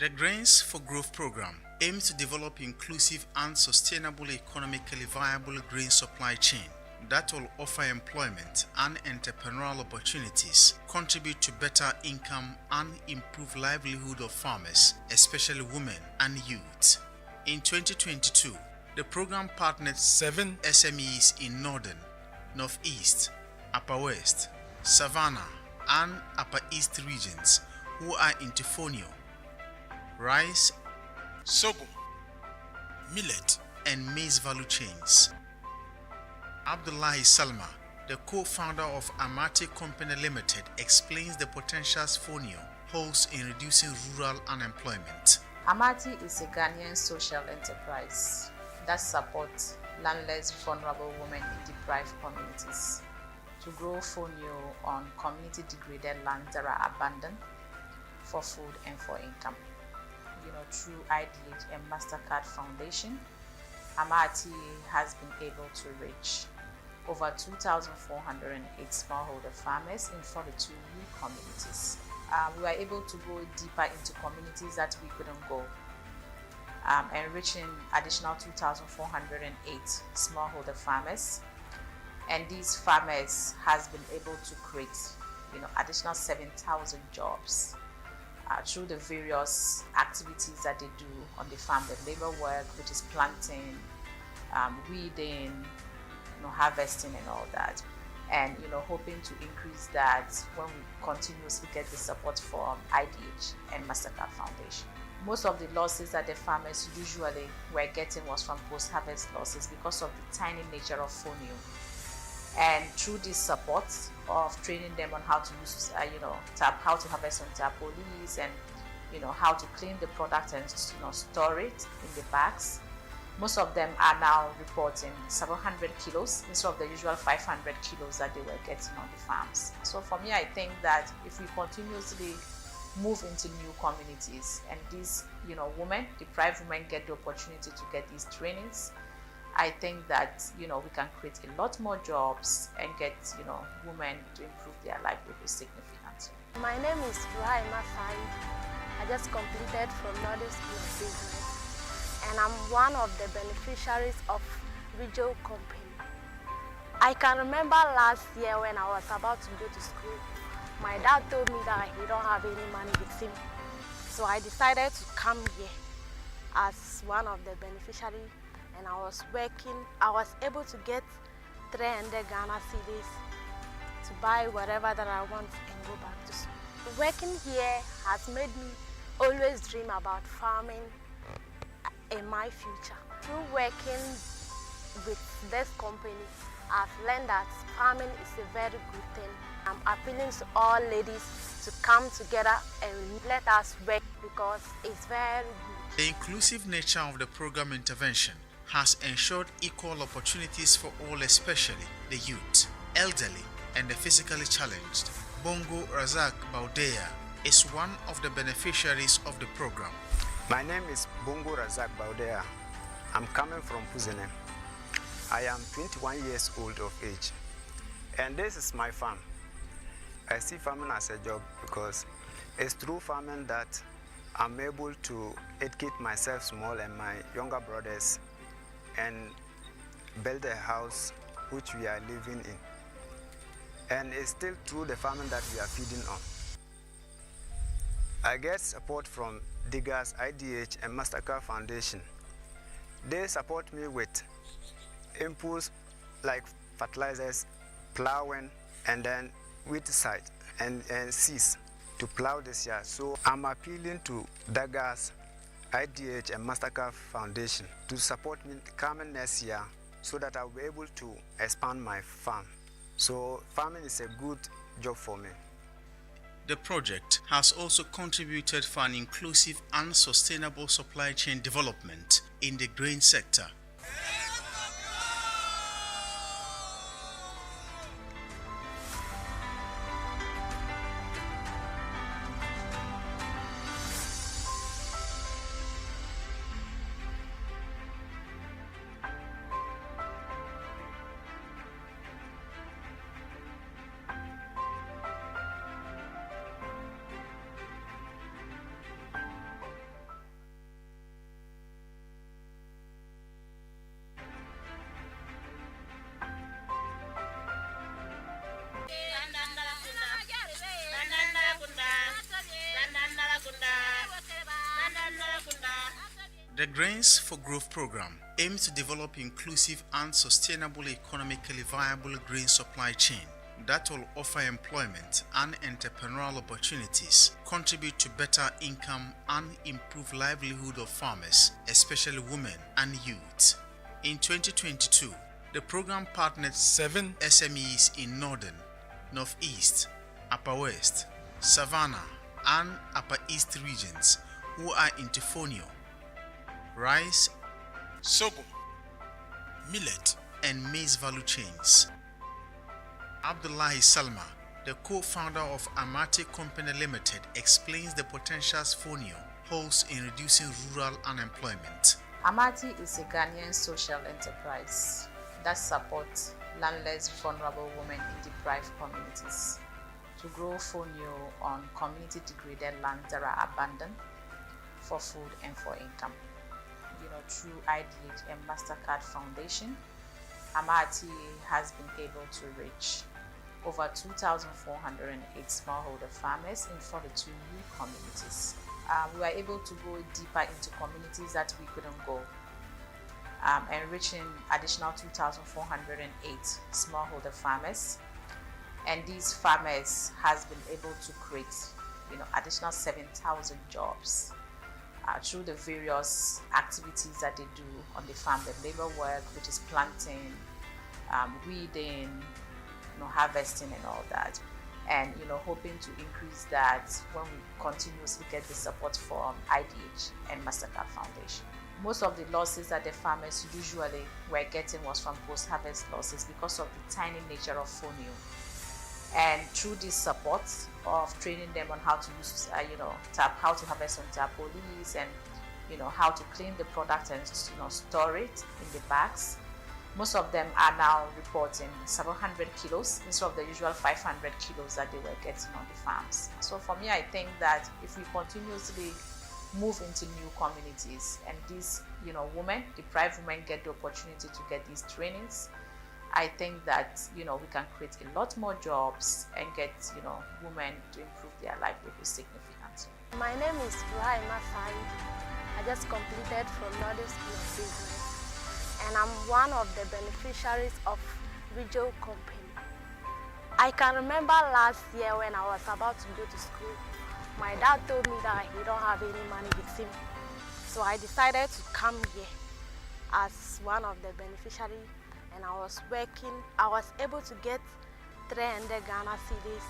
The Grains for Growth program aims to develop inclusive and sustainable economically viable grain supply chain that will offer employment and entrepreneurial opportunities, contribute to better income and improve livelihood of farmers, especially women and youth. In 2022, the program partnered 7 SMEs in Northern, Northeast, Upper West, Savannah, and Upper East regions who are into fonio, rice, sorghum, millet, and maize value chains. Abdullahi Salma, the co-founder of Amati Company Limited, explains the potentials fonio holds in reducing rural unemployment. Amati is a Ghanaian social enterprise that supports landless, vulnerable women in deprived communities to grow fonio on community-degraded lands that are abandoned for food and for income. Through IDH and MasterCard Foundation, Amati has been able to reach over 2,408 smallholder farmers in 42 new communities. We were able to go deeper into communities that we couldn't go, and reaching additional 2,408 smallholder farmers. And these farmers has been able to create, additional 7,000 jobs through the various activities that they do on the farm, the labor work, which is planting, weeding, harvesting and all that. And hoping to increase that when we continuously get the support from IDH and MasterCard Foundation. Most of the losses that the farmers usually were getting was from post-harvest losses because of the tiny nature of fonio. And through this support of training them on how to use, how to harvest on tarpaulins and how to clean the product and store it in the bags, most of them are now reporting several hundred kilos instead of the usual 500 kilos that they were getting on the farms. So for me, I think that if we continuously move into new communities and these, women, deprived women get the opportunity to get these trainings, I think that, we can create a lot more jobs and get, women to improve their livelihood significantly. My name is Ruhaima Fai. I just completed from Northern School of Business, and I'm one of the beneficiaries of Ridgel Company. I can remember last year when I was about to go to school, my dad told me that he don't have any money with him. So I decided to come here as one of the beneficiaries, and I was working. I was able to get 300 Ghana cedis to buy whatever that I want and go back to school. Working here has made me always dream about farming in my future. Through working with this company, I've learned that farming is a very good thing. I'm appealing to all ladies to come together and let us work because it's very good. The inclusive nature of the program intervention has ensured equal opportunities for all, especially the youth, elderly, and the physically challenged. Bongo Razak Baudea is one of the beneficiaries of the program. My name is Bongo Razak Baudea. I'm coming from Puzene. I am 21 years old of age, and this is my farm. I see farming as a job because it's through farming that I'm able to educate myself small and my younger brothers and build a house which we are living in. And it's still through the farming that we are feeding on. I get support from Diggers, IDH, and MasterCard Foundation. They support me with inputs like fertilizers, plowing, and then weedicide and seeds to plow this year. So I'm appealing to Diggers, IDH, and MasterCard Foundation to support me coming next year so that I'll be able to expand my farm. So farming is a good job for me. The project has also contributed for an inclusive and sustainable supply chain development in the grain sector. The Grains for Growth program aims to develop inclusive and sustainable economically viable grain supply chain that will offer employment and entrepreneurial opportunities, contribute to better income and improve livelihood of farmers, especially women and youth. In 2022, the program partnered 7 SMEs in Northern, Northeast, Upper West, Savannah, and Upper East regions who are into fonio, rice, sorghum, millet, and maize value chains. Abdullahi Salma, the co-founder of Amati Company Limited, explains the potentials fonio holds in reducing rural unemployment. Amati is a Ghanaian social enterprise that supports landless, vulnerable women in deprived communities to grow fonio on community-degraded lands that are abandoned for food and for income. Through IDH and MasterCard Foundation, Amati has been able to reach over 2,408 smallholder farmers in 42 new communities. We were able to go deeper into communities that we couldn't go, enriching additional 2,408 smallholder farmers. And these farmers has been able to create, additional 7,000 jobs through the various activities that they do on the farm, the labor work, which is planting, weeding, harvesting and all that. And hoping to increase that when we continuously get the support from IDH and MasterCard Foundation. Most of the losses that the farmers usually were getting was from post-harvest losses because of the tiny nature of fonio. And through this support of training them on how to use, how to harvest on tarpaulins and, how to clean the product and, store it in the bags. Most of them are now reporting several hundred kilos instead of the usual 500 kilos that they were getting on the farms. So for me, I think that if we continuously move into new communities and these, women, deprived women get the opportunity to get these trainings, I think that, we can create a lot more jobs and get, women to improve their livelihood significantly. My name is Ruhaima Farid. I just completed from Northern School of Business, and I'm one of the beneficiaries of Ridgel Company. I can remember last year when I was about to go to school, my dad told me that he don't have any money with him. So I decided to come here as one of the beneficiaries, and I was working. I was able to get 300 Ghana cedis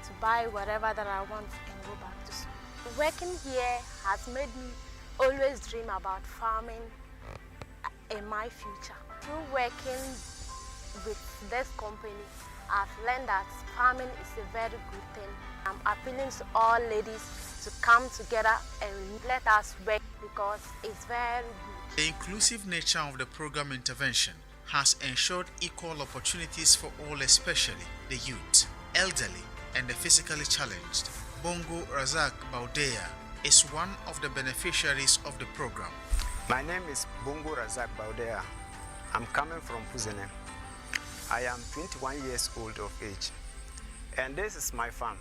to buy whatever that I want and go back to school. Working here has made me always dream about farming in my future. Through working with this company, I've learned that farming is a very good thing. I'm appealing to all ladies to come together and let us work because it's very good. The inclusive nature of the program intervention has ensured equal opportunities for all, especially the youth, elderly, and the physically challenged. Bongo Razak Baudea is one of the beneficiaries of the program. My name is Bongo Razak Baudea. I'm coming from Puzene. I am 21 years old of age, and this is my farm.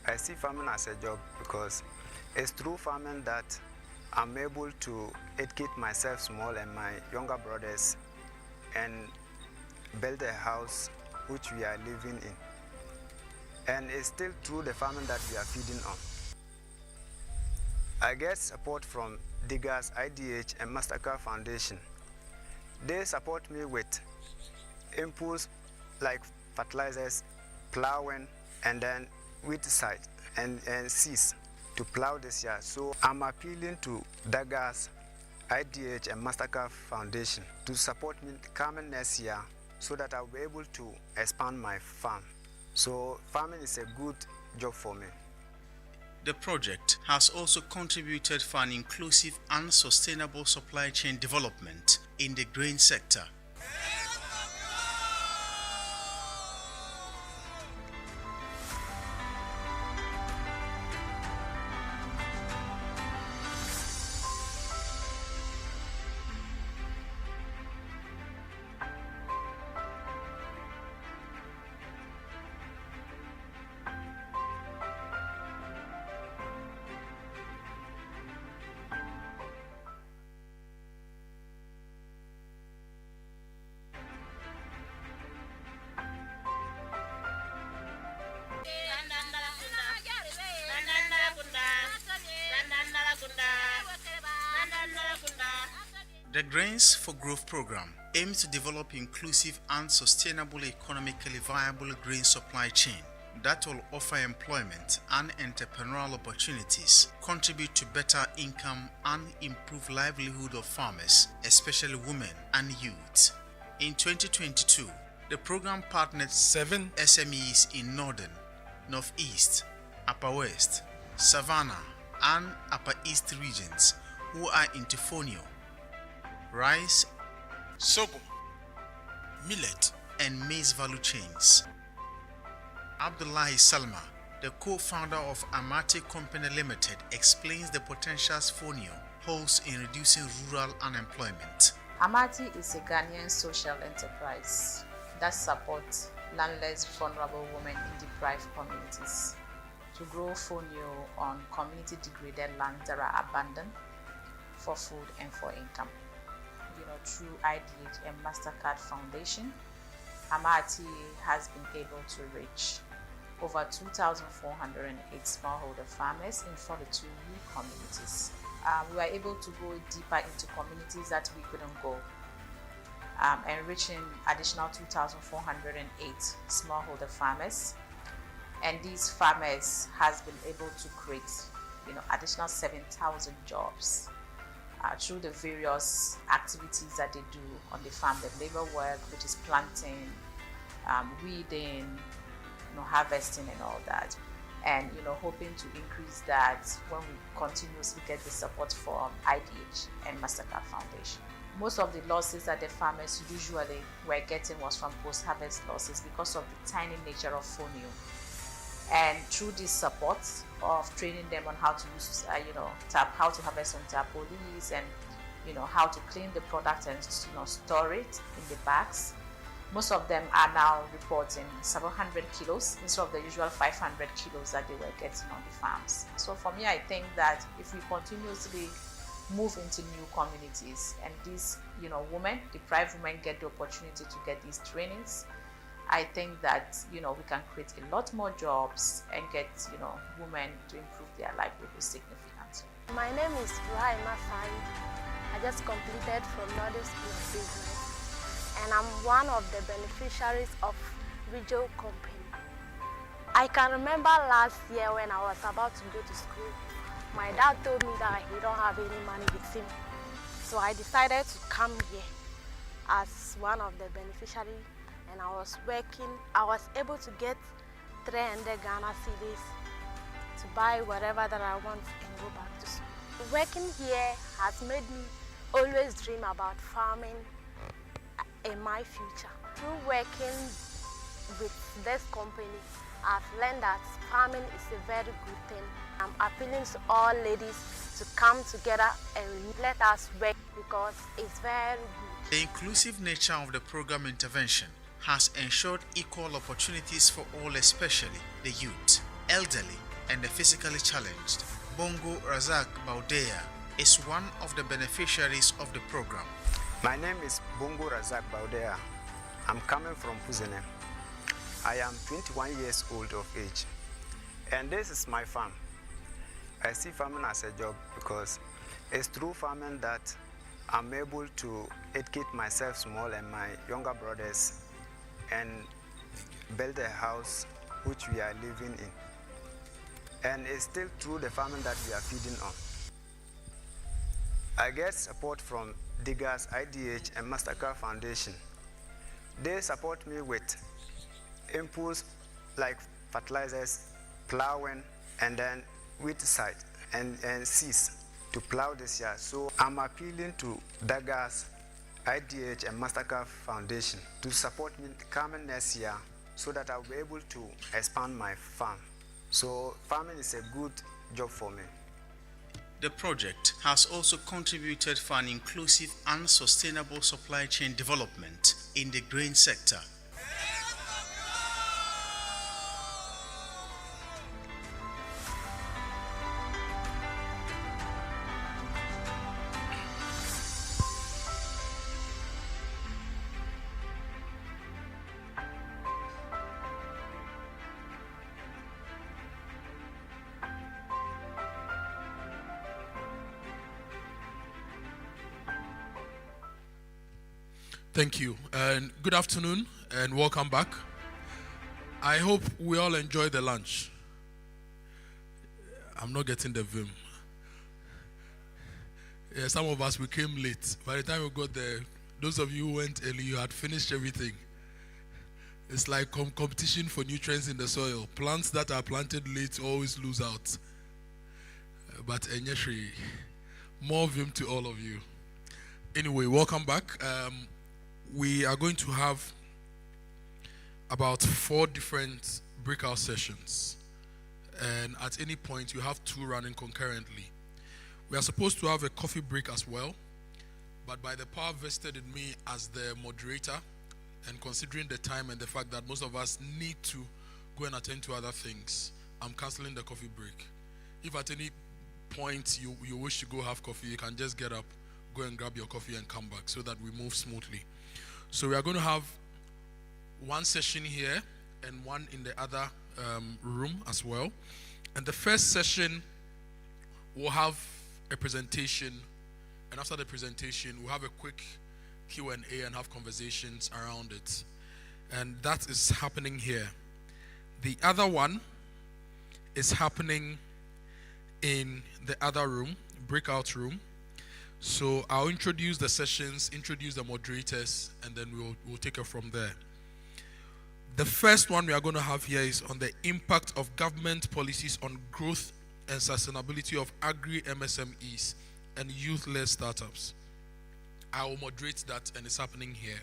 I see farming as a job because it's through farming that I'm able to educate myself small and my younger brothers and build a house which we are living in. And it's still through the farming that we are feeding on. I get support from Diggers, IDH, and MasterCard Foundation. They support me with inputs like fertilizers, plowing, and then weedicide and seeds to plow this year. So I'm appealing to Diggers, IDH, and MasterCard Foundation to support me coming next year so that I'll be able to expand my farm. So farming is a good job for me. The project has also contributed for an inclusive and sustainable supply chain development in the grain sector. The Grains for Growth program aims to develop inclusive and sustainable economically viable grain supply chain that will offer employment and entrepreneurial opportunities, contribute to better income and improve livelihood of farmers, especially women and youth. In 2022, the program partnered 7 SMEs in Northern, Northeast, Upper West, Savannah, and Upper East regions who are into fonio, rice, sorghum, millet, and maize value chains. Abdullahi Salma, the co-founder of Amati Company Limited, explains the potentials fonio holds in reducing rural unemployment. Amati is a Ghanaian social enterprise that supports landless, vulnerable women in deprived communities to grow fonio on community-degraded lands that are abandoned for food and for income. Through IDH and MasterCard Foundation, Amati has been able to reach over 2,408 smallholder farmers in 42 new communities. We were able to go deeper into communities that we couldn't go, enriching additional 2,408 smallholder farmers. And these farmers has been able to create, additional 7,000 jobs through the various activities that they do on the farm, the labor work, which is planting, weeding, harvesting and all that. And, hoping to increase that when we continuously get the support from IDH and MasterCard Foundation. Most of the losses that the farmers usually were getting was from post-harvest losses because of the tiny nature of fonio. And through this support of training them on how to use, how to harvest on tarpaulins and, how to clean the product and, store it in the bags, most of them are now reporting 700 kilos instead of the usual 500 kilos that they were getting on the farms. So for me, I think that if we continuously move into new communities and these, deprived women get the opportunity to get these trainings, I think that, we can create a lot more jobs and get, women to improve their livelihood significantly. My name is Raima Fai. I just completed from Northeast Business, and I'm one of the beneficiaries of Ridgel Company. I can remember last year when I was about to go to school, my dad told me that he don't have any money with him. So I decided to come here as one of the beneficiaries. And I was working, I was able to get 300 Ghana cedis to buy whatever that I want and go back to school. Working here has made me always dream about farming in my future. Through working with this company, I've learned that farming is a very good thing. I'm appealing to all ladies to come together and let us work because it's very good. The inclusive nature of the program intervention has ensured equal opportunities for all, especially the youth, elderly, and the physically challenged. Bongo Razak Baudea is one of the beneficiaries of the program. My name is Bongo Razak Baudea. I'm coming from Puzene. I am 21 years old of age, and this is my farm. I see farming as a job because it's through farming that I'm able to educate myself small and my younger brothers and build a house which we are living in. And it's still through the farming that we are feeding on. I get support from Diggers, IDH, and MasterCard Foundation. They support me with inputs like fertilizers, plowing, and then weedicide and seeds to plow this year. So I'm appealing to Diggers, IDH, and MasterCard Foundation to support me coming next year so that I'll be able to expand my farm. So farming is a good job for me. The project has also contributed for an inclusive and sustainable supply chain development in the grain sector. Thank you, and good afternoon, and welcome back. I hope we all enjoyed the lunch. I'm not getting the vim. Yeah, some of us, we came late. By the time we got there, those of you who went early, you had finished everything. It's like competition for nutrients in the soil. Plants that are planted late always lose out. But Enyeshri, more vim to all of you. Anyway, welcome back. We are going to have about 4 different breakout sessions. And at any point, you have 2 running concurrently. We are supposed to have a coffee break as well, but by the power vested in me as the moderator, and considering the time and the fact that most of us need to go and attend to other things, I'm canceling the coffee break. If at any point you wish to go have coffee, you can just get up, go and grab your coffee and come back so that we move smoothly. So we are going to have 1 session here and 1 in the other room as well. And the first session will have a presentation, and after the presentation we'll have a quick Q&A and have conversations around it. And that is happening here. The other one is happening in the other room, breakout room. So I'll introduce the sessions, introduce the moderators, and then we'll take it from there. The first one we are going to have here is on the impact of government policies on growth and sustainability of agri-MSMEs and youth-led startups. I will moderate that, and it's happening here.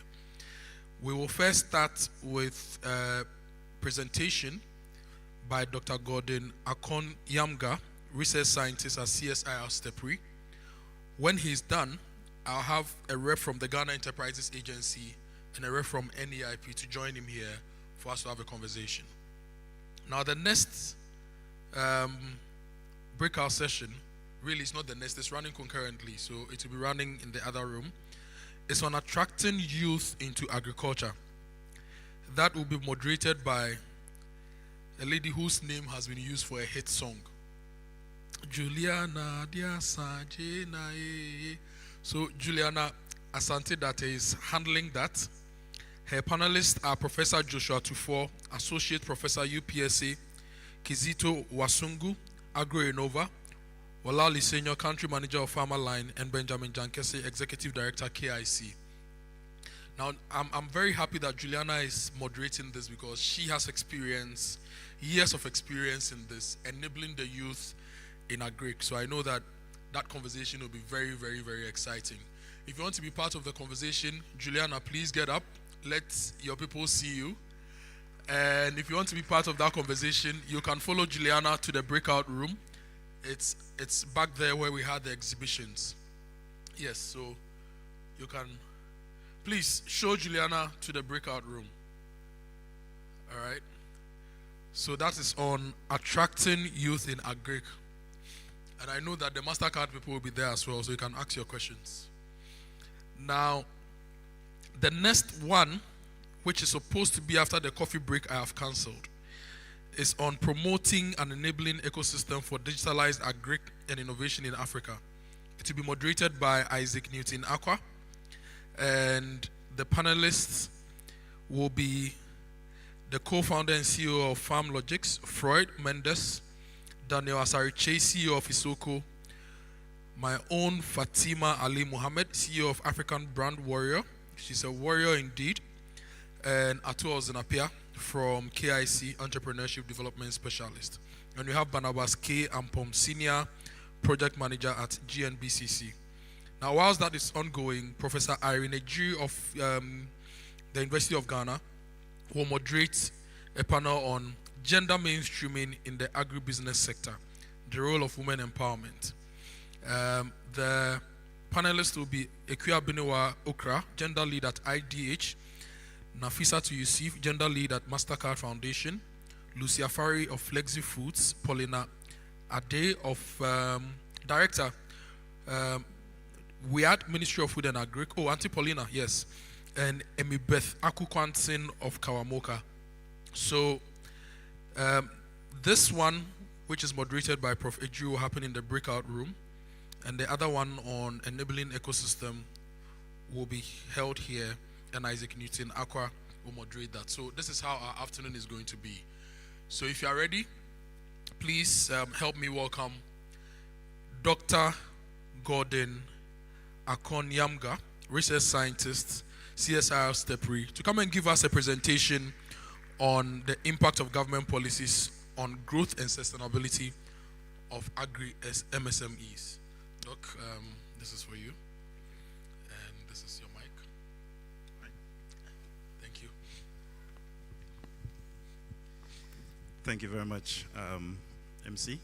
We will first start with a presentation by Dr. Gordon Akon Yamga, research scientist at CSIR Stepri. When he's done, I'll have a rep from the Ghana Enterprises Agency and a rep from NEIP to join him here for us to have a conversation. Now, the next breakout session, really it's not the next, it's running concurrently, so it will be running in the other room. It's on attracting youth into agriculture. That will be moderated by a lady whose name has been used for a hit song, Juliana Diasajena. So Juliana Asante that is handling that. Her panelists are Professor Joshua Tufo, Associate Professor UPSA, Kizito Wasungu, AgroInnova, Walali Senior Country Manager of Farmer Line, and Benjamin Jankese, Executive Director KIC. Now, I'm very happy that Juliana is moderating this because she has experience, years of experience in this, enabling the youth in agri. So I know that that conversation will be very, very, very exciting. If you want to be part of the conversation, Juliana, please get up. Let your people see you. And if you want to be part of that conversation, you can follow Juliana to the breakout room. It's back there where we had the exhibitions. Yes, so you can please show Juliana to the breakout room. All right. So that is on attracting youth in agri. And I know that the MasterCard people will be there as well, so you can ask your questions. Now, the next one, which is supposed to be after the coffee break I have cancelled, is on promoting and enabling ecosystem for digitalized agri and innovation in Africa. It will be moderated by Isaac Newton Aqua, and the panelists will be the co-founder and CEO of FarmLogix, Freud Mendes, Daniel Asariche, CEO of Isoko, my own Fatima Ali Mohammed, CEO of African Brand Warrior. She's a warrior indeed. And Atua Zinapia from KIC, Entrepreneurship Development Specialist. And we have Barnabas K. Ampom, Senior Project Manager at GNBCC. Now, whilst that is ongoing, Professor Irene Ejiri of the University of Ghana will moderate a panel on gender mainstreaming in the agribusiness sector, the role of women empowerment. The panelists will be Ekia Binewa Okra, gender lead at IDH, Nafisa Yusuf, gender lead at MasterCard Foundation, Lucia Fari of Flexi Foods, Paulina Ade of Director, WIAD, Ministry of Food and Agri. Oh, Auntie Paulina, yes. And Emi Beth Akukwansin of Kawamoka. So, this one, which is moderated by Prof. Ejiri, will happen in the breakout room. And the other one on enabling ecosystem will be held here and Isaac Newton Aqua will moderate that. So this is how our afternoon is going to be. So if you are ready, please help me welcome Dr. Gordon Akonyamga, research scientist, CSIR Stepri, to come and give us a presentation on the impact of government policies on growth and sustainability of agri-MSMEs. Doc, this is for you. And this is your mic. Thank you. Thank you very much, MC.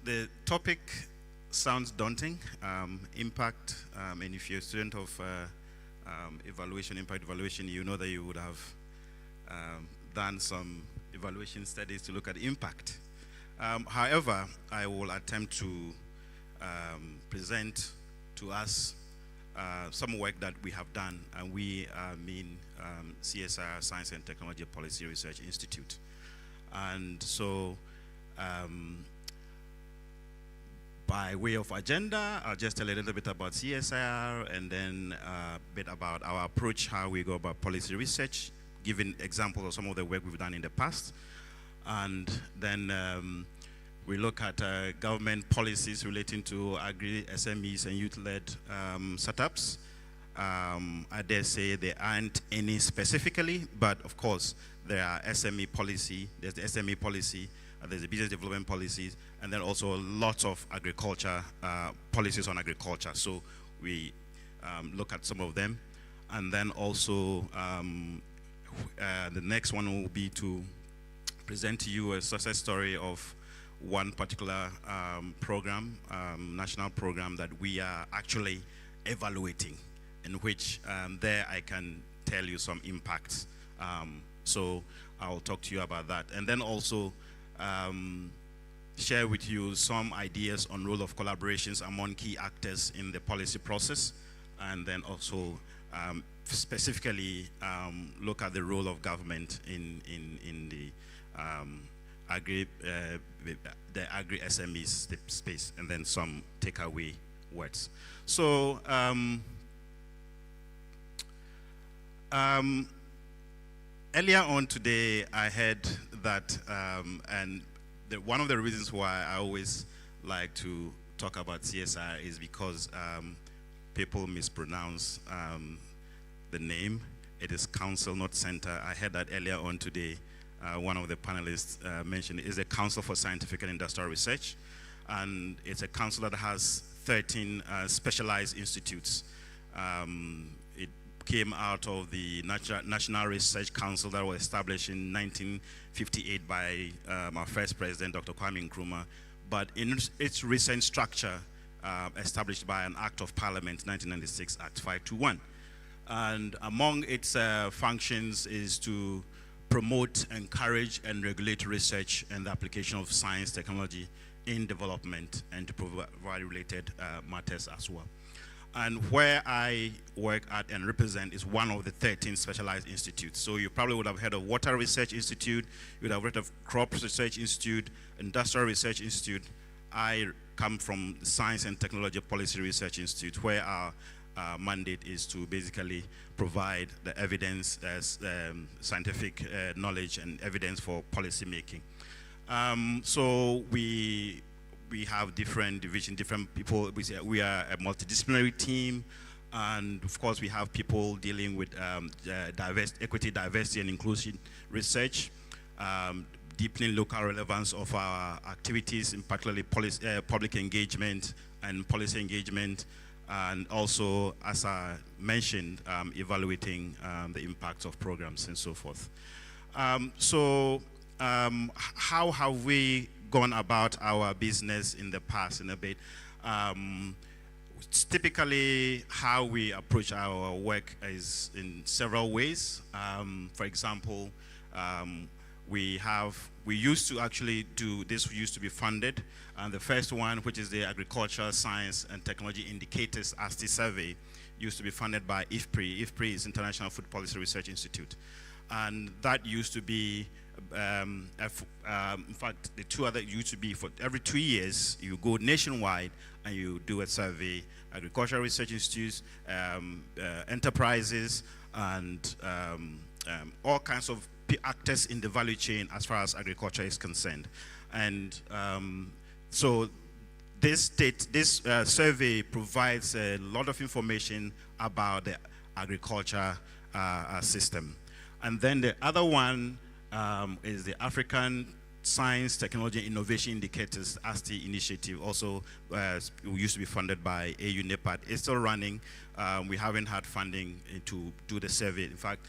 The topic sounds daunting, impact, and if you're a student of impact evaluation, you know that you would have done some evaluation studies to look at impact. However, I will attempt to present to us some work that we have done, and we mean CSIR, Science and Technology Policy Research Institute. And so, by way of agenda, I'll just tell a little bit about CSIR and then a bit about our approach, how we go about policy research, giving examples of some of the work we've done in the past. And then we look at government policies relating to agri-SMEs and youth-led setups. I dare say there aren't any specifically, but of course, there are SME policy, there's the SME policy, there's the business development policies, and then also lots of agriculture, policies on agriculture. So we look at some of them. And then also, the next one will be to present to you a success story of one particular program, national program that we are actually evaluating, in which there I can tell you some impacts. So I'll talk to you about that. And then also share with you some ideas on role of collaborations among key actors in the policy process. And then also specifically look at the role of government in the agri-SMEs space, and then some takeaway words. So earlier on today, I heard that, and one of the reasons why I always like to talk about CSIR is because people mispronounce the name. It is Council, not Center. I heard that earlier on today. One of the panelists mentioned it is a Council for Scientific and Industrial Research, and it's a council that has 13 specialized institutes. It came out of the National Research Council that was established in 1958 by our first president, Dr. Kwame Nkrumah, but in its recent structure, established by an Act of Parliament, 1996, Act 521. And among its functions is to promote, encourage, and regulate research and the application of science, technology in development, and to provide related matters as well. And where I work at and represent is one of the 13 specialized institutes. So you probably would have heard of Water Research Institute, you would have heard of Crop Research Institute, Industrial Research Institute. I come from the Science and Technology Policy Research Institute, where our mandate is to basically provide the evidence as scientific knowledge and evidence for policy making. So we have different divisions, different people. We are a multidisciplinary team, and of course we have people dealing with equity, diversity, and inclusion research, deepening local relevance of our activities, in particularly public engagement and policy engagement, and also, as I mentioned, evaluating the impacts of programs and so forth. How have we gone about our business in the past in a bit? Typically, how we approach our work is in several ways. For example, we used to actually do, this used to be funded, and the first one, which is the Agricultural Science and Technology Indicators ASTI survey, used to be funded by IFPRI. IFPRI is International Food Policy Research Institute. and that used to be, in fact, the two other used to be for every 2 years, you go nationwide and you do a survey, agricultural research institutes, enterprises, and all kinds of actors in the value chain as far as agriculture is concerned. And so this survey provides a lot of information about the agriculture system. And then the other one is the African Science, Technology, and Innovation Indicators, ASTI initiative, also used to be funded by AU NEPAD. It's still running. We haven't had funding to do the survey. In fact,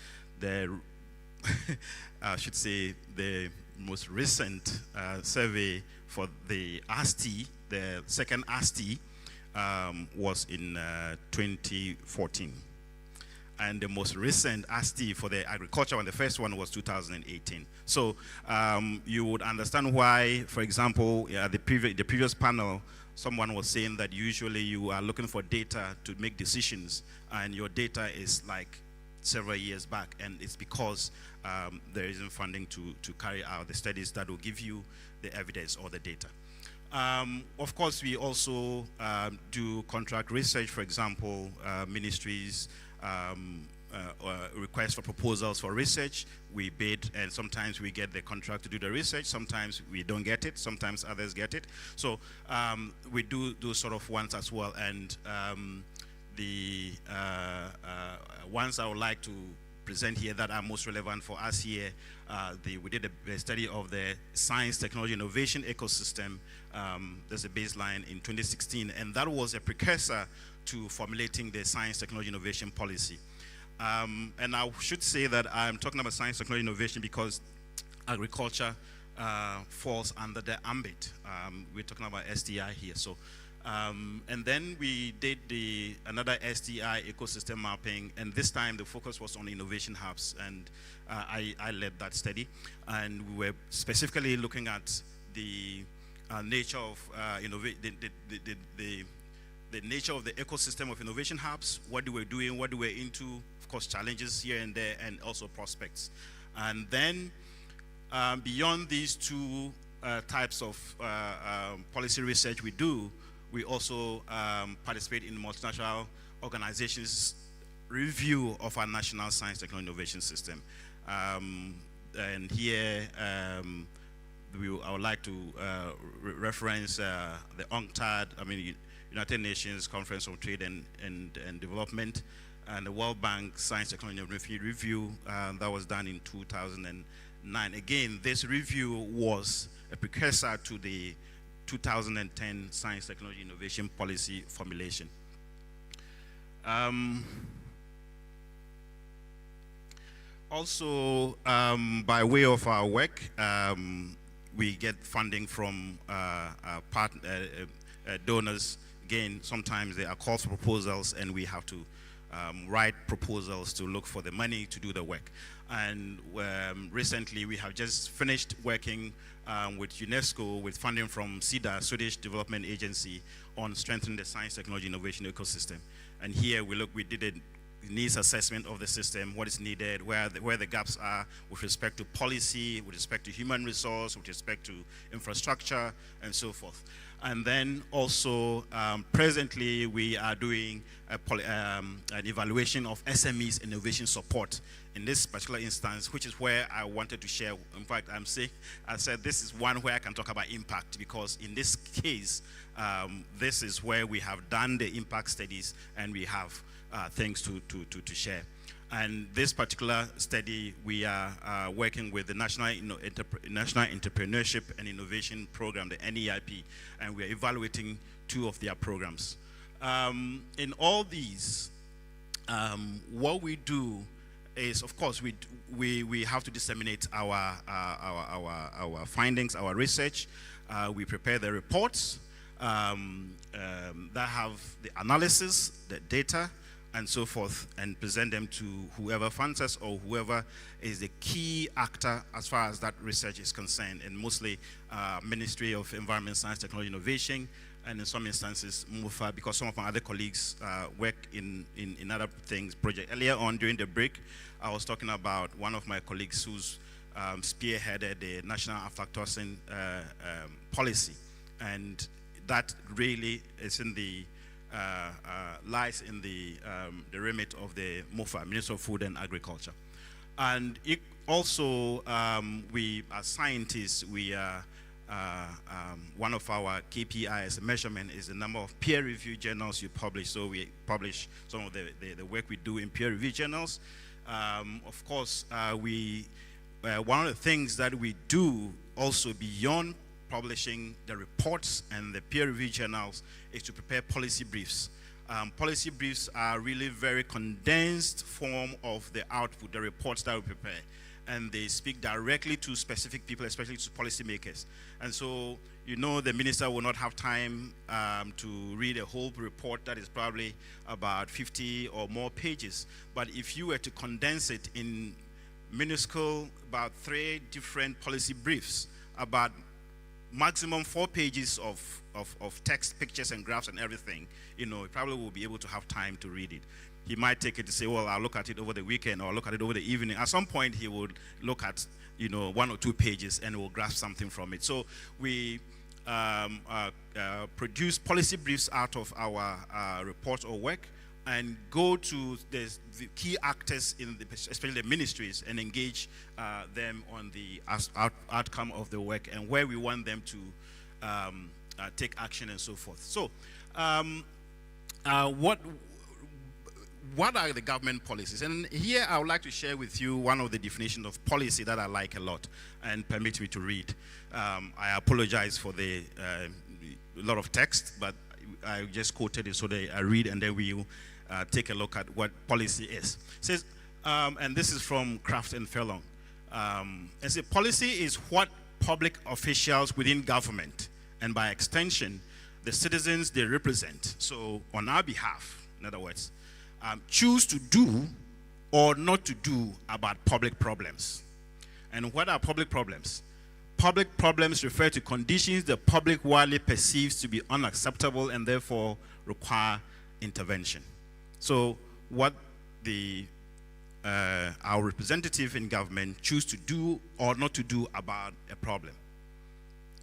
I should say the most recent survey for the ASTI, the second ASTI, was in 2014. And the most recent ASTI for the agriculture one, the first one, was 2018. So you would understand why, for example, the previous panel, someone was saying that usually you are looking for data to make decisions, and your data is like several years back, and it's because there isn't funding to carry out the studies that will give you the evidence or the data. Of course, we also do contract research. For example, ministries request for proposals for research. We bid, and sometimes we get the contract to do the research. Sometimes we don't get it. Sometimes others get it. So we do those sort of ones as well. And the ones I would like to present here that are most relevant for us here, we did a study of the science, technology, innovation ecosystem. There's a baseline in 2016, and that was a precursor to formulating the science, technology, innovation policy. And I should say that I'm talking about science, technology, innovation because agriculture falls under the ambit. We're talking about STI here. So, and then we did another STI ecosystem mapping, and this time the focus was on innovation hubs, and I led that study. And we were specifically looking at the nature of the nature of the ecosystem of innovation hubs, what they were doing, what they were into, of course, challenges here and there, and also prospects. And then beyond these two types of policy research we do, we also participate in multinational organizations' review of our national science, technology, innovation system. And here, I would like to reference the UNCTAD, United Nations Conference on Trade and Development, and the World Bank Science, Technology, and Innovation Review that was done in 2009. Again, this review was a precursor to the 2010 Science, Technology, Innovation Policy formulation. Also, by way of our work, we get funding from donors. Again, sometimes there are calls for proposals, and we have to write proposals to look for the money to do the work. And recently, we have just finished working with UNESCO with funding from SIDA, Swedish Development Agency, on strengthening the science, technology, innovation ecosystem. And here we did a needs assessment of the system, what is needed, where the gaps are with respect to policy, with respect to human resource, with respect to infrastructure, and so forth. And then also, presently, we are doing an evaluation of SMEs innovation support in this particular instance, which is where I wanted to share. In fact, I said this is one where I can talk about impact, because in this case, this is where we have done the impact studies, and we have things to share. And this particular study, we are working with the National Entrepreneurship and Innovation Program, the NEIP, and we are evaluating 2 of their programs. In all these, what we do is, of course, we have to disseminate our findings, our research. We prepare the reports that have the analysis, the data, and so forth, and present them to whoever funds us or whoever is the key actor as far as that research is concerned, and mostly Ministry of Environment, Science, Technology, Innovation, and in some instances MUFA, because some of my other colleagues work in other things, project. Earlier on during the break, I was talking about one of my colleagues who's spearheaded the national aflatoxin policy, and that really is in the lies in the remit of the MUFA, Minister of Food and Agriculture. And it also, we as scientists, we are one of our KPIs, measurement, is the number of peer-reviewed journals you publish. So we publish some of the work we do in peer-reviewed journals. Of course, one of the things that we do also beyond publishing the reports and the peer-reviewed journals is to prepare policy briefs. Policy briefs are really very condensed form of the output, the reports that we prepare. And they speak directly to specific people, especially to policymakers. And so, you know, the minister will not have time to read a whole report that is probably about 50 or more pages. But if you were to condense it in minuscule, about 3 different policy briefs, about maximum 4 pages of text, pictures, and graphs and everything, you know, he probably will be able to have time to read it. He might take it to say, well, I'll look at it over the weekend or look at it over the evening. At some point, he would look at, you know, 1 or 2 pages and will grasp something from it. So we produce policy briefs out of our report or work and go to the key actors in especially the ministries and engage them on the outcome of the work and where we want them to take action and so forth. So what are the government policies? And here I would like to share with you one of the definitions of policy that I like a lot and permit me to read. I apologize for the lot of text, but I just quoted it so that I read and then we'll take a look at what policy is. It says, and this is from Kraft and Furlong. It says, policy is what public officials within government, and by extension, the citizens they represent, so on our behalf, in other words, choose to do or not to do about public problems. And what are public problems? Public problems refer to conditions the public widely perceives to be unacceptable and therefore require intervention. So what our representative in government choose to do or not to do about a problem.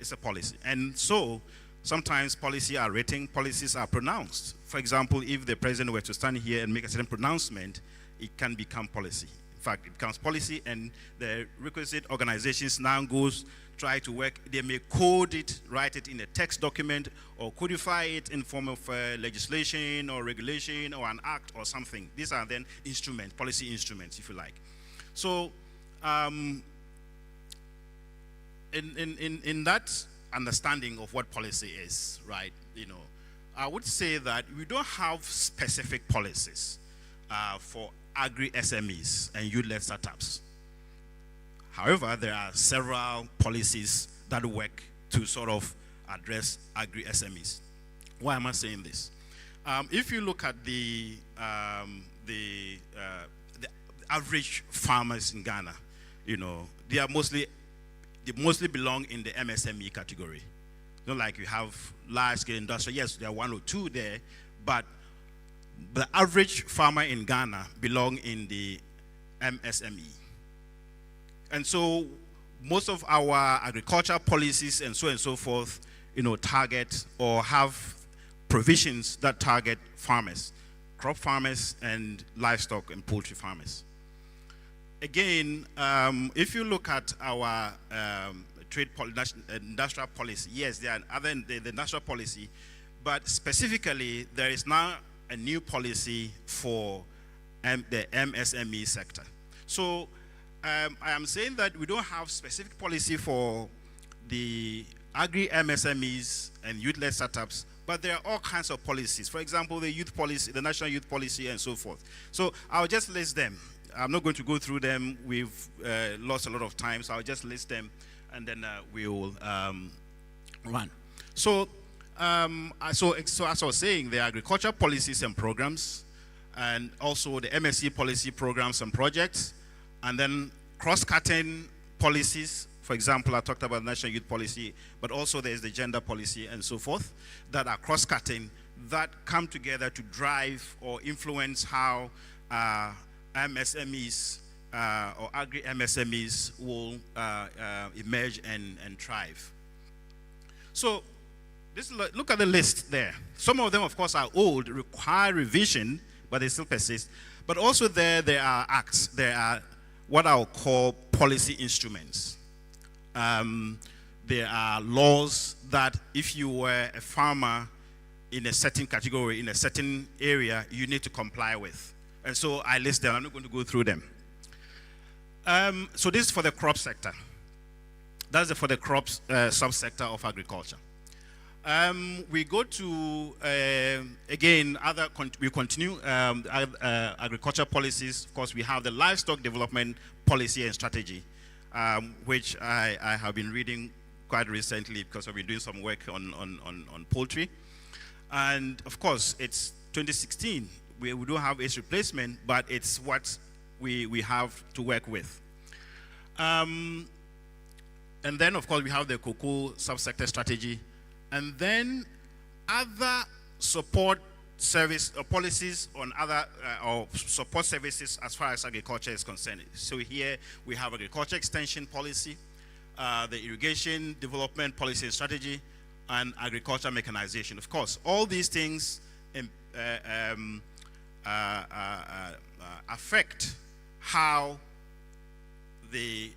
It's a policy. And so sometimes policies are written, policies are pronounced. For example, if the president were to stand here and make a certain pronouncement, it can become policy. In fact, it becomes policy, and the requisite organizations now try to work. They may code it, write it in a text document, or codify it in form of legislation or regulation or an act or something. These are then instruments, policy instruments, if you like. So, in that understanding of what policy is, right, you know, I would say that we don't have specific policies for agri-SMEs and youth-led startups. However, there are several policies that work to sort of address agri-SMEs. Why am I saying this? If you look at the average farmers in Ghana, you know, they mostly belong in the MSME category. Not like you have large-scale industry. Yes, there are 1 or 2 there, but the average farmer in Ghana belong in the MSME. And so most of our agricultural policies and so forth, you know, target or have provisions that target farmers, crop farmers and livestock and poultry farmers. Again, if you look at our industrial policy, yes, there are other than the industrial policy, but specifically there is now a new policy for the MSME sector. So I am saying that we don't have specific policy for the agri-MSMEs and youth-led startups, but there are all kinds of policies. For example, the youth policy, the national youth policy, and so forth. So I'll just list them. I'm not going to go through them. We've lost a lot of time, so I'll just list them, and then we'll run. So, so as I was saying, the agriculture policies and programs, and also the MSc policy programs and projects, and then cross-cutting policies For example, I talked about national youth policy, but also there's the gender policy and so forth that are cross-cutting, that come together to drive or influence how MSMEs or agri-MSMEs will emerge and thrive. So look at the list there. Some of them, of course, are old, require revision, but they still persist. But also there are acts. There are what I'll call policy instruments. There are laws that if you were a farmer in a certain category, in a certain area, you need to comply with. And so I list them. I'm not going to go through them. So this is for the crop sector. That's for the crops subsector of agriculture. We go to, again, we continue agriculture policies. Of course, we have the livestock development policy and strategy, which I have been reading quite recently because I've been doing some work on poultry. And of course, it's 2016. We don't have its replacement, but it's what we have to work with. And then, of course, we have the cocoa subsector strategy. And then other support service or policies on other or support services as far as agriculture is concerned. So here we have agriculture extension policy, the irrigation development policy and strategy, and agriculture mechanization. Of course, all these things affect how the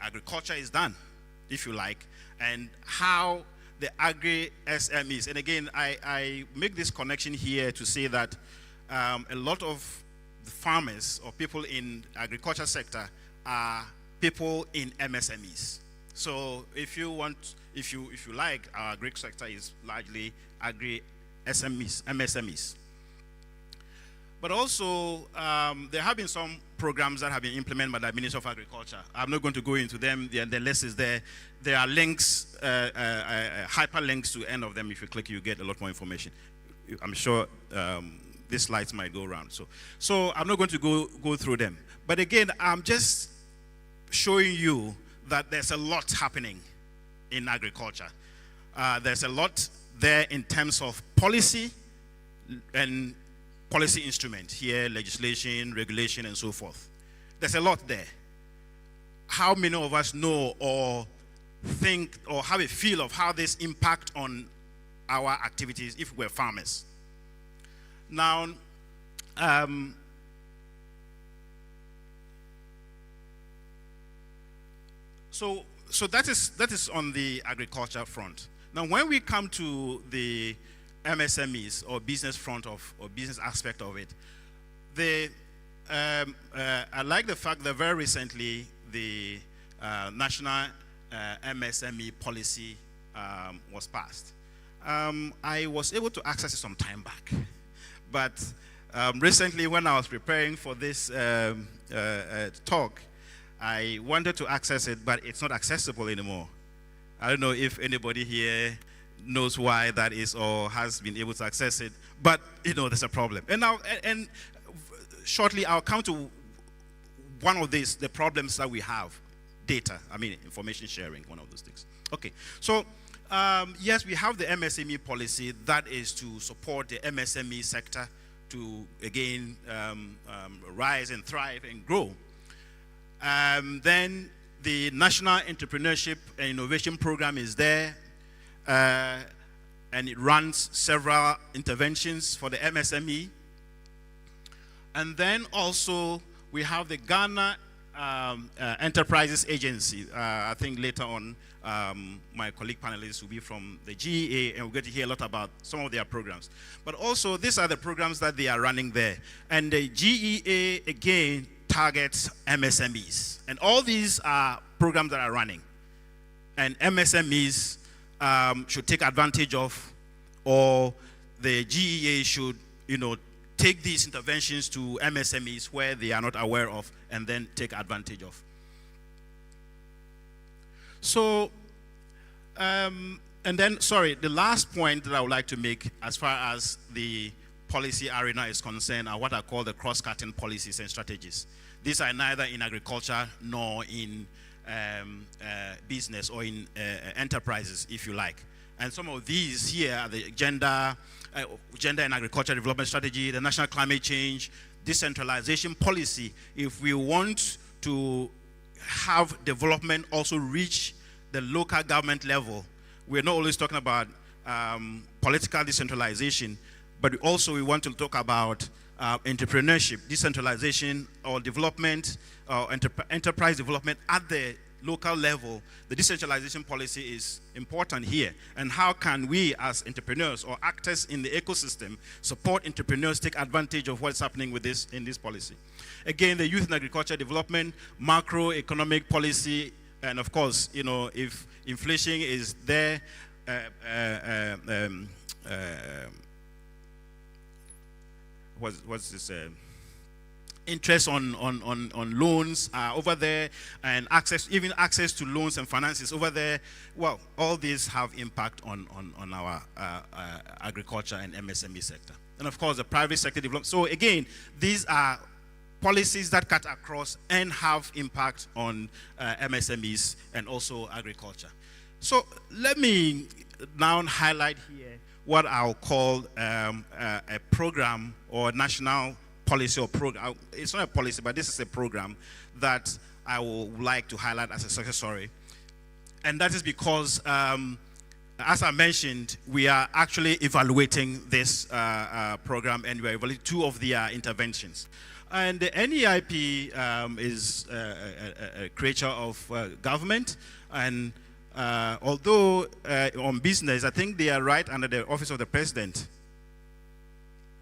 agriculture is done, if you like, and how the agri-SMEs. And again, I make this connection here to say that a lot of the farmers or people in agriculture sector are people in MSMEs. So if you like, our agri sector is largely agri-SMEs, MSMEs. But also, there have been some programs that have been implemented by the Ministry of Agriculture. I'm not going to go into them. The list is there. There are links, hyperlinks to the end of them. If you click, you get a lot more information. I'm sure these slides might go around. So I'm not going to go through them. But again, I'm just showing you that there's a lot happening in agriculture. There's a lot there in terms of policy and policy instrument here, legislation, regulation, and so forth. There's a lot there. How many of us know or think or have a feel of how this impact on our activities if we're farmers? Now, so that is on the agriculture front. Now, when we come to the MSMEs or business front of or business aspect of it, I like the fact that very recently the national MSME policy was passed. I was able to access it some time back, but recently when I was preparing for this talk, I wanted to access it, but it's not accessible anymore. I don't know if anybody here knows why that is or has been able to access it, but there's a problem. And now, and shortly I'll come to one of these, the problems that we have. Data, information sharing, one of those things. Okay, so yes, we have the MSME policy that is to support the MSME sector to again rise and thrive and grow. Then the National Entrepreneurship and Innovation Program is there. And it runs several interventions for the MSME. And then also we have the Ghana Enterprises Agency. I think later on my colleague panelists will be from the GEA and we'll get to hear a lot about some of their programs. But also these are the programs that they are running there. And the GEA again targets MSMEs. And all these are programs that are running. And MSMEs should take advantage of, or the GEA should, take these interventions to MSMEs where they are not aware of and then take advantage of. So, and then, the last point that I would like to make as far as the policy arena is concerned are what I call the cross-cutting policies and strategies. These are neither in agriculture nor in business or in enterprises, if you like. And some of these here are the gender and agriculture development strategy, the national climate change, decentralization policy. If we want to have development also reach the local government level, we're not always talking about political decentralization, but also we want to talk about entrepreneurship, decentralization or development, enterprise development at the local level. The decentralization policy is important here. And how can we as entrepreneurs or actors in the ecosystem support entrepreneurs take advantage of what's happening with this in this policy? Again, the youth and agriculture development, macroeconomic policy, and of course, you know, if inflation is there, what's this? Interest on loans over there, and even access to loans and finances over there. Well, all these have impact on our agriculture and MSME sector. And of course, the private sector development. So again, these are policies that cut across and have impact on MSMEs and also agriculture. So let me now highlight here what I'll call a program or national policy or program. It's not a policy, but this is a program that I would like to highlight as a success story. And that is because, as I mentioned, we are actually evaluating this program, and we are evaluating two of the interventions. And the NEIP is a creature of government, and although on business, I think they are right under the Office of the President.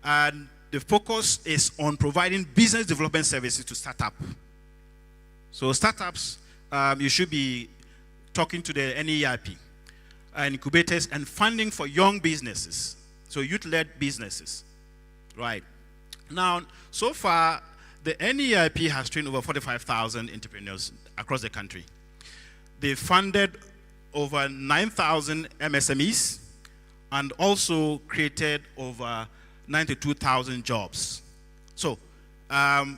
And the focus is on providing business development services to startups. So startups, you should be talking to the NEIP and incubators and funding for young businesses, so youth-led businesses, right? Now, so far, the NEIP has trained over 45,000 entrepreneurs across the country. They funded over 9,000 MSMEs and also created over 92,000 jobs. So,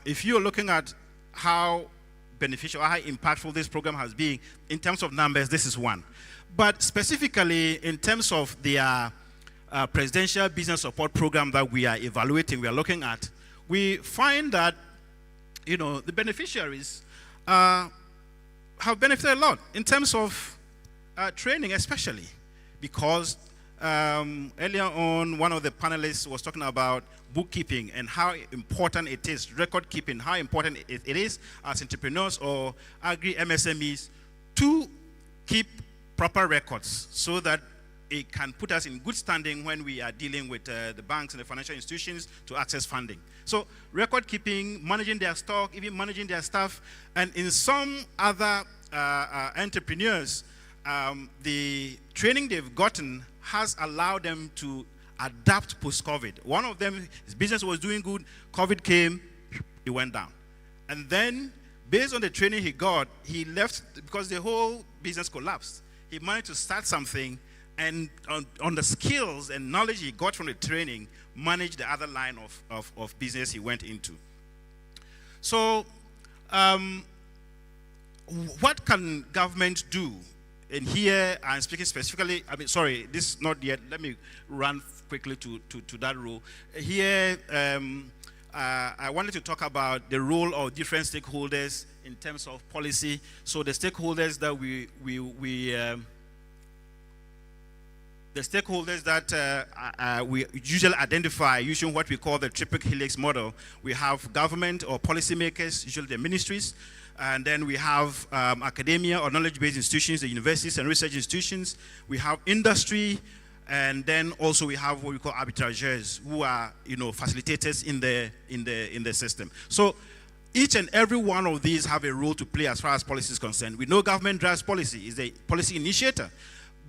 if you're looking at how beneficial, how impactful this program has been, in terms of numbers, this is one. But specifically, in terms of the presidential business support program that we are evaluating, we are looking at, we find that, you know, the beneficiaries have benefited a lot in terms of training, especially because earlier on, one of the panelists was talking about bookkeeping and how important it is, record keeping, how important it is as entrepreneurs or agri-MSMEs to keep proper records so that it can put us in good standing when we are dealing with the banks and the financial institutions to access funding. So record keeping, managing their stock, even managing their staff, and in some other entrepreneurs, the training they've gotten has allowed them to adapt post-COVID. One of them, his business was doing good, COVID came, it went down. And then, based on the training he got, he left because the whole business collapsed. He managed to start something, and on the skills and knowledge he got from the training, managed the other line of business he went into. So, what can government do? And here, I'm speaking specifically, sorry, this is not yet, let me run quickly to that role. Here, I wanted to talk about the role of different stakeholders in terms of policy. So the stakeholders that we usually identify using what we call the triple helix model. We have government or policymakers, usually the ministries, and then we have academia or knowledge-based institutions, the universities and research institutions. We have industry, and then also we have what we call arbitrageurs, who are, you know, facilitators in the system. So each and every one of these have a role to play as far as policy is concerned. We know government drives policy, is a policy initiator,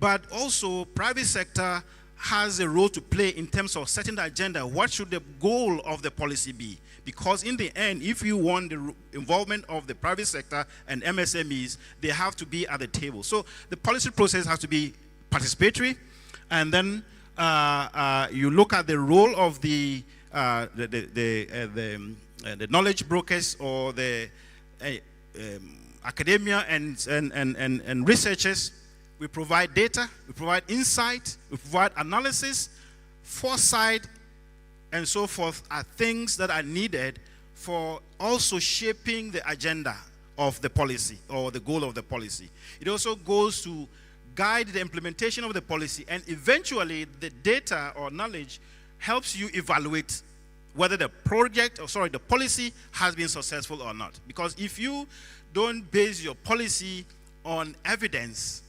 but also private sector has a role to play in terms of setting the agenda. What should the goal of the policy be? Because in the end, if you want the involvement of the private sector and MSMEs, they have to be at the table. So the policy process has to be participatory, and then you look at the role of the knowledge brokers or the academia and researchers. We provide data, we provide insight, we provide analysis, foresight, and so forth are things that are needed for also shaping the agenda of the policy or the goal of the policy. It also goes to guide the implementation of the policy, and eventually the data or knowledge helps you evaluate whether the the policy has been successful or not. Because if you don't base your policy on evidence,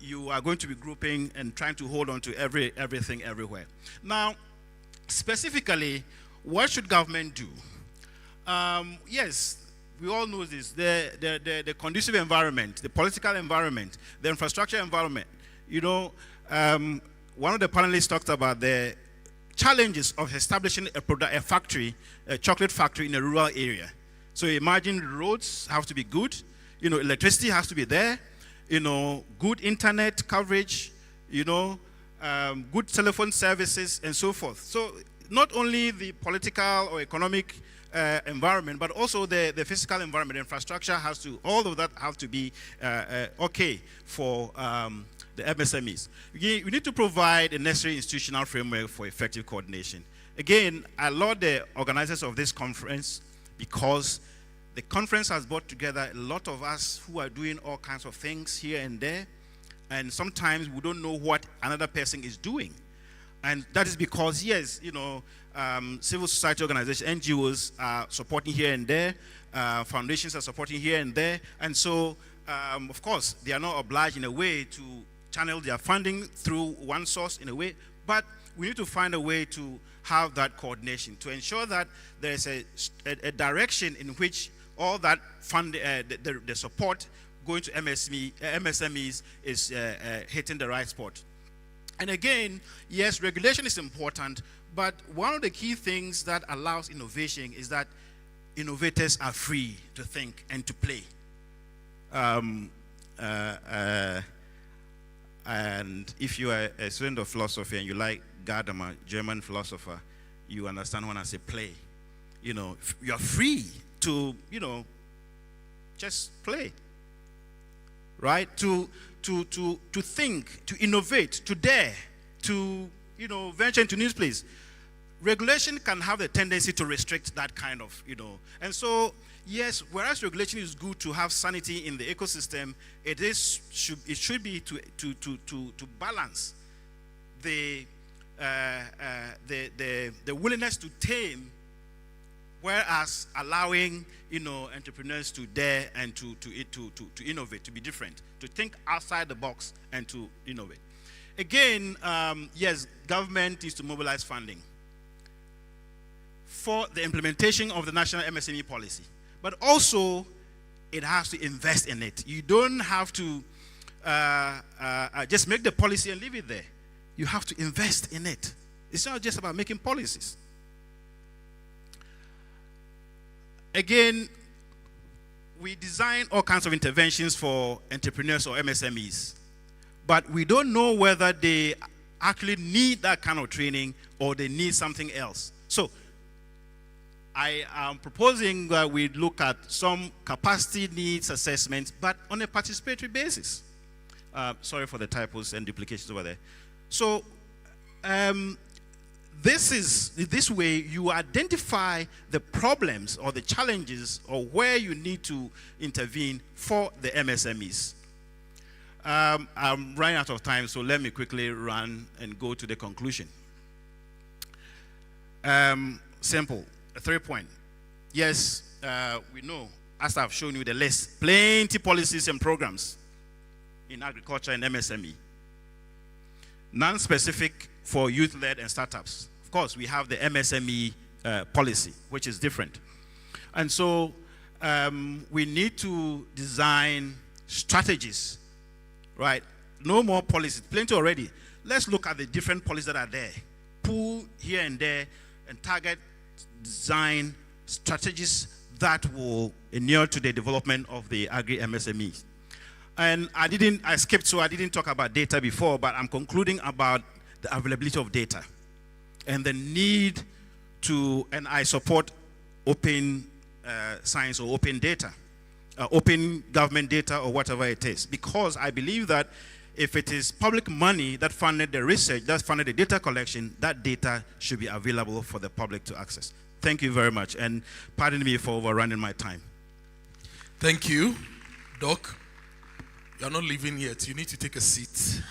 you are going to be grouping and trying to hold on to everything everywhere. Now, specifically, what should government do? Yes, we all know this. The conducive environment, the political environment, the infrastructure environment. You know, one of the panelists talked about the challenges of establishing a factory, a chocolate factory in a rural area. So imagine roads have to be good, you know, electricity has to be there, you know, good internet coverage, you know, good telephone services and so forth. So not only the political or economic environment, but also the physical environment, infrastructure has to, all of that have to be okay for the MSMEs. We need to provide a necessary institutional framework for effective coordination. Again, I laud the organizers of this conference because the conference has brought together a lot of us who are doing all kinds of things here and there, and sometimes we don't know what another person is doing. And that is because, yes, you know, civil society organizations, NGOs are supporting here and there, foundations are supporting here and there, and so, of course, they are not obliged in a way to channel their funding through one source in a way, but we need to find a way to have that coordination to ensure that there is a direction in which all that fund, the support going to MSMEs is hitting the right spot. And again, yes, regulation is important, but one of the key things that allows innovation is that innovators are free to think and to play. And if you are a student of philosophy and you like Gadamer, German philosopher, you understand when I say play. You know, you are free to, you know, just play, right? To think, to innovate, to dare, to, you know, venture into new place. Regulation can have the tendency to restrict that kind of, you know. And so, yes, whereas regulation is good to have sanity in the ecosystem, it should be to balance the willingness to tame, whereas allowing, you know, entrepreneurs to dare and to innovate, to be different, to think outside the box and to innovate. Again, yes, government needs to mobilize funding for the implementation of the national MSME policy, but also it has to invest in it. You don't have to just make the policy and leave it there. You have to invest in it. It's not just about making policies. Again, we design all kinds of interventions for entrepreneurs or MSMEs, but we don't know whether they actually need that kind of training or they need something else. So I am proposing that we look at some capacity needs assessments, but on a participatory basis. Sorry for the typos and duplications over there. So this way you identify the problems or the challenges or where you need to intervene for the MSMEs. I'm running out of time, so let me quickly run and go to the conclusion. Simple, a 3-point. Yes, we know, as I've shown you the list, plenty policies and programs in agriculture and MSME. Non-specific for youth-led and startups. Of course, we have the MSME policy, which is different. And so we need to design strategies, right? No more policies, plenty already. Let's look at the different policies that are there. Pull here and there and target design strategies that will inure to the development of the agri-MSMEs. And I skipped, so I didn't talk about data before, but I'm concluding about the availability of data and the need to, and I support open science or open data. open government data or whatever it is. Because I believe that if it is public money that funded the research, that funded the data collection, that data should be available for the public to access. Thank you very much, and pardon me for overrunning my time. Thank you, Doc. You're not leaving yet. You need to take a seat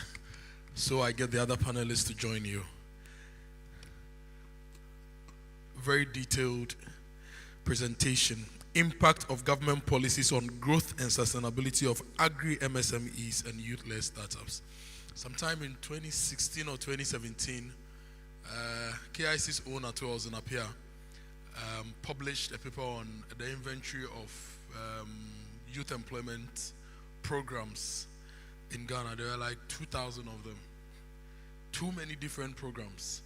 so I get the other panelists to join you. Very detailed presentation. Impact of government policies on growth and sustainability of agri-MSMEs and youth-led startups. Sometime in 2016 or 2017, KIC's owner, Tuels Napia, published a paper on the inventory of youth employment programs in Ghana. There are like 2,000 of them. Too many different programs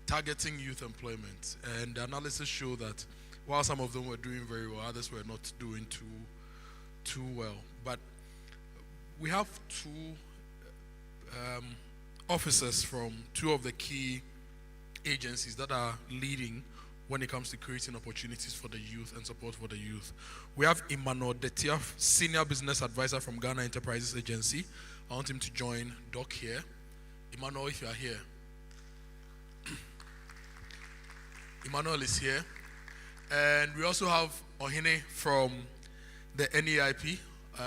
targeting youth employment. And the analysis showed that while some of them were doing very well, others were not doing too well. But we have two officers from two of the key agencies that are leading when it comes to creating opportunities for the youth and support for the youth. We have Emmanuel Detiaf, Senior Business Advisor from Ghana Enterprises Agency. I want him to join Doc here. Emmanuel, if you are here. Emmanuel is here. And we also have Ohene from the NEIP.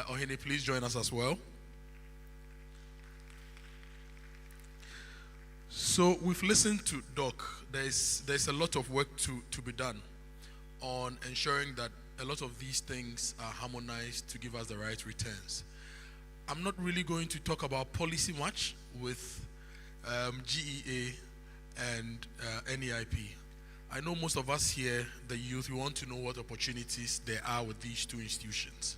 Ohene, please join us as well. So we've listened to Doc. There's a lot of work to be done on ensuring that a lot of these things are harmonized to give us the right returns. I'm not really going to talk about policy much with GEA and NEIP. I know most of us here, the youth, we want to know what opportunities there are with these two institutions.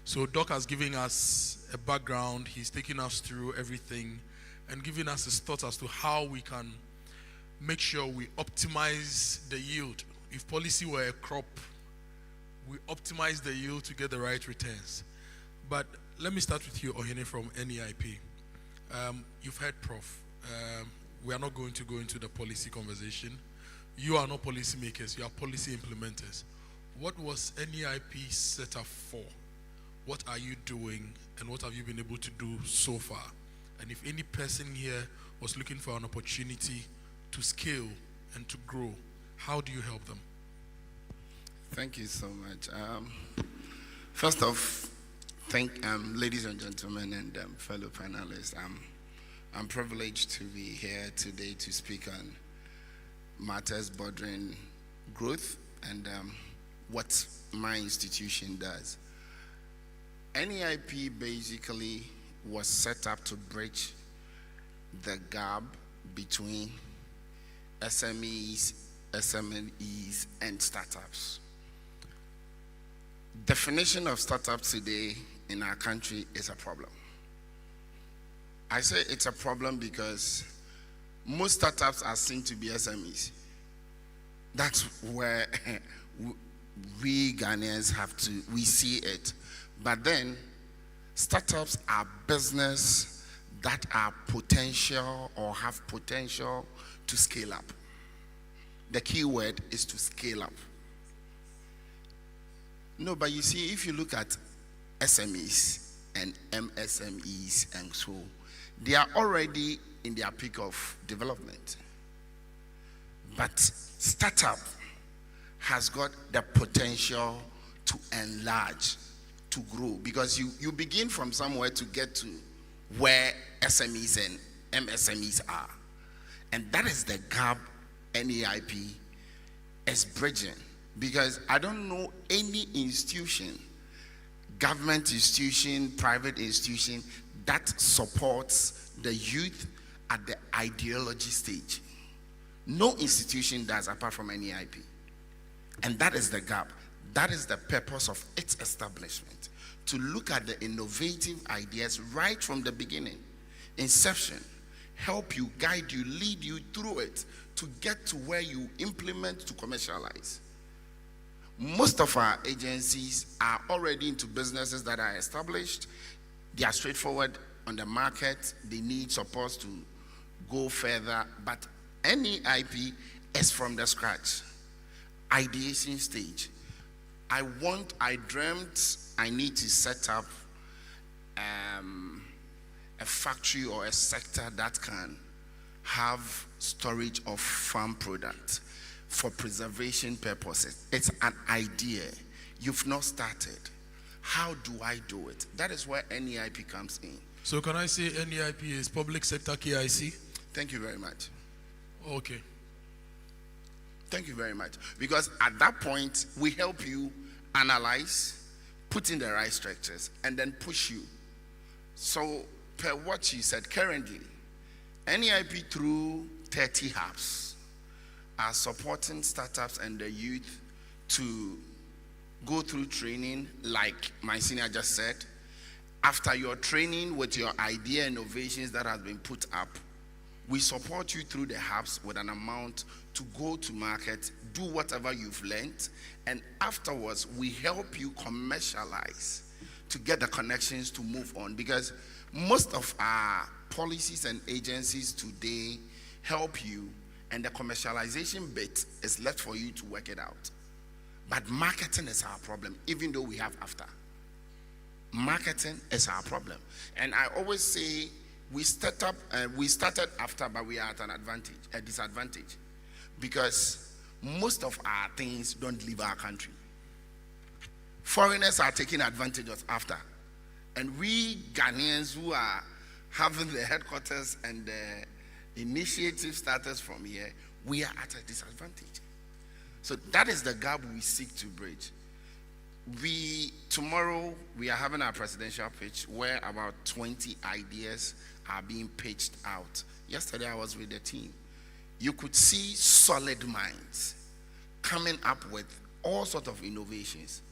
So Doc has given us a background. He's taking us through everything and giving us his thoughts as to how we can make sure we optimize the yield. If policy were a crop, we optimize the yield to get the right returns. But let me start with you, Ohene from NEIP. You've heard Prof. We are not going to go into the policy conversation. You are not policy makers, you are policy implementers. What was NEIP set up for? What are you doing, and what have you been able to do so far? And if any person here was looking for an opportunity to scale and to grow, how do you help them? Thank you so much. First off, ladies and gentlemen and fellow panelists, I'm privileged to be here today to speak on matters bordering growth and what my institution does. NEIP basically was set up to bridge the gap between SMEs, and startups. Definition of startups today in our country is a problem. I say it's a problem because most startups are seen to be SMEs. That's where we Ghanaians we see it. But then, startups are business that are potential or have potential to scale up. The key word is to scale up. No, but you see, if you look at SMEs and MSMEs and so, they are already in their peak of development. But startup has got the potential to enlarge, to grow, because you begin from somewhere to get to where SMEs and MSMEs are. And that is the gap NEIP is bridging. Because I don't know any institution, government institution, private institution, that supports the youth at the ideology stage. No institution does apart from NEIP. And that is the gap. That is the purpose of its establishment. To look at the innovative ideas right from the beginning, inception, help you, guide you, lead you through it to get to where you implement to commercialize. Most of our agencies are already into businesses that are established. They are straightforward on the market. They need support to go further. But NEIP is from the scratch. Ideation stage. I dreamt I need to set up a factory or a sector that can have storage of farm products for preservation purposes. It's an idea. You've not started. How do I do it? That is where NEIP comes in. So can I say NEIP is public sector KIC? Thank you very much. Okay. Thank you very much. Because at that point, we help you analyze, put in the right structures, and then push you. So, per what you said, currently, NEIP through 30 hubs are supporting startups and the youth to go through training, like my senior just said. After your training with your idea innovations that has been put up, we support you through the hubs with an amount to go to market, do whatever you've learned, and afterwards we help you commercialize to get the connections to move on. Because most of our policies and agencies today help you, and the commercialization bit is left for you to work it out. But marketing is our problem, even though we have after. Marketing is our problem. And I always say we started after, but we are at a disadvantage. Because most of our things don't leave our country. Foreigners are taking advantage of after. And we Ghanaians who are having the headquarters and the initiative starters from here, we are at a disadvantage. So that is the gap we seek to bridge. Tomorrow we are having our presidential pitch where about 20 ideas are being pitched out. Yesterday I was with the team. You could see solid minds coming up with all sorts of innovations.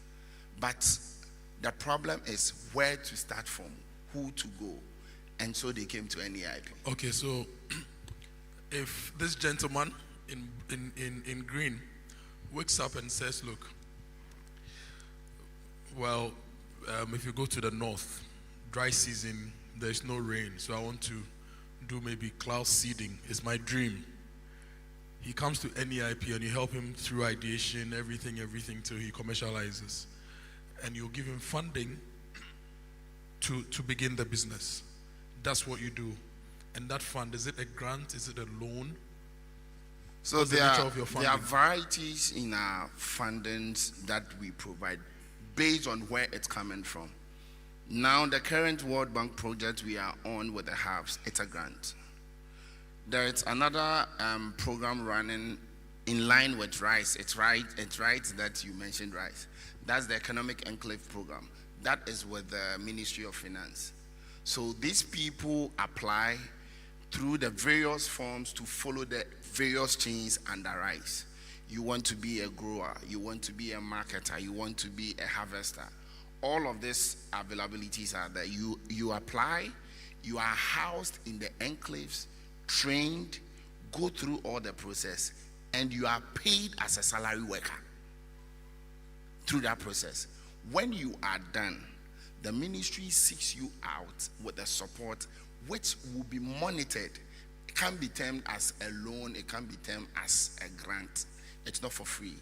But the problem is where to start from, who to go. And so they came to NEIP. Okay, so if this gentleman in green wakes up and says, look, well, if you go to the north, dry season, there's no rain, so I want to do maybe cloud seeding. It's my dream. He comes to NEIP and you help him through ideation, everything till he commercializes. And you give him funding to begin the business. That's what you do. And that fund, is it a grant? Is it a loan? So there are varieties in our fundings that we provide based on where it's coming from. Now, the current World Bank project we are on with the hubs, it's a grant. There is another program running in line with rice. It's right that you mentioned rice. That's the Economic Enclave program. That is with the Ministry of Finance. So these people apply through the various forms to follow the various chains under rice. You want to be a grower, you want to be a marketer, you want to be a harvester. All of these availabilities are there. You apply, you are housed in the enclaves, trained, go through all the process, and you are paid as a salary worker through that process. When you are done, the ministry seeks you out with the support which will be monitored. It can be termed as a loan, it can be termed as a grant. It's not for free.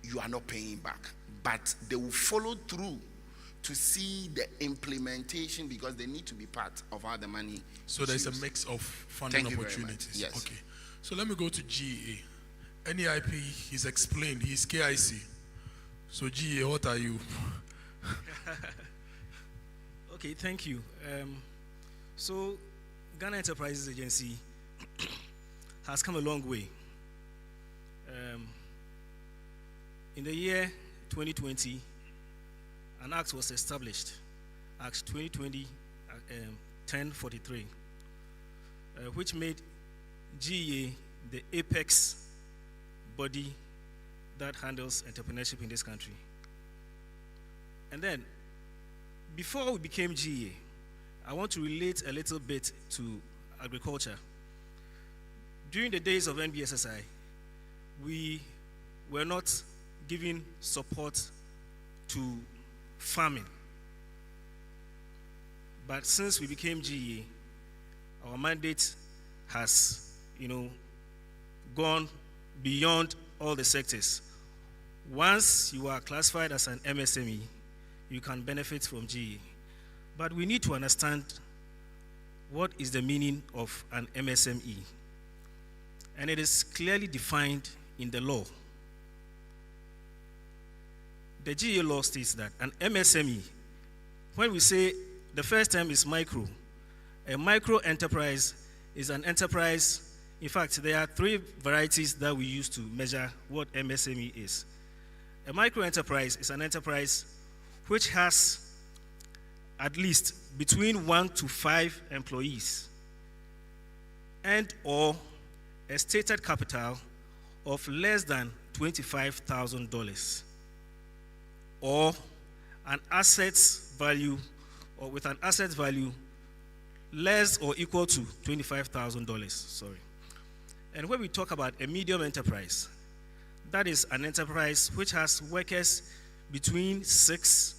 You are not paying back. But they will follow through to see the implementation because they need to be part of how the money. So there's a mix of funding opportunities. Yes. Okay. So let me go to GEA. NEIP, he's explained, he's KIC. So GEA, what are you? Okay, thank you. So Ghana Enterprises Agency has come a long way. In the year 2020, an act was established, Act 2020-1043, which made GEA the apex body that handles entrepreneurship in this country. And then, before we became GEA, I want to relate a little bit to agriculture. During the days of NBSSI, we were not giving support to farming. But since we became GEA, our mandate has, gone beyond all the sectors. Once you are classified as an MSME, you can benefit from GE. But we need to understand what is the meaning of an MSME. And it is clearly defined in the law. The GE law states that an MSME, when we say the first term is micro, a micro enterprise is an enterprise. In fact, there are three varieties that we use to measure what MSME is. A micro enterprise is an enterprise which has at least between 1 to 5 employees and or a stated capital of less than $25,000 or an assets value or with an asset value less or equal to $25,000, sorry. And when we talk about a medium enterprise, that is an enterprise which has workers between 6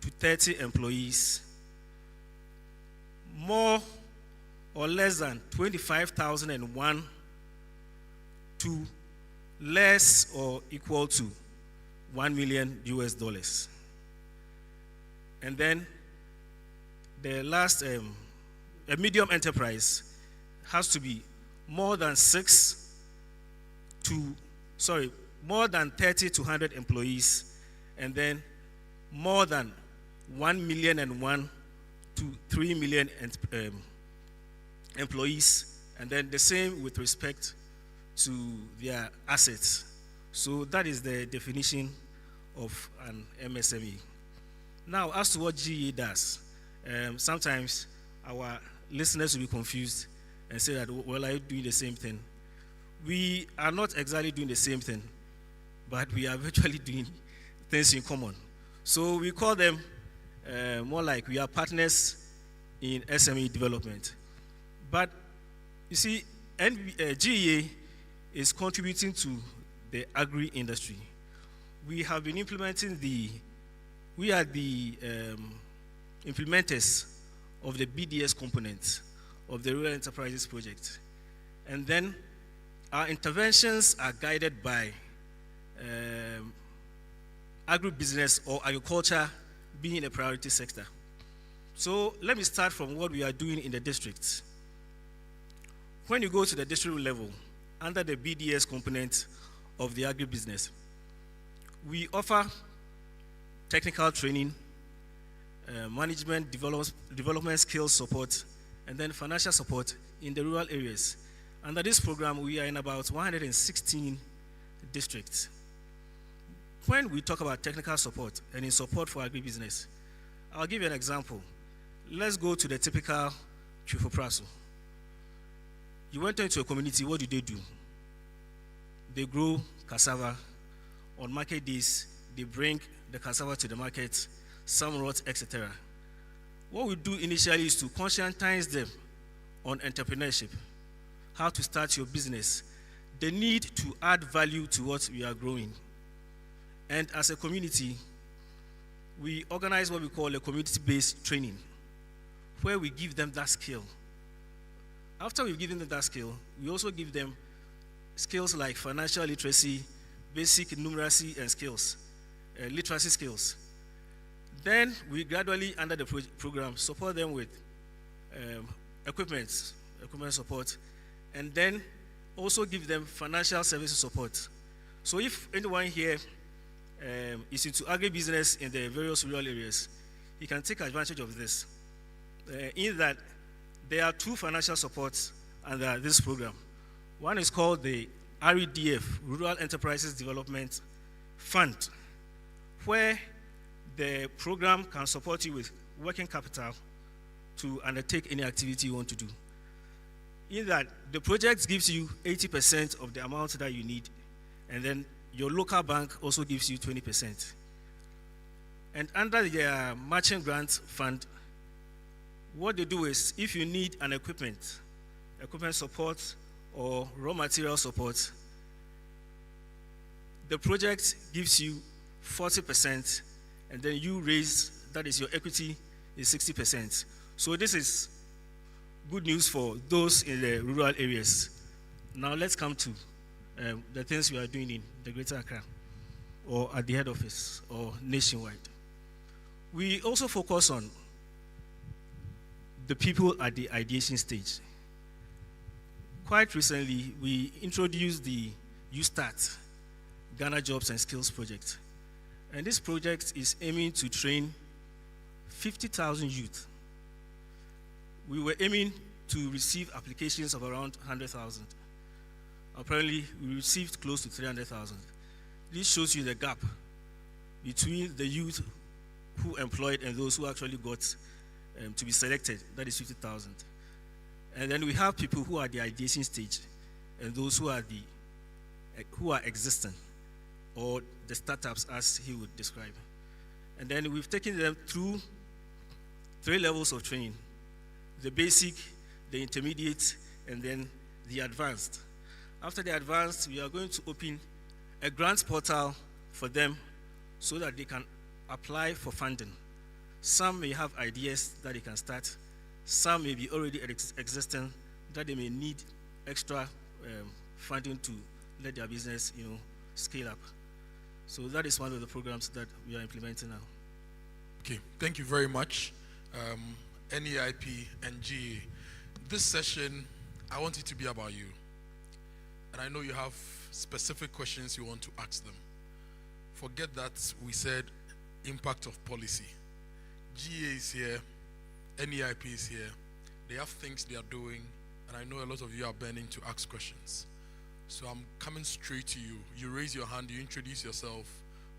to 30 employees, more or less than 25,001 to less or equal to $1 million US. And then the last, a medium enterprise has to be more than 30 to 100 employees, and then more than 1,000,001 to 3 million employees, and then the same with respect to their assets. So that is the definition of an MSME. Now, as to what GE does, sometimes our listeners will be confused and say that, well, are you doing the same thing? We are not exactly doing the same thing, but we are virtually doing things in common. So we call them more like we are partners in SME development. But you see, GEA is contributing to the agri-industry. We have been implementing we are the implementers of the BDS component of the Rural Enterprises Project. And then our interventions are guided by agribusiness or agriculture being a priority sector. So let me start from what we are doing in the districts. When you go to the district level, under the BDS component of the agribusiness, we offer technical training, management, development skills support, and then financial support in the rural areas. Under this program, we are in about 116 districts. When we talk about technical support and in support for agribusiness, I'll give you an example. Let's go to the typical Chifopraso. You went into a community, what do? They grow cassava. On market days, they bring the cassava to the market, some rot, etc. What we do initially is to conscientize them on entrepreneurship, how to start your business, the need to add value to what we are growing. And as a community, we organize what we call a community-based training, where we give them that skill. After we've given them that skill, we also give them skills like financial literacy, basic numeracy and skills, literacy skills. Then we gradually, under the program, support them with equipment support, and then also give them financial services support. So if anyone here is into agribusiness in the various rural areas, he can take advantage of this. In that, there are two financial supports under this program. One is called the REDF, Rural Enterprises Development Fund, where the program can support you with working capital to undertake any activity you want to do. In that, the project gives you 80% of the amount that you need, and then your local bank also gives you 20%. And under the matching grant fund, what they do is, if you need an equipment support or raw material support, the project gives you 40%, and then you raise, that is your equity, is 60%. So this is good news for those in the rural areas. Now let's come to the things we are doing in the Greater Accra, or at the head office, or nationwide. We also focus on the people at the ideation stage. Quite recently, we introduced the YouStart, Ghana Jobs and Skills Project. And this project is aiming to train 50,000 youth. We were aiming to receive applications of around 100,000. Apparently, we received close to 300,000. This shows you the gap between the youth who employed and those who actually got to be selected. That is 50,000. And then we have people who are at the ideation stage and those who are existing, or the startups as he would describe. And then we've taken them through 3 levels of training: the basic, the intermediate, and then the advanced. After the advanced, we are going to open a grants portal for them so that they can apply for funding. Some may have ideas that they can start. Some may be already existing that they may need extra funding to let their business, scale up. So that is one of the programs that we are implementing now. Okay, thank you very much. NEIP and GA. This session, I want it to be about you. And I know you have specific questions you want to ask them. Forget that we said impact of policy. GA is here, NEIP is here. They have things they are doing, and I know a lot of you are burning to ask questions. So I'm coming straight to you. You raise your hand, you introduce yourself.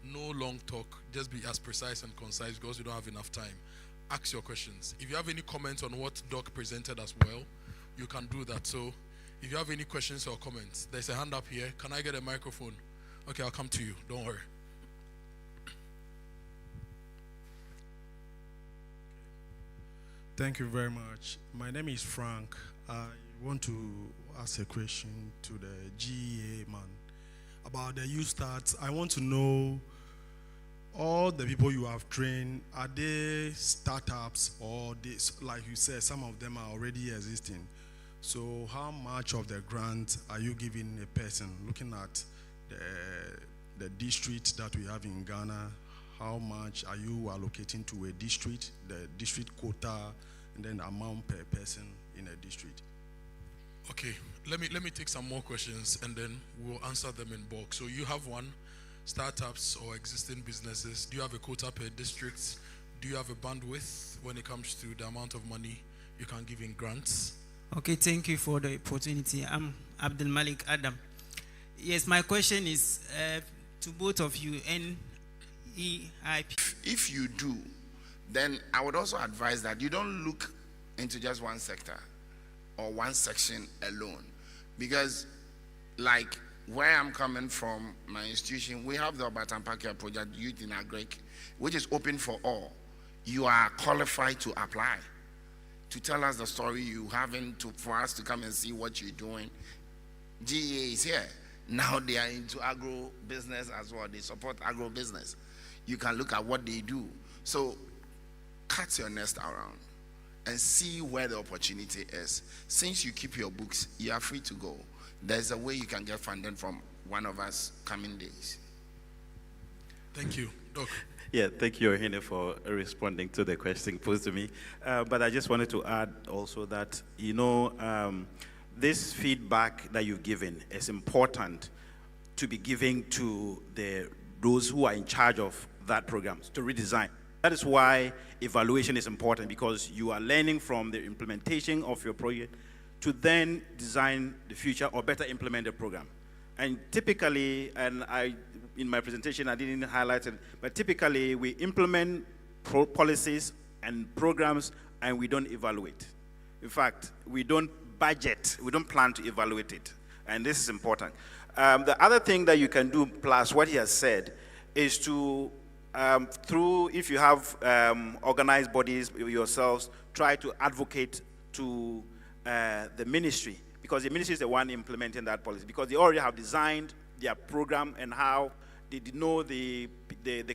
No long talk, just be as precise and concise because we don't have enough time. Ask your questions. If you have any comments on what Doc presented as well, you can do that. So if you have any questions or comments, there's a hand up here. Can I get a microphone? Okay, I'll come to you. Don't worry. Thank you very much. My name is Frank. I want to ask a question to the GEA man about the YouStart. I want to know, all the people you have trained, are they startups or they, like you said, some of them are already existing? So how much of the grant are you giving a person? Looking at the district that we have in Ghana, how much are you allocating to a district, the district quota, and then the amount per person in a district? Okay, let me take some more questions and then we'll answer them in bulk. So you have one, startups or existing businesses. Do you have a quota per district? Do you have a bandwidth when it comes to the amount of money you can give in grants? Okay, thank you for the opportunity. I'm Abdul Malik Adam. Yes, my question is to both of you, NEIP. If you do, then I would also advise that you don't look into just one sector or one section alone. Because like where I'm coming from, my institution, we have the Obatampakia Project Youth in Agric, which is open for all. You are qualified to apply, to tell us the story you haven't, for us to come and see what you're doing. GEA is here. Now they are into agro business as well. They support agro business. You can look at what they do. So cut your nest around and see where the opportunity is. Since you keep your books, you are free to go. There's a way you can get funding from one of us coming days. Thank you. Doc. Yeah, thank you, Ohene, for responding to the question posed to me. But I just wanted to add also that, this feedback that you've given is important to be given to those who are in charge of that program to redesign. That is why evaluation is important, because you are learning from the implementation of your project to then design the future or better implement the program. And typically, in my presentation I didn't highlight it, but typically we implement policies and programs and we don't evaluate. In fact, we don't budget, we don't plan to evaluate it. And this is important. The other thing that you can do, plus what he has said, is to, if you have organized bodies yourselves, try to advocate to the ministry, because the ministry is the one implementing that policy, because they already have designed their program and how they know the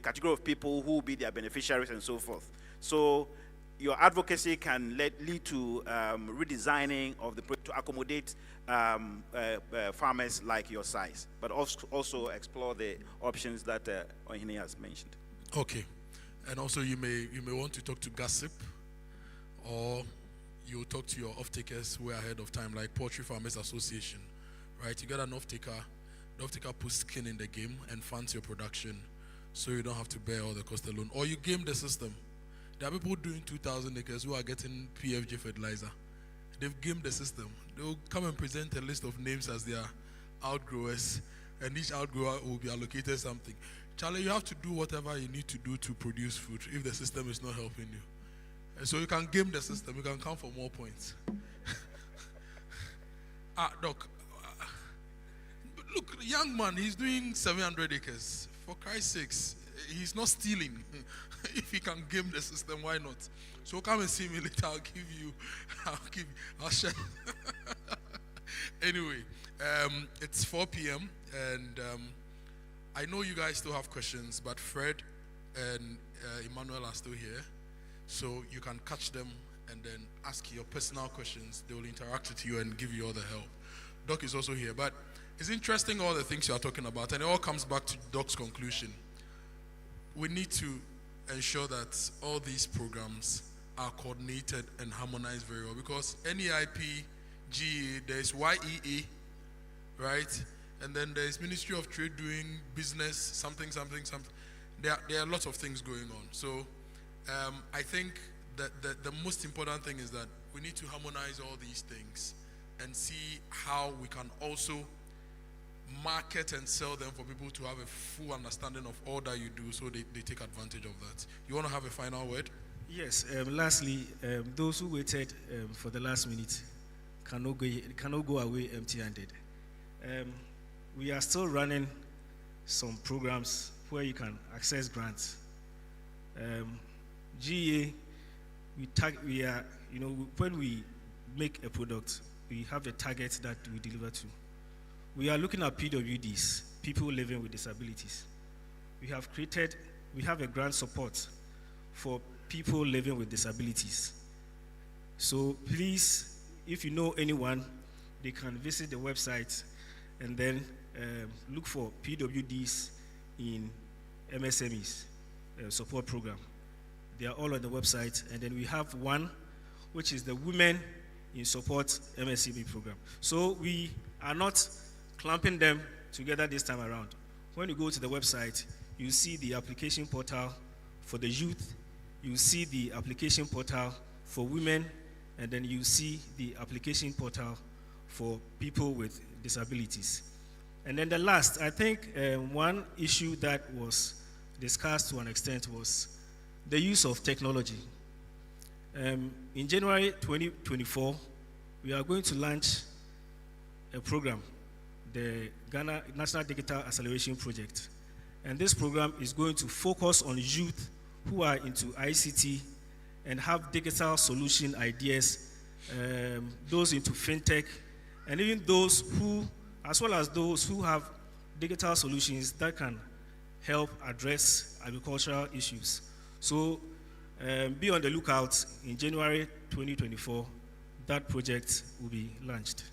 category of people who will be their beneficiaries and so forth. So your advocacy can lead to redesigning of the project to accommodate farmers like your size, but also explore the options that Ohene has mentioned. Okay. And also you may want to talk to gossip, or you talk to your off-takers who are ahead of time, like Poultry Farmers Association, right? You get an off-taker, the off-taker puts skin in the game and funds your production, so you don't have to bear all the cost alone. Or you game the system. There are people doing 2,000 acres who are getting PFJ fertilizer. They've gamed the system. They'll come and present a list of names as their outgrowers, and each outgrower will be allocated something. Charlie, you have to do whatever you need to do to produce food if the system is not helping you. And so you can game the system, you can come for more points. Doc, look, young man, he's doing 700 acres. For Christ's sakes, he's not stealing. If he can game the system, why not? So come and see me later. I'll share. Anyway, it's 4 p.m. and I know you guys still have questions, but Fred and Emmanuel are still here, so you can catch them and then ask your personal questions. They will interact with you and give you all the help. Doc is also here, but it's interesting all the things you are talking about, and it all comes back to Doc's conclusion. We need to ensure that all these programs are coordinated and harmonized very well, because NEIP, GE, there's YEA, right? And then there's Ministry of Trade doing business, something. There are lots of things going on. So I think that the most important thing is that we need to harmonize all these things and see how we can also market and sell them for people to have a full understanding of all that you do, so they take advantage of that. You want to have a final word? Yes. Lastly, those who waited for the last minute cannot go away empty-handed. We are still running some programs where you can access grants. GA, when we make a product, we have a target that we deliver to. We are looking at PWDs, people living with disabilities. We have a grant support for people living with disabilities. So please, if you know anyone, they can visit the website and then look for PWDs in MSMEs support program. They are all on the website. And then we have one, which is the Women in Support MSME program. So we are not clumping them together this time around. When you go to the website, you see the application portal for the youth, you see the application portal for women, and then you see the application portal for people with disabilities. And then the last, I think one issue that was discussed to an extent was the use of technology. In January 2024, we are going to launch a program, the Ghana National Digital Acceleration Project. And this program is going to focus on youth who are into ICT and have digital solution ideas, those into fintech, and even those who, as well as those who have digital solutions that can help address agricultural issues. So be on the lookout. In January 2024, that project will be launched.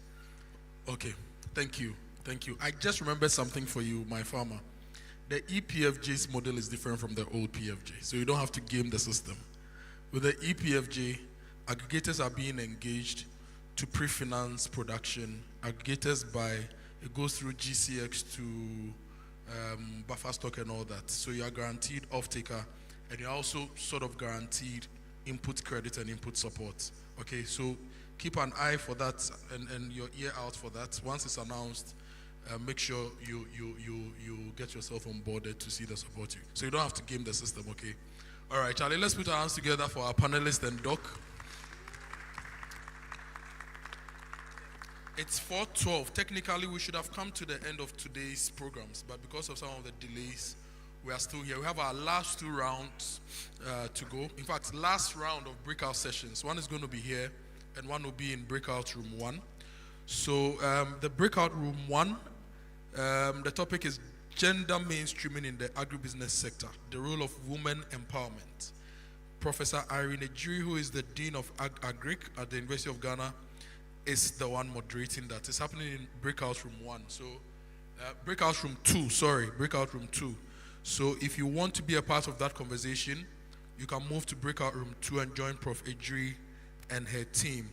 Okay, thank you. I just remembered something for you, my farmer. The EPFJ's model is different from the old PFJ, so you don't have to game the system. With the EPFJ, aggregators are being engaged to pre-finance production. Aggregators it goes through GCX to buffer stock and all that. So you are guaranteed off-taker, and you're also sort of guaranteed input credit and input support. Okay, so keep an eye for that and your ear out for that. Once it's announced, make sure you get yourself on board to see the support you. So you don't have to game the system, okay? All right, Charlie, let's put our hands together for our panelists and Doc. It's 4:12. Technically, we should have come to the end of today's programs, but because of some of the delays, we are still here. We have our last 2 rounds to go. In fact, last round of breakout sessions. One is going to be here, and one will be in breakout room 1. So the breakout room 1, the topic is gender mainstreaming in the agribusiness sector, the role of women empowerment. Professor Irene Ejiri, who is the Dean of Agric at the University of Ghana, is the one moderating that. It's happening in breakout room 1. So breakout room 2. So if you want to be a part of that conversation, you can move to breakout room 2 and join Prof. Ejiri and her team.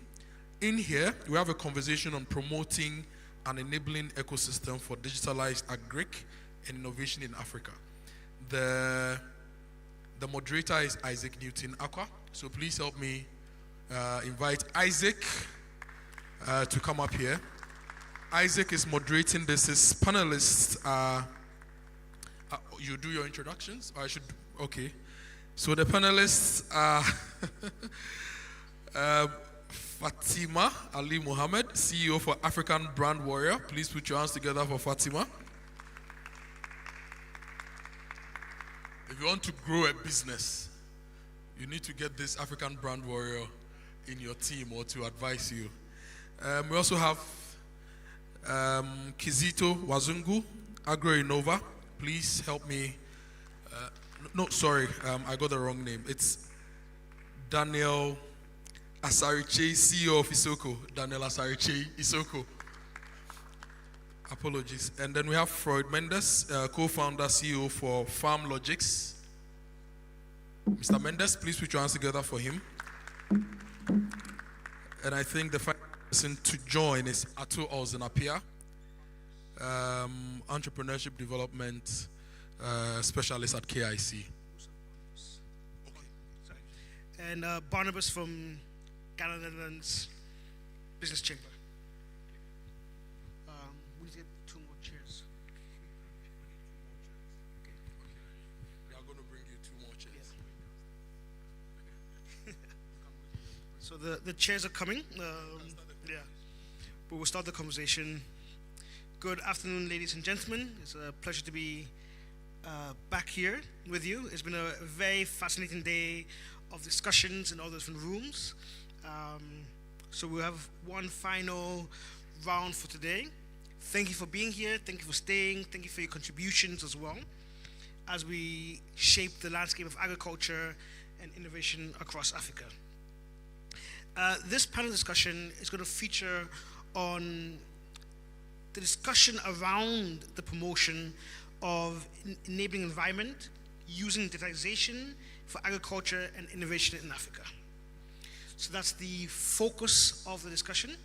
In here, we have a conversation on promoting an enabling ecosystem for digitalized agric and innovation in Africa. The moderator is Isaac Newton Aqua, so please help me invite Isaac to come up here. Isaac is moderating this. His panelists are, you do your introductions? Or I should, okay. So the panelists are Fatima Ali Mohammed, CEO for African Brand Warrior. Please put your hands together for Fatima. If you want to grow a business, you need to get this African Brand Warrior in your team or to advise you. We also have Kizito Wazungu, Agro Innova. Please help me. No, sorry, I got the wrong name. It's Daniel Asariche, CEO of Isoko. Daniel Asariche, Isoko. Apologies. And then we have Freud Mendes, co-founder, CEO for Farm Logics. Mr. Mendes, please put your hands together for him. And I think the final person to join is Ato Olzenapia, entrepreneurship development specialist at KIC. And Barnabas from Ghana Netherlands Business Chamber. We get 2 more chairs. They are going to bring you 2 more chairs. Yeah. So the chairs are coming. Yeah. But we'll start the conversation. Good afternoon, ladies and gentlemen. It's a pleasure to be back here with you. It's been a very fascinating day of discussions in all the different rooms. So we'll have one final round for today. Thank you for being here. Thank you for staying. Thank you for your contributions as well as we shape the landscape of agriculture and innovation across Africa. This panel discussion is going to feature on the discussion around the promotion of enabling environment using digitization for agriculture and innovation in Africa. So that's the focus of the discussion.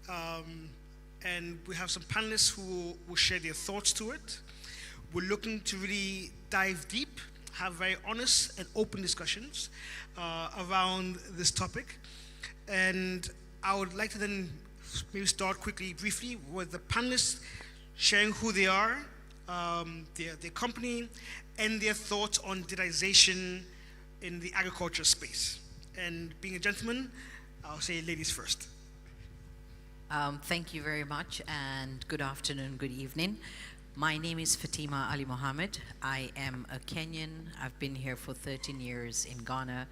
And we have some panelists who will share their thoughts to it. We're looking to really dive deep, have very honest and open discussions around this topic. And I would like to then maybe start quickly, briefly, with the panelists sharing who they are, their company, and their thoughts on digitization in the agriculture space. And being a gentleman, I'll say ladies first. Thank you very much, and good afternoon, good evening. My name is Fatima Ali Mohammed. I am a Kenyan. I've been here for 13 years in Ghana,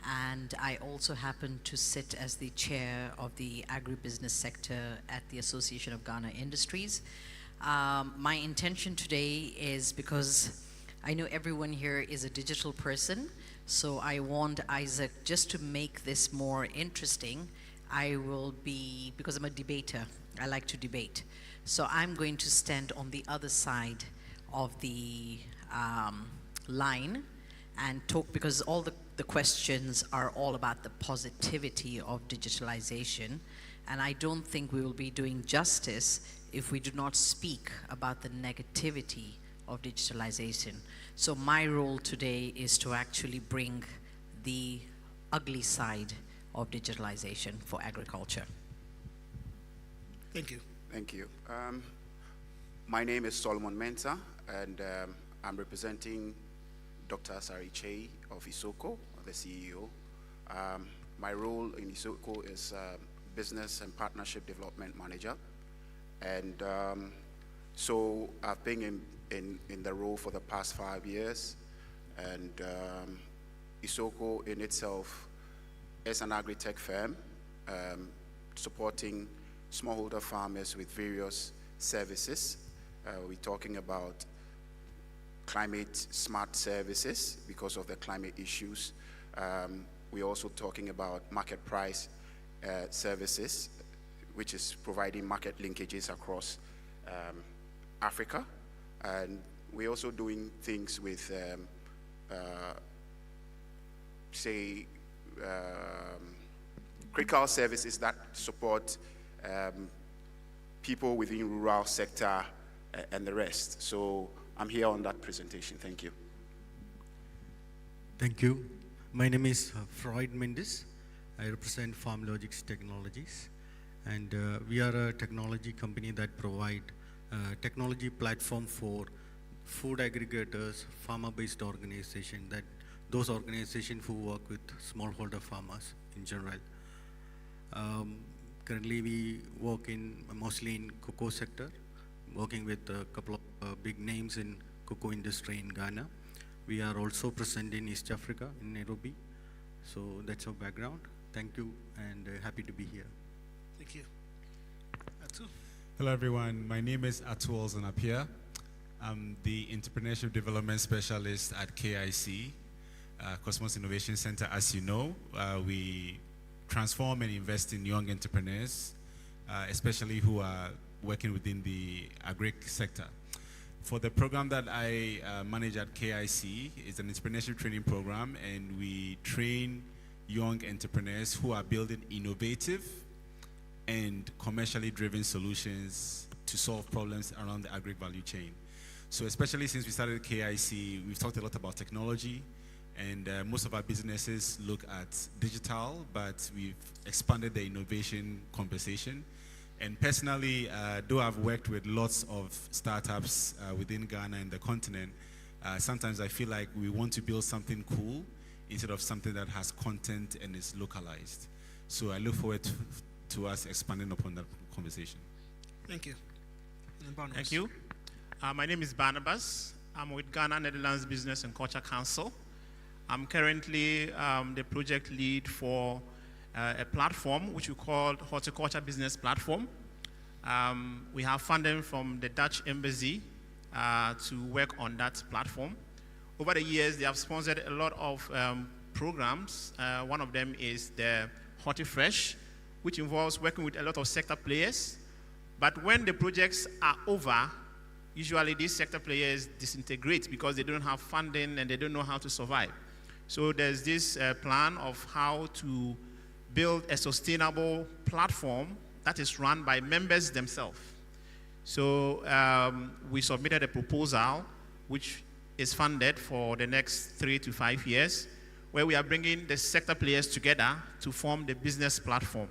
and I also happen to sit as the chair of the agribusiness sector at the Association of Ghana Industries. My intention today is because I know everyone here is a digital person, so I want Isaac, just to make this more interesting, I will be, because I'm a debater, I like to debate. So I'm going to stand on the other side of the line and talk, because all the questions are all about the positivity of digitalization. And I don't think we will be doing justice if we do not speak about the negativity of digitalization. So my role today is to actually bring the ugly side of digitalization for agriculture. Thank you. Thank you. My name is Solomon Mensah, and I'm representing Dr. Asariche of Isoko, the CEO. My role in Isoko is Business and Partnership Development Manager. And so I've been in the role for the past 5 years. And Isoko in itself is an agri-tech firm supporting smallholder farmers with various services. We're talking about climate smart services because of the climate issues. We're also talking about market price services, which is providing market linkages across Africa. And we're also doing things with say, critical services that support people within rural sector and the rest. So I'm here on that presentation. Thank you. Thank you. My name is Freud Mendes. I represent FarmLogix Technologies, and we are a technology company that provide technology platform for food aggregators, farmer-based organization, that those organizations who work with smallholder farmers in general. Currently, we work mostly in cocoa sector, working with a couple of big names in cocoa industry in Ghana. We are also present in East Africa, in Nairobi. So that's our background. Thank you, and happy to be here. Thank you. Atu? Hello, everyone. My name is Atu Zanapia. I'm the Entrepreneurship Development Specialist at KIC, Cosmos Innovation Center. As you know, we transform and invest in young entrepreneurs, especially who are working within the agri sector. For the program that I manage at KIC, it's an entrepreneurship training program, and we train young entrepreneurs who are building innovative and commercially driven solutions to solve problems around the agri value chain. So especially since we started KIC, we've talked a lot about technology, and most of our businesses look at digital, but we've expanded the innovation conversation. And personally, though I've worked with lots of startups within Ghana and the continent, sometimes I feel like we want to build something cool instead of something that has content and is localized. So I look forward to us expanding upon that conversation. Thank you. Thank you. My name is Barnabas. I'm with Ghana Netherlands Business and Culture Council. I'm currently the project lead for a platform which we call Horticulture Business Platform. We have funding from the Dutch Embassy to work on that platform. Over the years, they have sponsored a lot of programs. One of them is the HortiFresh, which involves working with a lot of sector players. But when the projects are over, usually these sector players disintegrate because they don't have funding and they don't know how to survive. So there's this plan of how to build a sustainable platform that is run by members themselves. So we submitted a proposal which is funded for the next 3 to 5 years, where we are bringing the sector players together to form the business platform.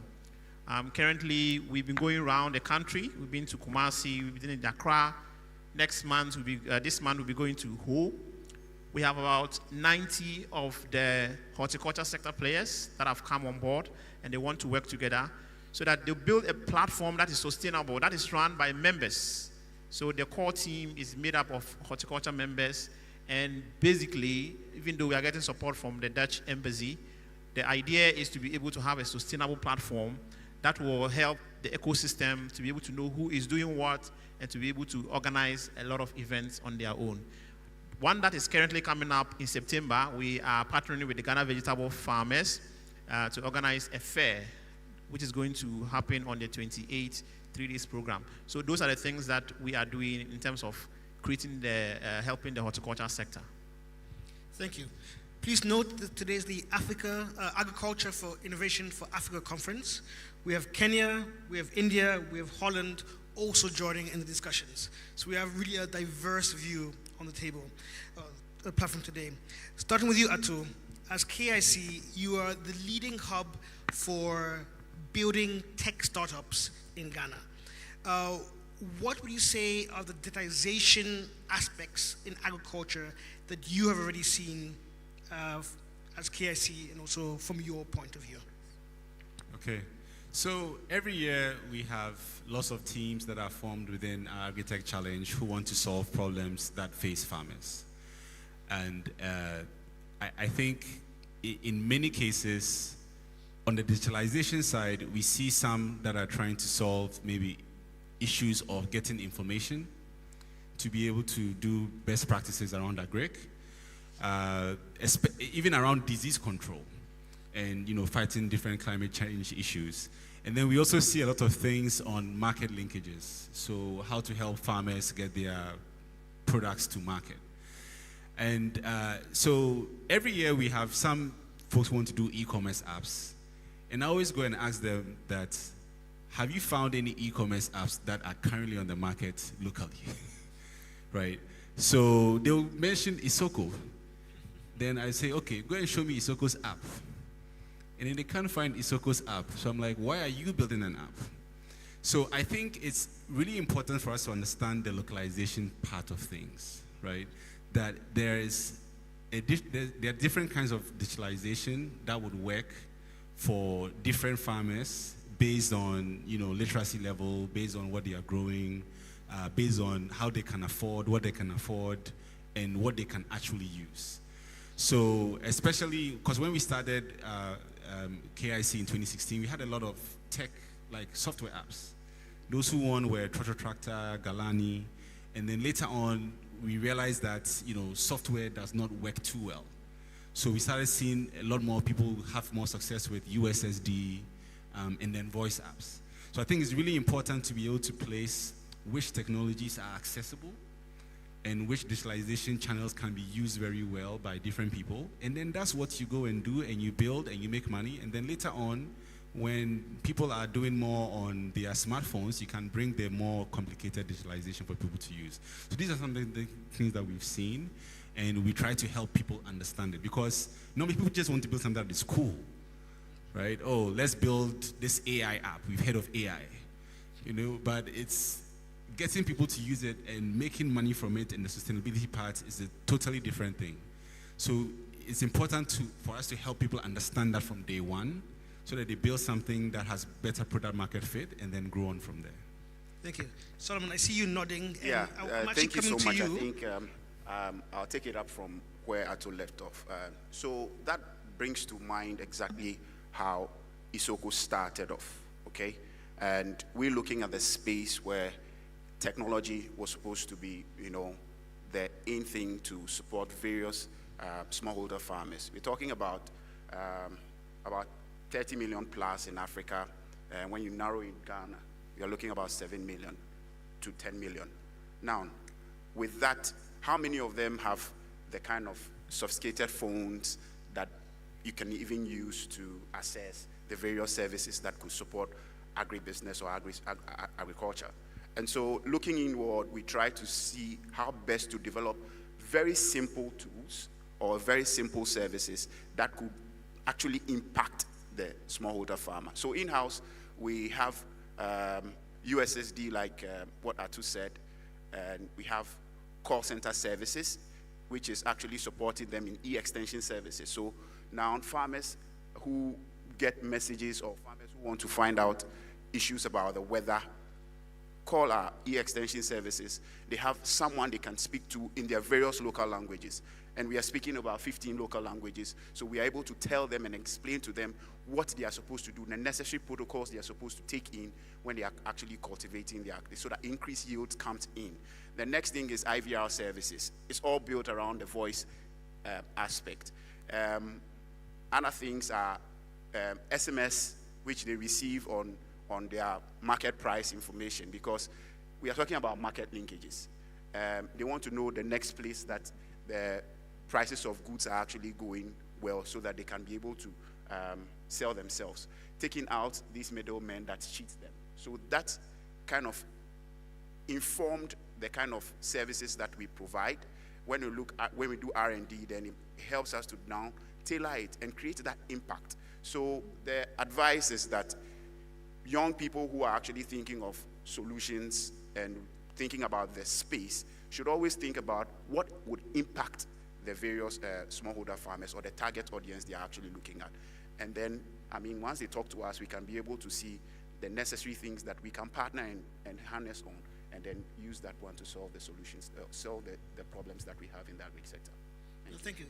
Currently, we've been going around the country. We've been to Kumasi, we've been in Accra. Next month, this month we'll be going to Ho. We have about 90 of the horticulture sector players that have come on board, and they want to work together so that they'll build a platform that is sustainable, that is run by members. So the core team is made up of horticulture members, and basically, even though we are getting support from the Dutch Embassy, the idea is to be able to have a sustainable platform that will help the ecosystem to be able to know who is doing what and to be able to organize a lot of events on their own. One that is currently coming up in September, we are partnering with the Ghana vegetable farmers to organize a fair, which is going to happen on the 28th, 3 days program. So those are the things that we are doing in terms of creating helping the horticulture sector. Thank you. Please note that today is the Agriculture for Innovation for Africa Conference. We have Kenya, we have India, we have Holland also joining in the discussions. So we have really a diverse view on the table, the platform today. Starting with you, Atu, as KIC, you are the leading hub for building tech startups in Ghana. What would you say are the digitization aspects in agriculture that you have already seen as KIC and also from your point of view? Okay. So every year we have lots of teams that are formed within our Agritech Challenge who want to solve problems that face farmers. And I think in many cases, on the digitalization side, we see some that are trying to solve maybe issues of getting information to be able to do best practices around agric, even around disease control and fighting different climate change issues. And then we also see a lot of things on market linkages, so how to help farmers get their products to market. And so every year we have some folks want to do e-commerce apps. And I always go and ask them that, have you found any e-commerce apps that are currently on the market locally? Right? So they'll mention Isoko. Then I say, okay, go and show me Isoko's app. And then they can't find Isoko's app. So I'm like, why are you building an app? So I think it's really important for us to understand the localization part of things, right? That there are different kinds of digitalization that would work for different farmers based on, literacy level, based on what they are growing, based on how they can afford, what they can afford, and what they can actually use. So especially, because when we started KIC in 2016, we had a lot of tech, like software apps. Those who won were Tractor, Galani, and then later on, we realized that, software does not work too well. So we started seeing a lot more people have more success with USSD and then voice apps. So I think it's really important to be able to place which technologies are accessible and which digitalization channels can be used very well by different people. And then that's what you go and do, and you build and you make money. And then later on, when people are doing more on their smartphones, you can bring the more complicated digitalization for people to use. So these are some of the things that we've seen, and we try to help people understand it, because normally people just want to build something that is cool, right? Oh, let's build this AI app. We've heard of AI, but it's getting people to use it and making money from it, and the sustainability part is a totally different thing. So it's important for us to help people understand that from day one, so that they build something that has better product market fit and then grow on from there. Thank you. Solomon, I see you nodding. Yeah, I'm thank you so much. you. I think I'll take it up from where Ato left off. So that brings to mind exactly how Isoko started off, okay? And we're looking at the space where technology was supposed to be, the in thing to support various smallholder farmers. We're talking about 30 million plus in Africa, and when you narrow in Ghana, you're looking about 7 million to 10 million. Now, with that, how many of them have the kind of sophisticated phones that you can even use to access the various services that could support agribusiness or agriculture? And so looking inward, we try to see how best to develop very simple tools or very simple services that could actually impact the smallholder farmer. So in-house, we have USSD, like what Atu said, and we have call center services, which is actually supporting them in e-extension services. So now farmers who get messages, or farmers who want to find out issues about the weather, call our e-extension services. They have someone they can speak to in their various local languages. And we are speaking about 15 local languages. So we are able to tell them and explain to them what they are supposed to do, the necessary protocols they are supposed to take in when they are actually cultivating their agri, so that increased yields comes in. The next thing is IVR services. It's all built around the voice aspect. Other things are SMS, which they receive on their market price information, because we are talking about market linkages. They want to know the next place that the prices of goods are actually going well, so that they can be able to sell themselves, taking out these middlemen that cheat them. So that kind of informed the kind of services that we provide. When we do R&D, then it helps us to now tailor it and create that impact. So the advice is that young people who are actually thinking of solutions and thinking about the space should always think about what would impact the various smallholder farmers or the target audience they are actually looking at. And then, once they talk to us, we can be able to see the necessary things that we can partner and harness on, and then use that one to solve the solutions, solve the problems that we have in the agri sector. Thank you.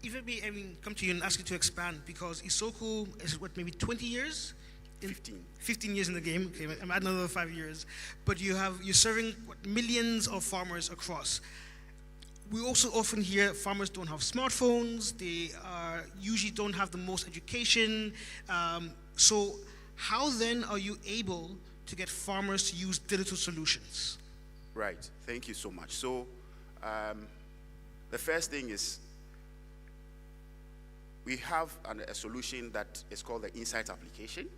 If I may come to you and ask you to expand, because Isoko is maybe 20 years? 15 years in the game. Okay, I'm adding another 5 years. But you're serving millions of farmers across. We also often hear farmers don't have smartphones. They usually don't have the most education. So how then are you able to get farmers to use digital solutions? Right. Thank you so much. So the first thing is we have a solution that is called the Insight application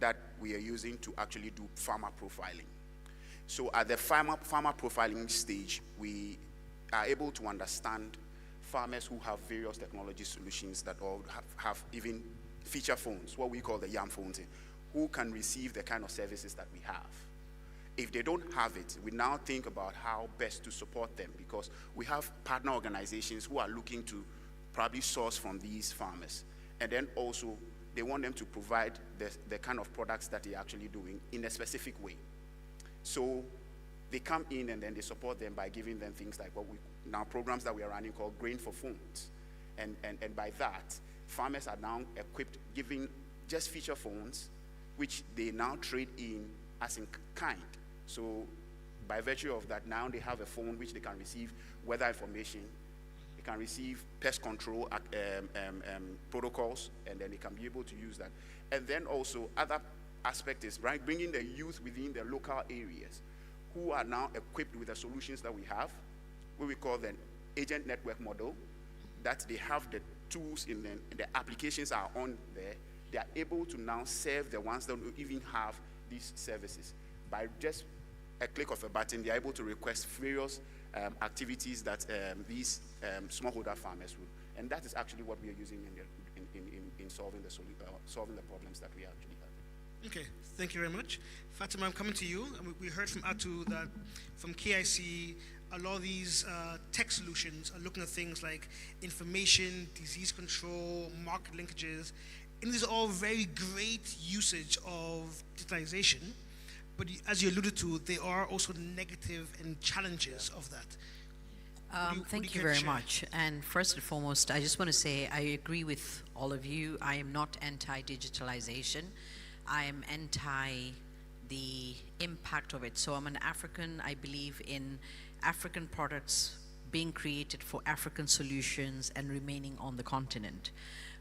that we are using to actually do farmer profiling. So at the farmer profiling stage, we are able to understand farmers who have various technology solutions that all have even feature phones, what we call the YAM phones, who can receive the kind of services that we have. If they don't have it, we now think about how best to support them, because we have partner organizations who are looking to probably source from these farmers. And then also, they want them to provide the kind of products that they're actually doing in a specific way. So they come in and then they support them by giving them things like now programs that we are running called Grain for Phones. And by that, farmers are now equipped, giving just feature phones, which they now trade in as in kind. So by virtue of that, now they have a phone which they can receive weather information, they can receive pest control protocols, and then they can be able to use that. And then also other aspect is bringing the youth within the local areas who are now equipped with the solutions that we have, what we call the agent network model, that they have the tools in them, the applications are on there. They are able to now serve the ones that don't even have these services. By just a click of a button, they are able to request various activities that these smallholder farmers would. And that is actually what we are using in solving the problems that we actually have. Okay, thank you very much. Fatima, I'm coming to you. We heard from Atu that from KIC, a lot of these tech solutions are looking at things like information, disease control, market linkages, and these are all very great usage of digitalization. But as you alluded to, there are also negative and challenges of that. Thank you very much. And first and foremost, I just want to say I agree with all of you. I am not anti-digitalization. I am anti the impact of it. So I'm an African. I believe in African products being created for African solutions and remaining on the continent.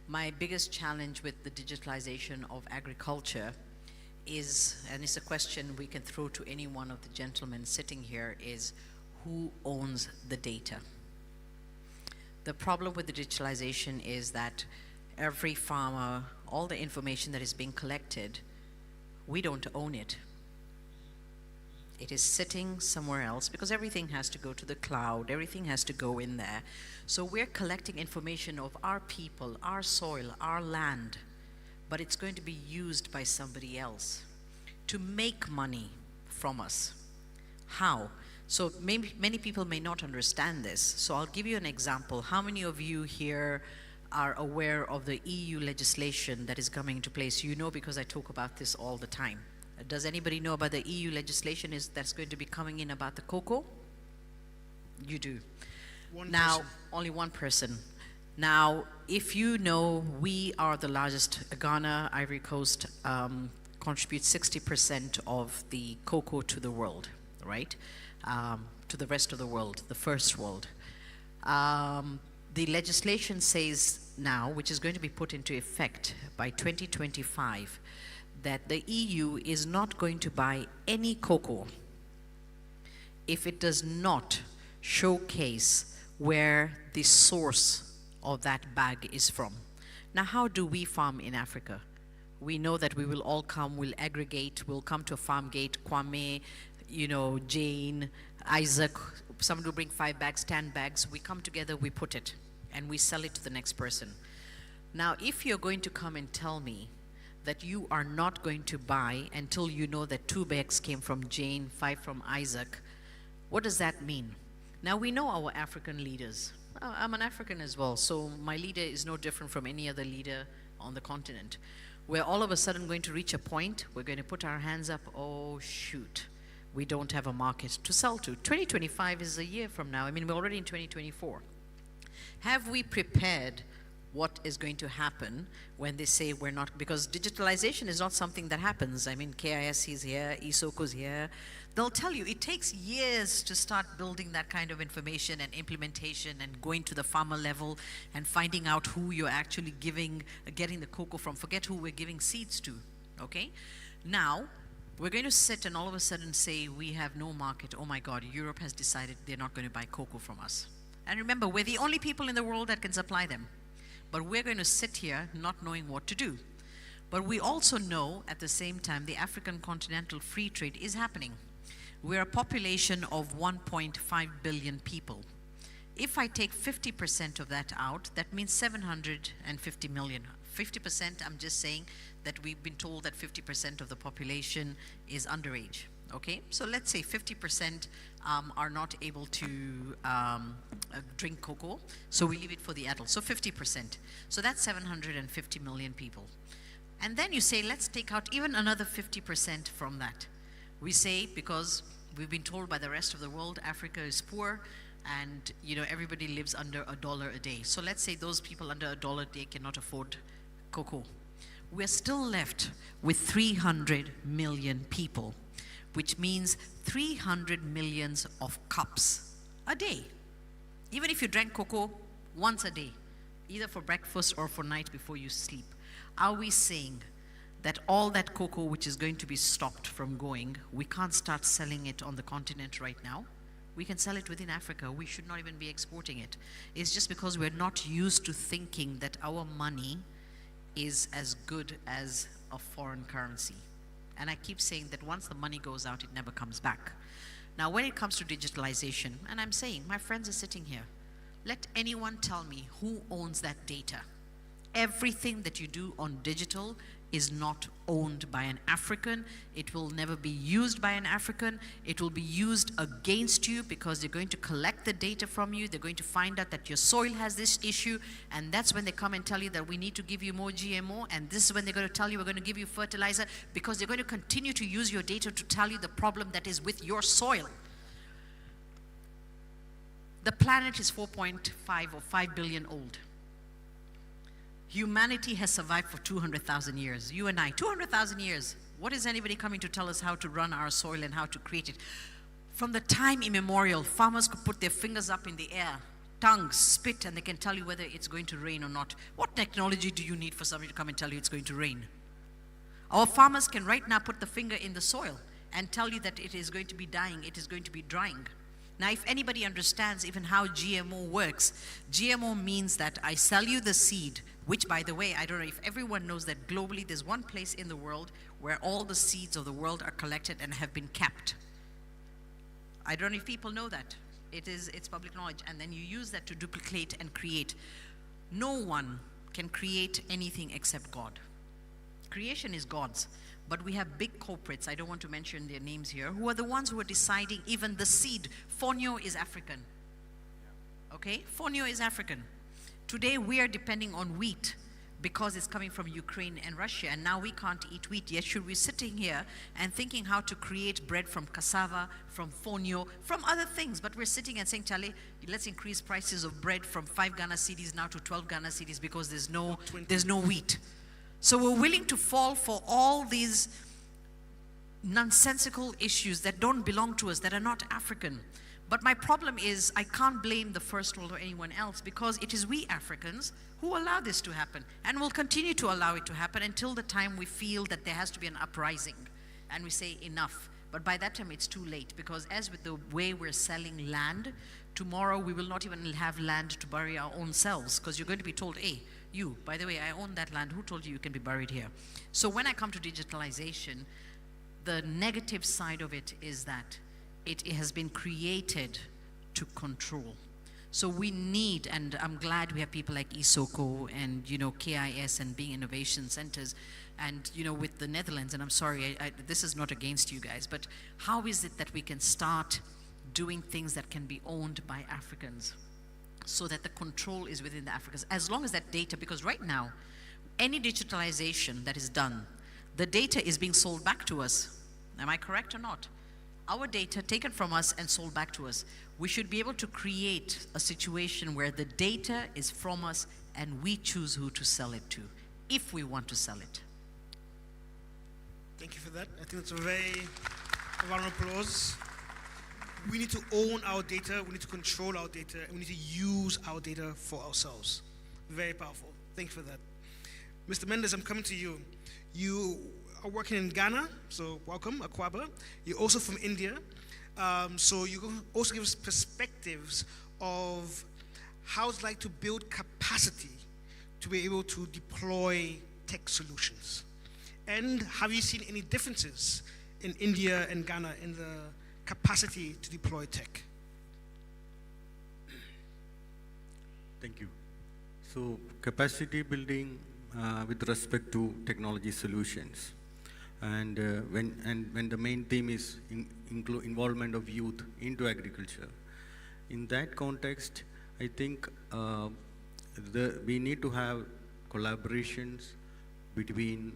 My biggest challenge with the digitalization of agriculture is, and it's a question we can throw to any one of the gentlemen sitting here, is who owns the data? The problem with the digitalization is that every farmer, all the information that is being collected, we don't own it. It is sitting somewhere else because everything has to go to the cloud, everything has to go in there. So we're collecting information of our people, our soil, our land, but it's going to be used by somebody else to make money from us. How? So many people may not understand this. So I'll give you an example. How many of you here are aware of the EU legislation that is coming into place? You know, because I talk about this all the time. Does anybody know about the EU legislation that's going to be coming in about the cocoa? You do. Only one person. Now, if you know, we are the largest. Ghana, Ivory Coast, contributes 60% of the cocoa to the world, right? To the rest of the world, the first world. The legislation says now, which is going to be put into effect by 2025, that the EU is not going to buy any cocoa if it does not showcase where the source of that bag is from. Now, how do we farm in Africa? We know that we will all come, we'll aggregate, we'll come to a farm gate, Kwame, you know, Jane, Isaac, someone will bring 5 bags, 10 bags, we come together, we put it, and we sell it to the next person. Now, if you're going to come and tell me that you are not going to buy until you know that 2 bags came from Jane, 5 from Isaac, what does that mean? Now, we know our African leaders. I'm an African as well, so my leader is no different from any other leader on the continent. We're all of a sudden going to reach a point, we're going to put our hands up, oh shoot, we don't have a market to sell to. 2025 is a year from now. I mean, we're already in 2024. Have we prepared what is going to happen when they say we're not, because digitalization is not something that happens. I mean, KIS is here, ISOCO's here. They'll tell you it takes years to start building that kind of information and implementation and going to the farmer level and finding out who you're actually getting the cocoa from. Forget who we're giving seeds to, okay? Now, we're going to sit and all of a sudden say we have no market. Oh my God, Europe has decided they're not going to buy cocoa from us. And remember, we're the only people in the world that can supply them. But we're going to sit here not knowing what to do. But we also know at the same time the African continental free trade is happening. We're a population of 1.5 billion people. If I take 50% of that out, that means 750 million. 50%, I'm just saying that we've been told that 50% of the population is underage. Okay, so let's say 50% are not able to drink cocoa, so we leave it for the adults, so 50%. So that's 750 million people. And then you say, let's take out even another 50% from that. We say, because we've been told by the rest of the world, Africa is poor, and everybody lives under $1 a day. So let's say those people under $1 a day cannot afford cocoa. We're still left with 300 million people, which means 300 millions of cups a day. Even if you drank cocoa once a day, either for breakfast or for night before you sleep, are we saying that all that cocoa which is going to be stopped from going, we can't start selling it on the continent right now? We can sell it within Africa. We should not even be exporting it. It's just because we're not used to thinking that our money is as good as a foreign currency. And I keep saying that once the money goes out, it never comes back. Now, when it comes to digitalization, and I'm saying, my friends are sitting here, let anyone tell me who owns that data. Everything that you do on digital is not owned by an African. It will never be used by an African. It will be used against you because they're going to collect the data from you. They're going to find out that your soil has this issue, and that's when they come and tell you that we need to give you more GMO, and this is when they're going to tell you we're going to give you fertilizer, because they're going to continue to use your data to tell you the problem that is with your soil. The planet is 4.5 or 5 billion old. Humanity has survived for 200,000 years. You and I, 200,000 years. What is anybody coming to tell us how to run our soil and how to create it? From the time immemorial, farmers could put their fingers up in the air, tongue, spit, and they can tell you whether it's going to rain or not. What technology do you need for somebody to come and tell you it's going to rain? Our farmers can right now put the finger in the soil and tell you that it is going to be dying, it is going to be drying. Now, if anybody understands even how GMO works, GMO means that I sell you the seed, which, by the way, I don't know if everyone knows that globally there's one place in the world where all the seeds of the world are collected and have been capped. I don't know if people know that. It's public knowledge. And then you use that to duplicate and create. No one can create anything except God. Creation is God's. But we have big corporates, I don't want to mention their names here, who are the ones who are deciding even the seed. Fonio is African. Okay? Fonio is African. Today we are depending on wheat because it's coming from Ukraine and Russia, and now we can't eat wheat. Yet should we sitting here and thinking how to create bread from cassava, from fonio, from other things, but we're sitting and saying, Charlie, let's increase prices of bread from 5 Ghana cedis now to 12 Ghana cedis because there's no wheat. So we're willing to fall for all these nonsensical issues that don't belong to us, that are not African. But my problem is I can't blame the First World or anyone else, because it is we Africans who allow this to happen, and will continue to allow it to happen until the time we feel that there has to be an uprising and we say enough. But by that time it's too late, because as with the way we're selling land, tomorrow we will not even have land to bury our own selves, because you're going to be told, hey, you, by the way, I own that land. Who told you you can be buried here? So when I come to digitalization, the negative side of it is that it has been created to control. So we need, and I'm glad we have people like ISOCO and, KIS and being innovation centers, and, with the Netherlands, and I'm sorry, this is not against you guys, but how is it that we can start doing things that can be owned by Africans, so that the control is within the Africans, as long as that data, because right now, any digitalization that is done, the data is being sold back to us. Am I correct or not? Our data taken from us and sold back to us. We should be able to create a situation where the data is from us and we choose who to sell it to, if we want to sell it. Thank you for that. I think that's a round of applause. We need to own our data, we need to control our data, and we need to use our data for ourselves. Very powerful. Thank you for that. Mr. Mendes, I'm coming to you. You are working in Ghana, so welcome, Akwaba. You're also from India, so you can also give us perspectives of how it's like to build capacity to be able to deploy tech solutions? And have you seen any differences in India and Ghana in the capacity to deploy tech? Thank you. So capacity building with respect to technology solutions. And when the main theme is involvement of youth into agriculture. In that context, I think we need to have collaborations between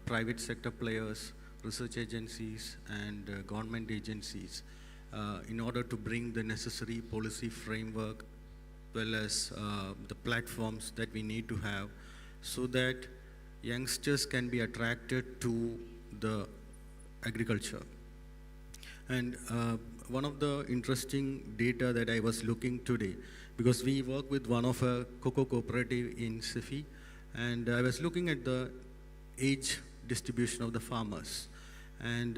private sector players, research agencies, and government agencies in order to bring the necessary policy framework, well as the platforms that we need to have, so that youngsters can be attracted to the agriculture. And one of the interesting data that I was looking today, because we work with one of a cocoa cooperative in Sifi, and I was looking at the age distribution of the farmers. And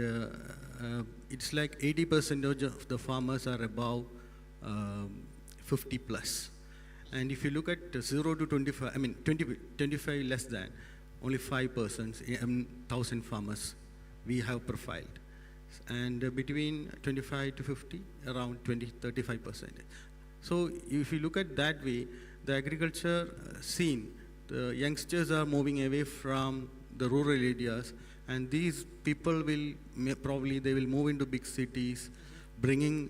it's like 80% of the farmers are above 50 plus. And if you look at 0 to 25, I mean 25 less than, only 5% in 1,000 farmers we have profiled. And between 25 to 50, around 35%. So if you look at that way, the agriculture scene, the youngsters are moving away from the rural areas, and these people will probably move into big cities, bringing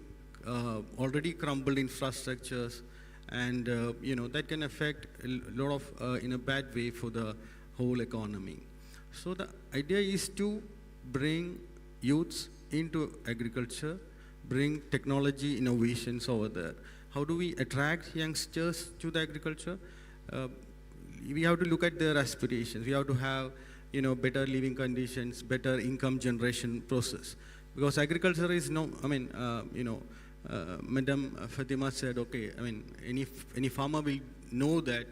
already crumbled infrastructures, and that can affect a lot of in a bad way for the whole economy. So the idea is to bring youths into agriculture, bring technology innovations over there. How do we attract youngsters to the agriculture? We have to look at their aspirations. We have to have better living conditions, better income generation process. Because agriculture is Madam Fatima said, okay, I mean, any farmer will know that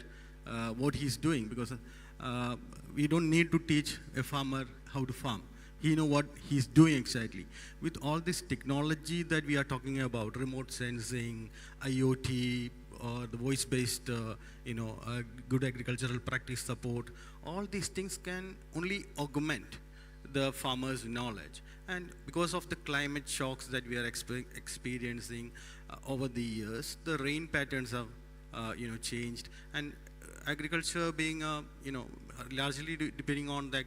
what he's doing, because we don't need to teach a farmer how to farm. He knows what he's doing exactly. With all this technology that we are talking about, remote sensing, IoT, or the voice-based, good agricultural practice support, all these things can only augment the farmer's knowledge. And because of the climate shocks that we are experiencing over the years, the rain patterns have, changed, and agriculture being, largely depending on the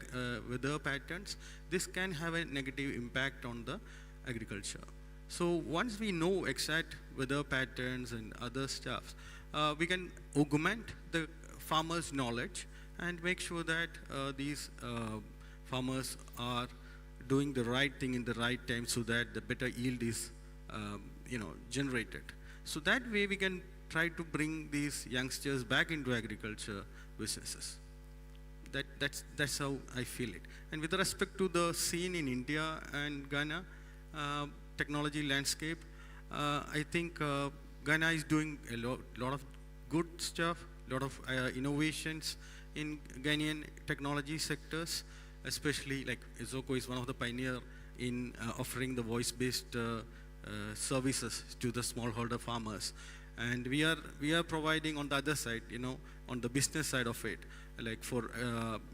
weather patterns, this can have a negative impact on the agriculture. So once we know exact weather patterns and other stuff, we can augment the farmers' knowledge and make sure that these farmers are doing the right thing in the right time, so that the better yield is generated. So that way we can try to bring these youngsters back into agriculture businesses. That's how I feel it. And with respect to the scene in India and Ghana, technology landscape, I think Ghana is doing a lot of good stuff, a lot of innovations in Ghanaian technology sectors, especially like Isoko is one of the pioneers in offering the voice-based services to the smallholder farmers. And we are providing on the other side, on the business side of it, like for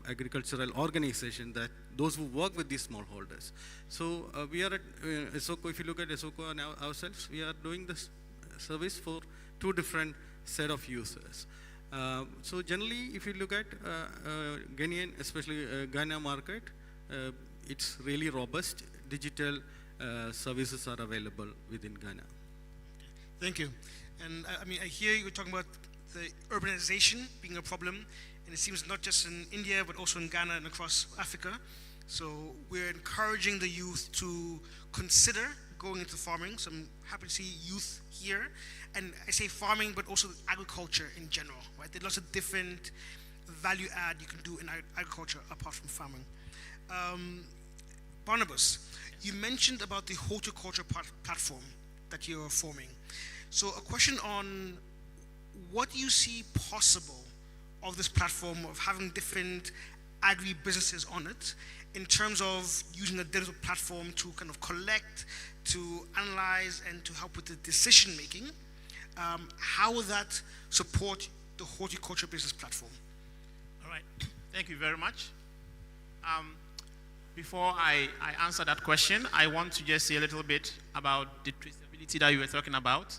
agricultural organization, that those who work with these smallholders. So we are at Isoko. If you look at Isoko and ourselves, we are doing this service for two different set of users. So generally, if you look at Ghanaian, especially Ghana market, it's really robust. Digital services are available within Ghana. Thank you. And I hear you talking about the urbanization being a problem, and it seems not just in India, but also in Ghana and across Africa. So we're encouraging the youth to consider going into farming. So I'm happy to see youth here. And I say farming, but also agriculture in general, right? There's lots of different value add you can do in agriculture apart from farming. Barnabas, you mentioned about the horticulture platform that you're forming. So a question on what do you see possible of this platform, of having different agri-businesses on it, in terms of using a digital platform to kind of collect, to analyze, and to help with the decision making? How will that support the horticulture business platform? right. Thank you very much. Before I answer that question, I want to just say a little bit about the traceability that you were talking about.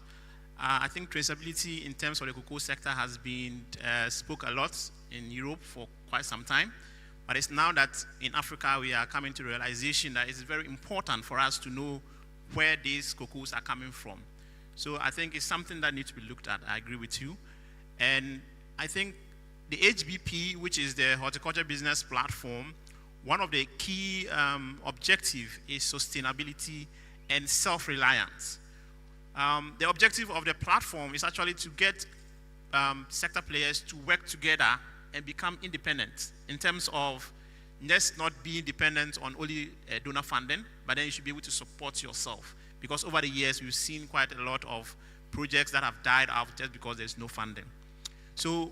I think traceability in terms of the cocoa sector has been spoke a lot in Europe for quite some time. But it's now that in Africa we are coming to the realization that it's very important for us to know where these cocoas are coming from. So I think it's something that needs to be looked at. I agree with you. And I think the HBP, which is the Horticulture Business Platform, one of the key objectives is sustainability and self-reliance. The objective of the platform is actually to get sector players to work together and become independent in terms of just not being dependent on only donor funding, but then you should be able to support yourself. Because over the years, we've seen quite a lot of projects that have died out just because there's no funding. So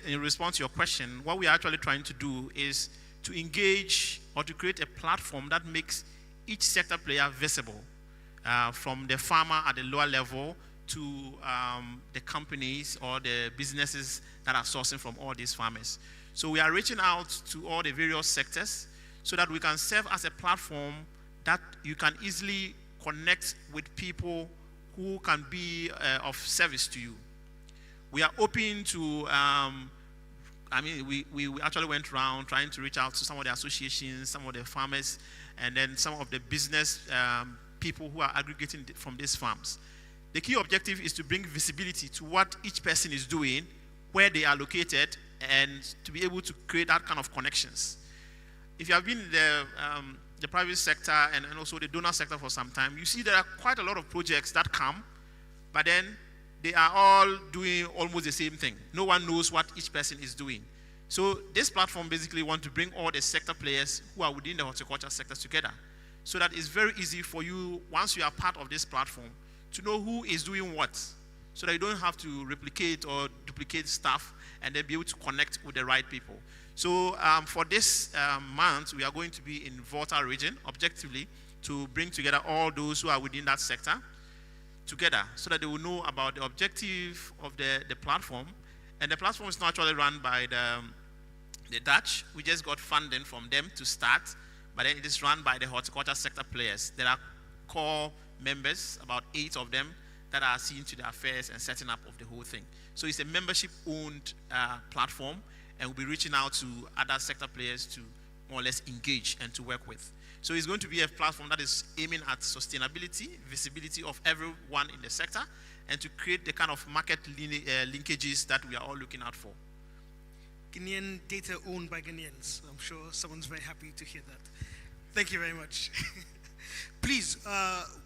in response to your question, what we are actually trying to do is to engage or to create a platform that makes each sector player visible, from the farmer at the lower level to the companies or the businesses that are sourcing from all these farmers. So we are reaching out to all the various sectors so that we can serve as a platform that you can easily connect with people who can be of service to you. We are open to, we actually went around trying to reach out to some of the associations, some of the farmers, and then some of the business people who are aggregating from these farms. The key objective is to bring visibility to what each person is doing, where they are located, and to be able to create that kind of connections. If you have been in the private sector and also the donor sector for some time, you see there are quite a lot of projects that come, but then they are all doing almost the same thing. No one knows what each person is doing. So this platform basically wants to bring all the sector players who are within the horticulture sector together, so that it's very easy for you, once you are part of this platform, to know who is doing what, so that you don't have to replicate or duplicate stuff and then be able to connect with the right people. So for this month, we are going to be in Volta region, objectively, to bring together all those who are within that sector together, so that they will know about the objective of the platform. And the platform is not actually run by the Dutch. We just got funding from them to start, but then it is run by the horticulture sector players. There are core members, about 8 of them, that are seeing to the affairs and setting up of the whole thing. So it's a membership-owned platform, and we'll be reaching out to other sector players to more or less engage and to work with. So it's going to be a platform that is aiming at sustainability, visibility of everyone in the sector, and to create the kind of market linkages that we are all looking out for. Guinean data owned by Guineans. I'm sure someone's very happy to hear that. Thank you very much. Please,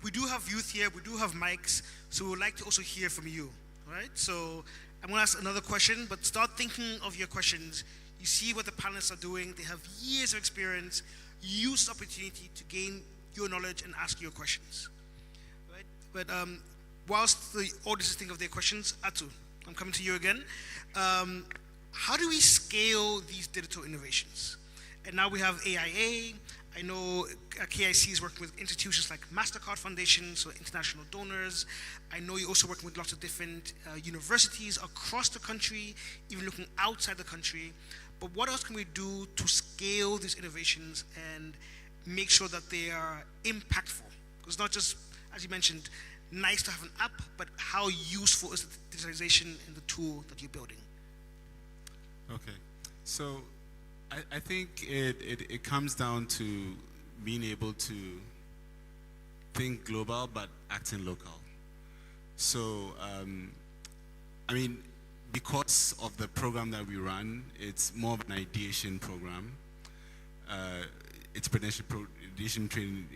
we do have youth here, we do have mics, so we would like to also hear from you, all right? So I'm going to ask another question, but start thinking of your questions. You see what the panelists are doing. They have years of experience. Use the opportunity to gain your knowledge and ask your questions, right? But whilst the audience think of their questions, Atu, I'm coming to you again. How do we scale these digital innovations? And now we have AIA. I know KIC is working with institutions like MasterCard Foundation, so international donors. I know you're also working with lots of different universities across the country, even looking outside the country. But what else can we do to scale these innovations and make sure that they are impactful? It's not just, as you mentioned, nice to have an app, but how useful is the digitalization and the tool that you're building? Okay, so I think it comes down to being able to think global but acting local. So, I mean, because of the program that we run, it's more of an ideation program. It's ideation training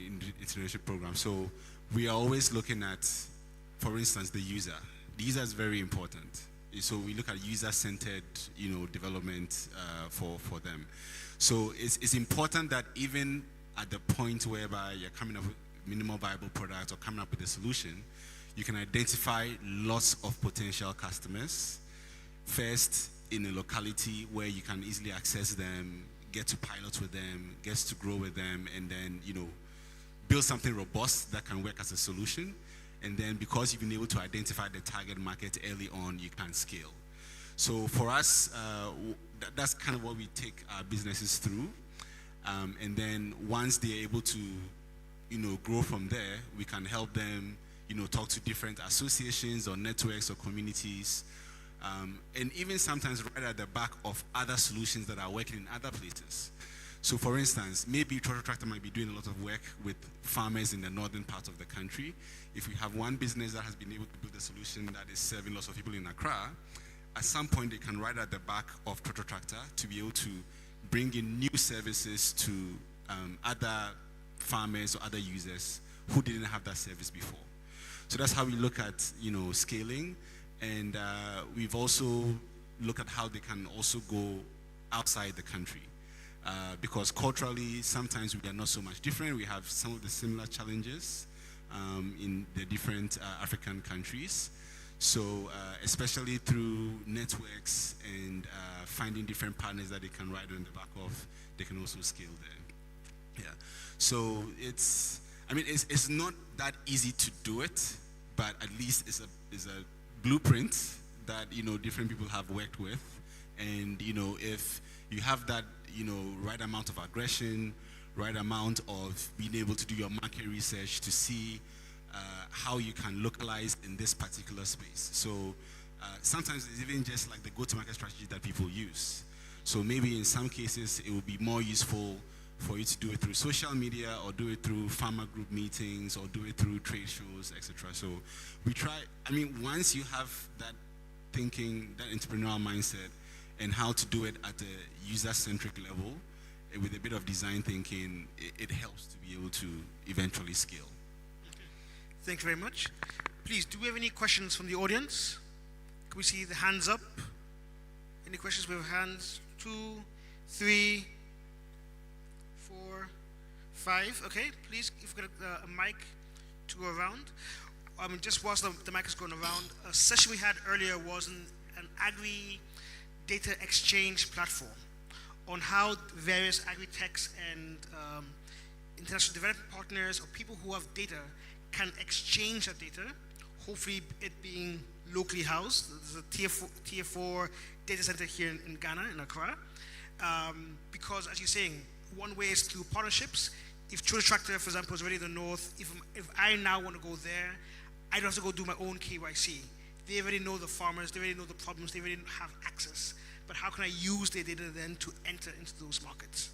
international program. So we are always looking at, for instance, the user. The user is very important. So we look at user-centered, development for them. So it's important that even at the point whereby you're coming up with minimal viable product or coming up with a solution, you can identify lots of potential customers. First, in a locality where you can easily access them, get to pilot with them, get to grow with them, and then, build something robust that can work as a solution. And then because you've been able to identify the target market early on, you can scale. So for us, that's kind of what we take our businesses through. And then once they're able to, grow from there, we can help them, talk to different associations or networks or communities. And even sometimes right at the back of other solutions that are working in other places. So for instance, maybe Trotro Tractor might be doing a lot of work with farmers in the northern part of the country. If we have one business that has been able to build a solution that is serving lots of people in Accra, at some point they can ride at the back of Trotro Tractor to be able to bring in new services to other farmers or other users who didn't have that service before. So that's how we look at, scaling. And we've also looked at how they can also go outside the country. Because culturally, sometimes we are not so much different. We have some of the similar challenges in the different African countries. So especially through networks and finding different partners that they can ride on the back of, they can also scale there. Yeah. So it's not that easy to do it, but at least it's a blueprint that different people have worked with. And if you have that right amount of aggression, right amount of being able to do your market research to see how you can localize in this particular space. So sometimes it's even just like the go-to-market strategy that people use. So maybe in some cases it would be more useful for you to do it through social media or do it through farmer group meetings or do it through trade shows, etc. So we try, once you have that thinking, that entrepreneurial mindset, and how to do it at a user-centric level, with a bit of design thinking, it helps to be able to eventually scale. Thank you very much. Please, do we have any questions from the audience? Can we see the hands up? Any questions? We have hands. 2, 3, 4, 5. Okay, please, if you've got a mic to go around. Just whilst the mic is going around, a session we had earlier was an agri-data exchange platform on how various agri-techs and international development partners or people who have data can exchange that data, hopefully it being locally housed. There's a tier 4 data center here in Ghana, in Accra. Because as you're saying, one way is through partnerships. If Trotro Tractor, for example, is already in the north, if I now want to go there, I don't have to go do my own KYC. They already know the farmers, they already know the problems, they already have access. But how can I use their data then to enter into those markets?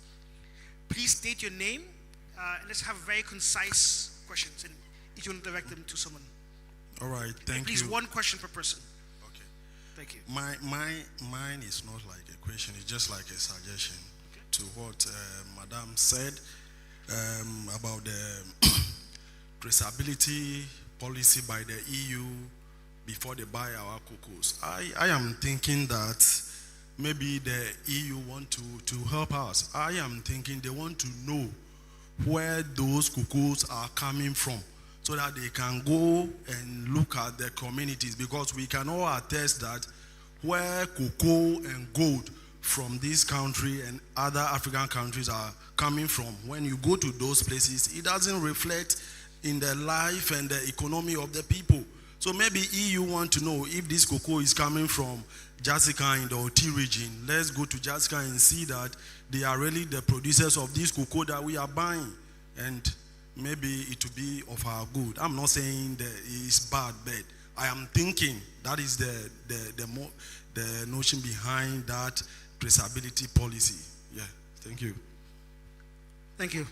Please state your name, and let's have very concise questions, and if you want to direct them to someone. All right, thank Please, you. one question per person. Okay. Thank you. Mine is not like a question, it's just like a suggestion to what Madam said about the traceability policy by the EU before they buy our cocoas. I am thinking that maybe the EU want to help us. I am thinking they want to know where those cocoas are coming from so that they can go and look at the communities, because we can all attest that where cocoa and gold from this country and other African countries are coming from, when you go to those places, it doesn't reflect in the life and the economy of the people. So maybe EU want to know if this cocoa is coming from Jessica in the OT region. Let's go to Jessica and see that they are really the producers of this cocoa that we are buying. And maybe it will be of our good. I'm not saying that it's bad, but I am thinking that is the notion behind that traceability policy. Yeah, thank you. Thank you.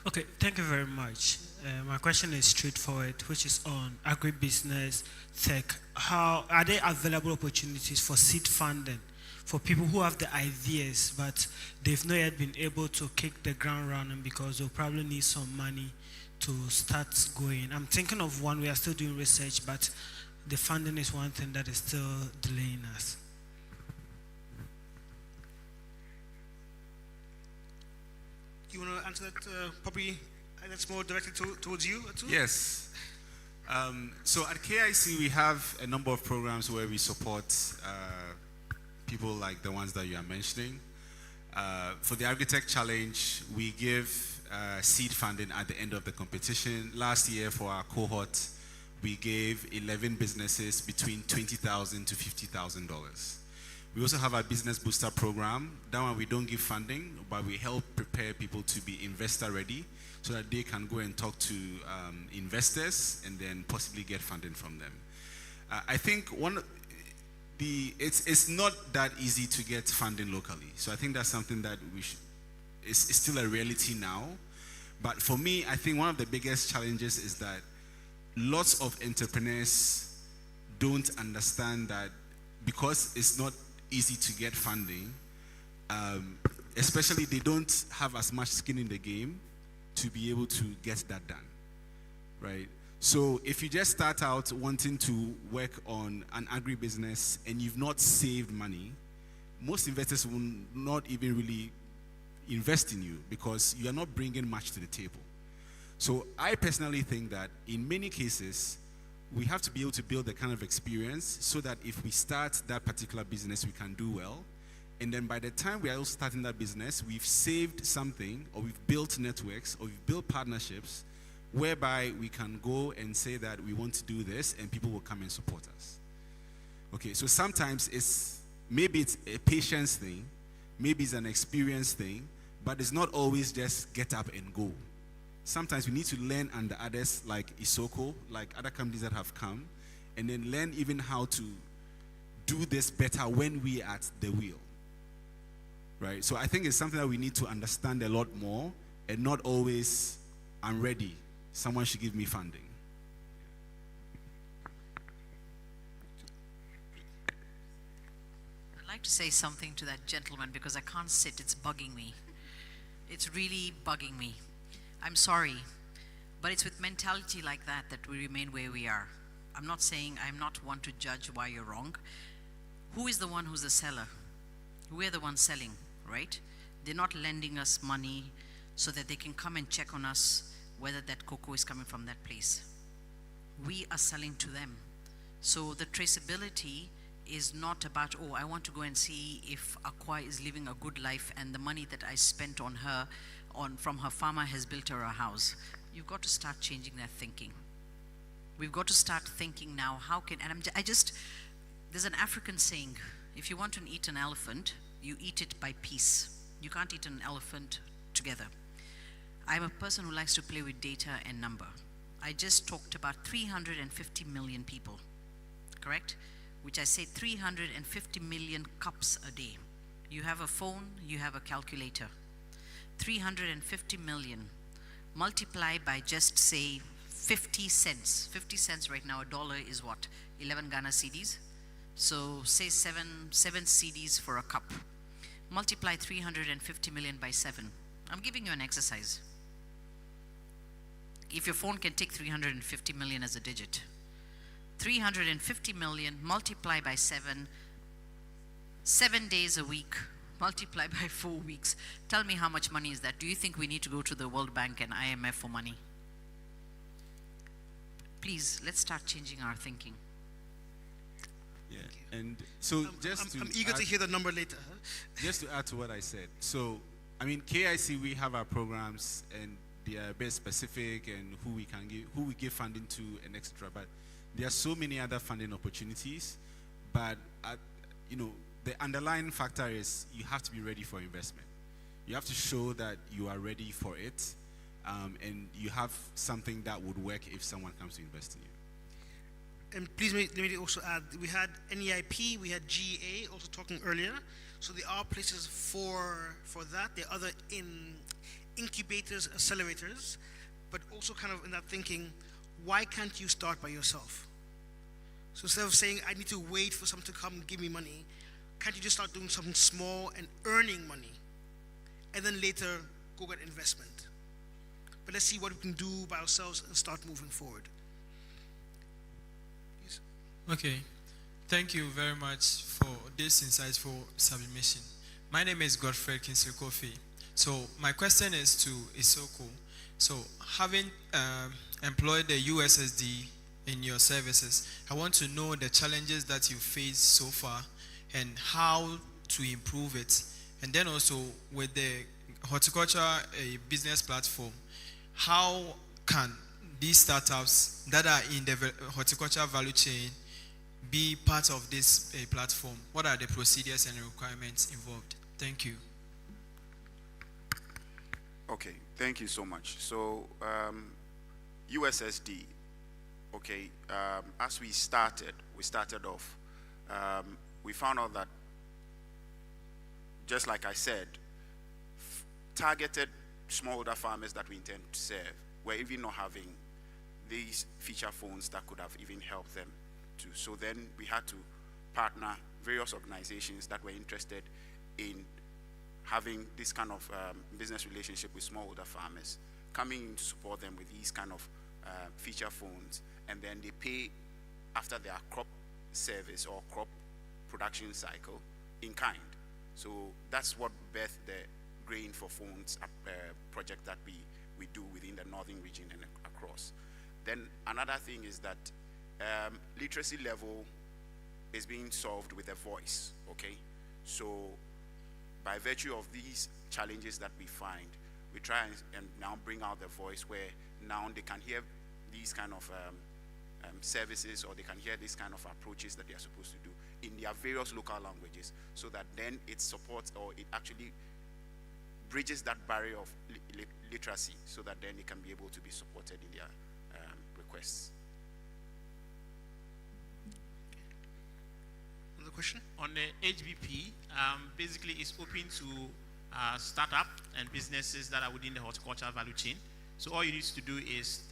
Okay, thank you very much. My question is straightforward, which is on agribusiness tech. How are there available opportunities for seed funding for people who have the ideas, but they've not yet been able to kick the ground running because they'll probably need some money to start going? I'm thinking of one, we are still doing research, but the funding is one thing that is still delaying us. You want to answer that, probably that's more directed towards you, Atu? Yes. So at KIC, we have a number of programs where we support people like the ones that you are mentioning. For the Agritech Challenge, we give seed funding at the end of the competition. Last year for our cohort, we gave 11 businesses between $20,000 to $50,000. We also have our business booster program. That one we don't give funding, but we help prepare people to be investor ready so that they can go and talk to investors and then possibly get funding from them. I think it's not that easy to get funding locally. So I think that's something that it's still a reality now. But for me, I think one of the biggest challenges is that lots of entrepreneurs don't understand that because it's not easy to get funding, especially they don't have as much skin in the game to be able to get that done, right? So if you just start out wanting to work on an agribusiness and you've not saved money, most investors will not even really invest in you because you are not bringing much to the table. So I personally think that in many cases, we have to be able to build the kind of experience so that if we start that particular business, we can do well. And then by the time we are also starting that business, we've saved something, or we've built networks, or we've built partnerships whereby we can go and say that we want to do this and people will come and support us. Okay, so sometimes maybe it's a patience thing, maybe it's an experience thing, but it's not always just get up and go. Sometimes we need to learn under others like Isoko, like other companies that have come, and then learn even how to do this better when we are at the wheel. Right? So I think it's something that we need to understand a lot more and not always, I'm ready, someone should give me funding. I'd like to say something to that gentleman because I can't sit, it's bugging me. It's really bugging me. I'm sorry, but it's with mentality like that that we remain where we are. I'm not saying I'm not one to judge why you're wrong. Who is the one who's the seller? We're the ones selling, right? They're not lending us money so that they can come and check on us whether that cocoa is coming from that place. We are selling to them. So the traceability is not about, oh, I want to go and see if Akwa is living a good life and the money that I spent on her, from her farmer has built her a house. You've got to start changing that thinking. We've got to start thinking now, there's an African saying, if you want to eat an elephant, you eat it by piece. You can't eat an elephant together. I'm a person who likes to play with data and number. I just talked about 350 million people, correct? Which I say 350 million cups a day. You have a phone, you have a calculator. 350 million. Multiply by just say 50 cents. 50 cents right now, $1 is what? 11 Ghana cedis. So say seven cedis for a cup. Multiply 350 million by 7. I'm giving you an exercise. If your phone can take 350 million as a digit. 350 million multiply by 7, 7 days a week, multiply by 4 weeks. Tell me how much money is that? Do you think we need to go to the World Bank and IMF for money? Please, let's start changing our thinking. Yeah, and so I'm eager to hear the number later. Just to add to what I said. So, I mean, KIC, we have our programs and they are very specific and who we give funding to and etc. But there are so many other funding opportunities, but the underlying factor is you have to be ready for investment. You have to show that you are ready for it, and you have something that would work if someone comes to invest in you. And please let me also add, we had NEIP, we had GA also talking earlier. So there are places for that. There are other incubators, accelerators, but also kind of in that thinking, why can't you start by yourself? So instead of saying, I need to wait for someone to come give me money, can't you just start doing something small and earning money? And then later, go get investment. But let's see what we can do by ourselves and start moving forward. Yes. Okay. Thank you very much for this insightful submission. My name is Godfrey Kinsley-Kofi. So my question is to Isoko. So having employed the USSD in your services, I want to know the challenges that you faced so far and how to improve it. And then also with the horticulture business platform, how can these startups that are in the horticulture value chain be part of this platform? What are the procedures and requirements involved? Thank you. Okay, thank you so much. So, USSD, okay, as we started off, we found out that, just like I said, targeted smallholder farmers that we intend to serve were even not having these feature phones that could have even helped them too. So then we had to partner various organizations that were interested in having this kind of business relationship with smallholder farmers, coming in to support them with these kind of feature phones, and then they pay after their crop service or crop production cycle in kind. So that's what birthed the Grain for Phones project that we do within the northern region and across. Then another thing is that literacy level is being solved with a voice, okay? So by virtue of these challenges that we find, we try and now bring out the voice where now they can hear these kind of services, or they can hear these kind of approaches that they are supposed to do in their various local languages, so that then it supports, or it actually bridges that barrier of literacy, so that then it can be able to be supported in their requests. Another question? On the HBP, basically it's open to startup and businesses that are within the horticulture value chain. So all you need to do is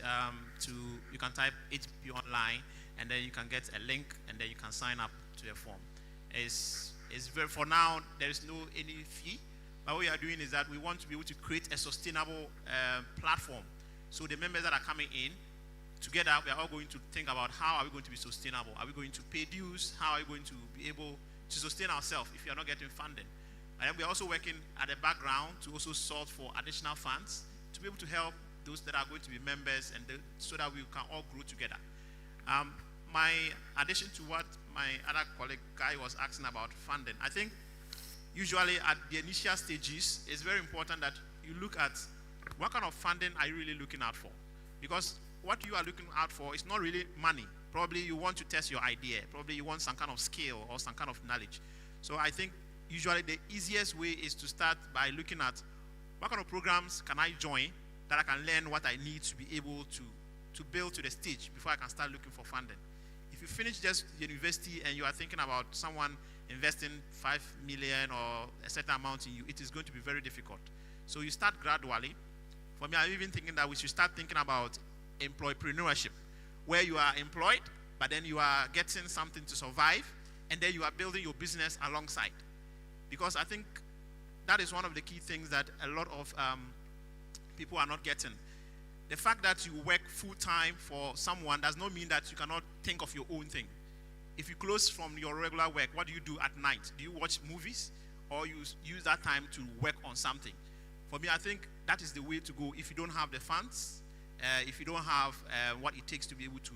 you can type HBP online, and then you can get a link, and then you can sign up to the form. It's very, for now, there is no any fee. But what we are doing is that we want to be able to create a sustainable platform. So the members that are coming in, together, we are all going to think about how are we going to be sustainable. Are we going to pay dues? How are we going to be able to sustain ourselves if we are not getting funding? And then we are also working at the background to also sort for additional funds to be able to help those that are going to be members, and so that we can all grow together. My addition to what my other colleague Guy was asking about funding, I think usually at the initial stages, it's very important that you look at what kind of funding are you really looking out for. Because what you are looking out for is not really money. Probably you want to test your idea. Probably you want some kind of skill or some kind of knowledge. So I think usually the easiest way is to start by looking at what kind of programs can I join that I can learn what I need to be able to build to the stage before I can start looking for funding. If you finish just university and you are thinking about someone investing 5 million or a certain amount in you, it is going to be very difficult. So you start gradually. For me, I'm even thinking that we should start thinking about employpreneurship, where you are employed, but then you are getting something to survive, and then you are building your business alongside. Because I think that is one of the key things that a lot of people are not getting. The fact that you work full-time for someone does not mean that you cannot think of your own thing. If you close from your regular work, what do you do at night? Do you watch movies, or you use that time to work on something? For me, I think that is the way to go if you don't have the funds, if you don't have what it takes to be able to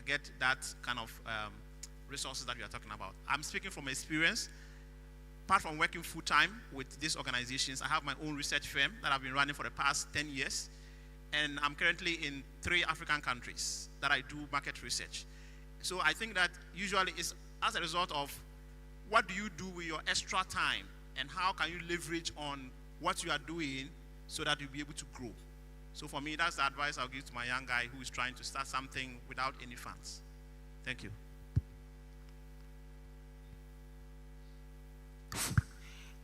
get that kind of resources that we are talking about. I'm speaking from experience. Apart from working full-time with these organizations, I have my own research firm that I've been running for the past 10 years. And I'm currently in 3 African countries that I do market research. So I think that usually it's as a result of what do you do with your extra time, and how can you leverage on what you are doing so that you'll be able to grow. So for me, that's the advice I'll give to my young guy who is trying to start something without any funds. Thank you.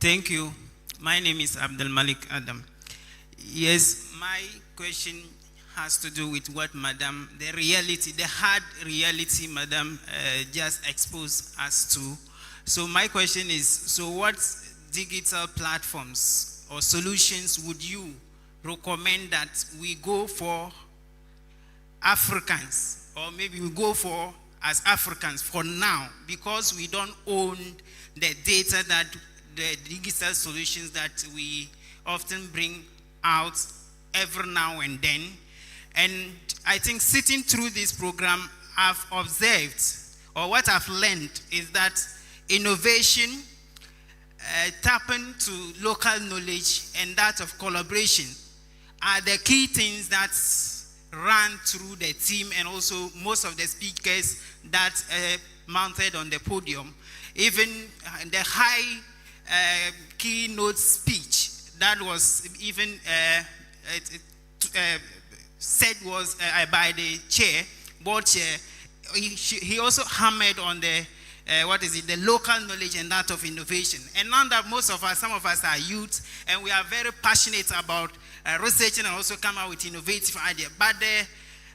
Thank you. My name is Abdul Malik Adam. Yes, my question has to do with what Madam, the reality, the hard reality Madam just exposed us to. So my question is, so what digital platforms or solutions would you recommend that we go for Africans, or maybe we go for as Africans for now, because we don't own the data that the digital solutions that we often bring out every now and then. And I think sitting through this program, I've observed, or what I've learned, is that innovation, tapping to local knowledge, and that of collaboration are the key things that ran through the team and also most of the speakers that mounted on the podium. Even the high keynote speech that was even said was by the board chair. He also hammered on the the local knowledge and that of innovation. And now that some of us are youth, and we are very passionate about researching and also come out with innovative ideas. But the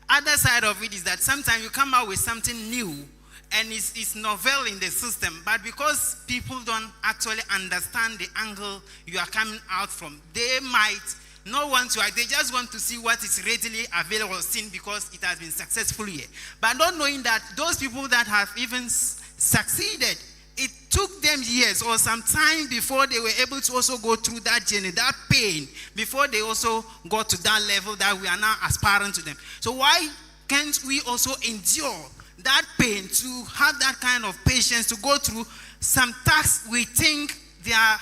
other side of it is that sometimes you come out with something new and it's novel in the system, but because people don't actually understand the angle you are coming out from, they might not want to, they just want to see what is readily available seen because it has been successful here. But not knowing that those people that have even succeeded, it took them years or some time before they were able to also go through that journey, that pain, before they also got to that level that we are now aspiring to them. So why can't we also endure that pain, to have that kind of patience, to go through some tasks we think they are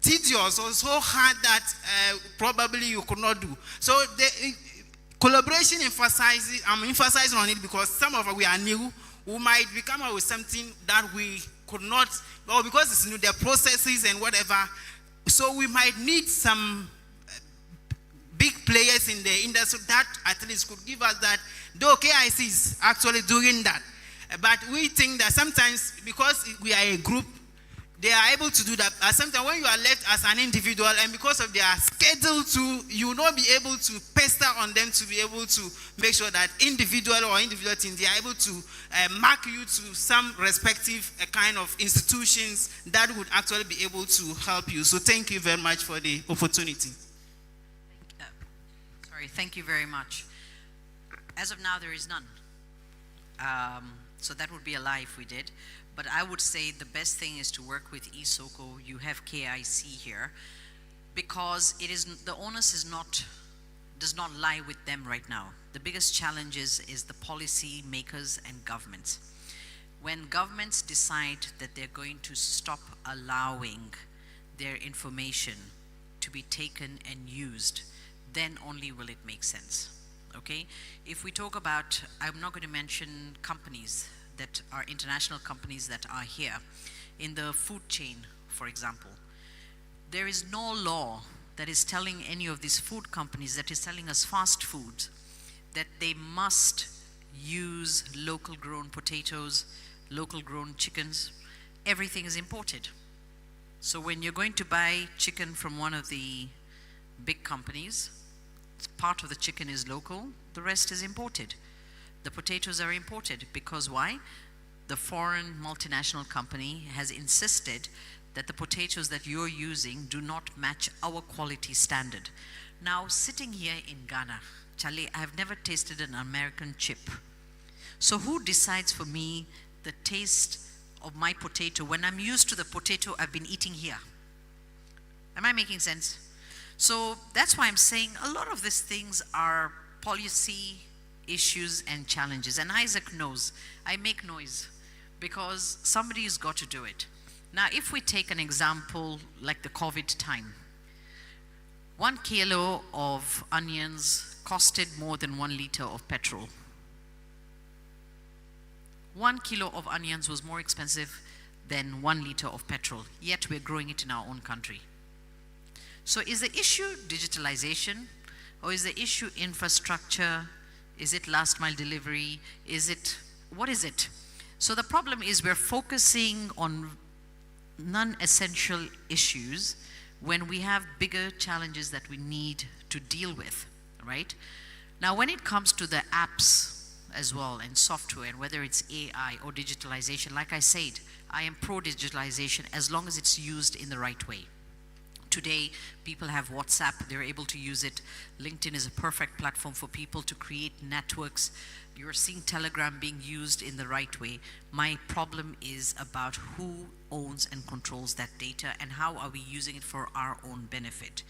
tedious or so hard that probably you could not do. So the collaboration I'm emphasizing on it because some of us, we are new, we might become out with something that we could not, or because it's new, the processes and whatever. So we might need some big players in the industry that at least could give us that. Though KIC is actually doing that, but we think that sometimes because we are a group, they are able to do that. Sometimes when you are left as an individual and because of their schedule you will not be able to pester on them to be able to make sure that individual teams, they are able to mark you to some respective kind of institutions that would actually be able to help you. So thank you very much for the opportunity. Thank you very much. As of now, there is none. So that would be a lie if we did. But I would say the best thing is to work with ISOCO. You have KIC here, because it is the onus does not lie with them right now. The biggest challenge is the policy makers and governments. When governments decide that they're going to stop allowing their information to be taken and used, then only will it make sense. Okay? If we talk about, I'm not going to mention companies that are international companies that are here. In the food chain, for example, there is no law that is telling any of these food companies that is selling us fast food that they must use local grown potatoes, local grown chickens. Everything is imported. So when you're going to buy chicken from one of the big companies, part of the chicken is local, the rest is imported. The potatoes are imported because why? The foreign multinational company has insisted that the potatoes that you're using do not match our quality standard. Now, sitting here in Ghana, Charlie, I have never tasted an American chip. So who decides for me the taste of my potato when I'm used to the potato I've been eating here? Am I making sense? So that's why I'm saying a lot of these things are policy issues and challenges. And Isaac knows, I make noise because somebody's got to do it. Now, if we take an example like the COVID time, 1 kilo of onions costed more than 1 liter of petrol. 1 kilo of onions was more expensive than 1 liter of petrol, yet we're growing it in our own country. So is the issue digitalization, or is the issue infrastructure? Is it last mile delivery? What is it? So the problem is we're focusing on non-essential issues when we have bigger challenges that we need to deal with, right? Now, when it comes to the apps as well and software, and whether it's AI or digitalization, like I said, I am pro-digitalization as long as it's used in the right way. Today, people have WhatsApp, they're able to use it. LinkedIn is a perfect platform for people to create networks. You're seeing Telegram being used in the right way. My problem is about who owns and controls that data and how are we using it for our own benefit.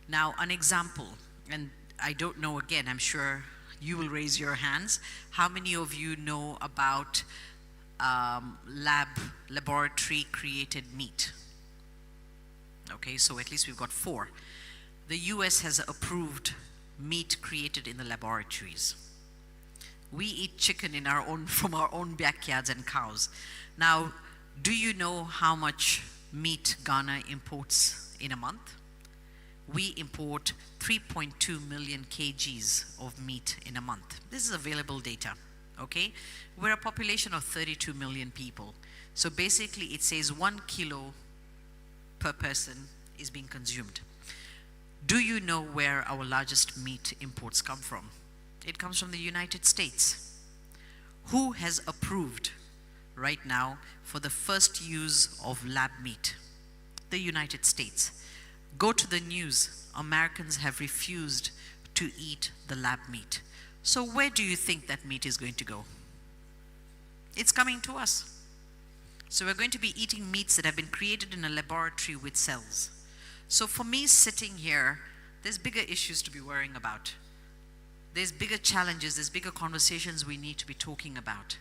Now, an example, and I don't know, again, I'm sure you will raise your hands. How many of you know about laboratory created meat? Okay, so at least we've got 4. The US has approved meat created in the laboratories. We eat chicken from our own backyards and cows. Now, do you know how much meat Ghana imports in a month? We import 3.2 million kgs of meat in a month. This is available data, okay? We're a population of 32 million people. So basically it says 1 kilo per person is being consumed. Do you know where our largest meat imports come from? It comes from the United States. Who has approved right now for the first use of lab meat? The United States. Go to the news. Americans have refused to eat the lab meat. So where do you think that meat is going to go? It's coming to us. So we're going to be eating meats that have been created in a laboratory with cells. So for me sitting here, there's bigger issues to be worrying about. There's bigger challenges, there's bigger conversations we need to be talking about.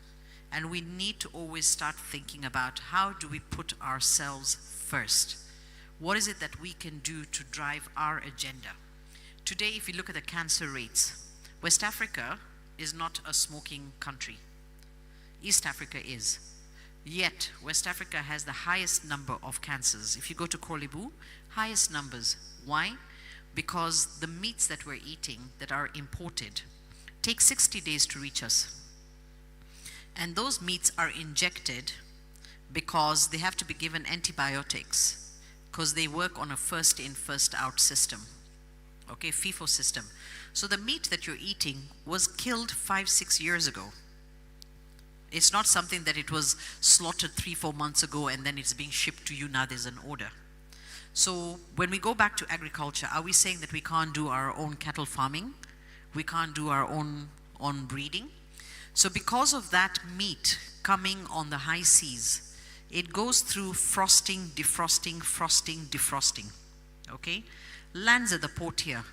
And we need to always start thinking about how do we put ourselves first? What is it that we can do to drive our agenda? Today, if you look at the cancer rates, West Africa is not a smoking country. East Africa is. Yet, West Africa has the highest number of cancers. If you go to Korlibu, highest numbers. Why? Because the meats that we're eating that are imported take 60 days to reach us. And those meats are injected because they have to be given antibiotics because they work on a first in, first out system. Okay, FIFO system. So the meat that you're eating was killed 5-6 years ago. It's not something that it was slaughtered 3-4 months ago and then it's being shipped to you, now there's an order. So when we go back to agriculture, are we saying that we can't do our own cattle farming? We can't do our own breeding? So because of that meat coming on the high seas, it goes through frosting, defrosting, frosting, defrosting, okay? Lands at the port here.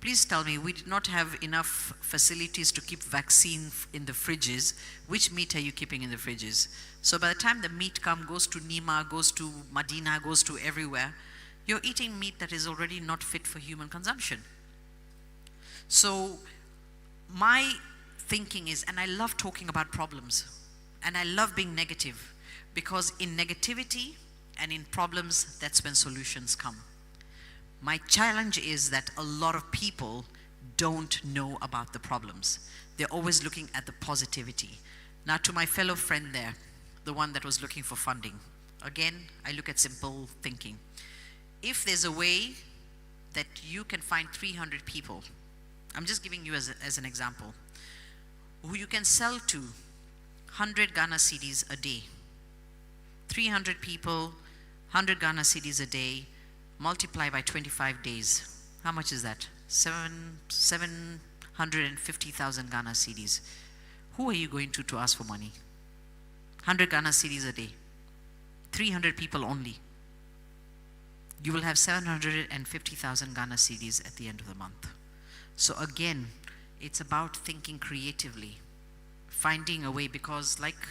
Please tell me, we did not have enough facilities to keep vaccine in the fridges. Which meat are you keeping in the fridges? So by the time the meat goes to Nima, goes to Medina, goes to everywhere, you're eating meat that is already not fit for human consumption. So my thinking is, and I love talking about problems, and I love being negative, because in negativity and in problems, that's when solutions come. My challenge is that a lot of people don't know about the problems. They're always looking at the positivity. Now to my fellow friend there, the one that was looking for funding, again, I look at simple thinking. If there's a way that you can find 300 people, I'm just giving you as an example, who you can sell to 100 Ghana cedis a day. 300 people, 100 Ghana cedis a day, multiply by 25 days. How much is that? 750,000 Ghana cedis. Who are you going to ask for money? 100 Ghana cedis a day. 300 people only. You will have 750,000 Ghana cedis at the end of the month. So again, it's about thinking creatively, finding a way, because like,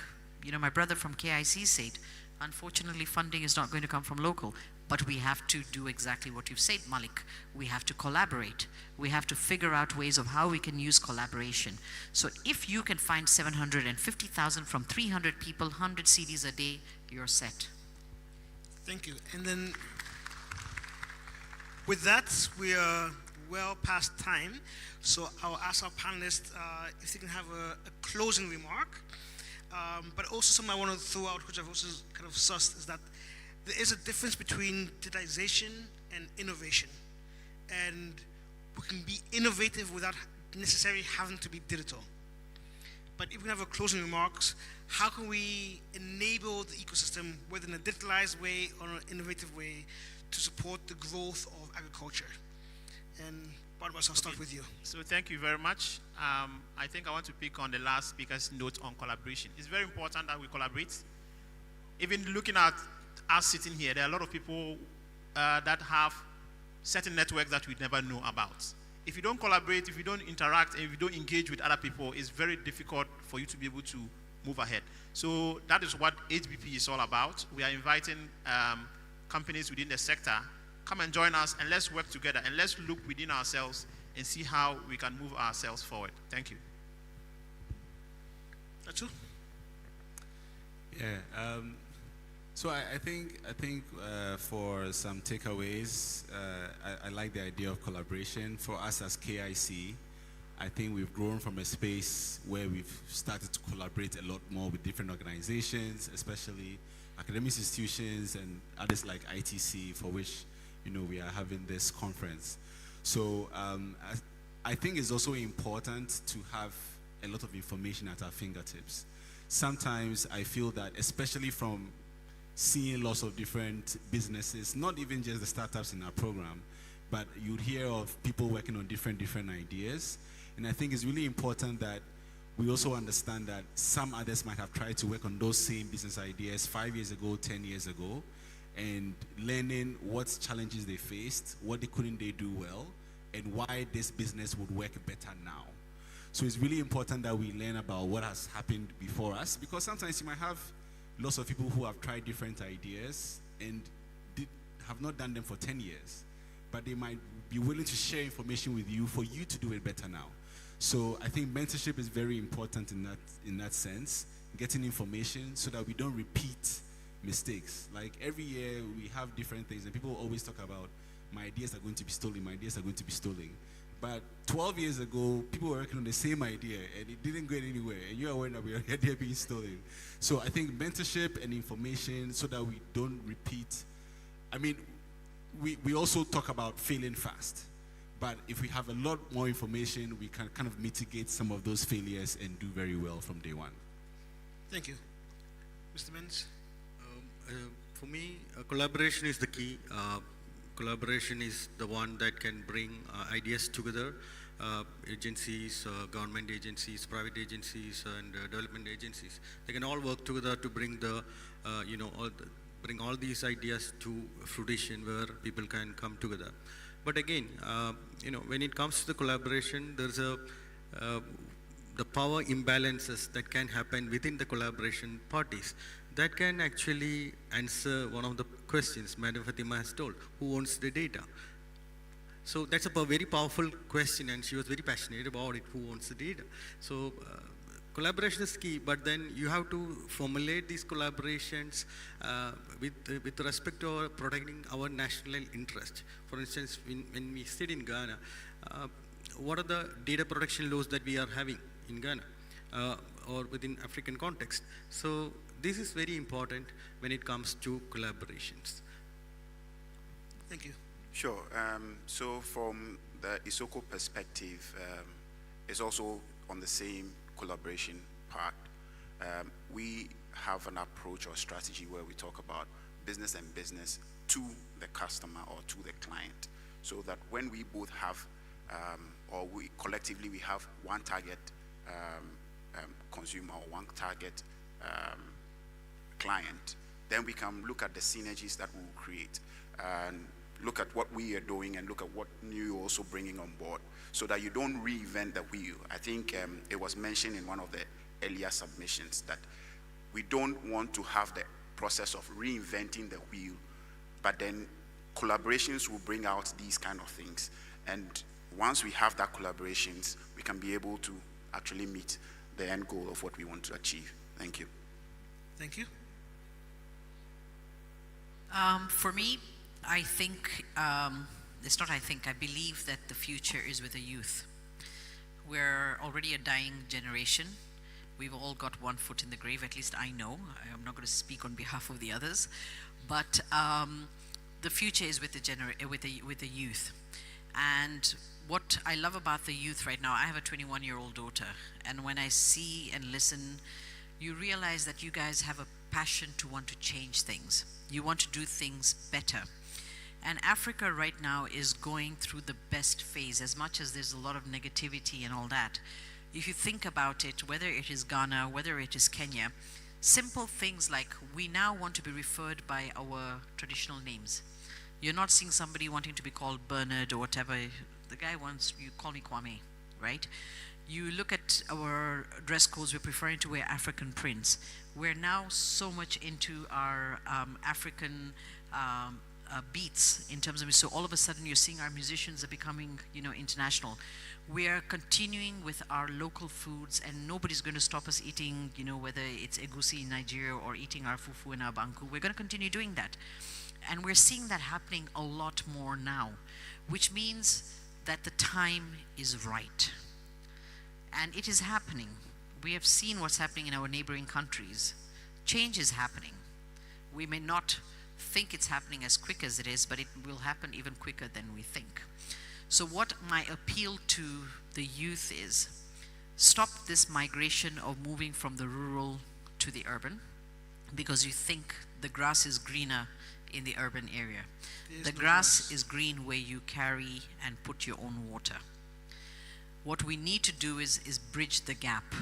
my brother from KIC said, unfortunately funding is not going to come from local, but we have to do exactly what you've said, Malik. We have to collaborate. We have to figure out ways of how we can use collaboration. So if you can find 750,000 from 300 people, 100 CDs a day, you're set. Thank you. And then with that, we are well past time. So I'll ask our panelists if they can have a closing remark. But also something I want to throw out, which I've also kind of sussed, is that there is a difference between digitization and innovation. And we can be innovative without necessarily having to be digital. But if we have a closing remarks, how can we enable the ecosystem, whether in a digitalized way or an innovative way, to support the growth of agriculture? And Barnabas, I'll start with you. So thank you very much. I think I want to pick on the last speaker's note on collaboration. It's very important that we collaborate. Even looking at us sitting here, there are a lot of people that have certain networks that we never know about. If you don't collaborate, if you don't interact, and if you don't engage with other people, it's very difficult for you to be able to move ahead. So that is what HBP is all about. We are inviting companies within the sector, come and join us, and let's work together, and let's look within ourselves and see how we can move ourselves forward. Thank you. Atu? Yeah. So I think for some takeaways, I like the idea of collaboration. For us as KIC, I think we've grown from a space where we've started to collaborate a lot more with different organizations, especially academic institutions and others like ITC, for which we are having this conference. So I think it's also important to have a lot of information at our fingertips. Sometimes I feel that, especially from seeing lots of different businesses, not even just the startups in our program, but you'd hear of people working on different ideas. And I think it's really important that we also understand that some others might have tried to work on those same business ideas 5 years ago, 10 years ago, and learning what challenges they faced, what they couldn't do well, and why this business would work better now. So it's really important that we learn about what has happened before us, because sometimes you might have lots of people who have tried different ideas and have not done them for 10 years, but they might be willing to share information with you for you to do it better now. So I think mentorship is very important in that sense, getting information so that we don't repeat mistakes. Like every year we have different things, and people always talk about my ideas are going to be stolen, my ideas are going to be stolen. But 12 years ago, people were working on the same idea and it didn't go anywhere, and you are aware that your idea being stolen. So I think mentorship and information so that we don't repeat. I mean, we also talk about failing fast. But if we have a lot more information, we can kind of mitigate some of those failures and do very well from day one. Thank you. Mr. Menz? For me, collaboration is the key. Collaboration is the one that can bring ideas together. Agencies, government agencies, private agencies, and development agencies. They can all work together to bring bring all these ideas to fruition where people can come together. But again, when it comes to the collaboration, there's the power imbalances that can happen within the collaboration parties. That can actually answer one of the questions Madam Fatima has told, who owns the data? So that's a very powerful question, and she was very passionate about it, who owns the data. So collaboration is key, but then you have to formulate these collaborations with respect to protecting our national interest. For instance, when we sit in Ghana, what are the data protection laws that we are having in Ghana or within African context? So this is very important when it comes to collaborations. Thank you. Sure. So from the ISOCO perspective, it's also on the same collaboration part. We have an approach or strategy where we talk about business and business to the customer or to the client, so that when we both have, or we collectively we have one target consumer or one target client, then we can look at the synergies that we will create and look at what we are doing and look at what new you're also bringing on board, so that you don't reinvent the wheel. I think it was mentioned in one of the earlier submissions that we don't want to have the process of reinventing the wheel, but then collaborations will bring out these kind of things. And once we have that collaborations, we can be able to actually meet the end goal of what we want to achieve. Thank you. Thank you. For me, I think, it's not I think, I believe that the future is with the youth. We're already a dying generation. We've all got one foot in the grave, at least I know. I'm not going to speak on behalf of the others. But the future is with the youth. And what I love about the youth right now, I have a 21-year-old daughter. And when I see and listen, you realize that you guys have a passion to want to change things. You want to do things better. And Africa right now is going through the best phase, as much as there's a lot of negativity and all that. If you think about it, whether it is Ghana, whether it is Kenya, simple things like we now want to be referred by our traditional names. You're not seeing somebody wanting to be called Bernard or whatever. The guy wants, you call me Kwame, right? You look at our dress codes, we're preferring to wear African prints. We're now so much into our African beats in terms of, so all of a sudden you're seeing our musicians are becoming, international. We are continuing with our local foods, and nobody's going to stop us eating, whether it's egusi in Nigeria or eating our fufu and our banku. We're going to continue doing that. And we're seeing that happening a lot more now, which means that the time is right. And it is happening. We have seen what's happening in our neighboring countries. Change is happening. We may not think it's happening as quick as it is, but it will happen even quicker than we think. So what my appeal to the youth is, stop this migration of moving from the rural to the urban, because you think the grass is greener in the urban area. The grass is green where you carry and put your own water. What we need to do is bridge the gap.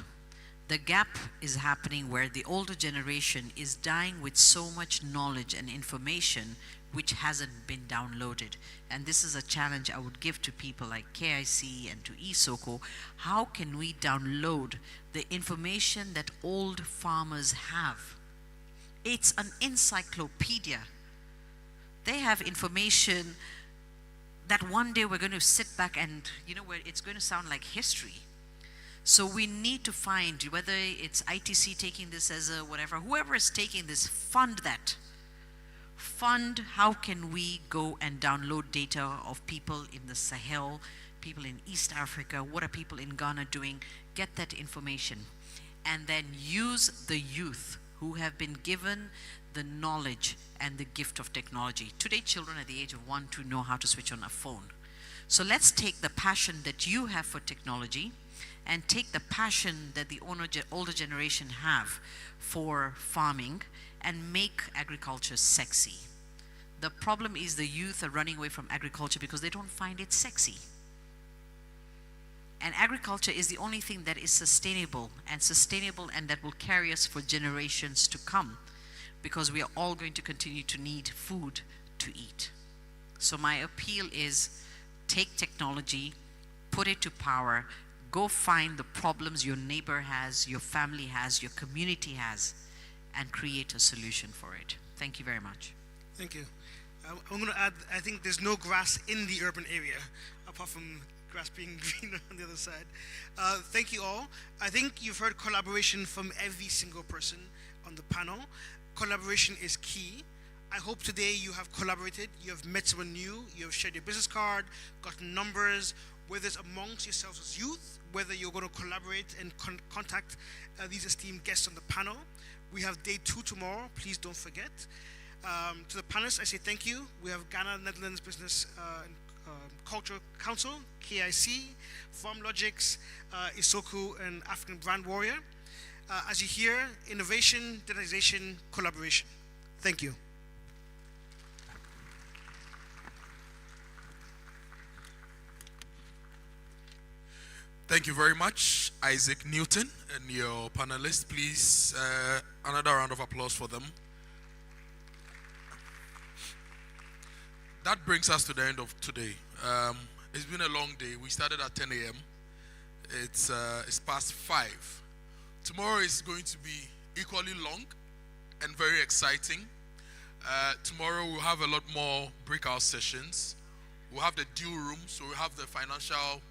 The gap is happening where the older generation is dying with so much knowledge and information which hasn't been downloaded. And this is a challenge I would give to people like KIC and to ISOCO. How can we download the information that old farmers have? It's an encyclopedia. They have information that one day we're going to sit back and, where it's going to sound like history. So we need to find, whether it's ITC taking this as a whatever, whoever is taking this, fund that. Fund how can we go and download data of people in the Sahel, people in East Africa, what are people in Ghana doing, get that information. And then use the youth who have been given the knowledge and the gift of technology. Today, children at the age of 1 to know how to switch on a phone. So let's take the passion that you have for technology and take the passion that the older generation have for farming and make agriculture sexy. The problem is the youth are running away from agriculture because they don't find it sexy. And agriculture is the only thing that is sustainable and that will carry us for generations to come, because we are all going to continue to need food to eat. So my appeal is, take technology, put it to power, go find the problems your neighbor has, your family has, your community has, and create a solution for it. Thank you very much. Thank you. I'm going to add, I think there's no grass in the urban area, apart from grass being green on the other side. Thank you all. I think you've heard collaboration from every single person on the panel. Collaboration is key. I hope today you have collaborated, you have met someone new, you have shared your business card, gotten numbers, whether it's amongst yourselves as youth, whether you're going to collaborate and contact these esteemed guests on the panel. We have day 2 tomorrow, please don't forget. To the panelists, I say thank you. We have Ghana Netherlands Business and Cultural Council, KIC, Farm Logics, ISOCO, and African Brand Warrior. As you hear, innovation, digitization, collaboration. Thank you. Thank you very much, Isaac Newton and your panelists. Please, another round of applause for them. That brings us to the end of today. It's been a long day. We started at 10 a.m. It's past 5. Tomorrow is going to be equally long and very exciting. Tomorrow we'll have a lot more breakout sessions. We'll have the deal room, so we'll have the financial